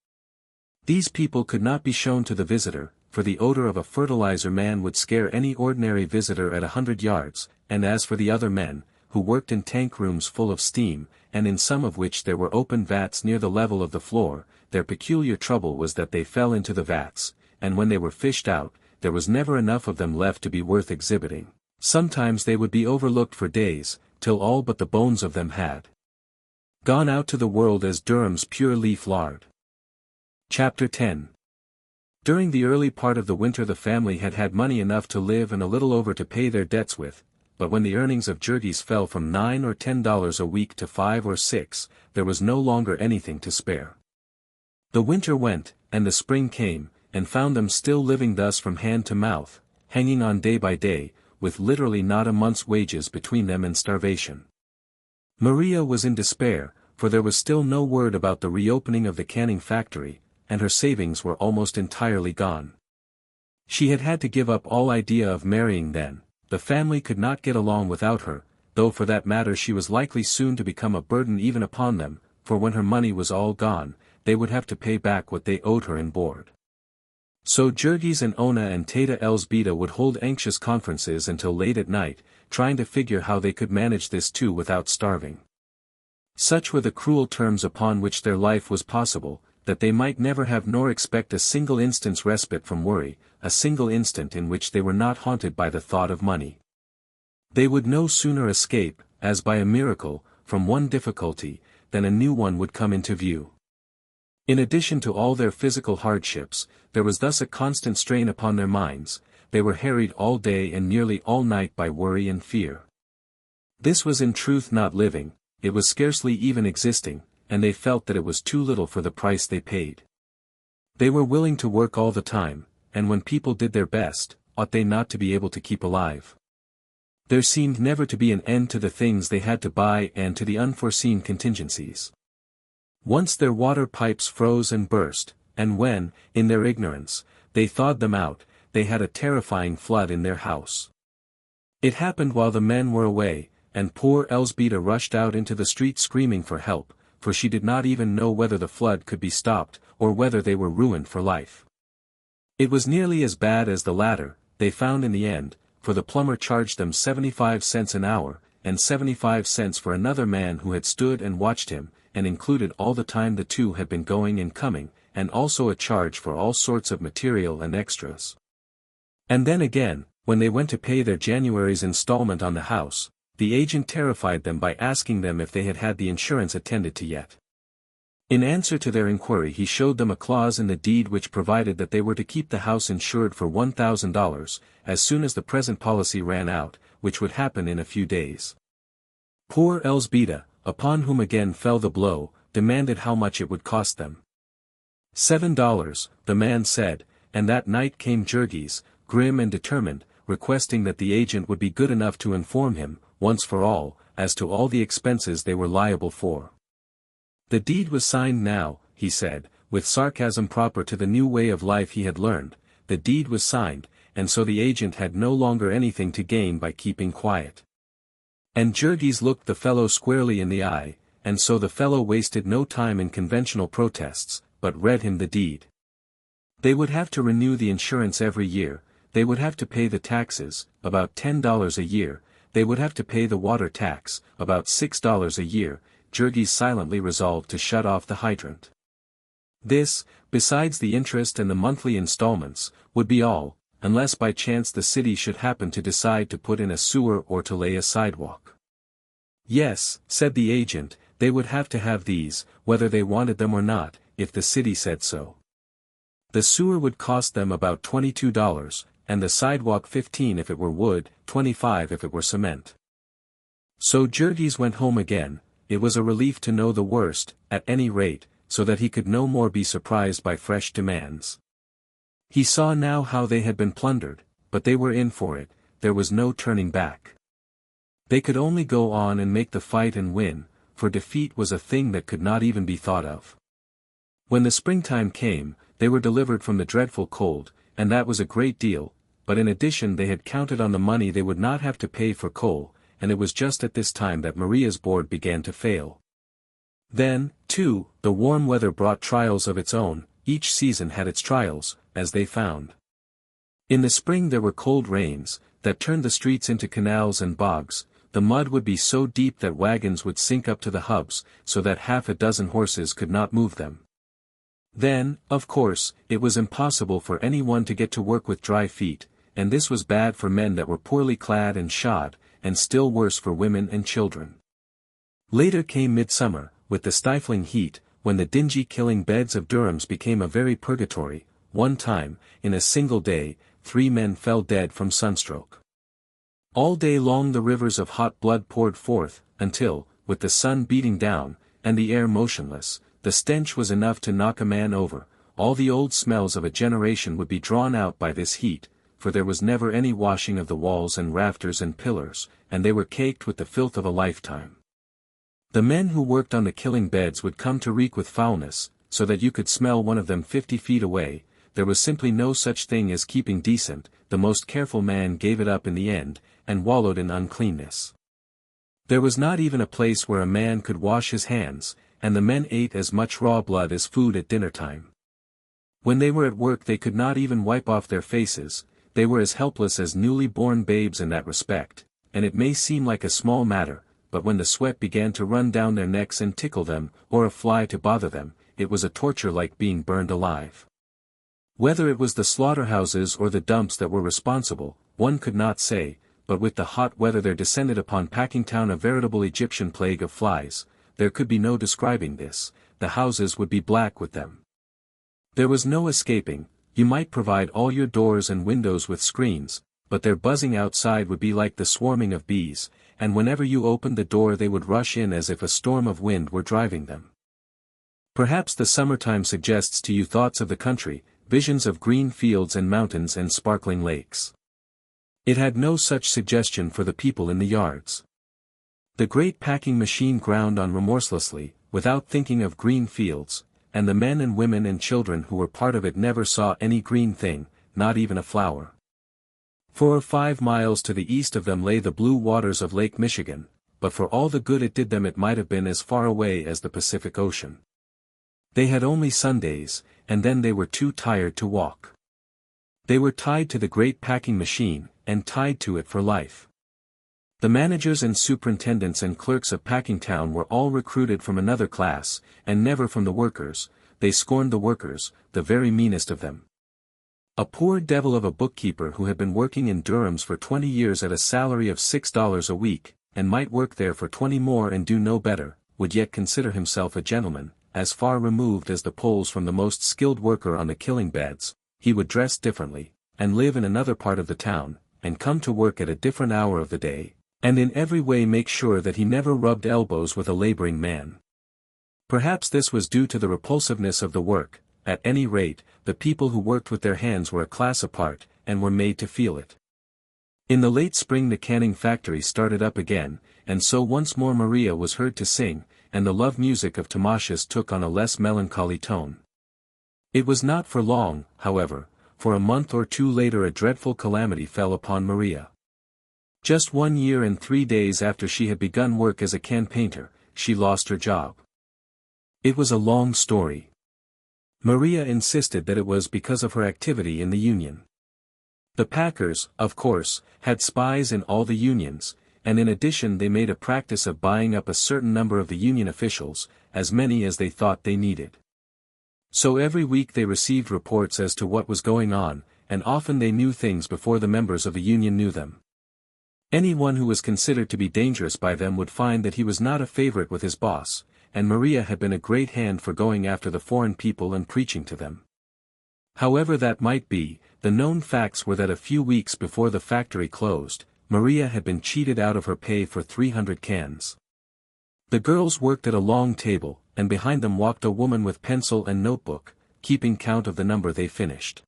These people could not be shown to the visitor, for the odor of a fertilizer man would scare any ordinary visitor at 100 yards, and as for the other men, who worked in tank rooms full of steam, and in some of which there were open vats near the level of the floor, their peculiar trouble was that they fell into the vats, and when they were fished out, there was never enough of them left to be worth exhibiting. Sometimes they would be overlooked for days, till all but the bones of them had gone out to the world as Durham's pure leaf lard. Chapter 10. During the early part of the winter the family had had money enough to live and a little over to pay their debts with, but when the earnings of Jurgis fell from $9 or $10 a week to $5 or $6, there was no longer anything to spare. The winter went, and the spring came, and found them still living thus from hand to mouth, hanging on day by day, with literally not a month's wages between them and starvation. Maria was in despair, for there was still no word about the reopening of the canning factory, and her savings were almost entirely gone. She had had to give up all idea of marrying then. The family could not get along without her, though for that matter she was likely soon to become a burden even upon them, for when her money was all gone, they would have to pay back what they owed her in board. So Jurgis and Ona and Teta Elzbieta would hold anxious conferences until late at night, trying to figure how they could manage this too without starving. Such were the cruel terms upon which their life was possible, that they might never have nor expect a single instant's respite from worry, a single instant in which they were not haunted by the thought of money. They would no sooner escape, as by a miracle, from one difficulty, than a new one would come into view. In addition to all their physical hardships, there was thus a constant strain upon their minds. They were harried all day and nearly all night by worry and fear. This was in truth not living, it was scarcely even existing, and they felt that it was too little for the price they paid. They were willing to work all the time, and when people did their best, ought they not to be able to keep alive? There seemed never to be an end to the things they had to buy and to the unforeseen contingencies. Once their water pipes froze and burst, and when, in their ignorance, they thawed them out, they had a terrifying flood in their house. It happened while the men were away, and poor Elzbieta rushed out into the street screaming for help, for she did not even know whether the flood could be stopped, or whether they were ruined for life. It was nearly as bad as the latter, they found in the end, for the plumber charged them 75 cents an hour, and 75 cents for another man who had stood and watched him, and included all the time the two had been going and coming, and also a charge for all sorts of material and extras. And then again, when they went to pay their January's installment on the house, the agent terrified them by asking them if they had had the insurance attended to yet. In answer to their inquiry he showed them a clause in the deed which provided that they were to keep the house insured for $1,000, as soon as the present policy ran out, which would happen in a few days. Poor Elzbieta, upon whom again fell the blow, demanded how much it would cost them. $7, the man said, and that night came Jurgis, grim and determined, requesting that the agent would be good enough to inform him, once for all, as to all the expenses they were liable for. The deed was signed now, he said, with sarcasm proper to the new way of life he had learned. The deed was signed, and so the agent had no longer anything to gain by keeping quiet. And Jurgis looked the fellow squarely in the eye, and so the fellow wasted no time in conventional protests, but read him the deed. They would have to renew the insurance every year, they would have to pay the taxes, about $10 a year, they would have to pay the water tax, about $6 a year. Jurgis silently resolved to shut off the hydrant. This, besides the interest and the monthly installments, would be all, unless by chance the city should happen to decide to put in a sewer or to lay a sidewalk. Yes, said the agent, they would have to have these, whether they wanted them or not, if the city said so. The sewer would cost them about $22, and the sidewalk $15 if it were wood, $25 if it were cement. So Jurgis went home again. It was a relief to know the worst, at any rate, so that he could no more be surprised by fresh demands. He saw now how they had been plundered, but they were in for it, there was no turning back. They could only go on and make the fight and win, for defeat was a thing that could not even be thought of. When the springtime came, they were delivered from the dreadful cold, and that was a great deal, but in addition they had counted on the money they would not have to pay for coal, and it was just at this time that Maria's board began to fail. Then, too, the warm weather brought trials of its own. Each season had its trials, as they found. In the spring there were cold rains, that turned the streets into canals and bogs. The mud would be so deep that wagons would sink up to the hubs, so that half a dozen horses could not move them. Then, of course, it was impossible for anyone to get to work with dry feet, and this was bad for men that were poorly clad and shod, and still worse for women and children. Later came midsummer, with the stifling heat, when the dingy killing beds of Durham's became a very purgatory. One time, in a single day, 3 men fell dead from sunstroke. All day long the rivers of hot blood poured forth, until, with the sun beating down, and the air motionless, the stench was enough to knock a man over. All the old smells of a generation would be drawn out by this heat, for there was never any washing of the walls and rafters and pillars, and they were caked with the filth of a lifetime. The men who worked on the killing beds would come to reek with foulness, so that you could smell one of them 50 feet away. There was simply no such thing as keeping decent. The most careful man gave it up in the end, and wallowed in uncleanness. There was not even a place where a man could wash his hands, and the men ate as much raw blood as food at dinner time. When they were at work they could not even wipe off their faces. They were as helpless as newly born babes in that respect, and it may seem like a small matter, but when the sweat began to run down their necks and tickle them, or a fly to bother them, it was a torture like being burned alive. Whether it was the slaughterhouses or the dumps that were responsible, one could not say, but with the hot weather there descended upon Packingtown a veritable Egyptian plague of flies. There could be no describing this. The houses would be black with them. There was no escaping. You might provide all your doors and windows with screens, but their buzzing outside would be like the swarming of bees, and whenever you opened the door they would rush in as if a storm of wind were driving them. Perhaps the summertime suggests to you thoughts of the country, visions of green fields and mountains and sparkling lakes. It had no such suggestion for the people in the yards. The great packing machine ground on remorselessly, without thinking of green fields, and the men and women and children who were part of it never saw any green thing, not even a flower. 4 or 5 miles to the east of them lay the blue waters of Lake Michigan, but for all the good it did them it might have been as far away as the Pacific Ocean. They had only Sundays, and then they were too tired to walk. They were tied to the great packing machine, and tied to it for life. The managers and superintendents and clerks of Packingtown were all recruited from another class, and never from the workers. They scorned the workers, the very meanest of them. A poor devil of a bookkeeper who had been working in Durham's for 20 years at a salary of $6 a week, and might work there for 20 more and do no better, would yet consider himself a gentleman, as far removed as the poles from the most skilled worker on the killing beds. He would dress differently, and live in another part of the town, and come to work at a different hour of the day, and in every way make sure that he never rubbed elbows with a laboring man. Perhaps this was due to the repulsiveness of the work. At any rate, the people who worked with their hands were a class apart, and were made to feel it. In the late spring the canning factory started up again, and so once more Maria was heard to sing, and the love music of Tamashas took on a less melancholy tone. It was not for long, however, for a month or 2 later a dreadful calamity fell upon Maria. Just 1 year and 3 days after she had begun work as a can painter, she lost her job. It was a long story. Maria insisted that it was because of her activity in the union. The packers, of course, had spies in all the unions, and in addition they made a practice of buying up a certain number of the union officials, as many as they thought they needed. So every week they received reports as to what was going on, and often they knew things before the members of the union knew them. Anyone who was considered to be dangerous by them would find that he was not a favorite with his boss, and Maria had been a great hand for going after the foreign people and preaching to them. However that might be, the known facts were that a few weeks before the factory closed, Maria had been cheated out of her pay for 300 cans. The girls worked at a long table, and behind them walked a woman with pencil and notebook, keeping count of the number they finished.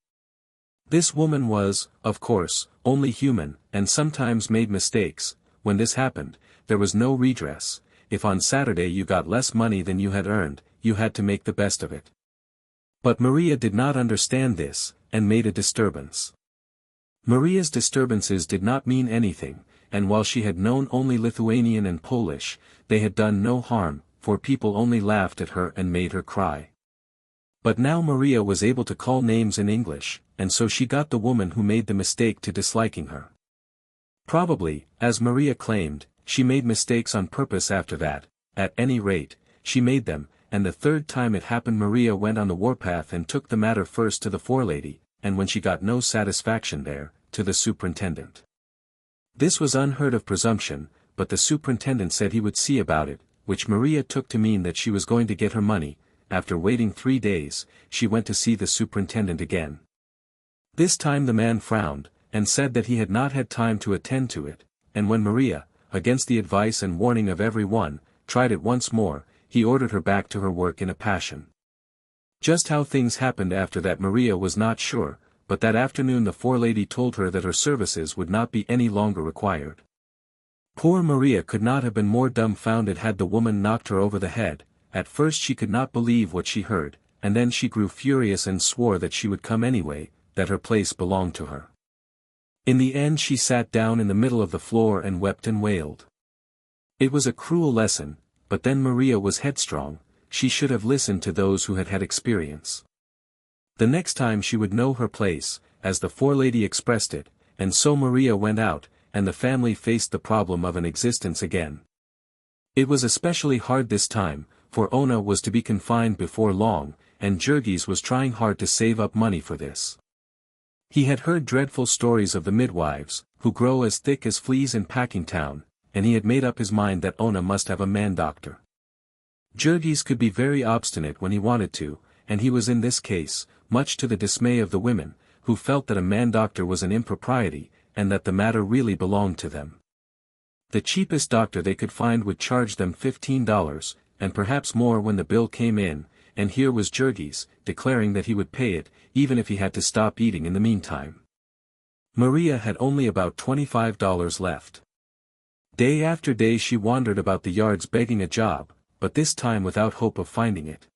This woman was, of course, only human, and sometimes made mistakes. When this happened, there was no redress. If on Saturday you got less money than you had earned, you had to make the best of it. But Maria did not understand this, and made a disturbance. Maria's disturbances did not mean anything, and while she had known only Lithuanian and Polish, they had done no harm, for people only laughed at her and made her cry. But now Maria was able to call names in English, and so she got the woman who made the mistake to disliking her. Probably, as Maria claimed, she made mistakes on purpose after that. At any rate, she made them, and the third time it happened Maria went on the warpath and took the matter first to the forelady, and when she got no satisfaction there, to the superintendent. This was unheard of presumption, but the superintendent said he would see about it, which Maria took to mean that she was going to get her money. After waiting 3 days, she went to see the superintendent again. This time the man frowned, and said that he had not had time to attend to it, and when Maria, against the advice and warning of every one, tried it once more, he ordered her back to her work in a passion. Just how things happened after that Maria was not sure, but that afternoon the forelady told her that her services would not be any longer required. Poor Maria could not have been more dumbfounded had the woman knocked her over the head. At first she could not believe what she heard, and then she grew furious and swore that she would come anyway, that her place belonged to her. In the end she sat down in the middle of the floor and wept and wailed. It was a cruel lesson, but then Maria was headstrong, she should have listened to those who had had experience. The next time she would know her place, as the forelady expressed it, and so Maria went out, and the family faced the problem of an existence again. It was especially hard this time, for Ona was to be confined before long, and Jurgis was trying hard to save up money for this. He had heard dreadful stories of the midwives, who grow as thick as fleas in Packingtown, and he had made up his mind that Ona must have a man-doctor. Jurgis could be very obstinate when he wanted to, and he was in this case, much to the dismay of the women, who felt that a man-doctor was an impropriety, and that the matter really belonged to them. The cheapest doctor they could find would charge them $15, and perhaps more when the bill came in, and here was Jurgis, declaring that he would pay it, even if he had to stop eating in the meantime. Maria had only about $25 left. Day after day she wandered about the yards begging a job, but this time without hope of finding it.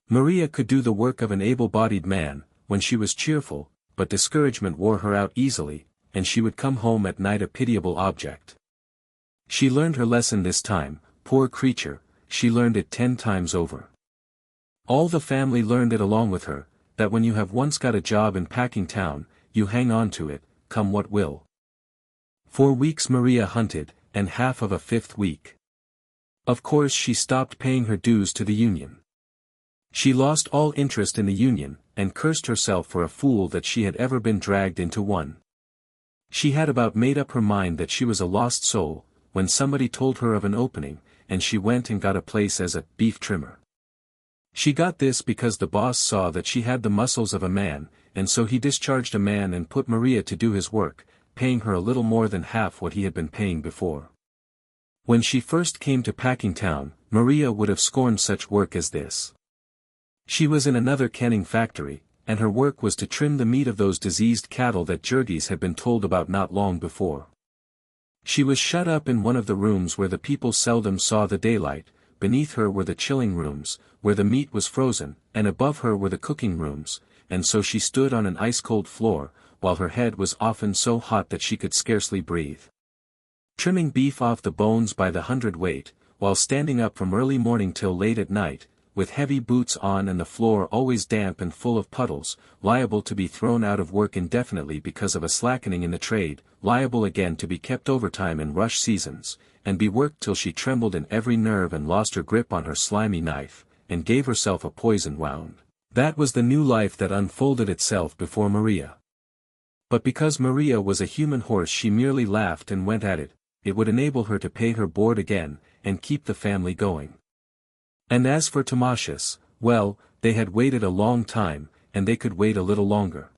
Maria could do the work of an able-bodied man, when she was cheerful, but discouragement wore her out easily, and she would come home at night a pitiable object. She learned her lesson this time, poor creature, she learned it 10 times over. All the family learned it along with her, that when you have once got a job in Packingtown, you hang on to it, come what will. For weeks Maria hunted, and half of a 5th week. Of course she stopped paying her dues to the union. She lost all interest in the union, and cursed herself for a fool that she had ever been dragged into one. She had about made up her mind that she was a lost soul, when somebody told her of an opening, and she went and got a place as a beef trimmer. She got this because the boss saw that she had the muscles of a man, and so he discharged a man and put Maria to do his work, paying her a little more than half what he had been paying before. When she first came to Packingtown, Maria would have scorned such work as this. She was in another canning factory, and her work was to trim the meat of those diseased cattle that Jurgis had been told about not long before. She was shut up in one of the rooms where the people seldom saw the daylight. Beneath her were the chilling rooms, where the meat was frozen, and above her were the cooking rooms, and so she stood on an ice-cold floor, while her head was often so hot that she could scarcely breathe. Trimming beef off the bones by the hundredweight, while standing up from early morning till late at night, with heavy boots on and the floor always damp and full of puddles, liable to be thrown out of work indefinitely because of a slackening in the trade, liable again to be kept overtime in rush seasons, and be worked till she trembled in every nerve and lost her grip on her slimy knife, and gave herself a poison wound. That was the new life that unfolded itself before Maria. But because Maria was a human horse she merely laughed and went at it. It would enable her to pay her board again, and keep the family going. And as for Tamashas, well, they had waited a long time, and they could wait a little longer.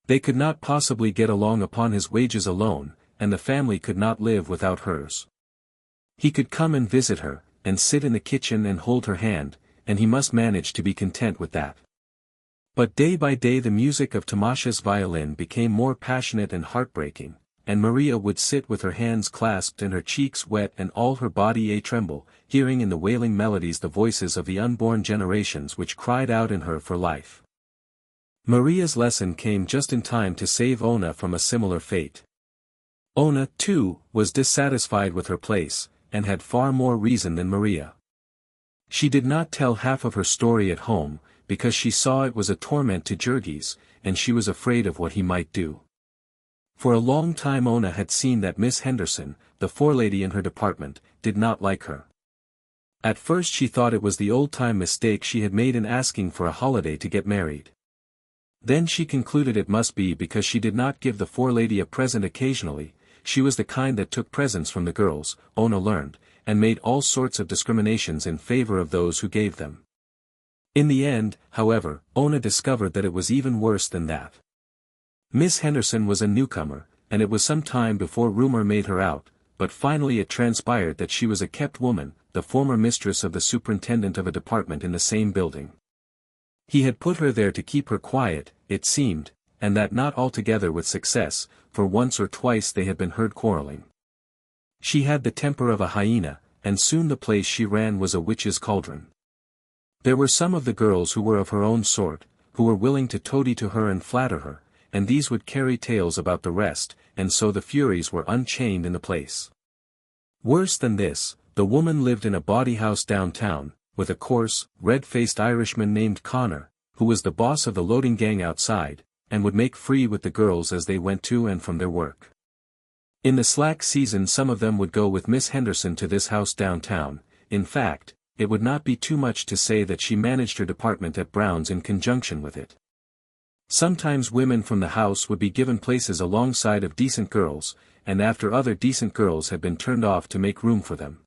They could not possibly get along upon his wages alone, and the family could not live without hers. He could come and visit her, and sit in the kitchen and hold her hand, and he must manage to be content with that. But day by day the music of Tamasha's violin became more passionate and heartbreaking, and Maria would sit with her hands clasped and her cheeks wet and all her body a-tremble, hearing in the wailing melodies the voices of the unborn generations which cried out in her for life. Maria's lesson came just in time to save Ona from a similar fate. Ona, too, was dissatisfied with her place, and had far more reason than Maria. She did not tell half of her story at home, because she saw it was a torment to Jurgis, and she was afraid of what he might do. For a long time Ona had seen that Miss Henderson, the forelady in her department, did not like her. At first she thought it was the old-time mistake she had made in asking for a holiday to get married. Then she concluded it must be because she did not give the forelady a present occasionally. She was the kind that took presents from the girls, Ona learned, and made all sorts of discriminations in favor of those who gave them. In the end, however, Ona discovered that it was even worse than that. Miss Henderson was a newcomer, and it was some time before rumor made her out, but finally it transpired that she was a kept woman, the former mistress of the superintendent of a department in the same building. He had put her there to keep her quiet, it seemed, and that not altogether with success, for once or twice they had been heard quarreling. She had the temper of a hyena, and soon the place she ran was a witch's cauldron. There were some of the girls who were of her own sort, who were willing to toady to her and flatter her, and these would carry tales about the rest, and so the furies were unchained in the place. Worse than this, the woman lived in a bawdy house downtown, with a coarse, red-faced Irishman named Connor, who was the boss of the loading gang outside, and would make free with the girls as they went to and from their work. In the slack season some of them would go with Miss Henderson to this house downtown. In fact, it would not be too much to say that she managed her department at Brown's in conjunction with it. Sometimes women from the house would be given places alongside of decent girls, and after other decent girls had been turned off to make room for them.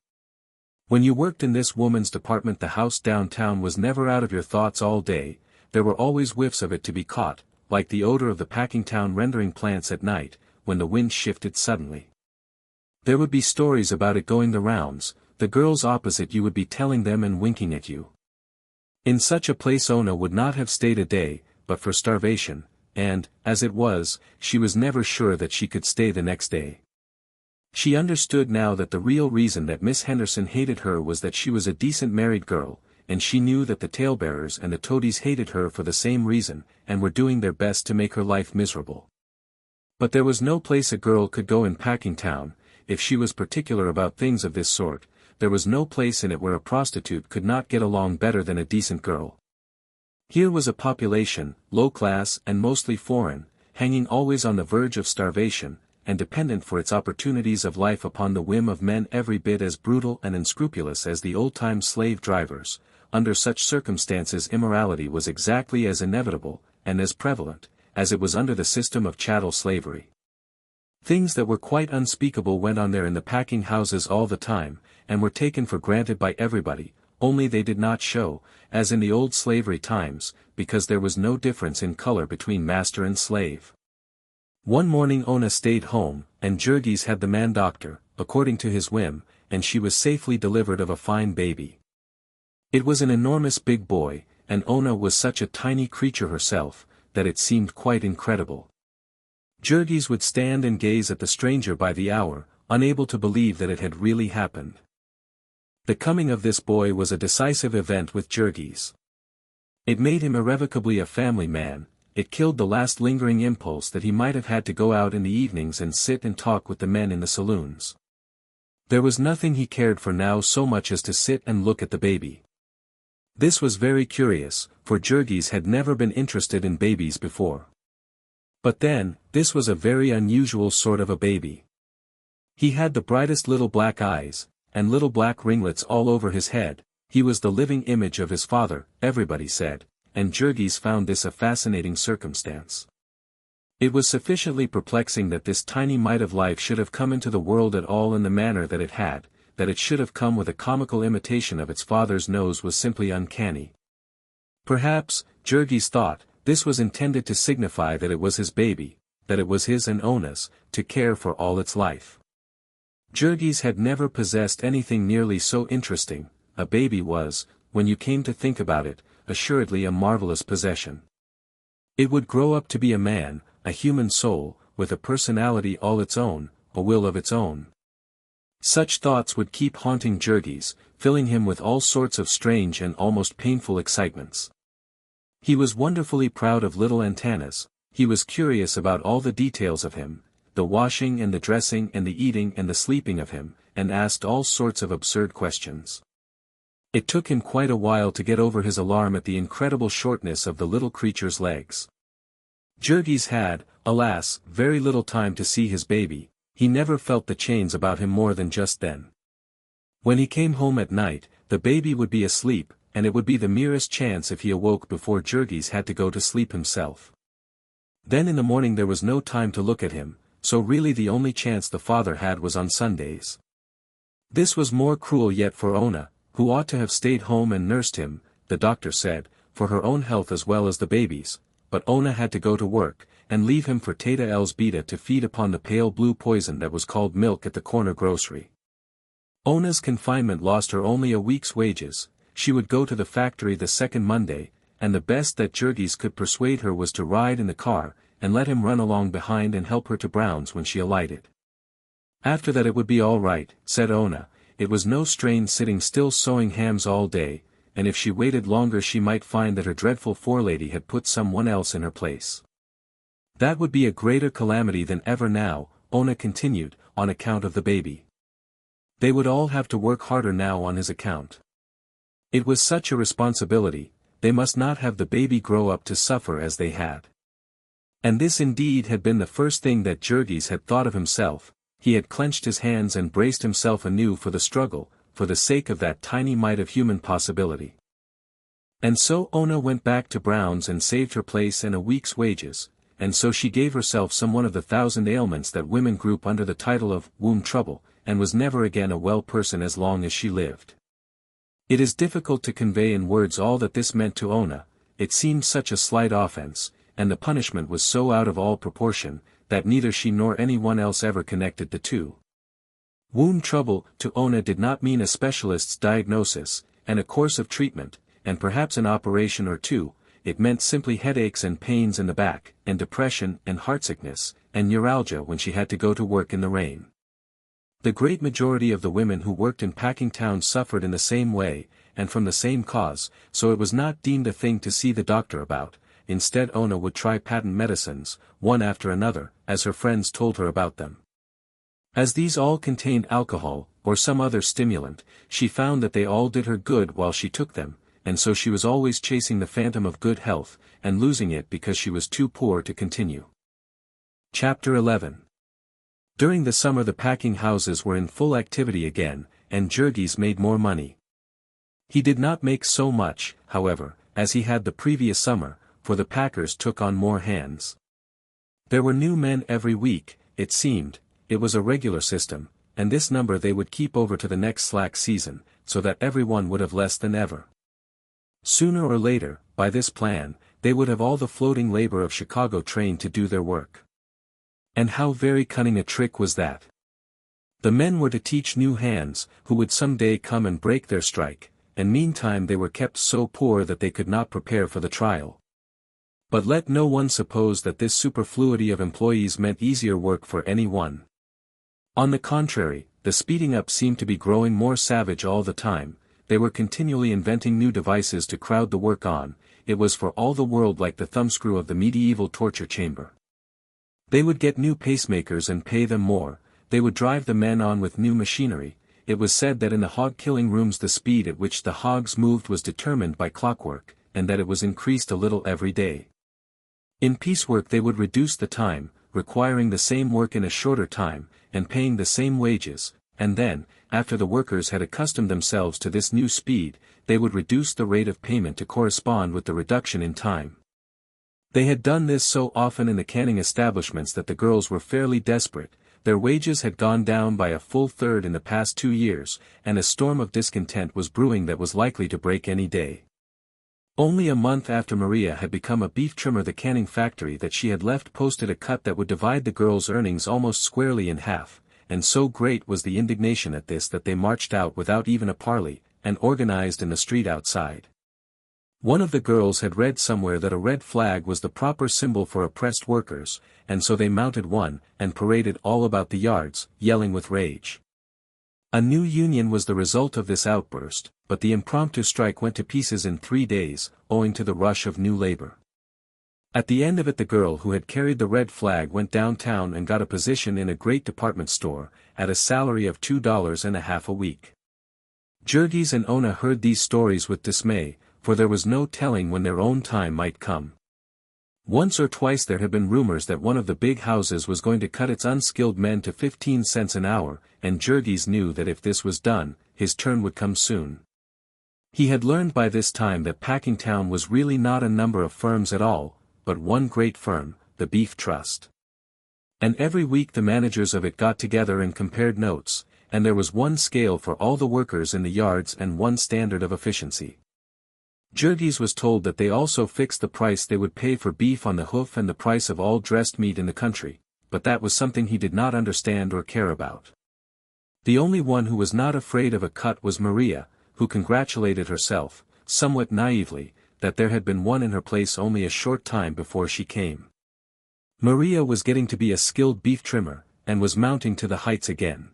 When you worked in this woman's department the house downtown was never out of your thoughts all day. There were always whiffs of it to be caught, like the odor of the Packingtown rendering plants at night, when the wind shifted suddenly. There would be stories about it going the rounds, the girls opposite you would be telling them and winking at you. In such a place Ona would not have stayed a day, but for starvation, and, as it was, she was never sure that she could stay the next day. She understood now that the real reason that Miss Henderson hated her was that she was a decent married girl, and she knew that the talebearers and the toadies hated her for the same reason, and were doing their best to make her life miserable. But there was no place a girl could go in Packingtown, if she was particular about things of this sort. There was no place in it where a prostitute could not get along better than a decent girl. Here was a population, low class and mostly foreign, hanging always on the verge of starvation, and dependent for its opportunities of life upon the whim of men every bit as brutal and unscrupulous as the old-time slave drivers. Under such circumstances immorality was exactly as inevitable, and as prevalent, as it was under the system of chattel slavery. Things that were quite unspeakable went on there in the packing houses all the time, and were taken for granted by everybody, only they did not show, as in the old slavery times, because there was no difference in color between master and slave. One morning Ona stayed home, and Jurgis had the man doctor, according to his whim, and she was safely delivered of a fine baby. It was an enormous big boy, and Ona was such a tiny creature herself, that it seemed quite incredible. Jurgis would stand and gaze at the stranger by the hour, unable to believe that it had really happened. The coming of this boy was a decisive event with Jurgis. It made him irrevocably a family man. It killed the last lingering impulse that he might have had to go out in the evenings and sit and talk with the men in the saloons. There was nothing he cared for now so much as to sit and look at the baby. This was very curious, for Jurgis had never been interested in babies before. But then, this was a very unusual sort of a baby. He had the brightest little black eyes, and little black ringlets all over his head. He was the living image of his father, everybody said, and Jurgis found this a fascinating circumstance. It was sufficiently perplexing that this tiny mite of life should have come into the world at all in the manner that it had, that it should have come with a comical imitation of its father's nose was simply uncanny. Perhaps, Jurgis thought, this was intended to signify that it was his baby, that it was his and Ona's, to care for all its life. Jurgis had never possessed anything nearly so interesting. A baby was, when you came to think about it, assuredly a marvelous possession. It would grow up to be a man, a human soul, with a personality all its own, a will of its own. Such thoughts would keep haunting Jurgis, filling him with all sorts of strange and almost painful excitements. He was wonderfully proud of little Antanas. He was curious about all the details of him, the washing and the dressing and the eating and the sleeping of him, and asked all sorts of absurd questions. It took him quite a while to get over his alarm at the incredible shortness of the little creature's legs. Jurgis had, alas, very little time to see his baby. He never felt the chains about him more than just then. When he came home at night, the baby would be asleep, and it would be the merest chance if he awoke before Jurgis had to go to sleep himself. Then in the morning there was no time to look at him, so really the only chance the father had was on Sundays. This was more cruel yet for Ona, who ought to have stayed home and nursed him, the doctor said, for her own health as well as the baby's, but Ona had to go to work, and leave him for Teta Elsbeta to feed upon the pale blue poison that was called milk at the corner grocery. Ona's confinement lost her only a week's wages. She would go to the factory the second Monday, and the best that Jurgis could persuade her was to ride in the car, and let him run along behind and help her to Brown's when she alighted. After that it would be all right, said Ona. It was no strain sitting still sewing hams all day, and if she waited longer she might find that her dreadful forelady had put someone else in her place. That would be a greater calamity than ever now, Ona continued, on account of the baby. They would all have to work harder now on his account. It was such a responsibility, they must not have the baby grow up to suffer as they had. And this indeed had been the first thing that Jurgis had thought of himself. He had clenched his hands and braced himself anew for the struggle, for the sake of that tiny mite of human possibility. And so Ona went back to Brown's and saved her place and a week's wages, and so she gave herself some one of the 1,000 ailments that women group under the title of womb trouble, and was never again a well person as long as she lived. It is difficult to convey in words all that this meant to Ona. It seemed such a slight offense, and the punishment was so out of all proportion, that neither she nor anyone else ever connected the two. Womb trouble to Ona did not mean a specialist's diagnosis, and a course of treatment, and perhaps an operation or two. It meant simply headaches and pains in the back, and depression and heartsickness, and neuralgia when she had to go to work in the rain. The great majority of the women who worked in packing towns suffered in the same way, and from the same cause, so it was not deemed a thing to see the doctor about. Instead Ona would try patent medicines, one after another, as her friends told her about them. As these all contained alcohol, or some other stimulant, she found that they all did her good while she took them, and so she was always chasing the phantom of good health, and losing it because she was too poor to continue. Chapter 11. During the summer the packing houses were in full activity again, and Jurgis made more money. He did not make so much, however, as he had the previous summer, for the packers took on more hands. There were new men every week, it seemed. It was a regular system, and this number they would keep over to the next slack season, so that everyone would have less than ever. Sooner or later, by this plan, they would have all the floating labor of Chicago trained to do their work. And how very cunning a trick was that! The men were to teach new hands, who would some day come and break their strike, and meantime they were kept so poor that they could not prepare for the trial. But let no one suppose that this superfluity of employees meant easier work for any one. On the contrary, the speeding up seemed to be growing more savage all the time. They were continually inventing new devices to crowd the work on. It was for all the world like the thumbscrew of the medieval torture chamber. They would get new pacemakers and pay them more. They would drive the men on with new machinery. It was said that in the hog-killing rooms the speed at which the hogs moved was determined by clockwork, and that it was increased a little every day. In piecework they would reduce the time, requiring the same work in a shorter time, and paying the same wages, and then, after the workers had accustomed themselves to this new speed, they would reduce the rate of payment to correspond with the reduction in time. They had done this so often in the canning establishments that the girls were fairly desperate. Their wages had gone down by a full third in the past 2 years, and a storm of discontent was brewing that was likely to break any day. Only a month after Maria had become a beef trimmer the canning factory that she had left posted a cut that would divide the girls' earnings almost squarely in half, and so great was the indignation at this that they marched out without even a parley, and organized in the street outside. One of the girls had read somewhere that a red flag was the proper symbol for oppressed workers, and so they mounted one, and paraded all about the yards, yelling with rage. A new union was the result of this outburst, but the impromptu strike went to pieces in 3 days, owing to the rush of new labor. At the end of it, the girl who had carried the red flag went downtown and got a position in a great department store, at a salary of $2.50 a week. Jurgis and Ona heard these stories with dismay, for there was no telling when their own time might come. Once or twice there had been rumors that one of the big houses was going to cut its unskilled men to 15 cents an hour, and Jurgis knew that if this was done, his turn would come soon. He had learned by this time that Packingtown was really not a number of firms at all, but one great firm, the Beef Trust. And every week the managers of it got together and compared notes, and there was one scale for all the workers in the yards and one standard of efficiency. Jurgis was told that they also fixed the price they would pay for beef on the hoof and the price of all dressed meat in the country, but that was something he did not understand or care about. The only one who was not afraid of a cut was Maria, who congratulated herself, somewhat naively, that there had been one in her place only a short time before she came. Maria was getting to be a skilled beef trimmer, and was mounting to the heights again.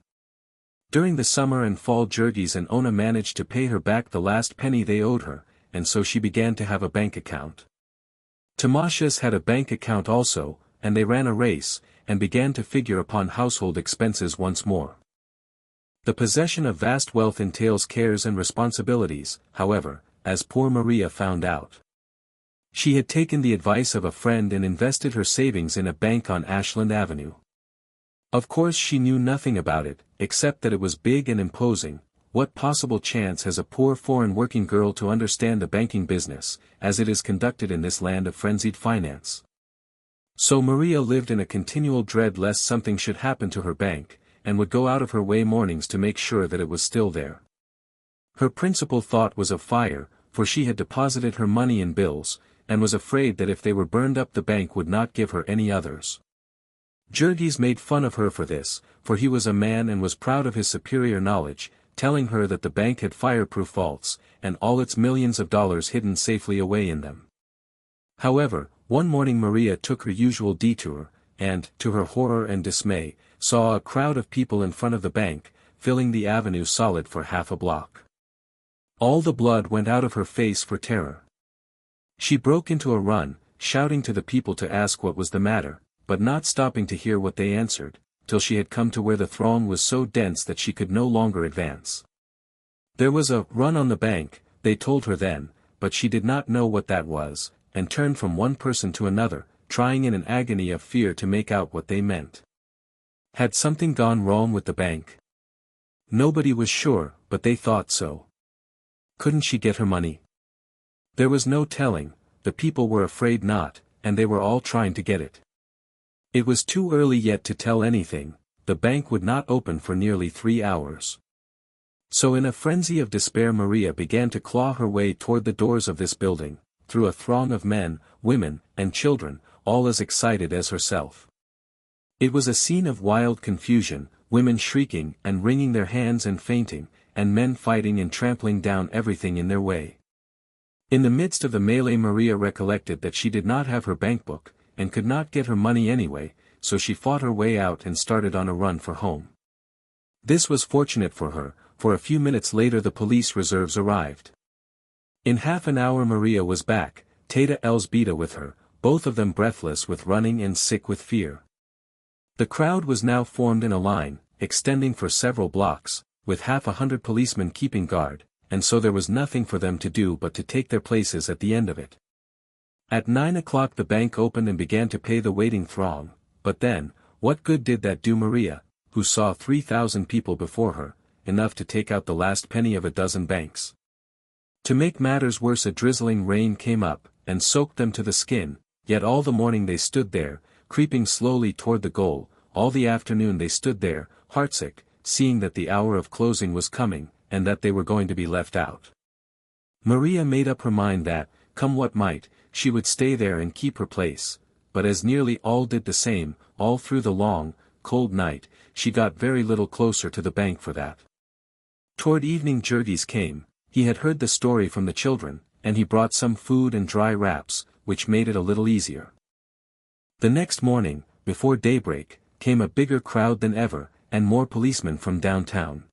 During the summer and fall Jurgis and Ona managed to pay her back the last penny they owed her, and so she began to have a bank account. Tamashas had a bank account also, and they ran a race, and began to figure upon household expenses once more. The possession of vast wealth entails cares and responsibilities, however, as poor Maria found out. She had taken the advice of a friend and invested her savings in a bank on Ashland Avenue. Of course she knew nothing about it, except that it was big and imposing. What possible chance has a poor foreign working girl to understand the banking business, as it is conducted in this land of frenzied finance? So Maria lived in a continual dread lest something should happen to her bank, and would go out of her way mornings to make sure that it was still there. Her principal thought was of fire, for she had deposited her money in bills, and was afraid that if they were burned up the bank would not give her any others. Jurgis made fun of her for this, for he was a man and was proud of his superior knowledge, telling her that the bank had fireproof vaults, and all its millions of dollars hidden safely away in them. However, one morning Maria took her usual detour, and, to her horror and dismay, saw a crowd of people in front of the bank, filling the avenue solid for half a block. All the blood went out of her face for terror. She broke into a run, shouting to the people to ask what was the matter, but not stopping to hear what they answered, till she had come to where the throng was so dense that she could no longer advance. There was a run on the bank, they told her then, but she did not know what that was, and turned from one person to another, trying in an agony of fear to make out what they meant. Had something gone wrong with the bank? Nobody was sure, but they thought so. Couldn't she get her money? There was no telling, the people were afraid not, and they were all trying to get it. It was too early yet to tell anything, the bank would not open for nearly 3 hours. So in a frenzy of despair Maria began to claw her way toward the doors of this building, through a throng of men, women, and children, all as excited as herself. It was a scene of wild confusion, women shrieking and wringing their hands and fainting, and men fighting and trampling down everything in their way. In the midst of the melee Maria recollected that she did not have her bank book, and could not get her money anyway, so she fought her way out and started on a run for home. This was fortunate for her, for a few minutes later the police reserves arrived. In half an hour Maria was back, Tata Elsbeta with her, both of them breathless with running and sick with fear. The crowd was now formed in a line, extending for several blocks, with 100 policemen keeping guard, and so there was nothing for them to do but to take their places at the end of it. At 9 o'clock the bank opened and began to pay the waiting throng, but then, what good did that do Maria, who saw 3,000 people before her, enough to take out the last penny of a dozen banks? To make matters worse a drizzling rain came up, and soaked them to the skin, yet all the morning they stood there, creeping slowly toward the goal, all the afternoon they stood there, heartsick, seeing that the hour of closing was coming, and that they were going to be left out. Maria made up her mind that, come what might, she would stay there and keep her place, but as nearly all did the same, all through the long, cold night, she got very little closer to the bank for that. Toward evening Jurgis came, he had heard the story from the children, and he brought some food and dry wraps, which made it a little easier. The next morning, before daybreak, came a bigger crowd than ever, and more policemen from downtown.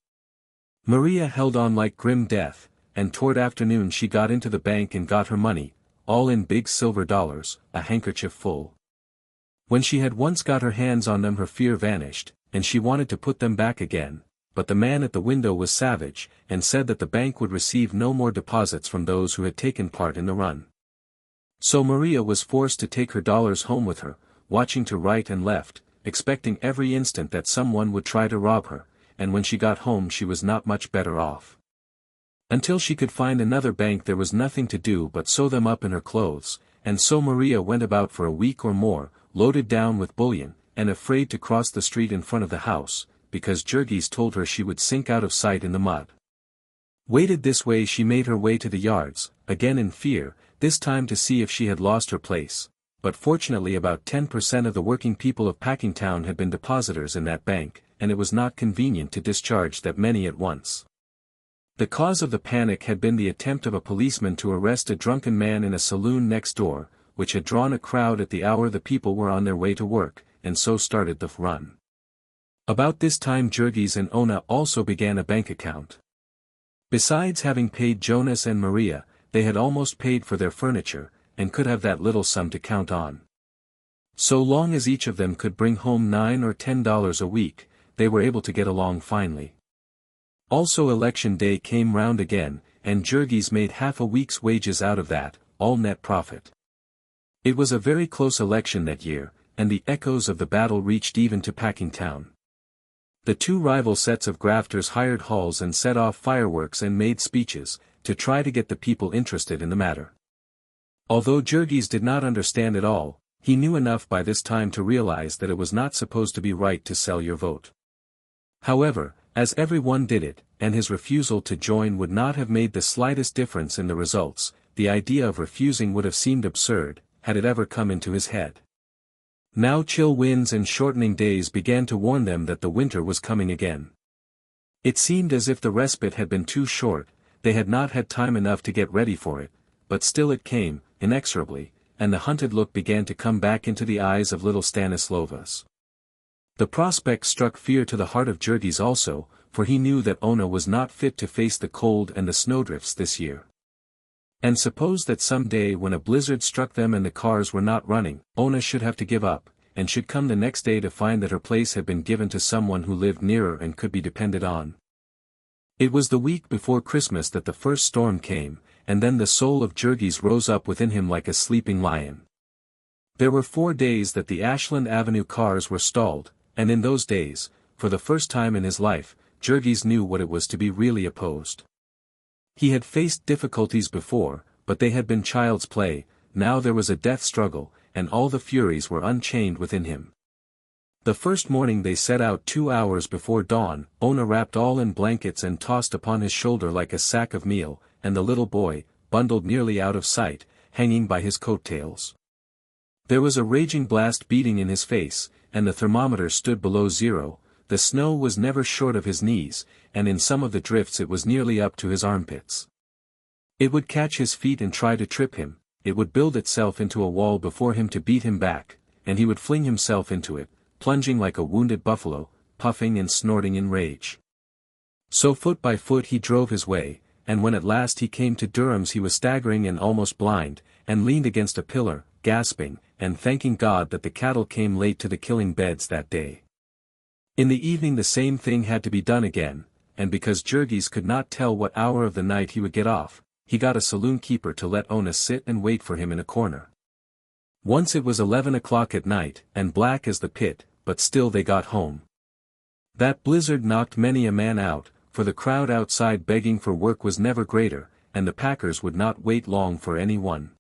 Maria held on like grim death, and toward afternoon she got into the bank and got her money, all in big silver dollars, a handkerchief full. When she had once got her hands on them her fear vanished, and she wanted to put them back again, but the man at the window was savage, and said that the bank would receive no more deposits from those who had taken part in the run. So Maria was forced to take her dollars home with her, watching to right and left, expecting every instant that someone would try to rob her, and when she got home she was not much better off. Until she could find another bank there was nothing to do but sew them up in her clothes, and so Maria went about for a week or more, loaded down with bullion, and afraid to cross the street in front of the house, because Jurgis told her she would sink out of sight in the mud. Weighted this way she made her way to the yards, again in fear, this time to see if she had lost her place, but fortunately about 10% of the working people of Packingtown had been depositors in that bank, and it was not convenient to discharge that many at once. The cause of the panic had been the attempt of a policeman to arrest a drunken man in a saloon next door, which had drawn a crowd at the hour the people were on their way to work, and so started the run. About this time Jurgis and Ona also began a bank account. Besides having paid Jonas and Maria, they had almost paid for their furniture, and could have that little sum to count on. So long as each of them could bring home $9 or $10 a week, they were able to get along finely. Also election day came round again, and Jurgis made half a week's wages out of that, all net profit. It was a very close election that year, and the echoes of the battle reached even to Packingtown. The two rival sets of grafters hired halls and set off fireworks and made speeches, to try to get the people interested in the matter. Although Jurgis did not understand it all, he knew enough by this time to realize that it was not supposed to be right to sell your vote. However, as everyone did it, and his refusal to join would not have made the slightest difference in the results, the idea of refusing would have seemed absurd, had it ever come into his head. Now chill winds and shortening days began to warn them that the winter was coming again. It seemed as if the respite had been too short, they had not had time enough to get ready for it, but still it came, inexorably, and the hunted look began to come back into the eyes of little Stanislovas. The prospect struck fear to the heart of Jurgis also, for he knew that Ona was not fit to face the cold and the snowdrifts this year. And suppose that some day when a blizzard struck them and the cars were not running, Ona should have to give up, and should come the next day to find that her place had been given to someone who lived nearer and could be depended on. It was the week before Christmas that the first storm came, and then the soul of Jurgis rose up within him like a sleeping lion. There were 4 days that the Ashland Avenue cars were stalled, and in those days, for the first time in his life, Jurgis knew what it was to be really opposed. He had faced difficulties before, but they had been child's play, now there was a death struggle, and all the furies were unchained within him. The first morning they set out 2 hours before dawn, Ona wrapped all in blankets and tossed upon his shoulder like a sack of meal, and the little boy, bundled nearly out of sight, hanging by his coat-tails. There was a raging blast beating in his face, and the thermometer stood below zero. The snow was never short of his knees, and in some of the drifts it was nearly up to his armpits. It would catch his feet and try to trip him, it would build itself into a wall before him to beat him back, and he would fling himself into it, plunging like a wounded buffalo, puffing and snorting in rage. So foot by foot he drove his way, and when at last he came to Durham's he was staggering and almost blind, and leaned against a pillar, gasping, and thanking God that the cattle came late to the killing beds that day. In the evening the same thing had to be done again, and because Jurgis could not tell what hour of the night he would get off, he got a saloon keeper to let Ona sit and wait for him in a corner. Once it was 11 o'clock at night, and black as the pit, but still they got home. That blizzard knocked many a man out, for the crowd outside begging for work was never greater, and the packers would not wait long for any one.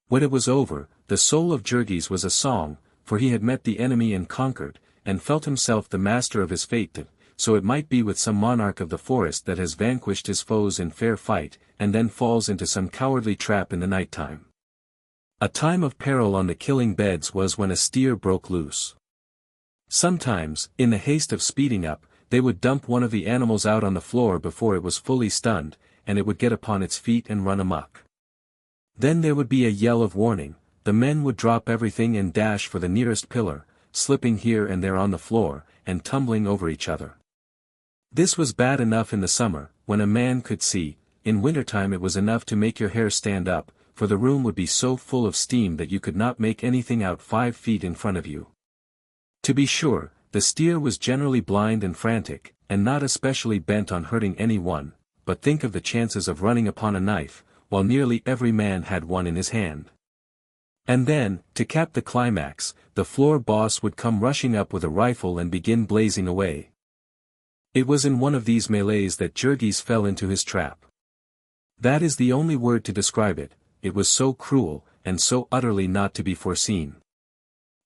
When it was over, the soul of Jurgis was a song, for he had met the enemy and conquered, and felt himself the master of his fate that, so it might be with some monarch of the forest that has vanquished his foes in fair fight, and then falls into some cowardly trap in the night time. A time of peril on the killing beds was when a steer broke loose. Sometimes, in the haste of speeding up, they would dump one of the animals out on the floor before it was fully stunned, and it would get upon its feet and run amok. Then there would be a yell of warning, the men would drop everything and dash for the nearest pillar, slipping here and there on the floor, and tumbling over each other. This was bad enough in the summer, when a man could see. In wintertime it was enough to make your hair stand up, for the room would be so full of steam that you could not make anything out 5 feet in front of you. To be sure, the steer was generally blind and frantic, and not especially bent on hurting anyone, but think of the chances of running upon a knife, while nearly every man had one in his hand. And then, to cap the climax, the floor boss would come rushing up with a rifle and begin blazing away. It was in one of these melees that Jurgis fell into his trap. That is the only word to describe it. It was so cruel, and so utterly not to be foreseen.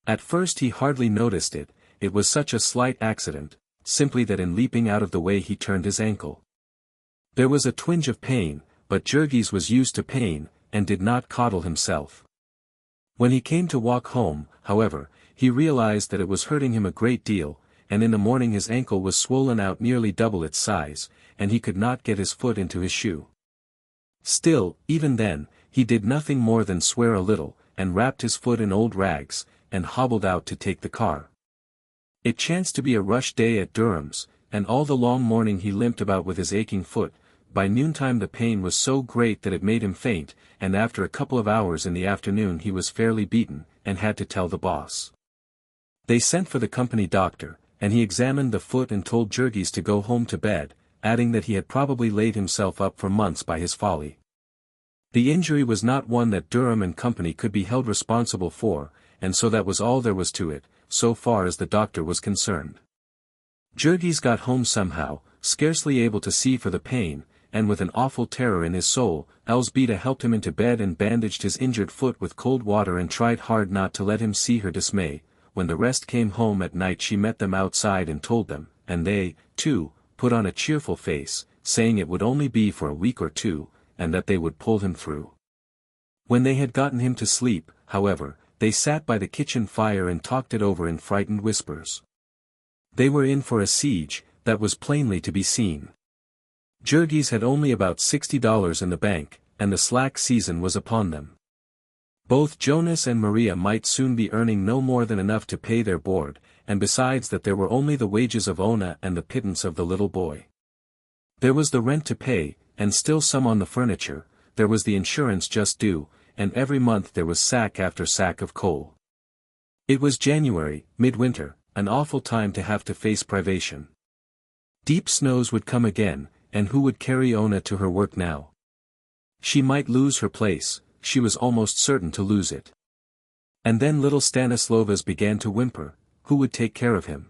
At first he hardly noticed it, it was such a slight accident, simply that in leaping out of the way he turned his ankle. There was a twinge of pain, but Jurgis was used to pain, and did not coddle himself. When he came to walk home, however, he realized that it was hurting him a great deal, and in the morning his ankle was swollen out nearly double its size, and he could not get his foot into his shoe. Still, even then, he did nothing more than swear a little, and wrapped his foot in old rags, and hobbled out to take the car. It chanced to be a rush day at Durham's, and all the long morning he limped about with his aching foot. By noontime the pain was so great that it made him faint, and after a couple of hours in the afternoon he was fairly beaten, and had to tell the boss. They sent for the company doctor, and he examined the foot and told Jurgis to go home to bed, adding that he had probably laid himself up for months by his folly. The injury was not one that Durham and company could be held responsible for, and so that was all there was to it, so far as the doctor was concerned. Jurgis got home somehow, scarcely able to see for the pain, and with an awful terror in his soul. Elzbieta helped him into bed and bandaged his injured foot with cold water and tried hard not to let him see her dismay. When the rest came home at night she met them outside and told them, and they, too, put on a cheerful face, saying it would only be for a week or two, and that they would pull him through. When they had gotten him to sleep, however, they sat by the kitchen fire and talked it over in frightened whispers. They were in for a siege, that was plainly to be seen. Jurgis had only about $60 in the bank, and the slack season was upon them. Both Jonas and Maria might soon be earning no more than enough to pay their board, and besides that there were only the wages of Ona and the pittance of the little boy. There was the rent to pay, and still some on the furniture, there was the insurance just due, and every month there was sack after sack of coal. It was January, midwinter, an awful time to have to face privation. Deep snows would come again, and who would carry Ona to her work now? She might lose her place, she was almost certain to lose it. And then little Stanislovas began to whimper, who would take care of him?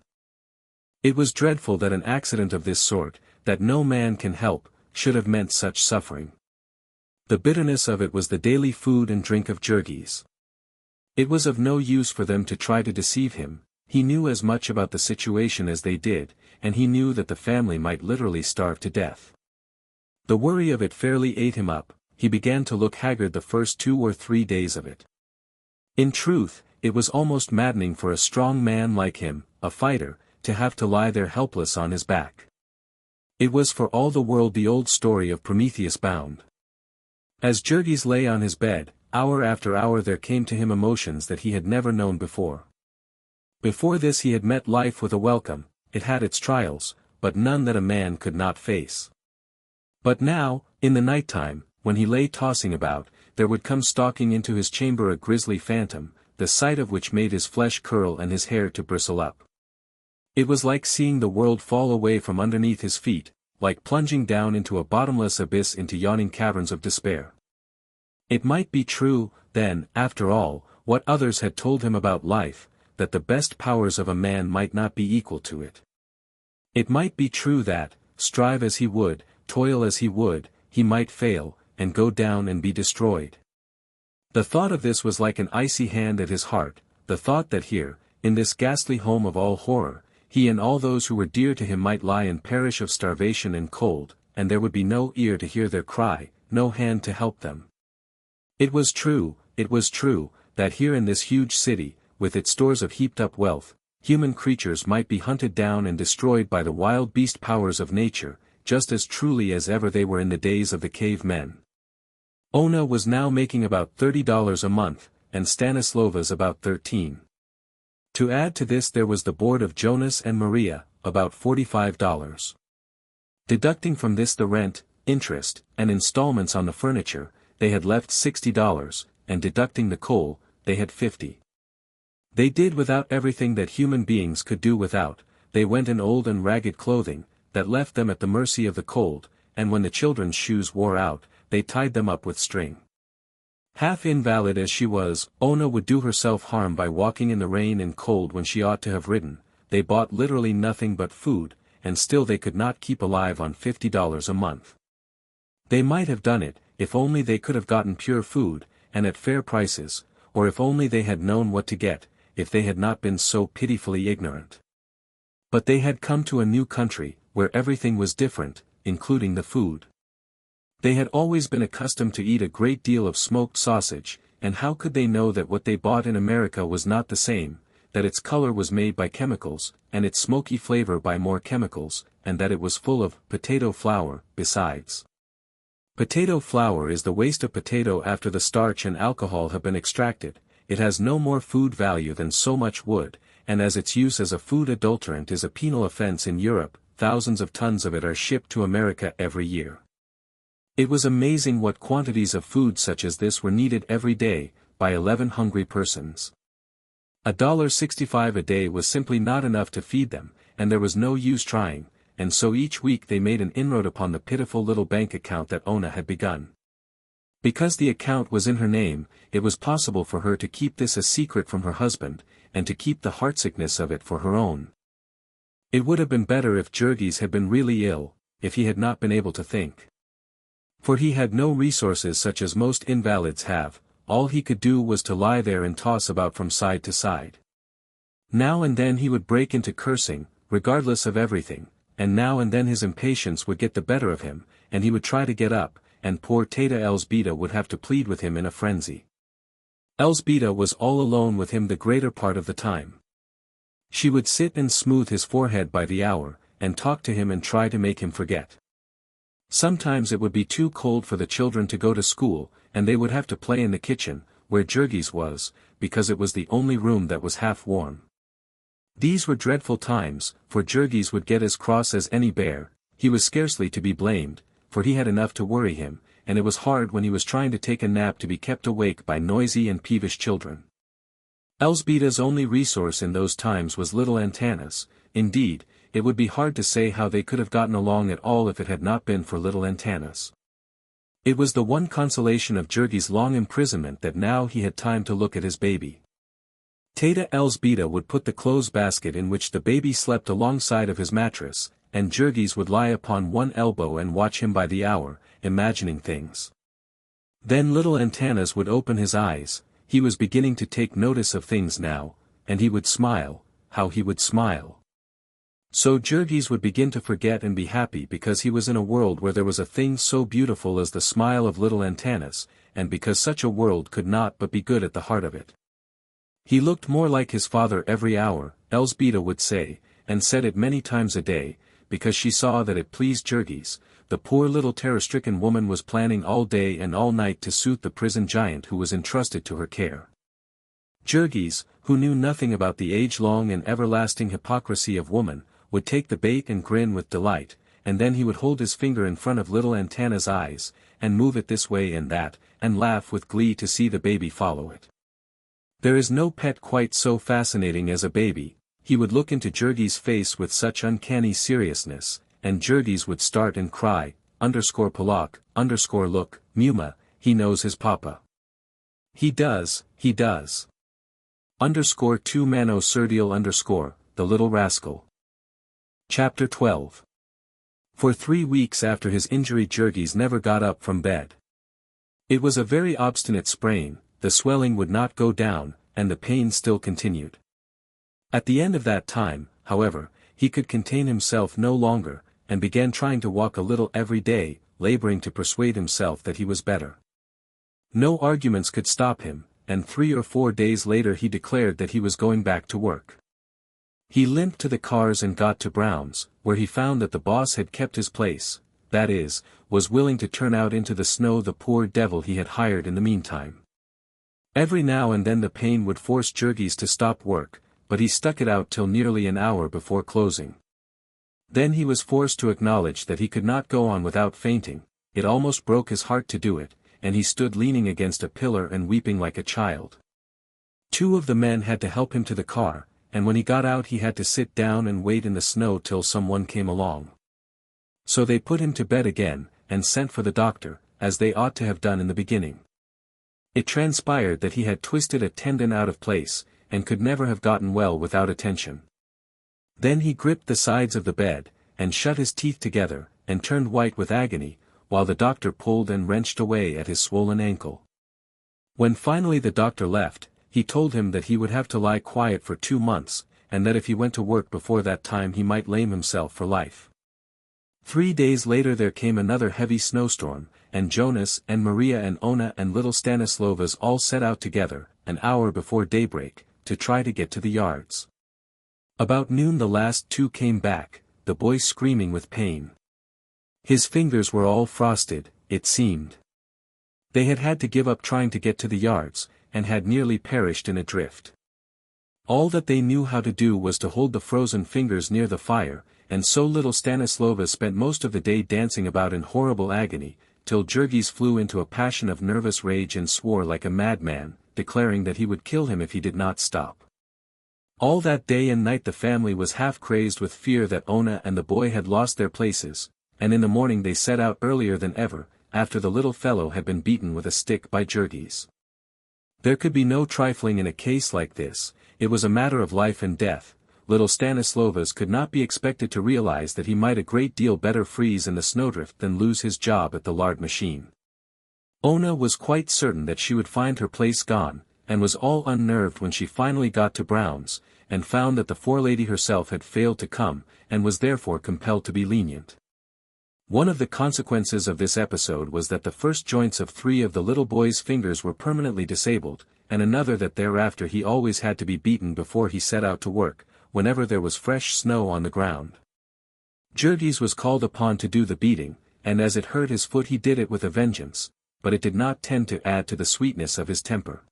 It was dreadful that an accident of this sort, that no man can help, should have meant such suffering. The bitterness of it was the daily food and drink of Jurgis. It was of no use for them to try to deceive him, he knew as much about the situation as they did, and he knew that the family might literally starve to death. The worry of it fairly ate him up, he began to look haggard the first 2 or 3 days of it. In truth, it was almost maddening for a strong man like him, a fighter, to have to lie there helpless on his back. It was for all the world the old story of Prometheus Bound. As Jurgis lay on his bed, hour after hour there came to him emotions that he had never known before. Before this he had met life with a welcome, it had its trials, but none that a man could not face. But now, in the night time, when he lay tossing about, there would come stalking into his chamber a grisly phantom, the sight of which made his flesh curl and his hair to bristle up. It was like seeing the world fall away from underneath his feet, like plunging down into a bottomless abyss into yawning caverns of despair. It might be true, then, after all, what others had told him about life, that the best powers of a man might not be equal to it. It might be true that, strive as he would, toil as he would, he might fail, and go down and be destroyed. The thought of this was like an icy hand at his heart, the thought that here, in this ghastly home of all horror, he and all those who were dear to him might lie and perish of starvation and cold, and there would be no ear to hear their cry, no hand to help them. It was true, that here in this huge city, with its stores of heaped-up wealth, human creatures might be hunted down and destroyed by the wild beast powers of nature, just as truly as ever they were in the days of the cave men. Ona was now making about $30 a month, and Stanislovas about $13. To add to this there was the board of Jonas and Maria, about $45. Deducting from this the rent, interest, and installments on the furniture, they had left $60, and deducting the coal, they had 50. They did without everything that human beings could do without. They went in old and ragged clothing, that left them at the mercy of the cold, and when the children's shoes wore out, they tied them up with string. Half invalid as she was, Ona would do herself harm by walking in the rain and cold when she ought to have ridden. They bought literally nothing but food, and still they could not keep alive on $50 a month. They might have done it, if only they could have gotten pure food, and at fair prices, or if only they had known what to get, if they had not been so pitifully ignorant. But they had come to a new country, where everything was different, including the food. They had always been accustomed to eat a great deal of smoked sausage, and how could they know that what they bought in America was not the same, that its color was made by chemicals, and its smoky flavor by more chemicals, and that it was full of potato flour, besides. Potato flour is the waste of potato after the starch and alcohol have been extracted. It has no more food value than so much wood, and as its use as a food adulterant is a penal offense in Europe, thousands of tons of it are shipped to America every year. It was amazing what quantities of food such as this were needed every day, by 11 hungry persons. $1.65 a day was simply not enough to feed them, and there was no use trying, and so each week they made an inroad upon the pitiful little bank account that Ona had begun. Because the account was in her name, it was possible for her to keep this a secret from her husband, and to keep the heartsickness of it for her own. It would have been better if Jurgis had been really ill, if he had not been able to think. For he had no resources such as most invalids have, all he could do was to lie there and toss about from side to side. Now and then he would break into cursing, regardless of everything, and now and then his impatience would get the better of him, and he would try to get up, and poor Teta Elzbieta would have to plead with him in a frenzy. Elzbieta was all alone with him the greater part of the time. She would sit and smooth his forehead by the hour, and talk to him and try to make him forget. Sometimes it would be too cold for the children to go to school, and they would have to play in the kitchen, where Jurgis was, because it was the only room that was half warm. These were dreadful times, for Jurgis would get as cross as any bear. He was scarcely to be blamed, for he had enough to worry him, and it was hard when he was trying to take a nap to be kept awake by noisy and peevish children. Elzbieta's only resource in those times was little Antanas. Indeed, it would be hard to say how they could have gotten along at all if it had not been for little Antanas. It was the one consolation of Jurgis' long imprisonment that now he had time to look at his baby. Teta Elzbieta would put the clothes basket in which the baby slept alongside of his mattress, and Jurgis would lie upon one elbow and watch him by the hour, imagining things. Then little Antanas would open his eyes. He was beginning to take notice of things now, and he would smile. How he would smile. So Jurgis would begin to forget and be happy because he was in a world where there was a thing so beautiful as the smile of little Antanas, and because such a world could not but be good at the heart of it. He looked more like his father every hour, Elzbieta would say, and said it many times a day, because she saw that it pleased Jurgis. The poor little terror-stricken woman was planning all day and all night to suit the prison giant who was entrusted to her care. Jurgis, who knew nothing about the age-long and everlasting hypocrisy of woman, would take the bait and grin with delight, and then he would hold his finger in front of little Antanas' eyes, and move it this way and that, and laugh with glee to see the baby follow it. There is no pet quite so fascinating as a baby. He would look into Jurgis' face with such uncanny seriousness, and Jurgis would start and cry, _Polak, _look, Muma, he knows his papa. He does. _2 Mano Serdial the little rascal. Chapter 12. For 3 weeks after his injury Jurgis never got up from bed. It was a very obstinate sprain, the swelling would not go down, and the pain still continued. At the end of that time, however, he could contain himself no longer, and began trying to walk a little every day, laboring to persuade himself that he was better. No arguments could stop him, and 3 or 4 days later he declared that he was going back to work. He limped to the cars and got to Brown's, where he found that the boss had kept his place, that is, was willing to turn out into the snow the poor devil he had hired in the meantime. Every now and then the pain would force Jurgis to stop work, but he stuck it out till nearly an hour before closing. Then he was forced to acknowledge that he could not go on without fainting. It almost broke his heart to do it, and he stood leaning against a pillar and weeping like a child. Two of the men had to help him to the car, and when he got out he had to sit down and wait in the snow till someone came along. So they put him to bed again, and sent for the doctor, as they ought to have done in the beginning. It transpired that he had twisted a tendon out of place, and could never have gotten well without attention. Then he gripped the sides of the bed, and shut his teeth together, and turned white with agony, while the doctor pulled and wrenched away at his swollen ankle. When finally the doctor left, he told him that he would have to lie quiet for 2 months, and that if he went to work before that time he might lame himself for life. 3 days later there came another heavy snowstorm, and Jonas and Maria and Ona and little Stanislovas all set out together, an hour before daybreak, to try to get to the yards. About noon the last two came back, the boy screaming with pain. His fingers were all frosted, it seemed. They had had to give up trying to get to the yards, and had nearly perished in a drift. All that they knew how to do was to hold the frozen fingers near the fire, and so little Stanislova spent most of the day dancing about in horrible agony, till Jurgis flew into a passion of nervous rage and swore like a madman, declaring that he would kill him if he did not stop. All that day and night the family was half crazed with fear that Ona and the boy had lost their places, and in the morning they set out earlier than ever, after the little fellow had been beaten with a stick by Jurgis. There could be no trifling in a case like this, it was a matter of life and death. Little Stanislovas could not be expected to realize that he might a great deal better freeze in the snowdrift than lose his job at the lard machine. Ona was quite certain that she would find her place gone, and was all unnerved when she finally got to Brown's, and found that the forelady herself had failed to come, and was therefore compelled to be lenient. One of the consequences of this episode was that the first joints of 3 of the little boy's fingers were permanently disabled, and another that thereafter he always had to be beaten before he set out to work, whenever there was fresh snow on the ground. Jurgis was called upon to do the beating, and as it hurt his foot he did it with a vengeance, but it did not tend to add to the sweetness of his temper.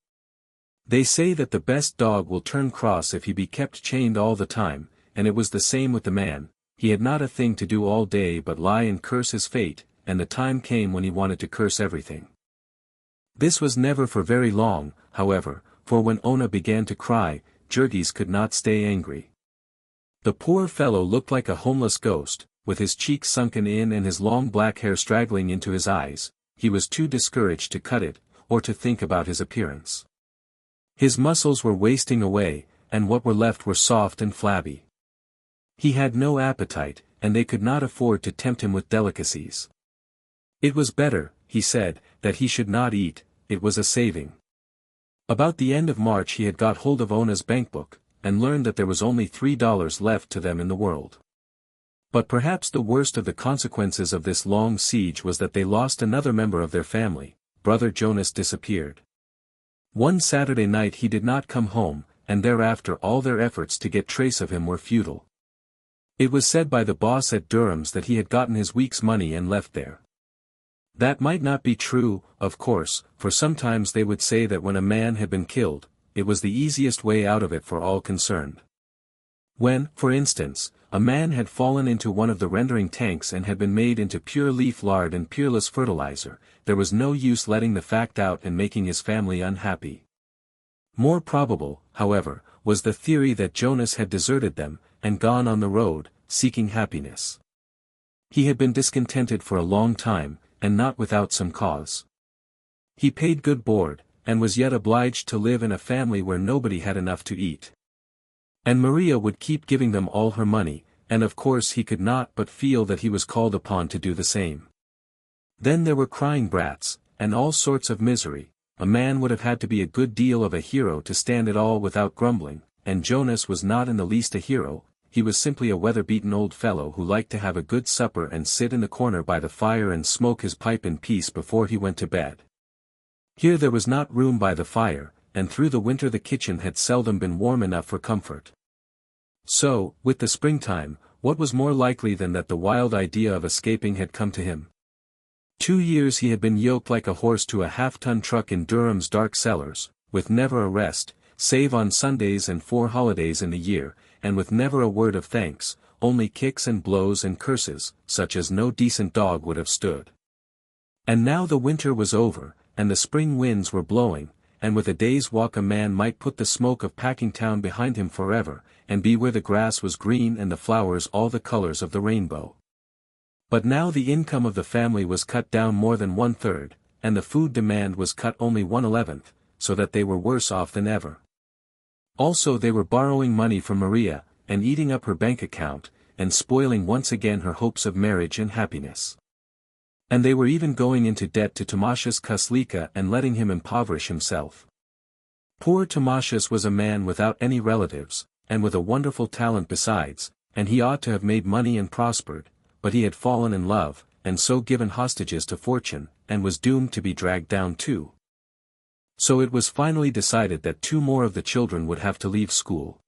They say that the best dog will turn cross if he be kept chained all the time, and it was the same with the man. He had not a thing to do all day but lie and curse his fate, and the time came when he wanted to curse everything. This was never for very long, however, for when Ona began to cry, Jurgis could not stay angry. The poor fellow looked like a homeless ghost, with his cheeks sunken in and his long black hair straggling into his eyes. He was too discouraged to cut it, or to think about his appearance. His muscles were wasting away, and what were left were soft and flabby. He had no appetite, and they could not afford to tempt him with delicacies. It was better, he said, that he should not eat, it was a saving. About the end of March he had got hold of Ona's bankbook, and learned that there was only $3 left to them in the world. But perhaps the worst of the consequences of this long siege was that they lost another member of their family. Brother Jonas disappeared. One Saturday night he did not come home, and thereafter all their efforts to get trace of him were futile. It was said by the boss at Durham's that he had gotten his week's money and left there. That might not be true, of course, for sometimes they would say that when a man had been killed, it was the easiest way out of it for all concerned. When, for instance, a man had fallen into one of the rendering tanks and had been made into pure leaf lard and peerless fertilizer, there was no use letting the fact out and making his family unhappy. More probable, however, was the theory that Jonas had deserted them, and gone on the road, seeking happiness. He had been discontented for a long time, and not without some cause. He paid good board, and was yet obliged to live in a family where nobody had enough to eat. And Maria would keep giving them all her money, and of course he could not but feel that he was called upon to do the same. Then there were crying brats, and all sorts of misery. A man would have had to be a good deal of a hero to stand it all without grumbling, and Jonas was not in the least a hero. He was simply a weather-beaten old fellow who liked to have a good supper and sit in the corner by the fire and smoke his pipe in peace before he went to bed. Here there was not room by the fire, and through the winter the kitchen had seldom been warm enough for comfort. So, with the springtime, what was more likely than that the wild idea of escaping had come to him? 2 years he had been yoked like a horse to a half-ton truck in Durham's dark cellars, with never a rest, save on Sundays and 4 holidays in the year, and with never a word of thanks, only kicks and blows and curses, such as no decent dog would have stood. And now the winter was over, and the spring winds were blowing, and with a day's walk a man might put the smoke of Packingtown behind him forever, and be where the grass was green and the flowers all the colors of the rainbow. But now the income of the family was cut down more than 1/3, and the food demand was cut only 1/11, so that they were worse off than ever. Also they were borrowing money from Maria, and eating up her bank account, and spoiling once again her hopes of marriage and happiness. And they were even going into debt to Tomasius Kuslika and letting him impoverish himself. Poor Tomasius was a man without any relatives, and with a wonderful talent besides, and he ought to have made money and prospered, but he had fallen in love, and so given hostages to fortune, and was doomed to be dragged down too. So it was finally decided that 2 more of the children would have to leave school.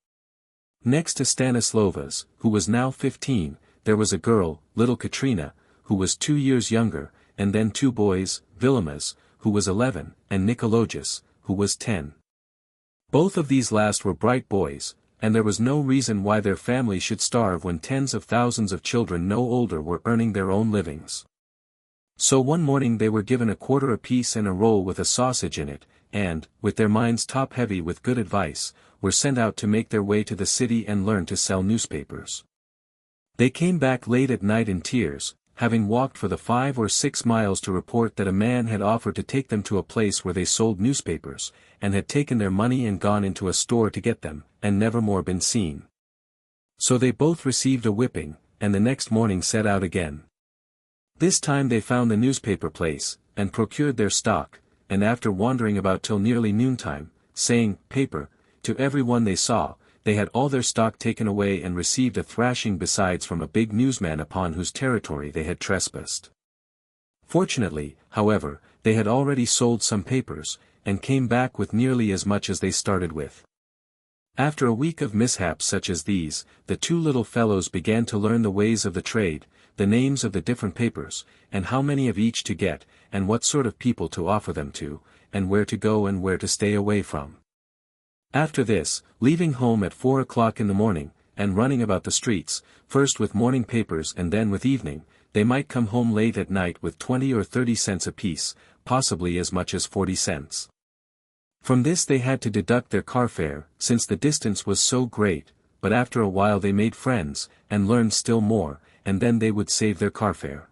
Next to Stanislovas, who was now 15, there was a girl, little Katrina, who was 2 years younger, and then 2 boys, Vilimas, who was 11, and Nicologus, who was 10. Both of these last were bright boys, and there was no reason why their family should starve when tens of thousands of children no older were earning their own livings. So one morning they were given a quarter apiece and a roll with a sausage in it, and, with their minds top-heavy with good advice, were sent out to make their way to the city and learn to sell newspapers. They came back late at night in tears, having walked for the 5 or 6 miles to report that a man had offered to take them to a place where they sold newspapers, and had taken their money and gone into a store to get them, and never more been seen. So they both received a whipping, and the next morning set out again. This time they found the newspaper place, and procured their stock, and after wandering about till nearly noontime, saying, "Paper," to every one they saw, they had all their stock taken away and received a thrashing besides from a big newsman upon whose territory they had trespassed. Fortunately, however, they had already sold some papers, and came back with nearly as much as they started with. After a week of mishaps such as these, the 2 little fellows began to learn the ways of the trade, the names of the different papers, and how many of each to get, and what sort of people to offer them to, and where to go and where to stay away from. After this, leaving home at 4 o'clock in the morning, and running about the streets, first with morning papers and then with evening, they might come home late at night with 20 or 30 cents apiece, possibly as much as 40 cents. From this they had to deduct their car fare, since the distance was so great, but after a while they made friends, and learned still more, and then they would save their car fare.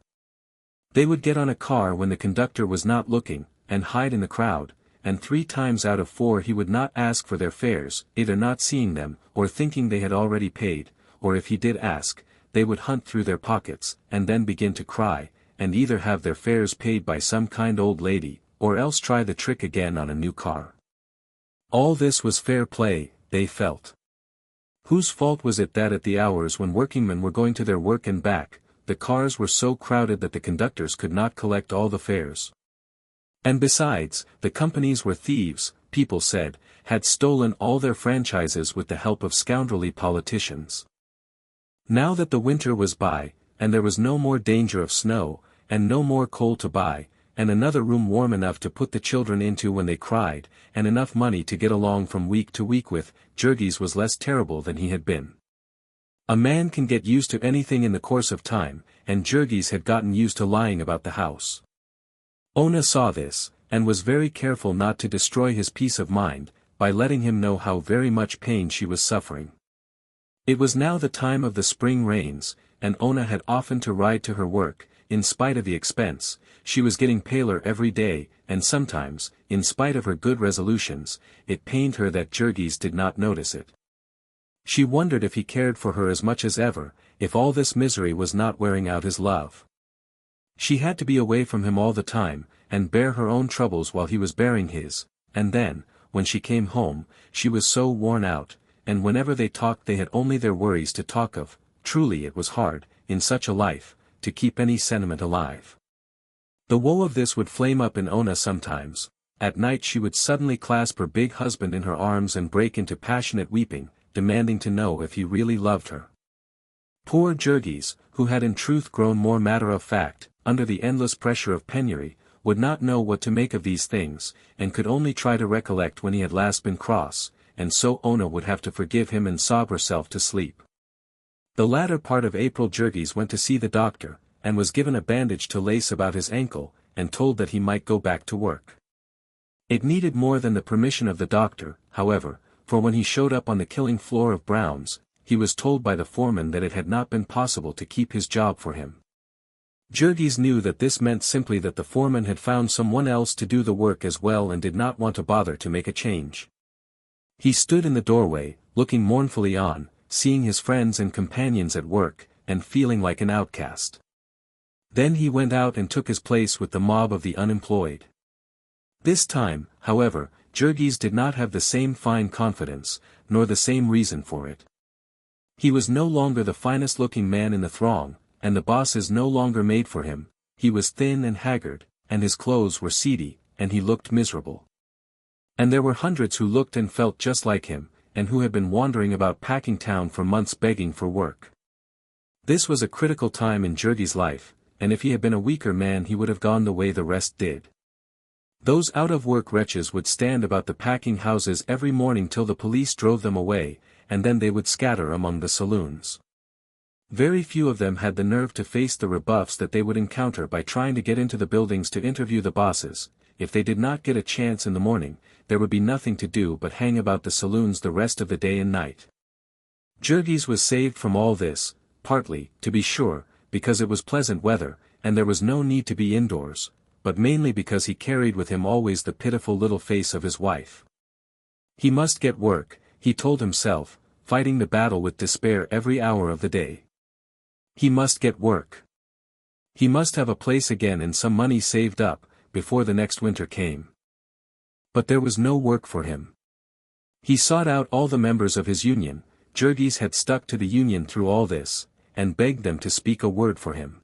They would get on a car when the conductor was not looking, and hide in the crowd, and 3 times out of 4 he would not ask for their fares, either not seeing them, or thinking they had already paid, or if he did ask, they would hunt through their pockets, and then begin to cry, and either have their fares paid by some kind old lady, or else try the trick again on a new car. All this was fair play, they felt. Whose fault was it that at the hours when workingmen were going to their work and back, the cars were so crowded that the conductors could not collect all the fares? And besides, the companies were thieves, people said, had stolen all their franchises with the help of scoundrelly politicians. Now that the winter was by, and there was no more danger of snow, and no more coal to buy, and another room warm enough to put the children into when they cried, and enough money to get along from week to week with, Jurgis was less terrible than he had been. A man can get used to anything in the course of time, and Jurgis had gotten used to lying about the house. Ona saw this, and was very careful not to destroy his peace of mind, by letting him know how very much pain she was suffering. It was now the time of the spring rains, and Ona had often to ride to her work. In spite of the expense, she was getting paler every day, and sometimes, in spite of her good resolutions, it pained her that Jurgis did not notice it. She wondered if he cared for her as much as ever, if all this misery was not wearing out his love. She had to be away from him all the time, and bear her own troubles while he was bearing his, and then, when she came home, she was so worn out, and whenever they talked they had only their worries to talk of. Truly it was hard, in such a life, to keep any sentiment alive. The woe of this would flame up in Ona sometimes. At night she would suddenly clasp her big husband in her arms and break into passionate weeping, demanding to know if he really loved her. Poor Jurgis, who had in truth grown more matter-of-fact, under the endless pressure of penury, would not know what to make of these things, and could only try to recollect when he had last been cross, and so Ona would have to forgive him and sob herself to sleep. The latter part of April Jurgis went to see the doctor, and was given a bandage to lace about his ankle, and told that he might go back to work. It needed more than the permission of the doctor, however, for when he showed up on the killing floor of Brown's, he was told by the foreman that it had not been possible to keep his job for him. Jurgis knew that this meant simply that the foreman had found someone else to do the work as well and did not want to bother to make a change. He stood in the doorway, looking mournfully on, seeing his friends and companions at work, and feeling like an outcast. Then he went out and took his place with the mob of the unemployed. This time, however, Jurgis did not have the same fine confidence, nor the same reason for it. He was no longer the finest-looking man in the throng, and the bosses no longer made for him. He was thin and haggard, and his clothes were seedy, and he looked miserable. And there were hundreds who looked and felt just like him, and who had been wandering about Packingtown for months begging for work. This was a critical time in Jurgis' life, and if he had been a weaker man he would have gone the way the rest did. Those out-of-work wretches would stand about the packing houses every morning till the police drove them away, and then they would scatter among the saloons. Very few of them had the nerve to face the rebuffs that they would encounter by trying to get into the buildings to interview the bosses. If they did not get a chance in the morning, there would be nothing to do but hang about the saloons the rest of the day and night. Jurgis was saved from all this, partly, to be sure, because it was pleasant weather, and there was no need to be indoors, but mainly because he carried with him always the pitiful little face of his wife. He must get work, he told himself, fighting the battle with despair every hour of the day. He must get work. He must have a place again and some money saved up, before the next winter came. But there was no work for him. He sought out all the members of his union. Jurgis had stuck to the union through all this, and begged them to speak a word for him.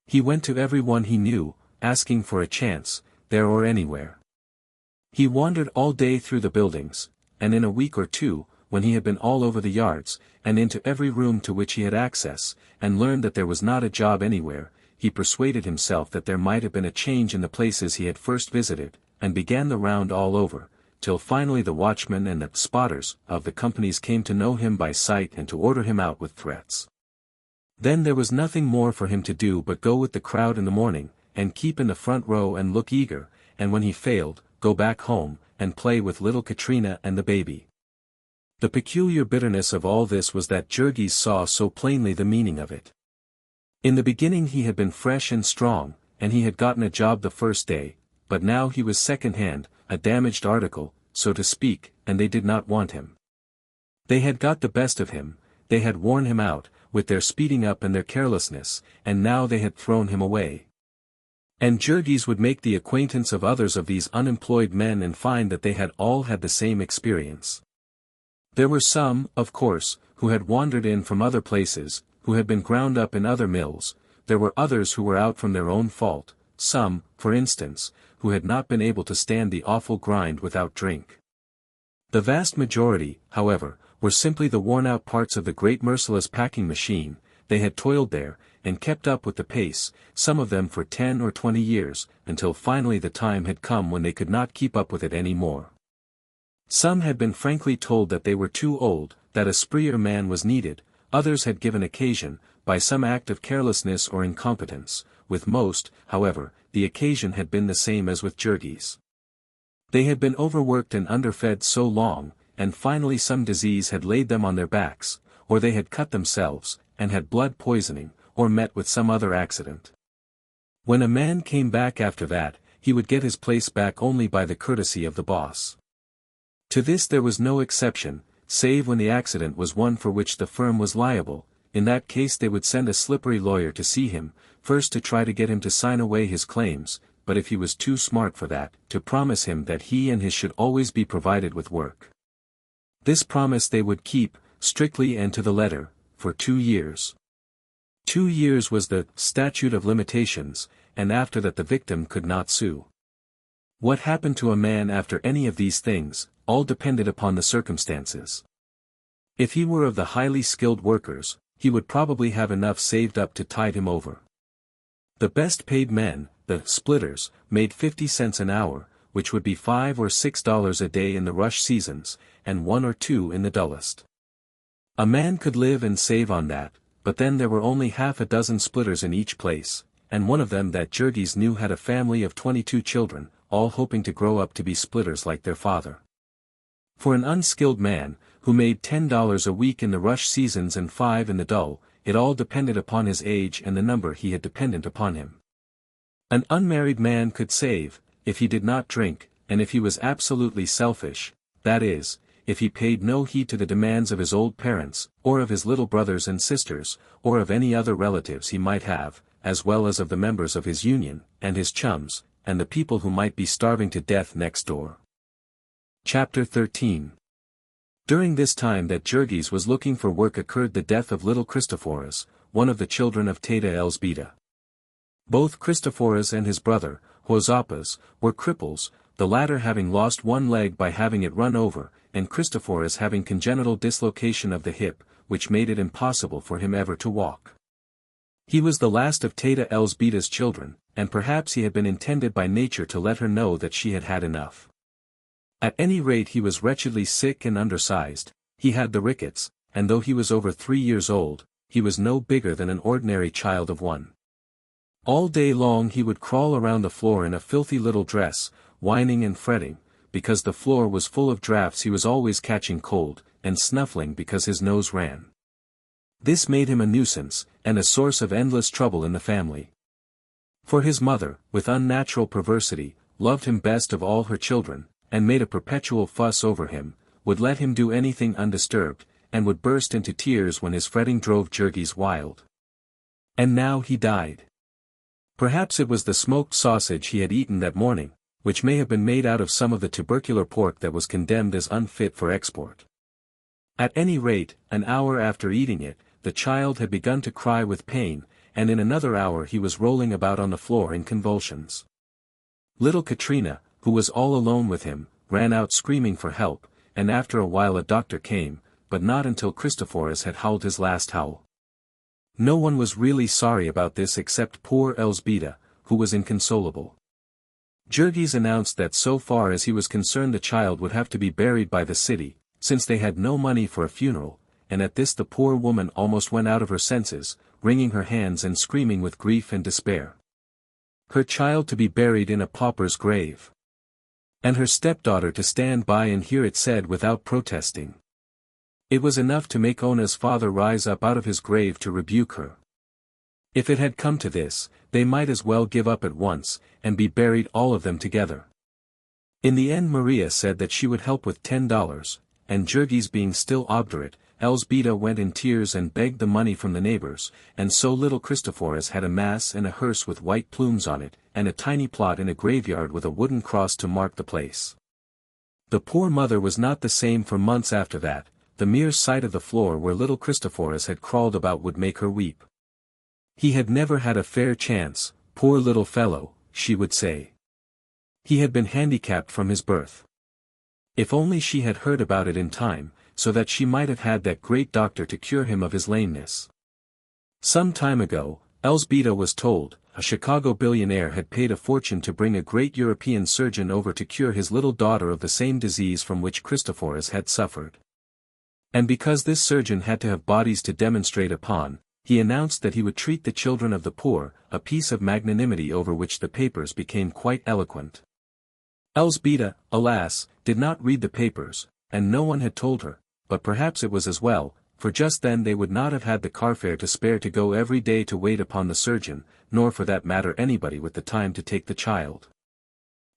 He went to everyone he knew, asking for a chance, there or anywhere. He wandered all day through the buildings, and in a week or two, when he had been all over the yards, and into every room to which he had access, and learned that there was not a job anywhere, he persuaded himself that there might have been a change in the places he had first visited, and began the round all over, till finally the watchmen and the spotters of the companies came to know him by sight and to order him out with threats. Then there was nothing more for him to do but go with the crowd in the morning, and keep in the front row and look eager, and when he failed, go back home, and play with little Katrina and the baby. The peculiar bitterness of all this was that Jurgis saw so plainly the meaning of it. In the beginning he had been fresh and strong, and he had gotten a job the first day, but now he was second-hand, a damaged article, so to speak, and they did not want him. They had got the best of him, they had worn him out, with their speeding up and their carelessness, and now they had thrown him away. And Jurgis would make the acquaintance of others of these unemployed men and find that they had all had the same experience. There were some, of course, who had wandered in from other places, who had been ground up in other mills. There were others who were out from their own fault, some, for instance, who had not been able to stand the awful grind without drink. The vast majority, however, were simply the worn-out parts of the great merciless packing machine. They had toiled there, and kept up with the pace, some of them for 10 or 20 years, until finally the time had come when they could not keep up with it any more. Some had been frankly told that they were too old, that a spreer man was needed. Others had given occasion, by some act of carelessness or incompetence. With most, however, the occasion had been the same as with Jurgis. They had been overworked and underfed so long, and finally some disease had laid them on their backs, or they had cut themselves, and had blood poisoning, or met with some other accident. When a man came back after that, he would get his place back only by the courtesy of the boss. To this there was no exception, save when the accident was one for which the firm was liable. In that case they would send a slippery lawyer to see him, first to try to get him to sign away his claims, but if he was too smart for that, to promise him that he and his should always be provided with work. This promise they would keep, strictly and to the letter, for 2 years. 2 years was the statute of limitations, and after that the victim could not sue. What happened to a man after any of these things, all depended upon the circumstances. If he were of the highly skilled workers, he would probably have enough saved up to tide him over. The best paid men, the splitters, made 50 cents an hour, which would be $5 or $6 a day in the rush seasons, and 1 or 2 in the dullest. A man could live and save on that, but then there were only half a dozen splitters in each place, and one of them that Jurgis knew had a family of 22 children, all hoping to grow up to be splitters like their father. For an unskilled man, who made $10 a week in the rush seasons and 5 in the dull, it all depended upon his age and the number he had dependent upon him. An unmarried man could save, if he did not drink, and if he was absolutely selfish, that is, if he paid no heed to the demands of his old parents, or of his little brothers and sisters, or of any other relatives he might have, as well as of the members of his union, and his chums, and the people who might be starving to death next door. Chapter 13. During this time that Jurgis was looking for work occurred the death of little Christophorus, one of the children of Teta Elsbeta. Both Christophorus and his brother, Hozapas, were cripples, the latter having lost one leg by having it run over, and Christophorus having congenital dislocation of the hip, which made it impossible for him ever to walk. He was the last of Teta Elsbeta's children, and perhaps he had been intended by nature to let her know that she had had enough. At any rate he was wretchedly sick and undersized, he had the rickets, and though he was over 3 years old, he was no bigger than an ordinary child of 1. All day long he would crawl around the floor in a filthy little dress, whining and fretting, because the floor was full of draughts. He was always catching cold, and snuffling because his nose ran. This made him a nuisance, and a source of endless trouble in the family. For his mother, with unnatural perversity, loved him best of all her children, and made a perpetual fuss over him, would let him do anything undisturbed, and would burst into tears when his fretting drove Jurgis wild. And now he died. Perhaps it was the smoked sausage he had eaten that morning, which may have been made out of some of the tubercular pork that was condemned as unfit for export. At any rate, an hour after eating it, the child had begun to cry with pain, and in another hour he was rolling about on the floor in convulsions. Little Katrina, who was all alone with him, ran out screaming for help, and after a while a doctor came, but not until Christophorus had howled his last howl. No one was really sorry about this except poor Elsbeta, who was inconsolable. Jurgis announced that so far as he was concerned the child would have to be buried by the city, since they had no money for a funeral, and at this the poor woman almost went out of her senses, wringing her hands and screaming with grief and despair. Her child to be buried in a pauper's grave. And her stepdaughter to stand by and hear it said without protesting. It was enough to make Ona's father rise up out of his grave to rebuke her. If it had come to this, they might as well give up at once, and be buried all of them together. In the end Maria said that she would help with $10, and Jurgis being still obdurate, Elsbeta went in tears and begged the money from the neighbors, and so little Christophorus had a mass and a hearse with white plumes on it, and a tiny plot in a graveyard with a wooden cross to mark the place. The poor mother was not the same for months after that. The mere sight of the floor where little Christophorus had crawled about would make her weep. He had never had a fair chance, poor little fellow, she would say. He had been handicapped from his birth. If only she had heard about it in time, so that she might have had that great doctor to cure him of his lameness. Some time ago, Elsbeta was told, a Chicago billionaire had paid a fortune to bring a great European surgeon over to cure his little daughter of the same disease from which Christophorus had suffered. And because this surgeon had to have bodies to demonstrate upon, he announced that he would treat the children of the poor, a piece of magnanimity over which the papers became quite eloquent. Elsbeta, alas, did not read the papers, and no one had told her, but perhaps it was as well, for just then they would not have had the carfare to spare to go every day to wait upon the surgeon, nor for that matter anybody with the time to take the child.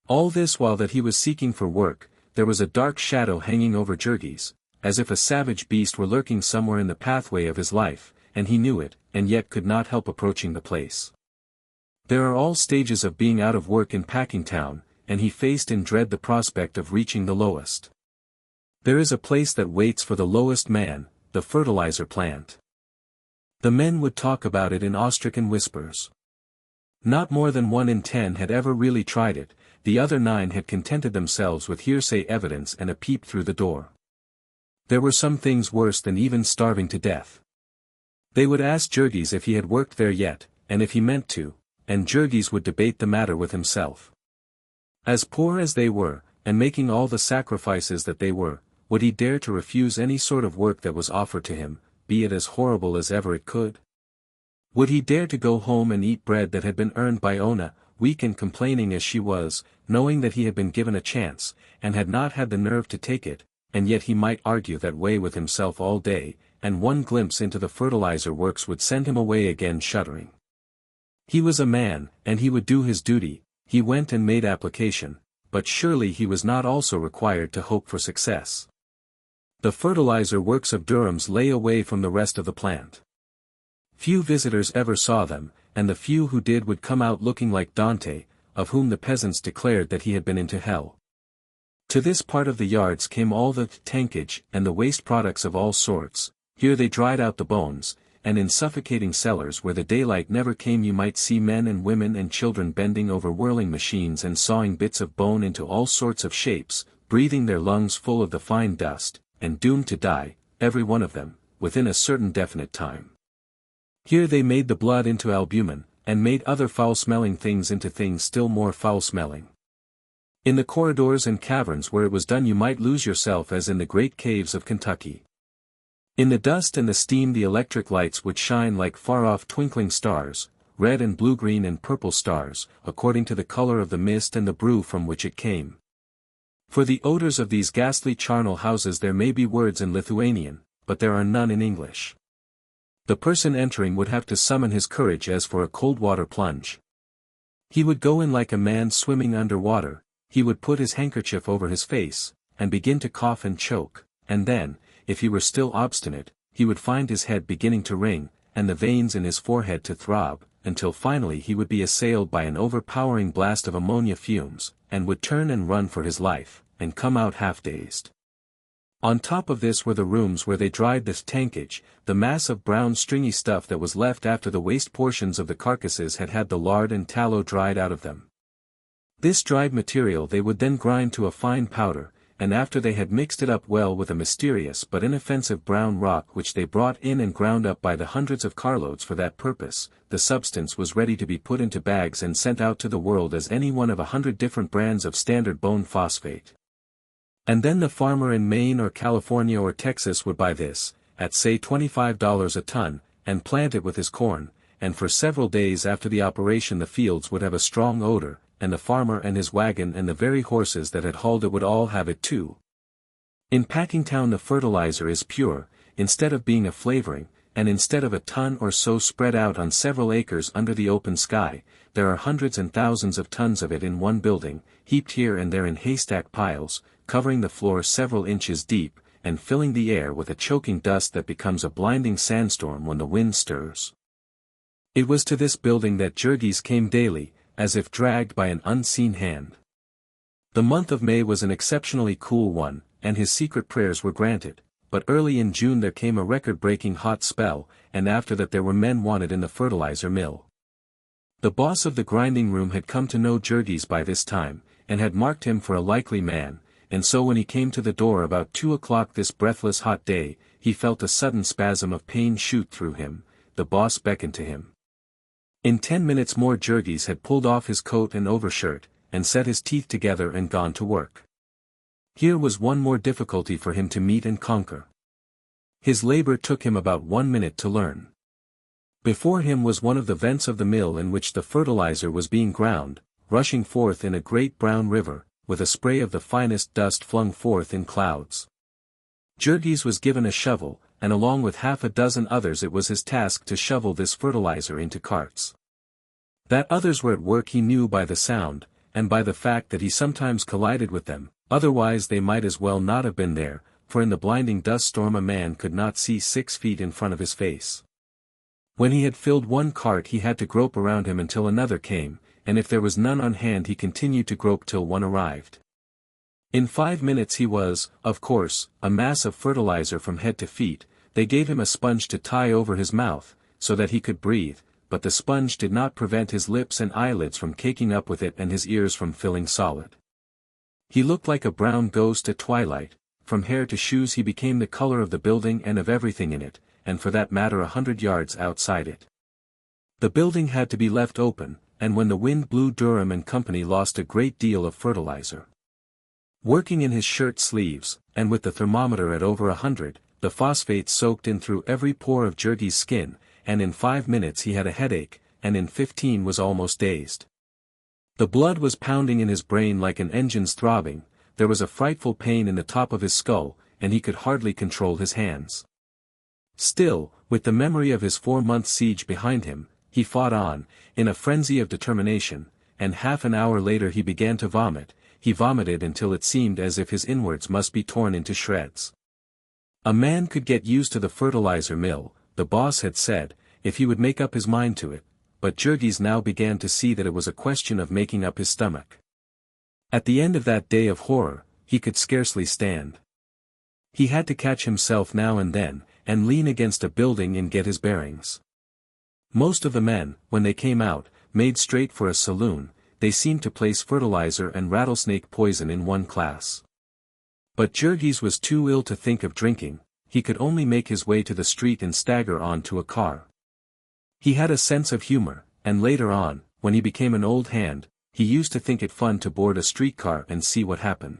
All this while that he was seeking for work, there was a dark shadow hanging over Jurgis, as if a savage beast were lurking somewhere in the pathway of his life, and he knew it, and yet could not help approaching the place. There are all stages of being out of work in Packingtown, and he faced in dread the prospect of reaching the lowest. There is a place that waits for the lowest man, the fertilizer plant. The men would talk about it in awestricken whispers. Not more than 1 in 10 had ever really tried it, the other 9 had contented themselves with hearsay evidence and a peep through the door. There were some things worse than even starving to death. They would ask Jurgis if he had worked there yet, and if he meant to, and Jurgis would debate the matter with himself. As poor as they were, and making all the sacrifices that they were, Would he dare to refuse any sort of work that was offered to him, be it as horrible as ever it could? Would he dare to go home and eat bread that had been earned by Ona, weak and complaining as she was, knowing that he had been given a chance, and had not had the nerve to take it, and yet he might argue that way with himself all day, and one glimpse into the fertilizer works would send him away again shuddering. He was a man, and he would do his duty. He went and made application, but surely he was not also required to hope for success. The fertilizer works of Durham's lay away from the rest of the plant. Few visitors ever saw them, and the few who did would come out looking like Dante, of whom the peasants declared that he had been into hell. To this part of the yards came all the tankage and the waste products of all sorts. Here they dried out the bones, and in suffocating cellars where the daylight never came you might see men and women and children bending over whirling machines and sawing bits of bone into all sorts of shapes, breathing their lungs full of the fine dust, and doomed to die, every one of them, within a certain definite time. Here they made the blood into albumen, and made other foul-smelling things into things still more foul-smelling. In the corridors and caverns where it was done you might lose yourself as in the great caves of Kentucky. In the dust and the steam the electric lights would shine like far-off twinkling stars, red and blue-green and purple stars, according to the color of the mist and the brew from which it came. For the odors of these ghastly charnel houses there may be words in Lithuanian, but there are none in English. The person entering would have to summon his courage as for a cold water plunge. He would go in like a man swimming under water. He would put his handkerchief over his face, and begin to cough and choke, and then, if he were still obstinate, he would find his head beginning to ring, and the veins in his forehead to throb, until finally he would be assailed by an overpowering blast of ammonia fumes, and would turn and run for his life, and come out half-dazed. On top of this were the rooms where they dried this tankage, the mass of brown stringy stuff that was left after the waste portions of the carcasses had had the lard and tallow dried out of them. This dried material they would then grind to a fine powder, and after they had mixed it up well with a mysterious but inoffensive brown rock which they brought in and ground up by the hundreds of carloads for that purpose, the substance was ready to be put into bags and sent out to the world as any one of 100 different brands of standard bone phosphate. And then the farmer in Maine or California or Texas would buy this, at say $25 a ton, and plant it with his corn, and for several days after the operation the fields would have a strong odor, and the farmer and his wagon and the very horses that had hauled it would all have it too. In Packingtown the fertilizer is pure, instead of being a flavoring, and instead of a ton or so spread out on several acres under the open sky, there are hundreds and thousands of tons of it in one building, heaped here and there in haystack piles, covering the floor several inches deep, and filling the air with a choking dust that becomes a blinding sandstorm when the wind stirs. It was to this building that Jurgis came daily, as if dragged by an unseen hand. The month of May was an exceptionally cool one, and his secret prayers were granted, but early in June there came a record-breaking hot spell, and after that there were men wanted in the fertilizer mill. The boss of the grinding room had come to know Jurgis by this time, and had marked him for a likely man, and so when he came to the door about 2 o'clock this breathless hot day, he felt a sudden spasm of pain shoot through him. The boss beckoned to him. In 10 minutes more Jurgis had pulled off his coat and overshirt, and set his teeth together and gone to work. Here was one more difficulty for him to meet and conquer. His labor took him about 1 minute to learn. Before him was one of the vents of the mill in which the fertilizer was being ground, rushing forth in a great brown river, with a spray of the finest dust flung forth in clouds. Jurgis was given a shovel, and along with half a dozen others it was his task to shovel this fertilizer into carts. That others were at work he knew by the sound, and by the fact that he sometimes collided with them, otherwise they might as well not have been there, for in the blinding dust storm a man could not see 6 feet in front of his face. When he had filled one cart he had to grope around him until another came, and if there was none on hand he continued to grope till one arrived. In 5 minutes he was, of course, a mass of fertilizer from head to feet. They gave him a sponge to tie over his mouth, so that he could breathe, but the sponge did not prevent his lips and eyelids from caking up with it and his ears from filling solid. He looked like a brown ghost at twilight. From hair to shoes he became the color of the building and of everything in it, and for that matter 100 yards outside it. The building had to be left open, and when the wind blew Durham and Company lost a great deal of fertilizer. Working in his shirt sleeves, and with the thermometer at over 100, the phosphates soaked in through every pore of Jurgie's skin, and in 5 minutes he had a headache, and in 15 was almost dazed. The blood was pounding in his brain like an engine's throbbing, there was a frightful pain in the top of his skull, and he could hardly control his hands. Still, with the memory of his 4-month siege behind him, he fought on, in a frenzy of determination, and half an hour later he began to vomit. He vomited until it seemed as if his inwards must be torn into shreds. A man could get used to the fertilizer mill, the boss had said, if he would make up his mind to it, but Jurgis now began to see that it was a question of making up his stomach. At the end of that day of horror, he could scarcely stand. He had to catch himself now and then, and lean against a building and get his bearings. Most of the men, when they came out, made straight for a saloon. They seemed to place fertilizer and rattlesnake poison in one class. But Jurgis was too ill to think of drinking, he could only make his way to the street and stagger on to a car. He had a sense of humor, and later on, when he became an old hand, he used to think it fun to board a streetcar and see what happened.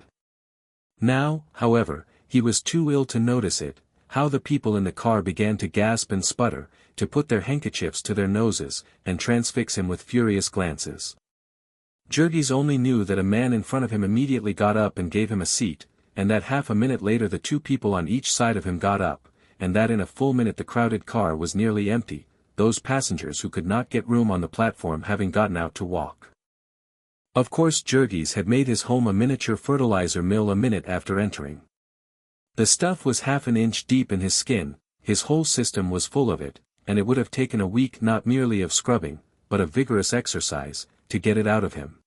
Now, however, he was too ill to notice it, how the people in the car began to gasp and sputter, to put their handkerchiefs to their noses, and transfix him with furious glances. Jurgis only knew that a man in front of him immediately got up and gave him a seat, and that half a minute later the 2 people on each side of him got up, and that in a full minute the crowded car was nearly empty, those passengers who could not get room on the platform having gotten out to walk. Of course Jurgis had made his home a miniature fertilizer mill a minute after entering. The stuff was half an inch deep in his skin, his whole system was full of it, and it would have taken a week not merely of scrubbing, but of vigorous exercise, to get it out of him.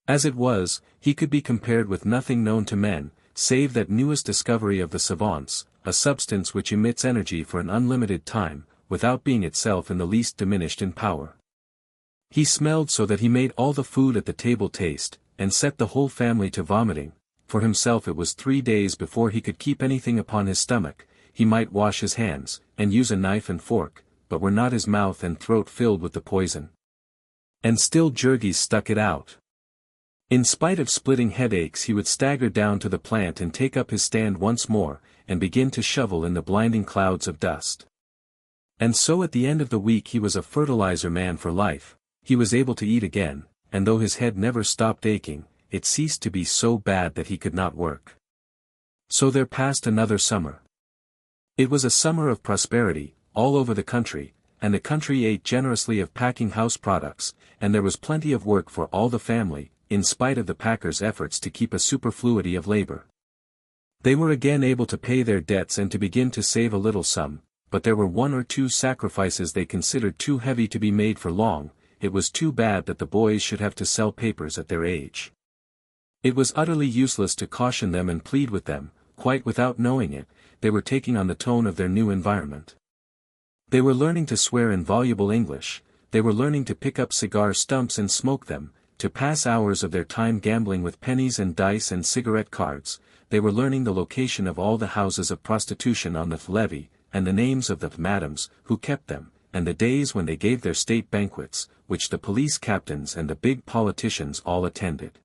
As it was, he could be compared with nothing known to men, save that newest discovery of the savants, a substance which emits energy for an unlimited time, without being itself in the least diminished in power. He smelled so that he made all the food at the table taste, and set the whole family to vomiting. For himself it was 3 days before he could keep anything upon his stomach. He might wash his hands, and use a knife and fork, but were not his mouth and throat filled with the poison. And still Jurgis stuck it out. In spite of splitting headaches he would stagger down to the plant and take up his stand once more, and begin to shovel in the blinding clouds of dust. And so at the end of the week he was a fertilizer man for life, he was able to eat again, and though his head never stopped aching, it ceased to be so bad that he could not work. So there passed another summer. It was a summer of prosperity, all over the country, and the country ate generously of packing house products, and there was plenty of work for all the family, in spite of the packers' efforts to keep a superfluity of labor. They were again able to pay their debts and to begin to save a little sum, but there were 1 or 2 sacrifices they considered too heavy to be made for long. It was too bad that the boys should have to sell papers at their age. It was utterly useless to caution them and plead with them, quite without knowing it, they were taking on the tone of their new environment. They were learning to swear in voluble English, they were learning to pick up cigar stumps and smoke them, to pass hours of their time gambling with pennies and dice and cigarette cards. They were learning the location of all the houses of prostitution on the levee, and the names of the madams who kept them, and the days when they gave their state banquets, which the police captains and the big politicians all attended.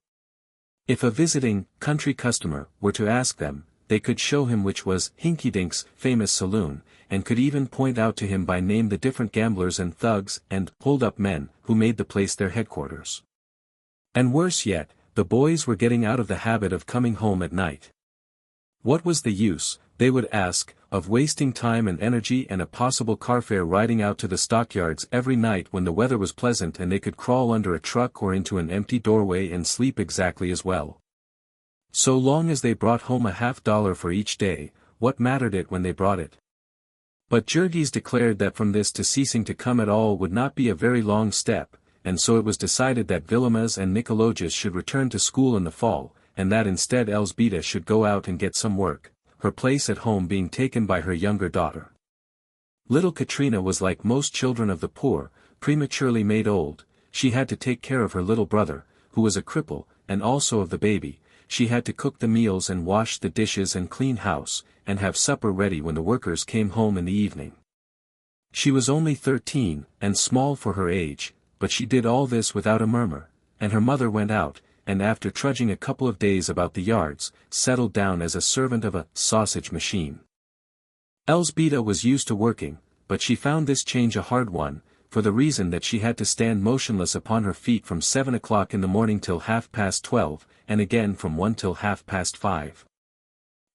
If a visiting, country customer, were to ask them, they could show him which was Hinkydink's famous saloon, and could even point out to him by name the different gamblers and thugs and hold-up men who made the place their headquarters. And worse yet, the boys were getting out of the habit of coming home at night. What was the use, they would ask, of wasting time and energy and a possible car fare riding out to the stockyards every night when the weather was pleasant and they could crawl under a truck or into an empty doorway and sleep exactly as well? So long as they brought home $50 for each day, what mattered it when they brought it? But Jurgis declared that from this to ceasing to come at all would not be a very long step, and so it was decided that Vilemas and Nicolojas should return to school in the fall, and that instead Elzbieta should go out and get some work, her place at home being taken by her younger daughter. Little Katrina was like most children of the poor, prematurely made old. She had to take care of her little brother, who was a cripple, and also of the baby. She had to cook the meals and wash the dishes and clean house, and have supper ready when the workers came home in the evening. She was only 13, and small for her age, but she did all this without a murmur, and her mother went out, and after trudging a couple of days about the yards, settled down as a servant of a sausage machine. Elzbieta was used to working, but she found this change a hard one, for the reason that she had to stand motionless upon her feet from 7 o'clock in the morning till 12:30, and again from 1 till 5:30.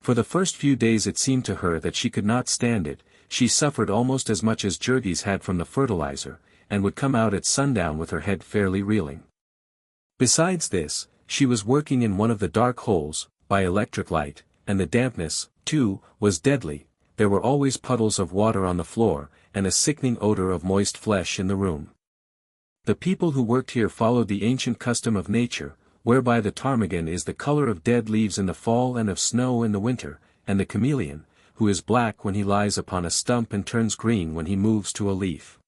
For the first few days it seemed to her that she could not stand it. She suffered almost as much as Jurgis had from the fertilizer, and would come out at sundown with her head fairly reeling. Besides this, she was working in one of the dark holes, by electric light, and the dampness, too, was deadly. There were always puddles of water on the floor, and a sickening odor of moist flesh in the room. The people who worked here followed the ancient custom of nature, whereby the ptarmigan is the color of dead leaves in the fall and of snow in the winter, and the chameleon, who is black when he lies upon a stump and turns green when he moves to a leaf.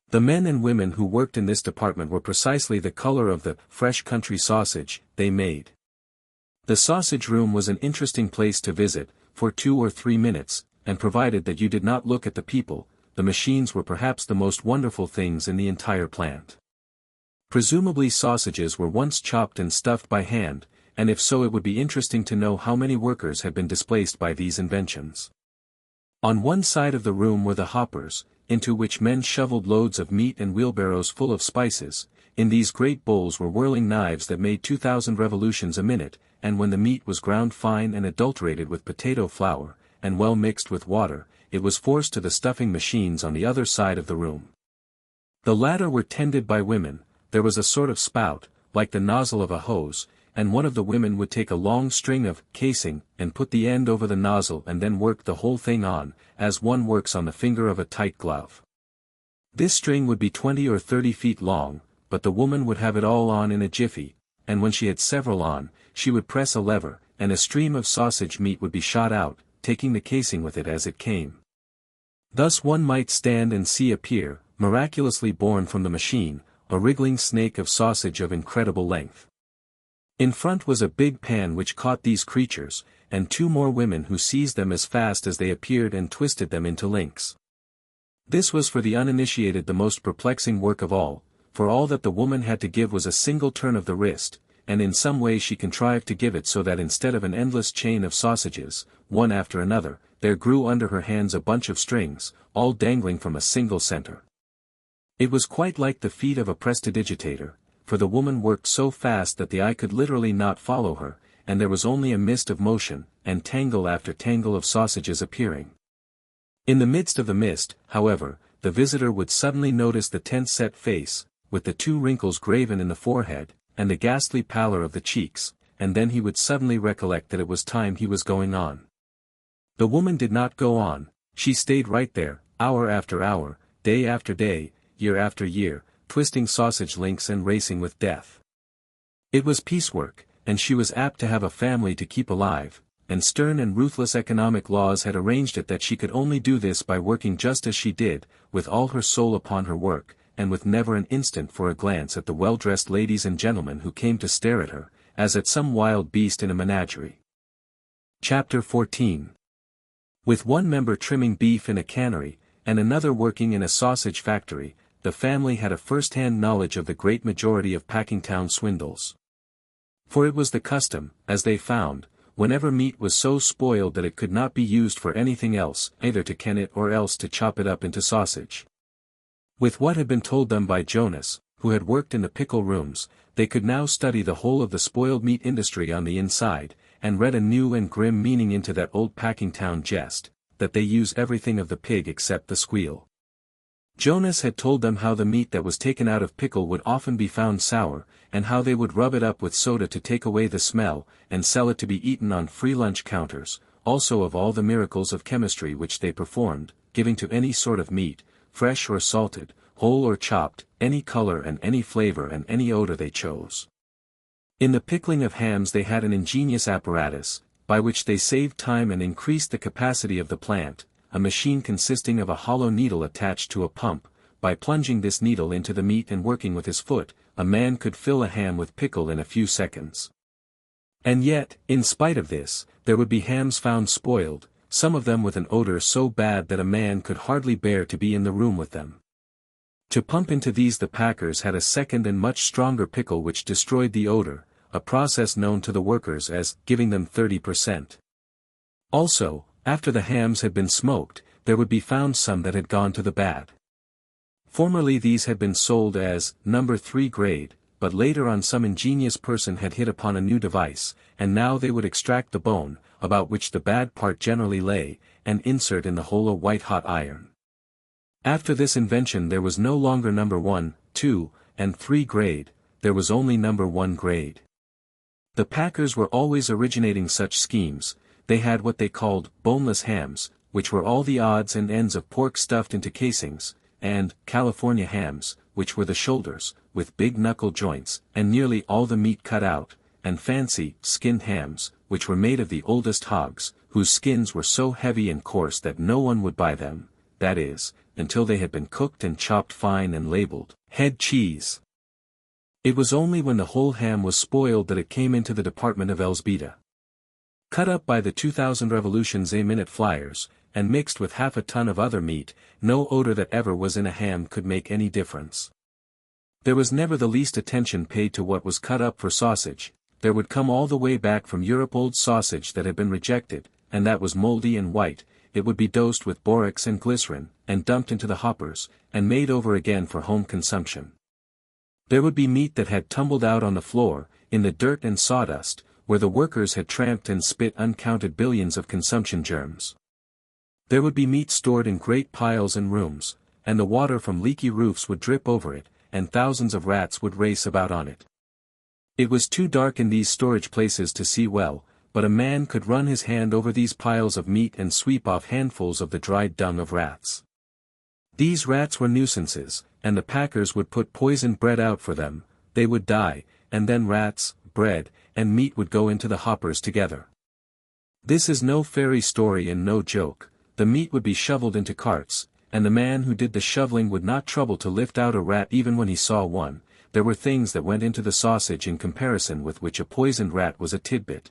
The men and women who worked in this department were precisely the color of the fresh country sausage they made. The sausage room was an interesting place to visit, for 2 or 3 minutes, and provided that you did not look at the people, the machines were perhaps the most wonderful things in the entire plant. Presumably sausages were once chopped and stuffed by hand, and if so it would be interesting to know how many workers had been displaced by these inventions. On one side of the room were the hoppers, into which men shoveled loads of meat and wheelbarrows full of spices. In these great bowls were whirling knives that made 2,000 revolutions a minute, and when the meat was ground fine and adulterated with potato flour, and well mixed with water, it was forced to the stuffing machines on the other side of the room. The latter were tended by women. There was a sort of spout, like the nozzle of a hose, and one of the women would take a long string of casing and put the end over the nozzle and then work the whole thing on, as one works on the finger of a tight glove. This string would be 20 or 30 feet long, but the woman would have it all on in a jiffy, and when she had several on, she would press a lever, and a stream of sausage meat would be shot out, taking the casing with it as it came. Thus one might stand and see appear, miraculously born from the machine, a wriggling snake of sausage of incredible length. In front was a big pan which caught these creatures, and 2 more women who seized them as fast as they appeared and twisted them into links. This was for the uninitiated the most perplexing work of all, for all that the woman had to give was a single turn of the wrist, and in some way she contrived to give it so that instead of an endless chain of sausages, one after another, there grew under her hands a bunch of strings, all dangling from a single center. It was quite like the feat of a prestidigitator, for the woman worked so fast that the eye could literally not follow her, and there was only a mist of motion, and tangle after tangle of sausages appearing. In the midst of the mist, however, the visitor would suddenly notice the tense set face, with the 2 wrinkles graven in the forehead, and the ghastly pallor of the cheeks, and then he would suddenly recollect that it was time he was going on. The woman did not go on, she stayed right there, hour after hour, day after day, year after year, twisting sausage links and racing with death. It was piecework, and she was apt to have a family to keep alive, and stern and ruthless economic laws had arranged it that she could only do this by working just as she did, with all her soul upon her work, and with never an instant for a glance at the well-dressed ladies and gentlemen who came to stare at her, as at some wild beast in a menagerie. Chapter 14. With one member trimming beef in a cannery, and another working in a sausage factory, the family had a first-hand knowledge of the great majority of Packingtown swindles. For it was the custom, as they found, whenever meat was so spoiled that it could not be used for anything else, either to can it or else to chop it up into sausage. With what had been told them by Jonas, who had worked in the pickle rooms, they could now study the whole of the spoiled meat industry on the inside, and read a new and grim meaning into that old Packingtown jest, that they use everything of the pig except the squeal. Jonas had told them how the meat that was taken out of pickle would often be found sour, and how they would rub it up with soda to take away the smell, and sell it to be eaten on free lunch counters, also of all the miracles of chemistry which they performed, giving to any sort of meat, fresh or salted, whole or chopped, any color and any flavor and any odor they chose. In the pickling of hams they had an ingenious apparatus, by which they saved time and increased the capacity of the plant, a machine consisting of a hollow needle attached to a pump. By plunging this needle into the meat and working with his foot, a man could fill a ham with pickle in a few seconds. And yet, in spite of this, there would be hams found spoiled, some of them with an odor so bad that a man could hardly bear to be in the room with them. To pump into these the packers had a second and much stronger pickle which destroyed the odor, a process known to the workers as giving them 30%. Also, after the hams had been smoked, there would be found some that had gone to the bad. Formerly these had been sold as number 3 grade, but later on some ingenious person had hit upon a new device, and now they would extract the bone, about which the bad part generally lay, and insert in the hole a white-hot iron. After this invention there was no longer number 1, 2, and 3 grade, there was only number 1 grade. The packers were always originating such schemes. They had what they called boneless hams, which were all the odds and ends of pork stuffed into casings, and California hams, which were the shoulders, with big knuckle joints, and nearly all the meat cut out, and fancy, skinned hams, which were made of the oldest hogs, whose skins were so heavy and coarse that no one would buy them, that is, until they had been cooked and chopped fine and labeled head cheese. It was only when the whole ham was spoiled that it came into the department of Elsbeta. Cut up by the 2000 revolutions a minute flyers, and mixed with half a ton of other meat, no odor that ever was in a ham could make any difference. There was never the least attention paid to what was cut up for sausage. There would come all the way back from Europe old sausage that had been rejected, and that was moldy and white. It would be dosed with borax and glycerin, and dumped into the hoppers, and made over again for home consumption. There would be meat that had tumbled out on the floor, in the dirt and sawdust, where the workers had tramped and spit uncounted billions of consumption germs. There would be meat stored in great piles in rooms, and the water from leaky roofs would drip over it, and thousands of rats would race about on it. It was too dark in these storage places to see well, but a man could run his hand over these piles of meat and sweep off handfuls of the dried dung of rats. These rats were nuisances, and the packers would put poisoned bread out for them. They would die, and then rats, bread, and meat would go into the hoppers together. This is no fairy story and no joke. The meat would be shoveled into carts, and the man who did the shoveling would not trouble to lift out a rat even when he saw one. There were things that went into the sausage in comparison with which a poisoned rat was a tidbit.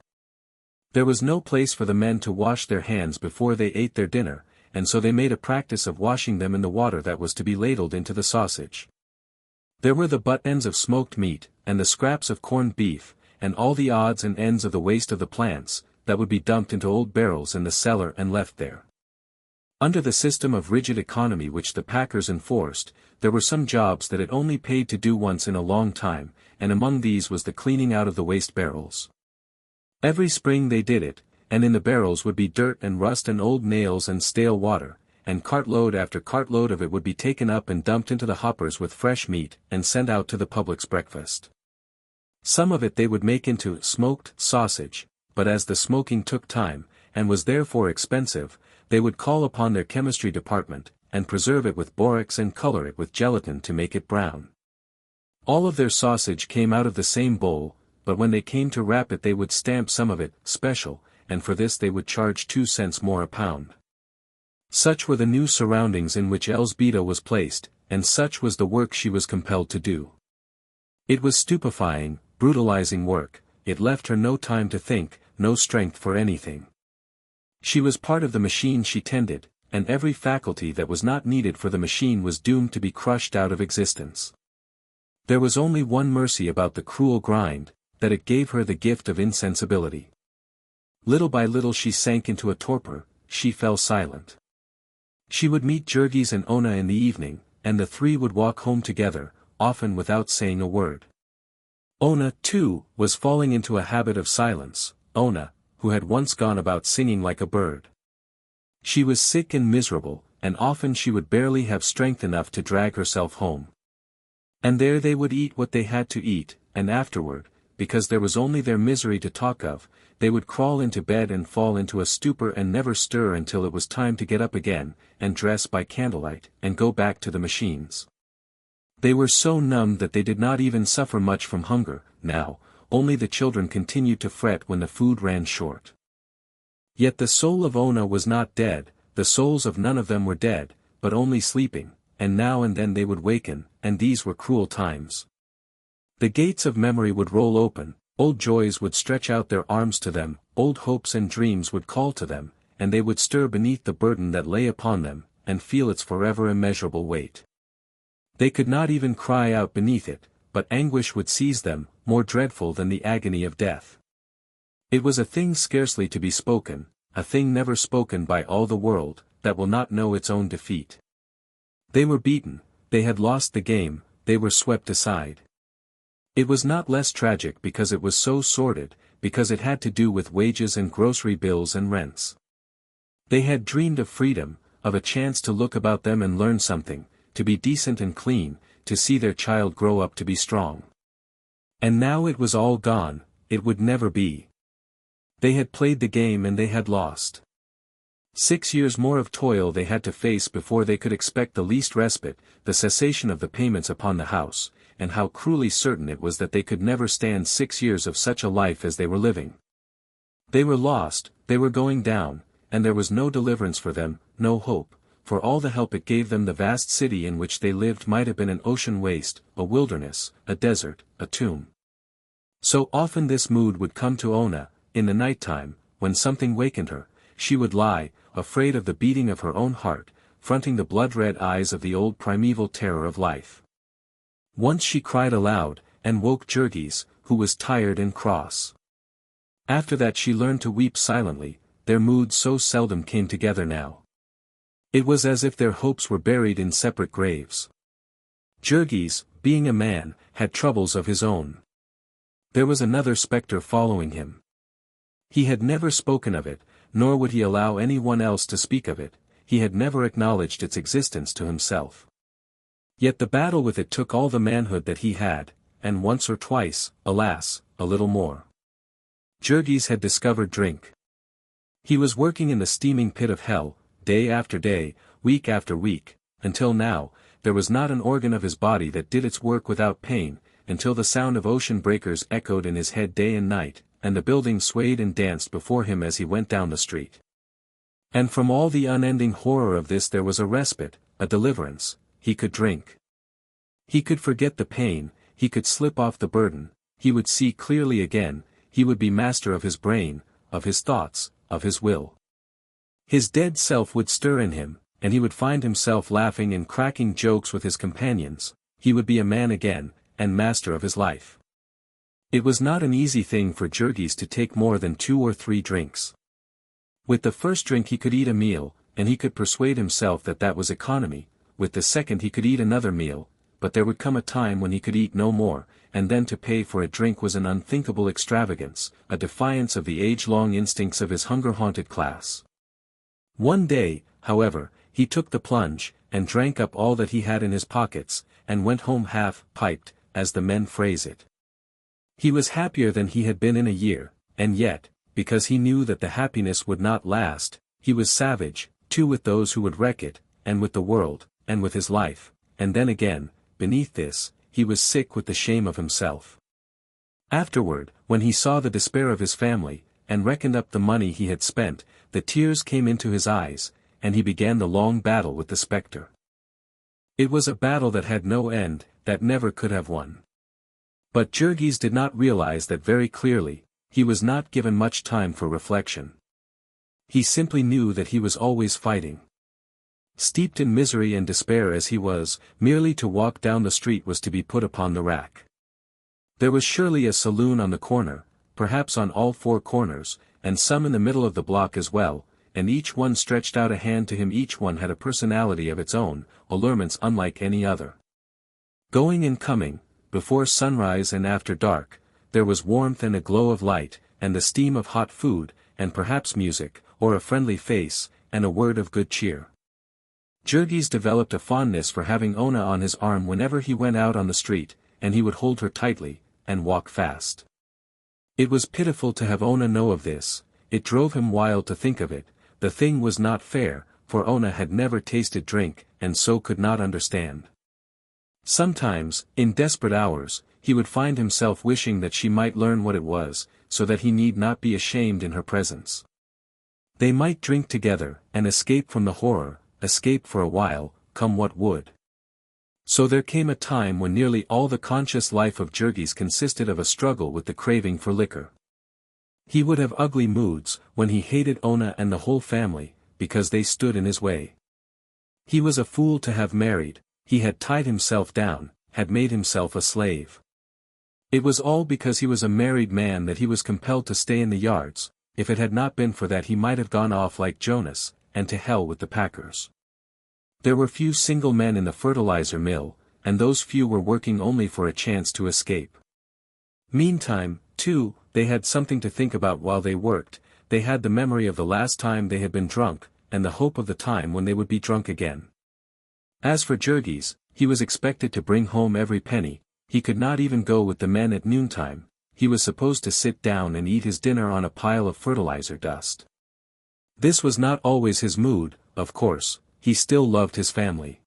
There was no place for the men to wash their hands before they ate their dinner, and so they made a practice of washing them in the water that was to be ladled into the sausage. There were the butt ends of smoked meat, and the scraps of corned beef, and all the odds and ends of the waste of the plants, that would be dumped into old barrels in the cellar and left there. Under the system of rigid economy which the packers enforced, there were some jobs that it only paid to do once in a long time, and among these was the cleaning out of the waste barrels. Every spring they did it, and in the barrels would be dirt and rust and old nails and stale water, and cartload after cartload of it would be taken up and dumped into the hoppers with fresh meat and sent out to the public's breakfast. Some of it they would make into smoked sausage, but as the smoking took time, and was therefore expensive, they would call upon their chemistry department, and preserve it with borax and color it with gelatin to make it brown. All of their sausage came out of the same bowl, but when they came to wrap it they would stamp some of it special, and for this they would charge 2 cents more a pound. Such were the new surroundings in which Elsbeta was placed, and such was the work she was compelled to do. It was stupefying, brutalizing work. It left her no time to think, no strength for anything. She was part of the machine she tended, and every faculty that was not needed for the machine was doomed to be crushed out of existence. There was only one mercy about the cruel grind, that it gave her the gift of insensibility. Little by little she sank into a torpor, she fell silent. She would meet Jurgis and Ona in the evening, and the three would walk home together, often without saying a word. Ona, too, was falling into a habit of silence, Ona, who had once gone about singing like a bird. She was sick and miserable, and often she would barely have strength enough to drag herself home. And there they would eat what they had to eat, and afterward, because there was only their misery to talk of, they would crawl into bed and fall into a stupor and never stir until it was time to get up again, and dress by candlelight, and go back to the machines. They were so numbed that they did not even suffer much from hunger, now. Only the children continued to fret when the food ran short. Yet the soul of Ona was not dead, the souls of none of them were dead, but only sleeping, and now and then they would waken, and these were cruel times. The gates of memory would roll open, old joys would stretch out their arms to them, old hopes and dreams would call to them, and they would stir beneath the burden that lay upon them, and feel its forever immeasurable weight. They could not even cry out beneath it, but anguish would seize them, more dreadful than the agony of death. It was a thing scarcely to be spoken, a thing never spoken by all the world, that will not know its own defeat. They were beaten, they had lost the game, they were swept aside. It was not less tragic because it was so sordid, because it had to do with wages and grocery bills and rents. They had dreamed of freedom, of a chance to look about them and learn something, to be decent and clean, to see their child grow up to be strong. And now it was all gone, it would never be. They had played the game and they had lost. 6 years more of toil they had to face before they could expect the least respite, the cessation of the payments upon the house, and how cruelly certain it was that they could never stand 6 years of such a life as they were living. They were lost, they were going down, and there was no deliverance for them, no hope, for all the help it gave them. The vast city in which they lived might have been an ocean waste, a wilderness, a desert, a tomb. So often this mood would come to Ona, in the night time, when something wakened her, she would lie, afraid of the beating of her own heart, fronting the blood-red eyes of the old primeval terror of life. Once she cried aloud, and woke Jurgis, who was tired and cross. After that she learned to weep silently, their moods so seldom came together now. It was as if their hopes were buried in separate graves. Jurgis, being a man, had troubles of his own. There was another spectre following him. He had never spoken of it, nor would he allow anyone else to speak of it, he had never acknowledged its existence to himself. Yet the battle with it took all the manhood that he had, and once or twice, alas, a little more. Jurgis had discovered drink. He was working in the steaming pit of hell, day after day, week after week, until now, there was not an organ of his body that did its work without pain, until the sound of ocean breakers echoed in his head day and night, and the building swayed and danced before him as he went down the street. And from all the unending horror of this there was a respite, a deliverance, he could drink. He could forget the pain, he could slip off the burden, he would see clearly again, he would be master of his brain, of his thoughts, of his will. His dead self would stir in him, and he would find himself laughing and cracking jokes with his companions, he would be a man again, and master of his life. It was not an easy thing for Jurgis to take more than 2 or 3 drinks. With the first drink he could eat a meal, and he could persuade himself that that was economy, with the second he could eat another meal, but there would come a time when he could eat no more, and then to pay for a drink was an unthinkable extravagance, a defiance of the age-long instincts of his hunger-haunted class. One day, however, he took the plunge, and drank up all that he had in his pockets, and went home half-piped, as the men phrase it. He was happier than he had been in a year, and yet, because he knew that the happiness would not last, he was savage, too, with those who would wreck it, and with the world, and with his life, and then again, beneath this, he was sick with the shame of himself. Afterward, when he saw the despair of his family, and reckoned up the money he had spent, the tears came into his eyes, and he began the long battle with the spectre. It was a battle that had no end, that never could have won. But Jurgis did not realize that very clearly, he was not given much time for reflection. He simply knew that he was always fighting. Steeped in misery and despair as he was, merely to walk down the street was to be put upon the rack. There was surely a saloon on the corner, perhaps on all 4 corners, and some in the middle of the block as well, and each one stretched out a hand to him. Each one had a personality of its own, allurements unlike any other. Going and coming, before sunrise and after dark, there was warmth and a glow of light, and the steam of hot food, and perhaps music, or a friendly face, and a word of good cheer. Jurgis developed a fondness for having Ona on his arm whenever he went out on the street, and he would hold her tightly, and walk fast. It was pitiful to have Ona know of this, it drove him wild to think of it, the thing was not fair, for Ona had never tasted drink, and so could not understand. Sometimes, in desperate hours, he would find himself wishing that she might learn what it was, so that he need not be ashamed in her presence. They might drink together, and escape from the horror, escape for a while, come what would. So there came a time when nearly all the conscious life of Jurgis consisted of a struggle with the craving for liquor. He would have ugly moods, when he hated Ona and the whole family, because they stood in his way. He was a fool to have married, he had tied himself down, had made himself a slave. It was all because he was a married man that he was compelled to stay in the yards. If it had not been for that he might have gone off like Jonas, and to hell with the packers. There were few single men in the fertilizer mill, and those few were working only for a chance to escape. Meantime, too, they had something to think about while they worked. They had the memory of the last time they had been drunk, and the hope of the time when they would be drunk again. As for Jurgis, he was expected to bring home every penny. He could not even go with the men at noontime. He was supposed to sit down and eat his dinner on a pile of fertilizer dust. This was not always his mood, of course. He still loved his family.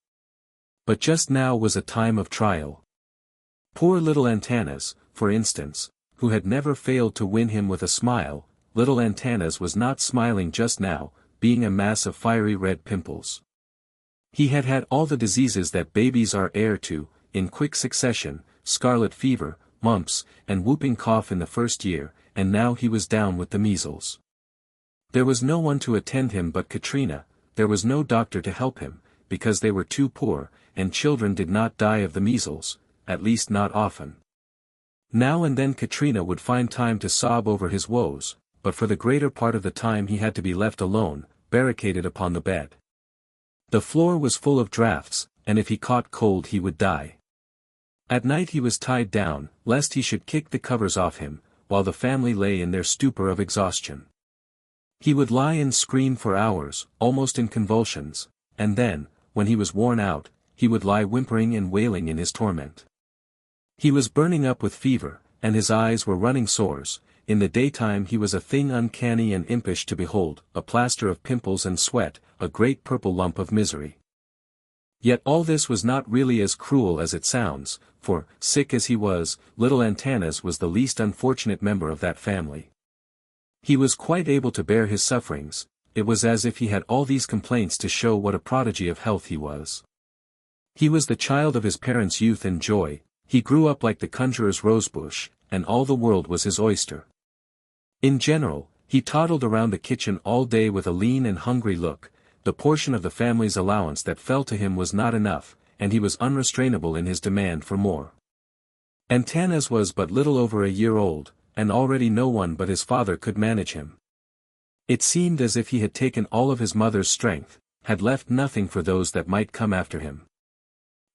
But just now was a time of trial. Poor little Antanas, for instance, who had never failed to win him with a smile. Little Antanas was not smiling just now, being a mass of fiery red pimples. He had had all the diseases that babies are heir to, in quick succession, scarlet fever, mumps, and whooping cough in the first year, and now he was down with the measles. There was no one to attend him but Katrina. There was no doctor to help him, because they were too poor, and children did not die of the measles, at least not often. Now and then Katrina would find time to sob over his woes, but for the greater part of the time he had to be left alone, barricaded upon the bed. The floor was full of drafts, and if he caught cold he would die. At night he was tied down, lest he should kick the covers off him, while the family lay in their stupor of exhaustion. He would lie and scream for hours, almost in convulsions, and then, when he was worn out, he would lie whimpering and wailing in his torment. He was burning up with fever, and his eyes were running sores. In the daytime he was a thing uncanny and impish to behold, a plaster of pimples and sweat, a great purple lump of misery. Yet all this was not really as cruel as it sounds, for, sick as he was, little Antanas was the least unfortunate member of that family. He was quite able to bear his sufferings. It was as if he had all these complaints to show what a prodigy of health he was. He was the child of his parents' youth and joy. He grew up like the conjurer's rosebush, and all the world was his oyster. In general, he toddled around the kitchen all day with a lean and hungry look. The portion of the family's allowance that fell to him was not enough, and he was unrestrainable in his demand for more. Antanas was but little over a year old, and already no one but his father could manage him. It seemed as if he had taken all of his mother's strength, had left nothing for those that might come after him.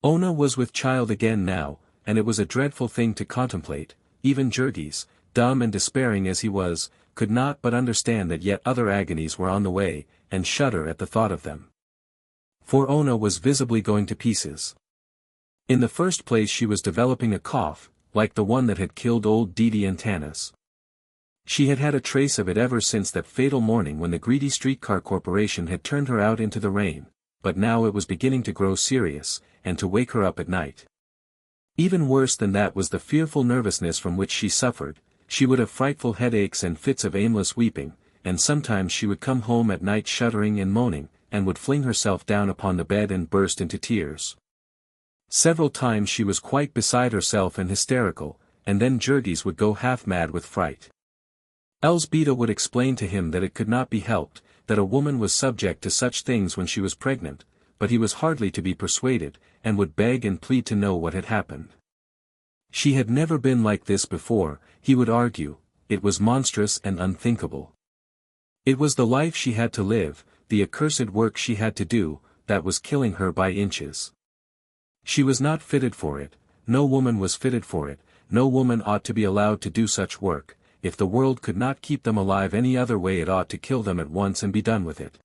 Ona was with child again now, and it was a dreadful thing to contemplate. Even Jurgis, dumb and despairing as he was, could not but understand that yet other agonies were on the way, and shudder at the thought of them. For Ona was visibly going to pieces. In the first place she was developing a cough, like the one that had killed old Didi Antanas. She had had a trace of it ever since that fatal morning when the greedy streetcar corporation had turned her out into the rain, but now it was beginning to grow serious, and to wake her up at night. Even worse than that was the fearful nervousness from which she suffered. She would have frightful headaches and fits of aimless weeping, and sometimes she would come home at night shuddering and moaning, and would fling herself down upon the bed and burst into tears. Several times she was quite beside herself and hysterical, and then Jurgis would go half mad with fright. Elsbeta would explain to him that it could not be helped, that a woman was subject to such things when she was pregnant, but he was hardly to be persuaded, and would beg and plead to know what had happened. She had never been like this before, he would argue. It was monstrous and unthinkable. It was the life she had to live, the accursed work she had to do, that was killing her by inches. She was not fitted for it. No woman was fitted for it. No woman ought to be allowed to do such work. If the world could not keep them alive any other way, it ought to kill them at once and be done with it.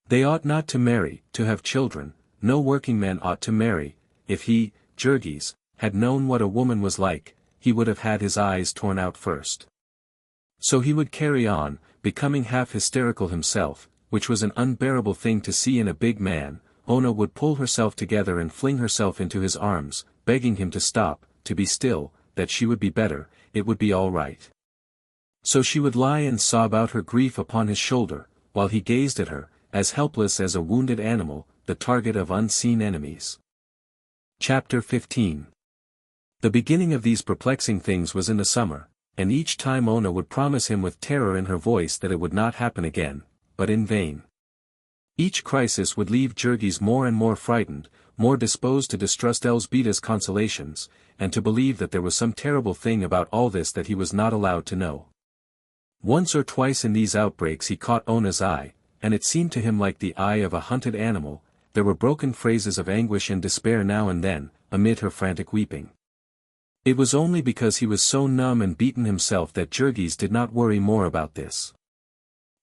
They ought not to marry, to have children. No working man ought to marry. If he, Jurgis, had known what a woman was like, he would have had his eyes torn out first. So he would carry on, becoming half hysterical himself, which was an unbearable thing to see in a big man. Ona would pull herself together and fling herself into his arms, begging him to stop, to be still, that she would be better, it would be all right. So she would lie and sob out her grief upon his shoulder, while he gazed at her, as helpless as a wounded animal, the target of unseen enemies. Chapter 15. The beginning of these perplexing things was in the summer, and each time Ona would promise him with terror in her voice that it would not happen again, but in vain. Each crisis would leave Jurgis more and more frightened, more disposed to distrust Elzbieta's consolations, and to believe that there was some terrible thing about all this that he was not allowed to know. Once or twice in these outbreaks he caught Ona's eye, and it seemed to him like the eye of a hunted animal. There were broken phrases of anguish and despair now and then, amid her frantic weeping. It was only because he was so numb and beaten himself that Jurgis did not worry more about this.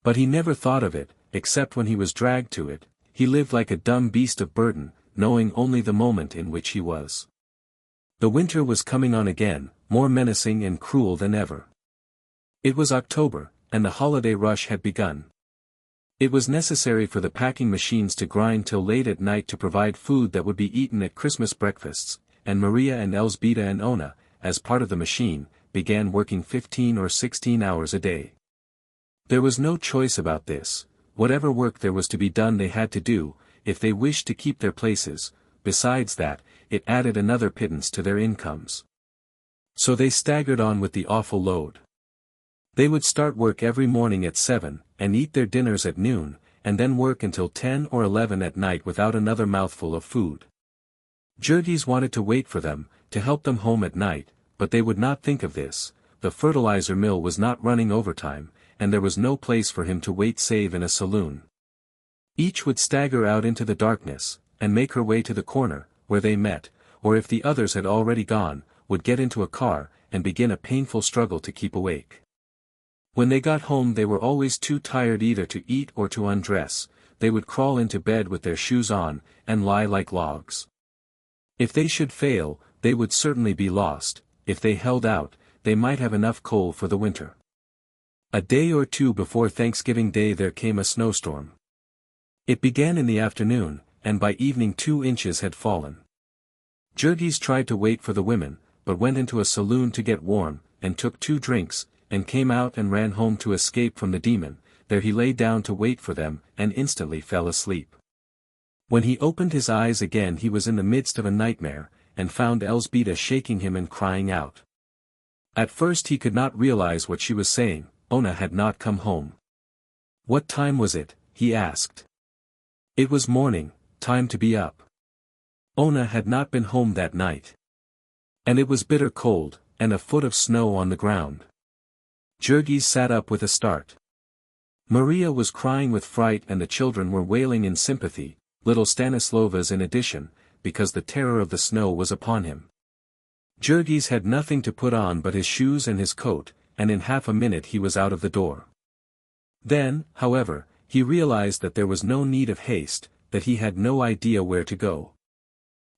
But he never thought of it, except when he was dragged to it. He lived like a dumb beast of burden, knowing only the moment in which he was. The winter was coming on again, more menacing and cruel than ever. It was October, and the holiday rush had begun. It was necessary for the packing machines to grind till late at night to provide food that would be eaten at Christmas breakfasts, and Maria and Elzbieta and Ona, as part of the machine, began working 15 or 16 hours a day. There was no choice about this. Whatever work there was to be done they had to do, if they wished to keep their places. Besides that, it added another pittance to their incomes. So they staggered on with the awful load. They would start work every morning at 7, and eat their dinners at noon, and then work until 10 or 11 at night without another mouthful of food. Jurgis wanted to wait for them, to help them home at night, but they would not think of this. The fertilizer mill was not running overtime, and there was no place for him to wait save in a saloon. Each would stagger out into the darkness, and make her way to the corner, where they met, or if the others had already gone, would get into a car, and begin a painful struggle to keep awake. When they got home they were always too tired either to eat or to undress. They would crawl into bed with their shoes on, and lie like logs. If they should fail, they would certainly be lost. If they held out, they might have enough coal for the winter. A day or two before Thanksgiving Day there came a snowstorm. It began in the afternoon, and by evening 2 inches had fallen. Jurgis tried to wait for the women, but went into a saloon to get warm, and took 2 drinks, and came out and ran home to escape from the demon. There he lay down to wait for them, and instantly fell asleep. When he opened his eyes again he was in the midst of a nightmare, and found Elzbieta shaking him and crying out. At first he could not realize what she was saying. Ona had not come home. What time was it? He asked. It was morning, time to be up. Ona had not been home that night. And it was bitter cold, and a foot of snow on the ground. Jurgis sat up with a start. Maria was crying with fright and the children were wailing in sympathy, little Stanislovas in addition, because the terror of the snow was upon him. Jurgis had nothing to put on but his shoes and his coat, and in half a minute he was out of the door. Then, however, he realized that there was no need of haste, that he had no idea where to go.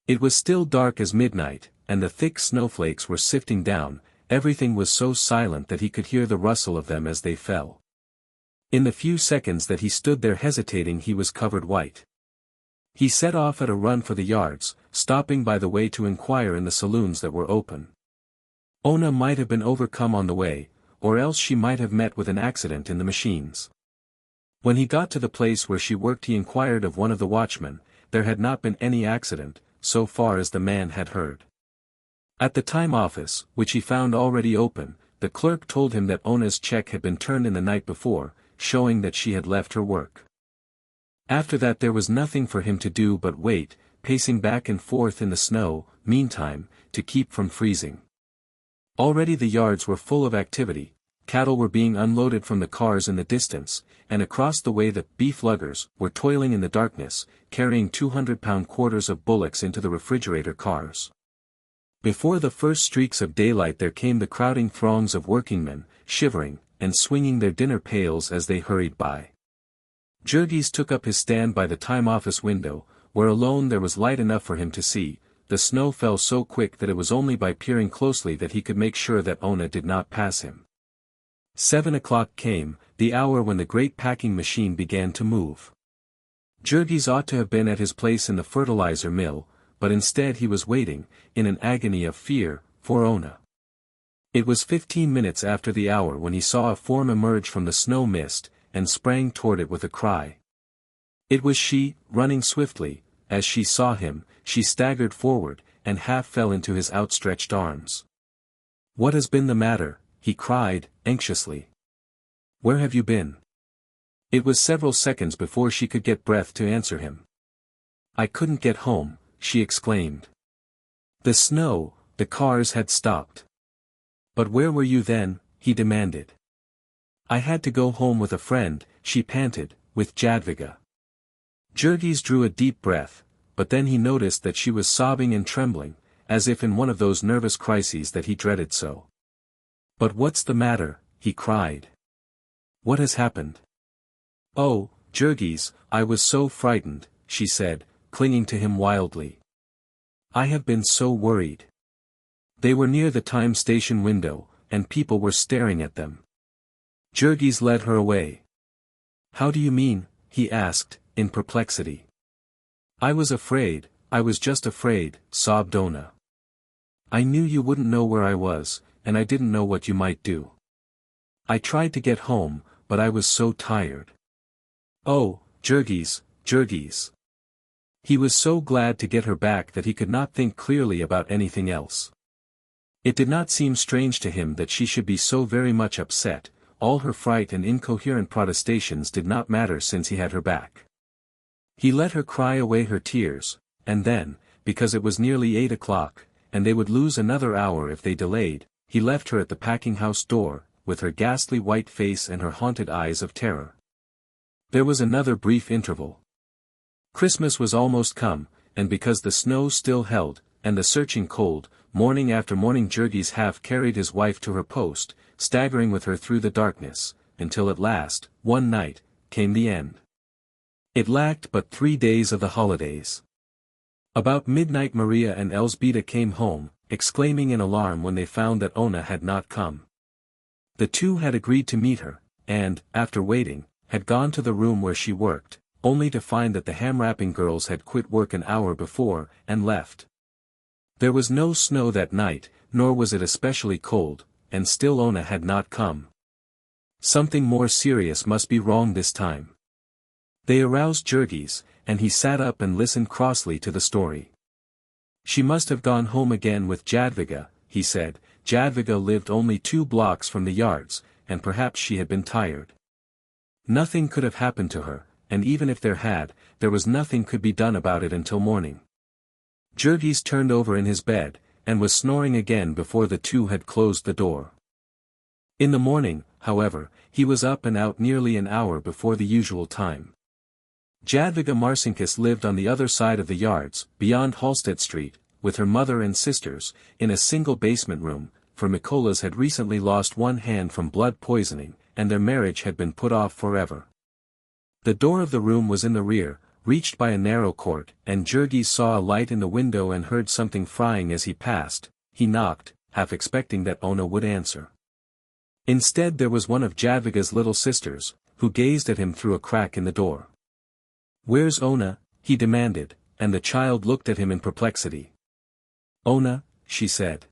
It was still dark as midnight, and the thick snowflakes were sifting down. Everything was so silent that he could hear the rustle of them as they fell. In the few seconds that he stood there hesitating he was covered white. He set off at a run for the yards, stopping by the way to inquire in the saloons that were open. Ona might have been overcome on the way, or else she might have met with an accident in the machines. When he got to the place where she worked he inquired of one of the watchmen. There had not been any accident, so far as the man had heard. At the time office, which he found already open, the clerk told him that Ona's check had been turned in the night before, showing that she had left her work. After that there was nothing for him to do but wait, pacing back and forth in the snow, meantime, to keep from freezing. Already the yards were full of activity. Cattle were being unloaded from the cars in the distance, and across the way the beef luggers were toiling in the darkness, carrying 200-pound quarters of bullocks into the refrigerator cars. Before the first streaks of daylight there came the crowding throngs of workingmen, shivering, and swinging their dinner pails as they hurried by. Jurgis took up his stand by the time office window, where alone there was light enough for him to see. The snow fell so quick that it was only by peering closely that he could make sure that Ona did not pass him. 7 o'clock came, the hour when the great packing machine began to move. Jurgis ought to have been at his place in the fertilizer mill, but instead he was waiting, in an agony of fear, for Ona. It was 15 minutes after the hour when he saw a form emerge from the snow mist, and sprang toward it with a cry. It was she, running swiftly. As she saw him, she staggered forward, and half fell into his outstretched arms. "What has been the matter?" he cried, anxiously. "Where have you been?" It was several seconds before she could get breath to answer him. "I couldn't get home," she exclaimed. "The snow, the cars had stopped." "But where were you then?" he demanded. "I had to go home with a friend," she panted, "with Jadwiga." Jurgis drew a deep breath, but then he noticed that she was sobbing and trembling, as if in one of those nervous crises that he dreaded so. "But what's the matter?" he cried. "What has happened?" "Oh, Jurgis, I was so frightened," she said, clinging to him wildly. "I have been so worried." They were near the time station window, and people were staring at them. Jurgis led her away. "How do you mean?" he asked, in perplexity. "I was afraid, I was just afraid," sobbed Ona. "I knew you wouldn't know where I was, and I didn't know what you might do. I tried to get home, but I was so tired." "Oh, Jurgis, Jurgis." He was so glad to get her back that he could not think clearly about anything else. It did not seem strange to him that she should be so very much upset. All her fright and incoherent protestations did not matter since he had her back. He let her cry away her tears, and then, because it was nearly 8 o'clock, and they would lose another hour if they delayed, he left her at the packing-house door, with her ghastly white face and her haunted eyes of terror. There was another brief interval. Christmas was almost come, and because the snow still held, and the searching cold, morning after morning Jurgis half carried his wife to her post, staggering with her through the darkness, until at last, one night, came the end. It lacked but 3 days of the holidays. About midnight Maria and Elzbieta came home, exclaiming in alarm when they found that Ona had not come. The two had agreed to meet her, and, after waiting, had gone to the room where she worked, only to find that the ham-wrapping girls had quit work an hour before, and left. There was no snow that night, nor was it especially cold, and still Ona had not come. Something more serious must be wrong this time. They aroused Jurgis, and he sat up and listened crossly to the story. "She must have gone home again with Jadwiga," he said. "Jadwiga lived only 2 blocks from the yards, and perhaps she had been tired. Nothing could have happened to her, and even if there had, there was nothing could be done about it until morning." Jurgis turned over in his bed, and was snoring again before the two had closed the door. In the morning, however, he was up and out nearly an hour before the usual time. Jadwiga Marcinkus lived on the other side of the yards, beyond Halsted Street, with her mother and sisters, in a single basement room, for Mikola's had recently lost one hand from blood poisoning, and their marriage had been put off forever. The door of the room was in the rear, reached by a narrow court, and Jurgis saw a light in the window and heard something frying as he passed. He knocked, half expecting that Ona would answer. Instead there was one of Jadwiga's little sisters, who gazed at him through a crack in the door. "Where's Ona?" he demanded, and the child looked at him in perplexity. "Ona," she said.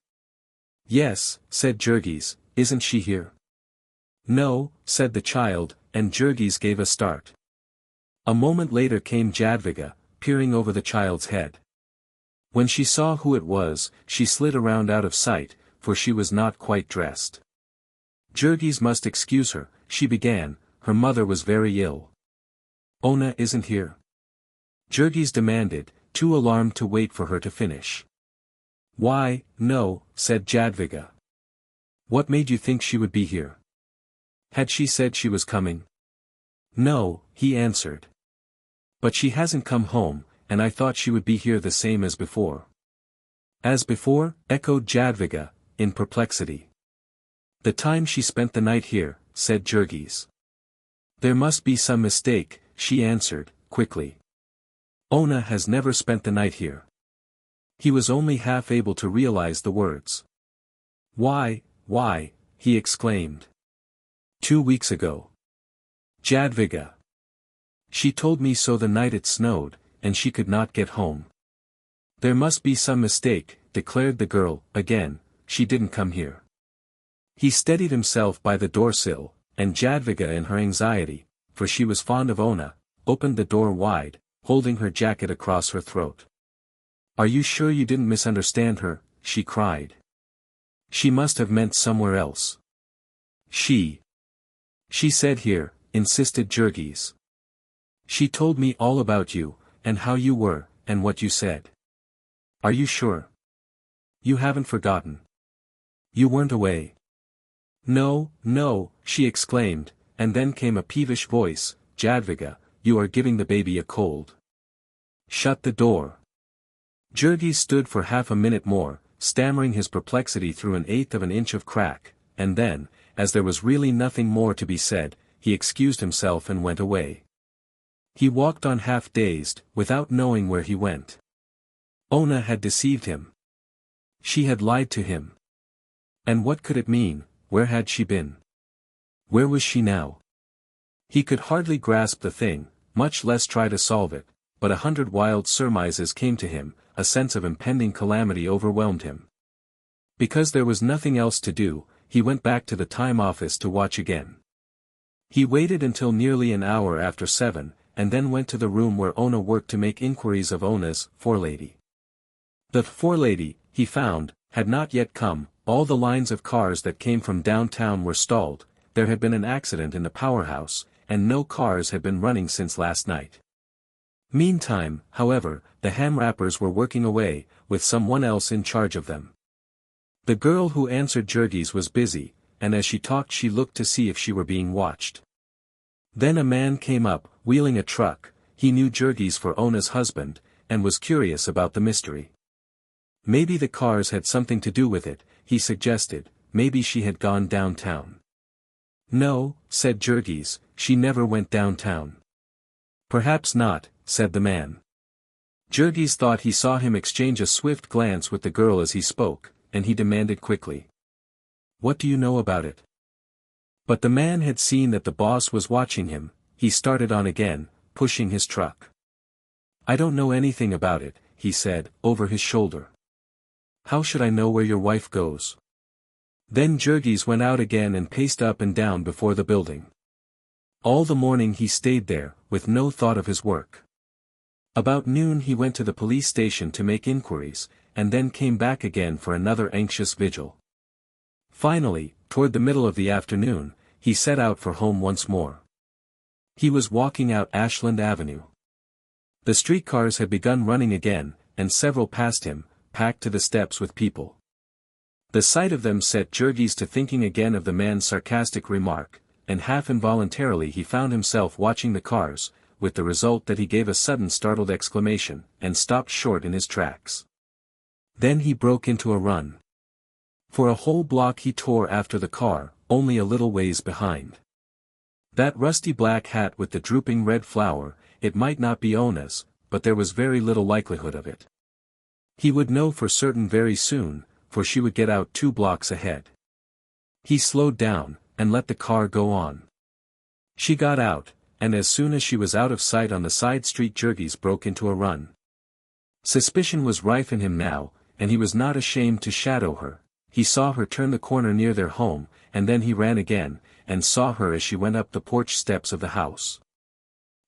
"Yes," said Jurgis, "isn't she here?" "No," said the child, and Jurgis gave a start. A moment later came Jadwiga, peering over the child's head. When she saw who it was, she slid around out of sight, for she was not quite dressed. "Jurgis must excuse her," she began, "her mother was very ill." "Ona isn't here?" Jurgis demanded, too alarmed to wait for her to finish. "Why, no," said Jadwiga. "What made you think she would be here? Had she said she was coming?" "No," he answered. "But she hasn't come home, and I thought she would be here the same as before." "As before?" echoed Jadwiga, in perplexity. "The time she spent the night here," said Jurgis. "There must be some mistake," she answered, quickly. "Ona has never spent the night here." He was only half able to realize the words. Why, he exclaimed. 2 weeks ago. Jadwiga. She told me so the night it snowed, and she could not get home." "There must be some mistake," declared the girl, again, "she didn't come here." He steadied himself by the door-sill, and Jadwiga in her anxiety, for she was fond of Ona, opened the door wide, holding her jacket across her throat. "Are you sure you didn't misunderstand her?" she cried. "She must have meant somewhere else. She said here, insisted Jurgis. She told me all about you, and how you were, and what you said. Are you sure? You haven't forgotten. You weren't away. No, no, she exclaimed, and then came a peevish voice, Jadwiga, you are giving the baby a cold. Shut the door. Jurgis stood for half a minute more, stammering his perplexity through an eighth of an inch of crack, and then, as there was really nothing more to be said, he excused himself and went away. He walked on half-dazed, without knowing where he went. Ona had deceived him. She had lied to him. And what could it mean? Where had she been? Where was she now? He could hardly grasp the thing, much less try to solve it, but 100 wild surmises came to him, a sense of impending calamity overwhelmed him. Because there was nothing else to do, he went back to the time office to watch again. He waited until nearly an hour after 7, and then went to the room where Ona worked to make inquiries of Ona's forelady. The forelady, he found, had not yet come. All the lines of cars that came from downtown were stalled, there had been an accident in the powerhouse, and no cars had been running since last night. Meantime, however, the ham wrappers were working away, with someone else in charge of them. The girl who answered Jurgis was busy, and as she talked she looked to see if she were being watched. Then a man came up, wheeling a truck. He knew Jurgis for Ona's husband, and was curious about the mystery. Maybe the cars had something to do with it, he suggested, maybe she had gone downtown. No, said Jurgis, she never went downtown. Perhaps not, said the man. Jurgis thought he saw him exchange a swift glance with the girl as he spoke, and he demanded quickly. What do you know about it? But the man had seen that the boss was watching him. He started on again, pushing his truck. I don't know anything about it, he said, over his shoulder. How should I know where your wife goes? Then Jurgis went out again and paced up and down before the building. All the morning he stayed there, with no thought of his work. About noon he went to the police station to make inquiries, and then came back again for another anxious vigil. Finally, toward the middle of the afternoon, he set out for home once more. He was walking out Ashland Avenue. The streetcars had begun running again, and several passed him, packed to the steps with people. The sight of them set Jurgis to thinking again of the man's sarcastic remark, and half involuntarily he found himself watching the cars, with the result that he gave a sudden startled exclamation, and stopped short in his tracks. Then he broke into a run. For a whole block he tore after the car, only a little ways behind. That rusty black hat with the drooping red flower, it might not be Ona's, but there was very little likelihood of it. He would know for certain very soon, for she would get out 2 blocks ahead. He slowed down, and let the car go on. She got out, and as soon as she was out of sight on the side street Jurgis broke into a run. Suspicion was rife in him now, and he was not ashamed to shadow her. He saw her turn the corner near their home, and then he ran again, and saw her as she went up the porch steps of the house.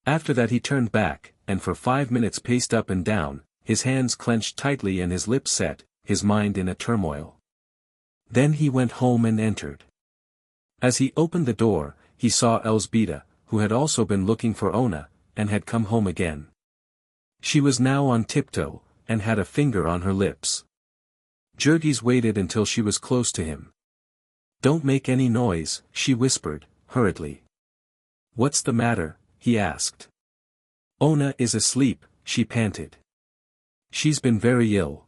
After that he turned back, and for 5 minutes paced up and down, his hands clenched tightly and his lips set, his mind in a turmoil. Then he went home and entered. As he opened the door, he saw Elzbieta, who had also been looking for Ona, and had come home again. She was now on tiptoe, and had a finger on her lips. Jurgis waited until she was close to him. Don't make any noise, she whispered, hurriedly. What's the matter? He asked. Ona is asleep, she panted. She's been very ill.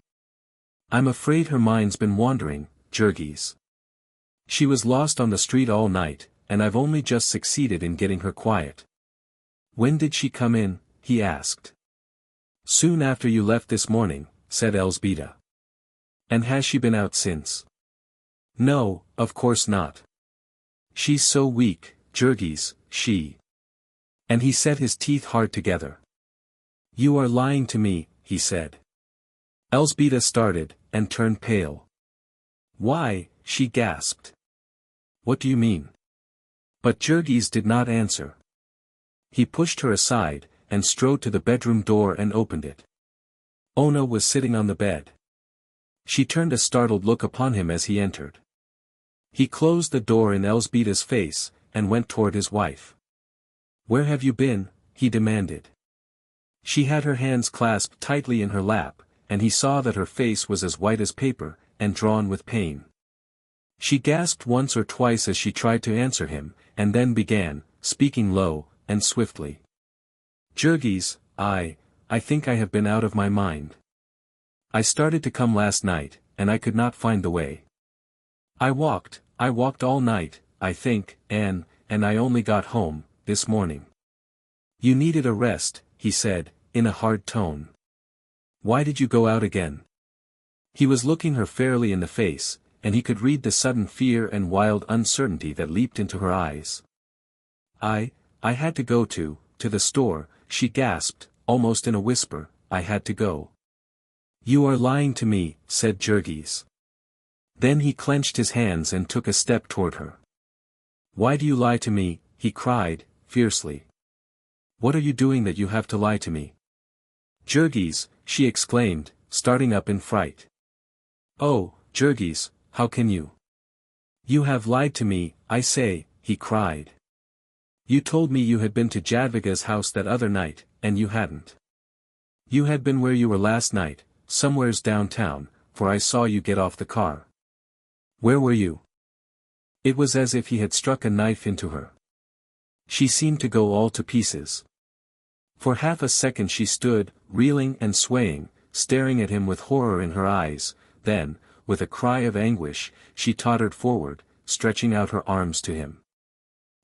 I'm afraid her mind's been wandering, Jurgis. She was lost on the street all night, and I've only just succeeded in getting her quiet. When did she come in? He asked. Soon after you left this morning, said Elzbieta. And has she been out since? No, of course not. She's so weak, Jurgis, she. And he set his teeth hard together. You are lying to me, he said. Elzbieta started, and turned pale. Why? She gasped. What do you mean? But Jurgis did not answer. He pushed her aside, and strode to the bedroom door and opened it. Ona was sitting on the bed. She turned a startled look upon him as he entered. He closed the door in Elzbieta's face, and went toward his wife. Where have you been? He demanded. She had her hands clasped tightly in her lap, and he saw that her face was as white as paper, and drawn with pain. She gasped once or twice as she tried to answer him, and then began, speaking low, and swiftly. Jurgis, I think I have been out of my mind. I started to come last night, and I could not find the way. I walked all night, I think, and I only got home, this morning. You needed a rest, he said, in a hard tone. Why did you go out again? He was looking her fairly in the face, and he could read the sudden fear and wild uncertainty that leaped into her eyes. I had to go to the store, she gasped, almost in a whisper. I had to go. You are lying to me, said Jurgis. Then he clenched his hands and took a step toward her. Why do you lie to me? He cried, fiercely. What are you doing that you have to lie to me? Jurgis, she exclaimed, starting up in fright. Oh, Jurgis, how can you? You have lied to me, I say, he cried. You told me you had been to Jadviga's house that other night, and you hadn't. You had been where you were last night, somewheres downtown, for I saw you get off the car. Where were you? It was as if he had struck a knife into her. She seemed to go all to pieces. For half a second she stood, reeling and swaying, staring at him with horror in her eyes, then, with a cry of anguish, she tottered forward, stretching out her arms to him.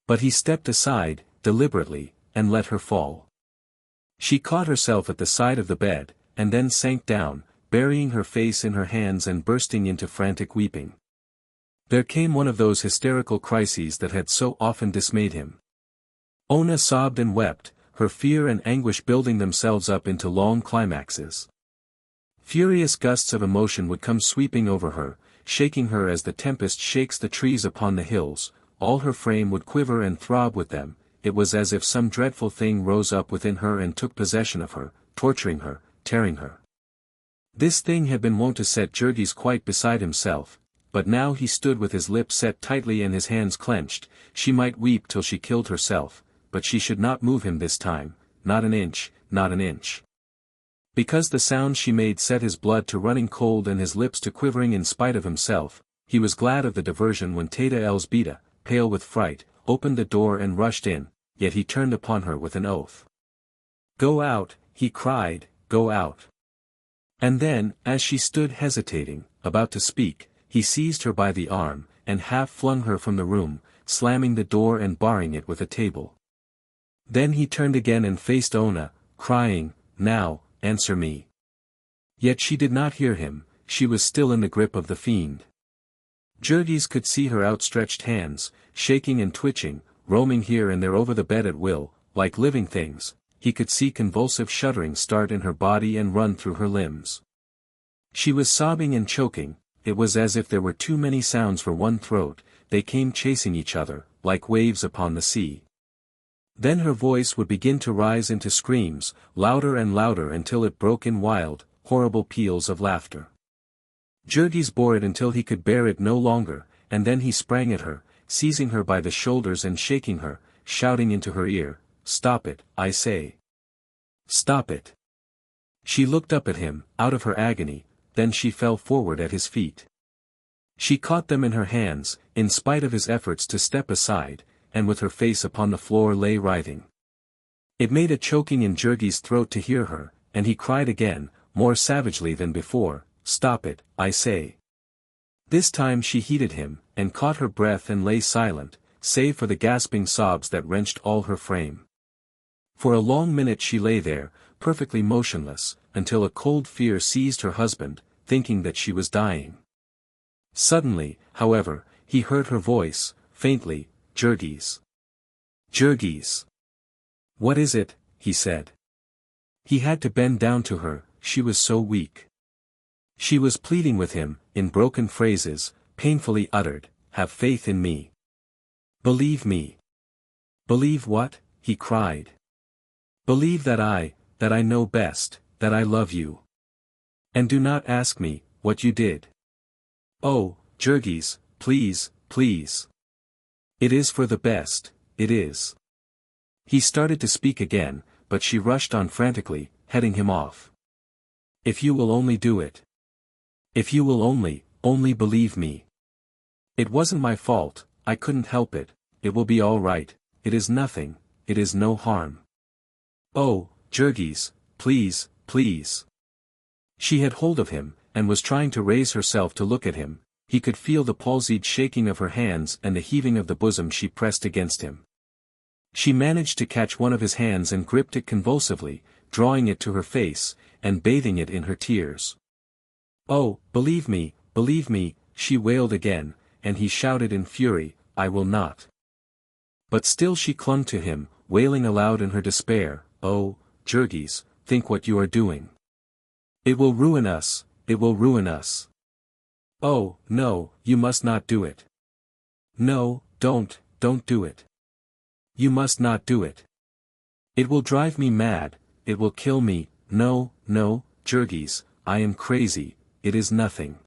But he stepped aside, deliberately, and let her fall. She caught herself at the side of the bed, and then sank down, burying her face in her hands and bursting into frantic weeping. There came one of those hysterical crises that had so often dismayed him. Ona sobbed and wept, her fear and anguish building themselves up into long climaxes. Furious gusts of emotion would come sweeping over her, shaking her as the tempest shakes the trees upon the hills. All her frame would quiver and throb with them. It was as if some dreadful thing rose up within her and took possession of her, torturing her, tearing her. This thing had been wont to set Jurgis quite beside himself, but now he stood with his lips set tightly and his hands clenched. She might weep till she killed herself, but she should not move him this time, not an inch, not an inch. Because the sound she made set his blood to running cold and his lips to quivering in spite of himself, he was glad of the diversion when Teta Elzbieta, pale with fright, opened the door and rushed in, yet he turned upon her with an oath. Go out, he cried, go out. And then, as she stood hesitating, about to speak, he seized her by the arm, and half flung her from the room, slamming the door and barring it with a table. Then he turned again and faced Ona, crying, Now, answer me. Yet she did not hear him, she was still in the grip of the fiend. Jurgis could see her outstretched hands, shaking and twitching, roaming here and there over the bed at will, like living things. He could see convulsive shuddering start in her body and run through her limbs. She was sobbing and choking. It was as if there were too many sounds for one throat. They came chasing each other, like waves upon the sea. Then her voice would begin to rise into screams, louder and louder until it broke in wild, horrible peals of laughter. Jurgis bore it until he could bear it no longer, and then he sprang at her, seizing her by the shoulders and shaking her, shouting into her ear, Stop it, I say. Stop it. She looked up at him, out of her agony, then she fell forward at his feet. She caught them in her hands, in spite of his efforts to step aside, and with her face upon the floor lay writhing. It made a choking in Jurgis' throat to hear her, and he cried again, more savagely than before, Stop it, I say. This time she heeded him, and caught her breath and lay silent, save for the gasping sobs that wrenched all her frame. For a long minute she lay there, perfectly motionless, until a cold fear seized her husband, thinking that she was dying. Suddenly, however, he heard her voice, faintly, Jurgis. Jurgis. What is it? He said. He had to bend down to her, she was so weak. She was pleading with him, in broken phrases, painfully uttered, Have faith in me. Believe me. Believe what? He cried. Believe that I know best, that I love you. And do not ask me, what you did. Oh, Jurgis, please, please. It is for the best, it is. He started to speak again, but she rushed on frantically, heading him off. If you will only do it. If you will only believe me. It wasn't my fault, I couldn't help it, it will be all right, it is nothing, it is no harm. Oh, Jurgis, please, please. She had hold of him, and was trying to raise herself to look at him. He could feel the palsied shaking of her hands and the heaving of the bosom she pressed against him. She managed to catch one of his hands and gripped it convulsively, drawing it to her face, and bathing it in her tears. Oh, believe me, she wailed again, and he shouted in fury, I will not. But still she clung to him, wailing aloud in her despair, oh, Jurgis, think what you are doing. It will ruin us, it will ruin us. Oh, no, you must not do it. No, don't do it. You must not do it. It will drive me mad, it will kill me, no, Jurgis, I am crazy, it is nothing.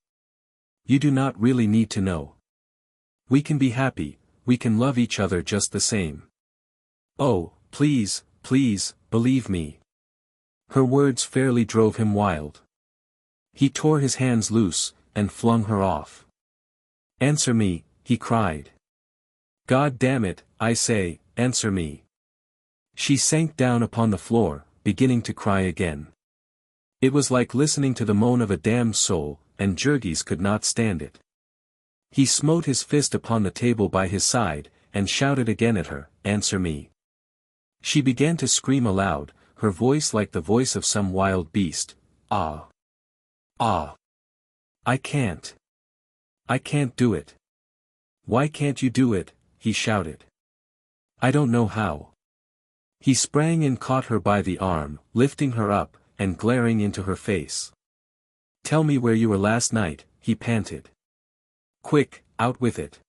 You do not really need to know. We can be happy, we can love each other just the same. Oh, please, believe me. Her words fairly drove him wild. He tore his hands loose, and flung her off. Answer me, he cried. God damn it, I say, answer me. She sank down upon the floor, beginning to cry again. It was like listening to the moan of a damned soul, and Jurgis could not stand it. He smote his fist upon the table by his side, and shouted again at her, answer me. She began to scream aloud, her voice like the voice of some wild beast, ah. Ah. I can't do it. Why can't you do it, he shouted. I don't know how. He sprang and caught her by the arm, lifting her up, and glaring into her face. Tell me where you were last night, he panted. Quick, out with it.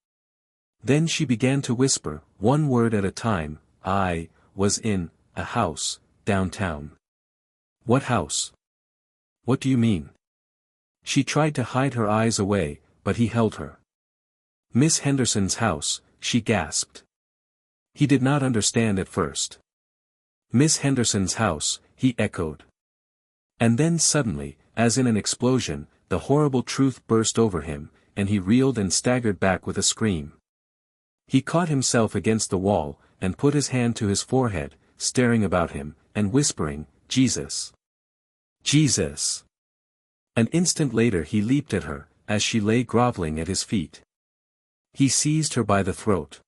Then she began to whisper, one word at a time, I was in a house, downtown. What house? What do you mean? She tried to hide her eyes away, but he held her. Miss Henderson's house, she gasped. He did not understand at first. Miss Henderson's house, he echoed. And then suddenly, as in an explosion, the horrible truth burst over him, and he reeled and staggered back with a scream. He caught himself against the wall, and put his hand to his forehead, staring about him, and whispering, Jesus! Jesus! An instant later he leaped at her, as she lay groveling at his feet. He seized her by the throat.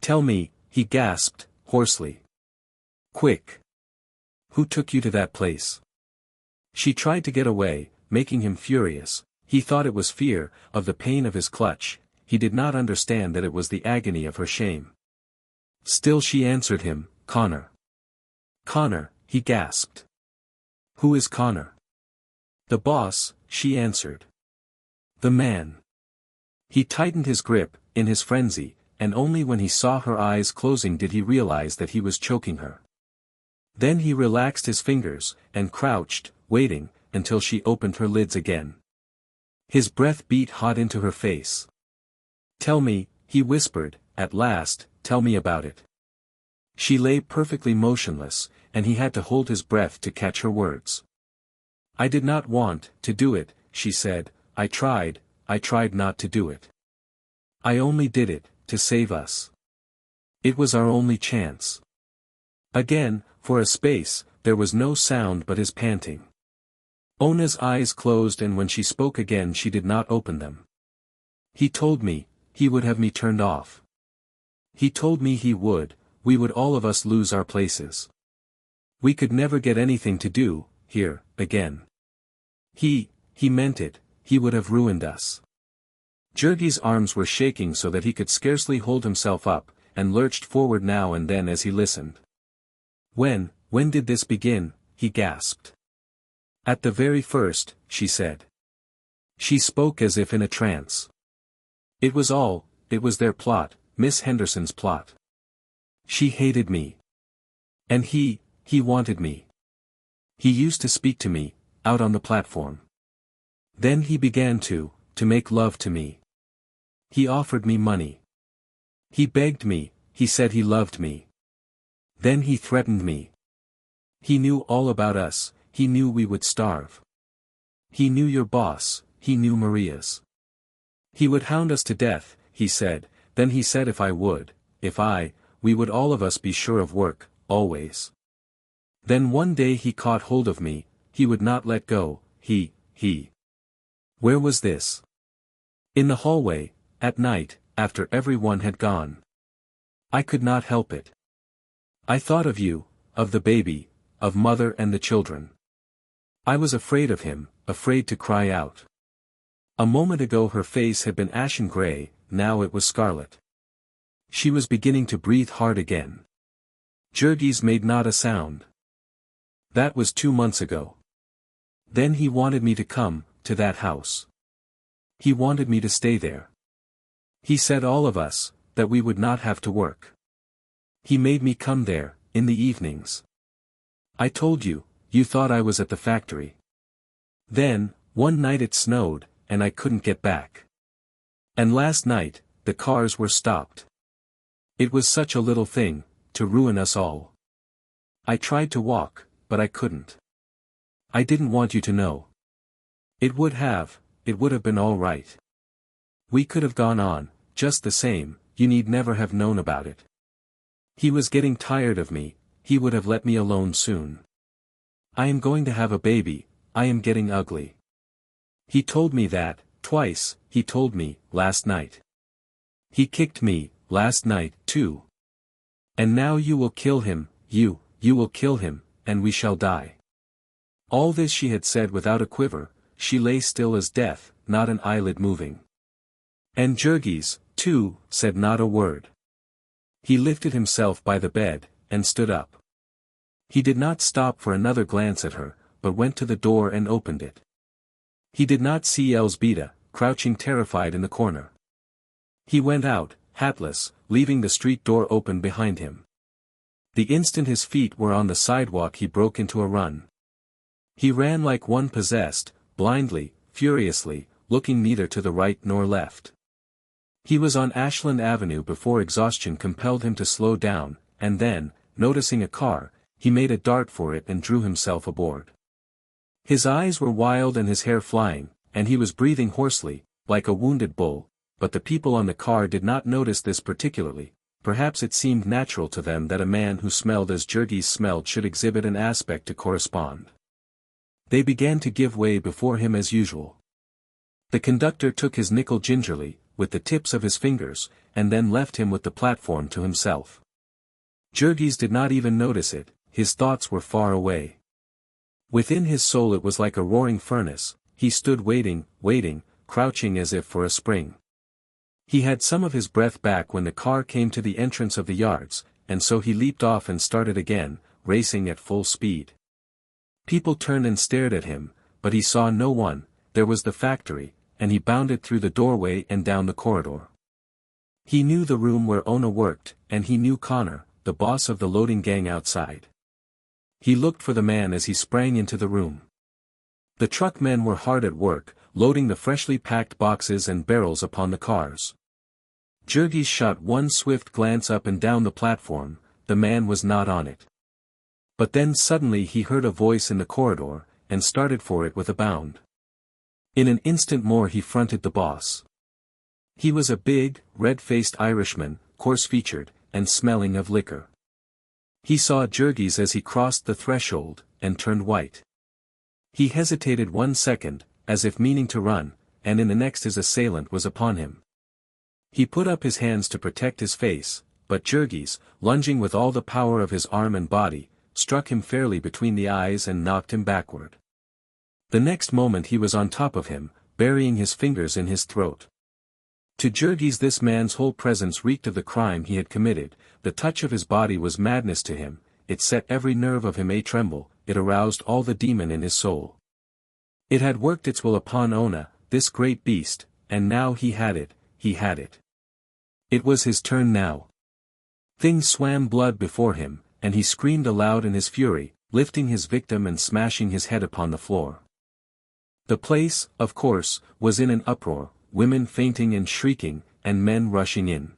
Tell me, he gasped, hoarsely. Quick! Who took you to that place? She tried to get away, making him furious. He thought it was fear, of the pain of his clutch, he did not understand that it was the agony of her shame. Still she answered him, Connor. Connor, he gasped. Who is Connor? The boss, she answered. The man. He tightened his grip, in his frenzy, and only when he saw her eyes closing did he realize that he was choking her. Then he relaxed his fingers, and crouched, waiting, until she opened her lids again. His breath beat hot into her face. Tell me, he whispered, at last, tell me about it. She lay perfectly motionless, and he had to hold his breath to catch her words. I did not want to do it, she said, I tried not to do it. I only did it, to save us. It was our only chance. Again, for a space, there was no sound but his panting. Ona's eyes closed and when she spoke again she did not open them. He told me, he would have me turned off. He told me we would all of us lose our places. We could never get anything to do, here, again. He meant it, he would have ruined us. Jurgis' arms were shaking so that he could scarcely hold himself up, and lurched forward now and then as he listened. When did this begin? He gasped. At the very first, she said. She spoke as if in a trance. It was their plot, Miss Henderson's plot. She hated me. And he wanted me. He used to speak to me, out on the platform. Then he began to make love to me. He offered me money. He begged me, he said he loved me. Then he threatened me. He knew all about us, he knew we would starve. He knew your boss, he knew Maria's. He would hound us to death, he said. Then he said we would all of us be sure of work, always. Then one day he caught hold of me, he would not let go, he. Where was this? In the hallway, at night, after everyone had gone. I could not help it. I thought of you, of the baby, of mother and the children. I was afraid of him, afraid to cry out. A moment ago her face had been ashen gray, now it was scarlet. She was beginning to breathe hard again. Jurgis made not a sound. That was 2 months ago. Then he wanted me to come, to that house. He wanted me to stay there. He said all of us, that we would not have to work. He made me come there, in the evenings. I told you, you thought I was at the factory. Then, one night it snowed, and I couldn't get back. And last night, the cars were stopped. It was such a little thing, to ruin us all. I tried to walk, but I couldn't. I didn't want you to know. It would have been all right. We could have gone on, just the same, you need never have known about it. He was getting tired of me, he would have let me alone soon. I am going to have a baby, I am getting ugly. He told me that, twice, he told me, last night. He kicked me, last night, too. And now you will kill him, you will kill him, and we shall die. All this she had said without a quiver, she lay still as death, not an eyelid moving. And Jurgis, too, said not a word. He lifted himself by the bed, and stood up. He did not stop for another glance at her, but went to the door and opened it. He did not see Elzbieta, crouching terrified in the corner. He went out, hatless, leaving the street door open behind him. The instant his feet were on the sidewalk he broke into a run. He ran like one possessed, blindly, furiously, looking neither to the right nor left. He was on Ashland Avenue before exhaustion compelled him to slow down, and then, noticing a car, he made a dart for it and drew himself aboard. His eyes were wild and his hair flying, and he was breathing hoarsely, like a wounded bull, but the people on the car did not notice this particularly. Perhaps it seemed natural to them that a man who smelled as Jurgis smelled should exhibit an aspect to correspond. They began to give way before him as usual. The conductor took his nickel gingerly, with the tips of his fingers, and then left him with the platform to himself. Jurgis did not even notice it, his thoughts were far away. Within his soul it was like a roaring furnace, he stood waiting, crouching as if for a spring. He had some of his breath back when the car came to the entrance of the yards, and so he leaped off and started again, racing at full speed. People turned and stared at him, but he saw no one. There was the factory, and he bounded through the doorway and down the corridor. He knew the room where Ona worked, and he knew Connor, the boss of the loading gang outside. He looked for the man as he sprang into the room. The truck men were hard at work, loading the freshly packed boxes and barrels upon the cars. Jurgis shot one swift glance up and down the platform, the man was not on it. But then suddenly he heard a voice in the corridor, and started for it with a bound. In an instant more he fronted the boss. He was a big, red-faced Irishman, coarse-featured, and smelling of liquor. He saw Jurgis as he crossed the threshold, and turned white. He hesitated 1 second, as if meaning to run, and in the next his assailant was upon him. He put up his hands to protect his face, but Jurgis, lunging with all the power of his arm and body, struck him fairly between the eyes and knocked him backward. The next moment he was on top of him, burying his fingers in his throat. To Jurgis this man's whole presence reeked of the crime he had committed, the touch of his body was madness to him, it set every nerve of him a-tremble, it aroused all the demon in his soul. It had worked its will upon Ona, this great beast, and now he had it. It was his turn now. Things swam blood before him, and he screamed aloud in his fury, lifting his victim and smashing his head upon the floor. The place, of course, was in an uproar, women fainting and shrieking, and men rushing in.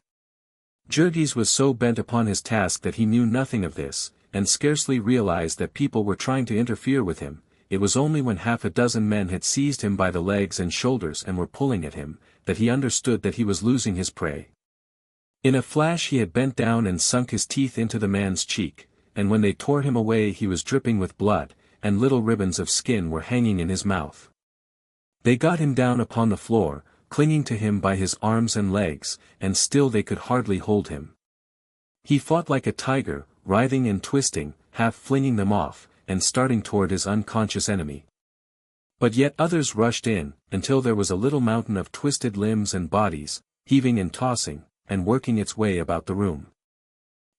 Jurgis was so bent upon his task that he knew nothing of this, and scarcely realized that people were trying to interfere with him. It was only when half a dozen men had seized him by the legs and shoulders and were pulling at him, that he understood that he was losing his prey. In a flash he had bent down and sunk his teeth into the man's cheek, and when they tore him away he was dripping with blood, and little ribbons of skin were hanging in his mouth. They got him down upon the floor, clinging to him by his arms and legs, and still they could hardly hold him. He fought like a tiger, writhing and twisting, half flinging them off, and starting toward his unconscious enemy. But yet others rushed in, until there was a little mountain of twisted limbs and bodies, heaving and tossing, and working its way about the room.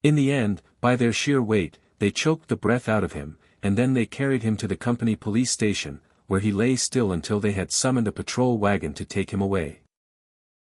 In the end, by their sheer weight, they choked the breath out of him, and then they carried him to the company police station, where he lay still until they had summoned a patrol wagon to take him away.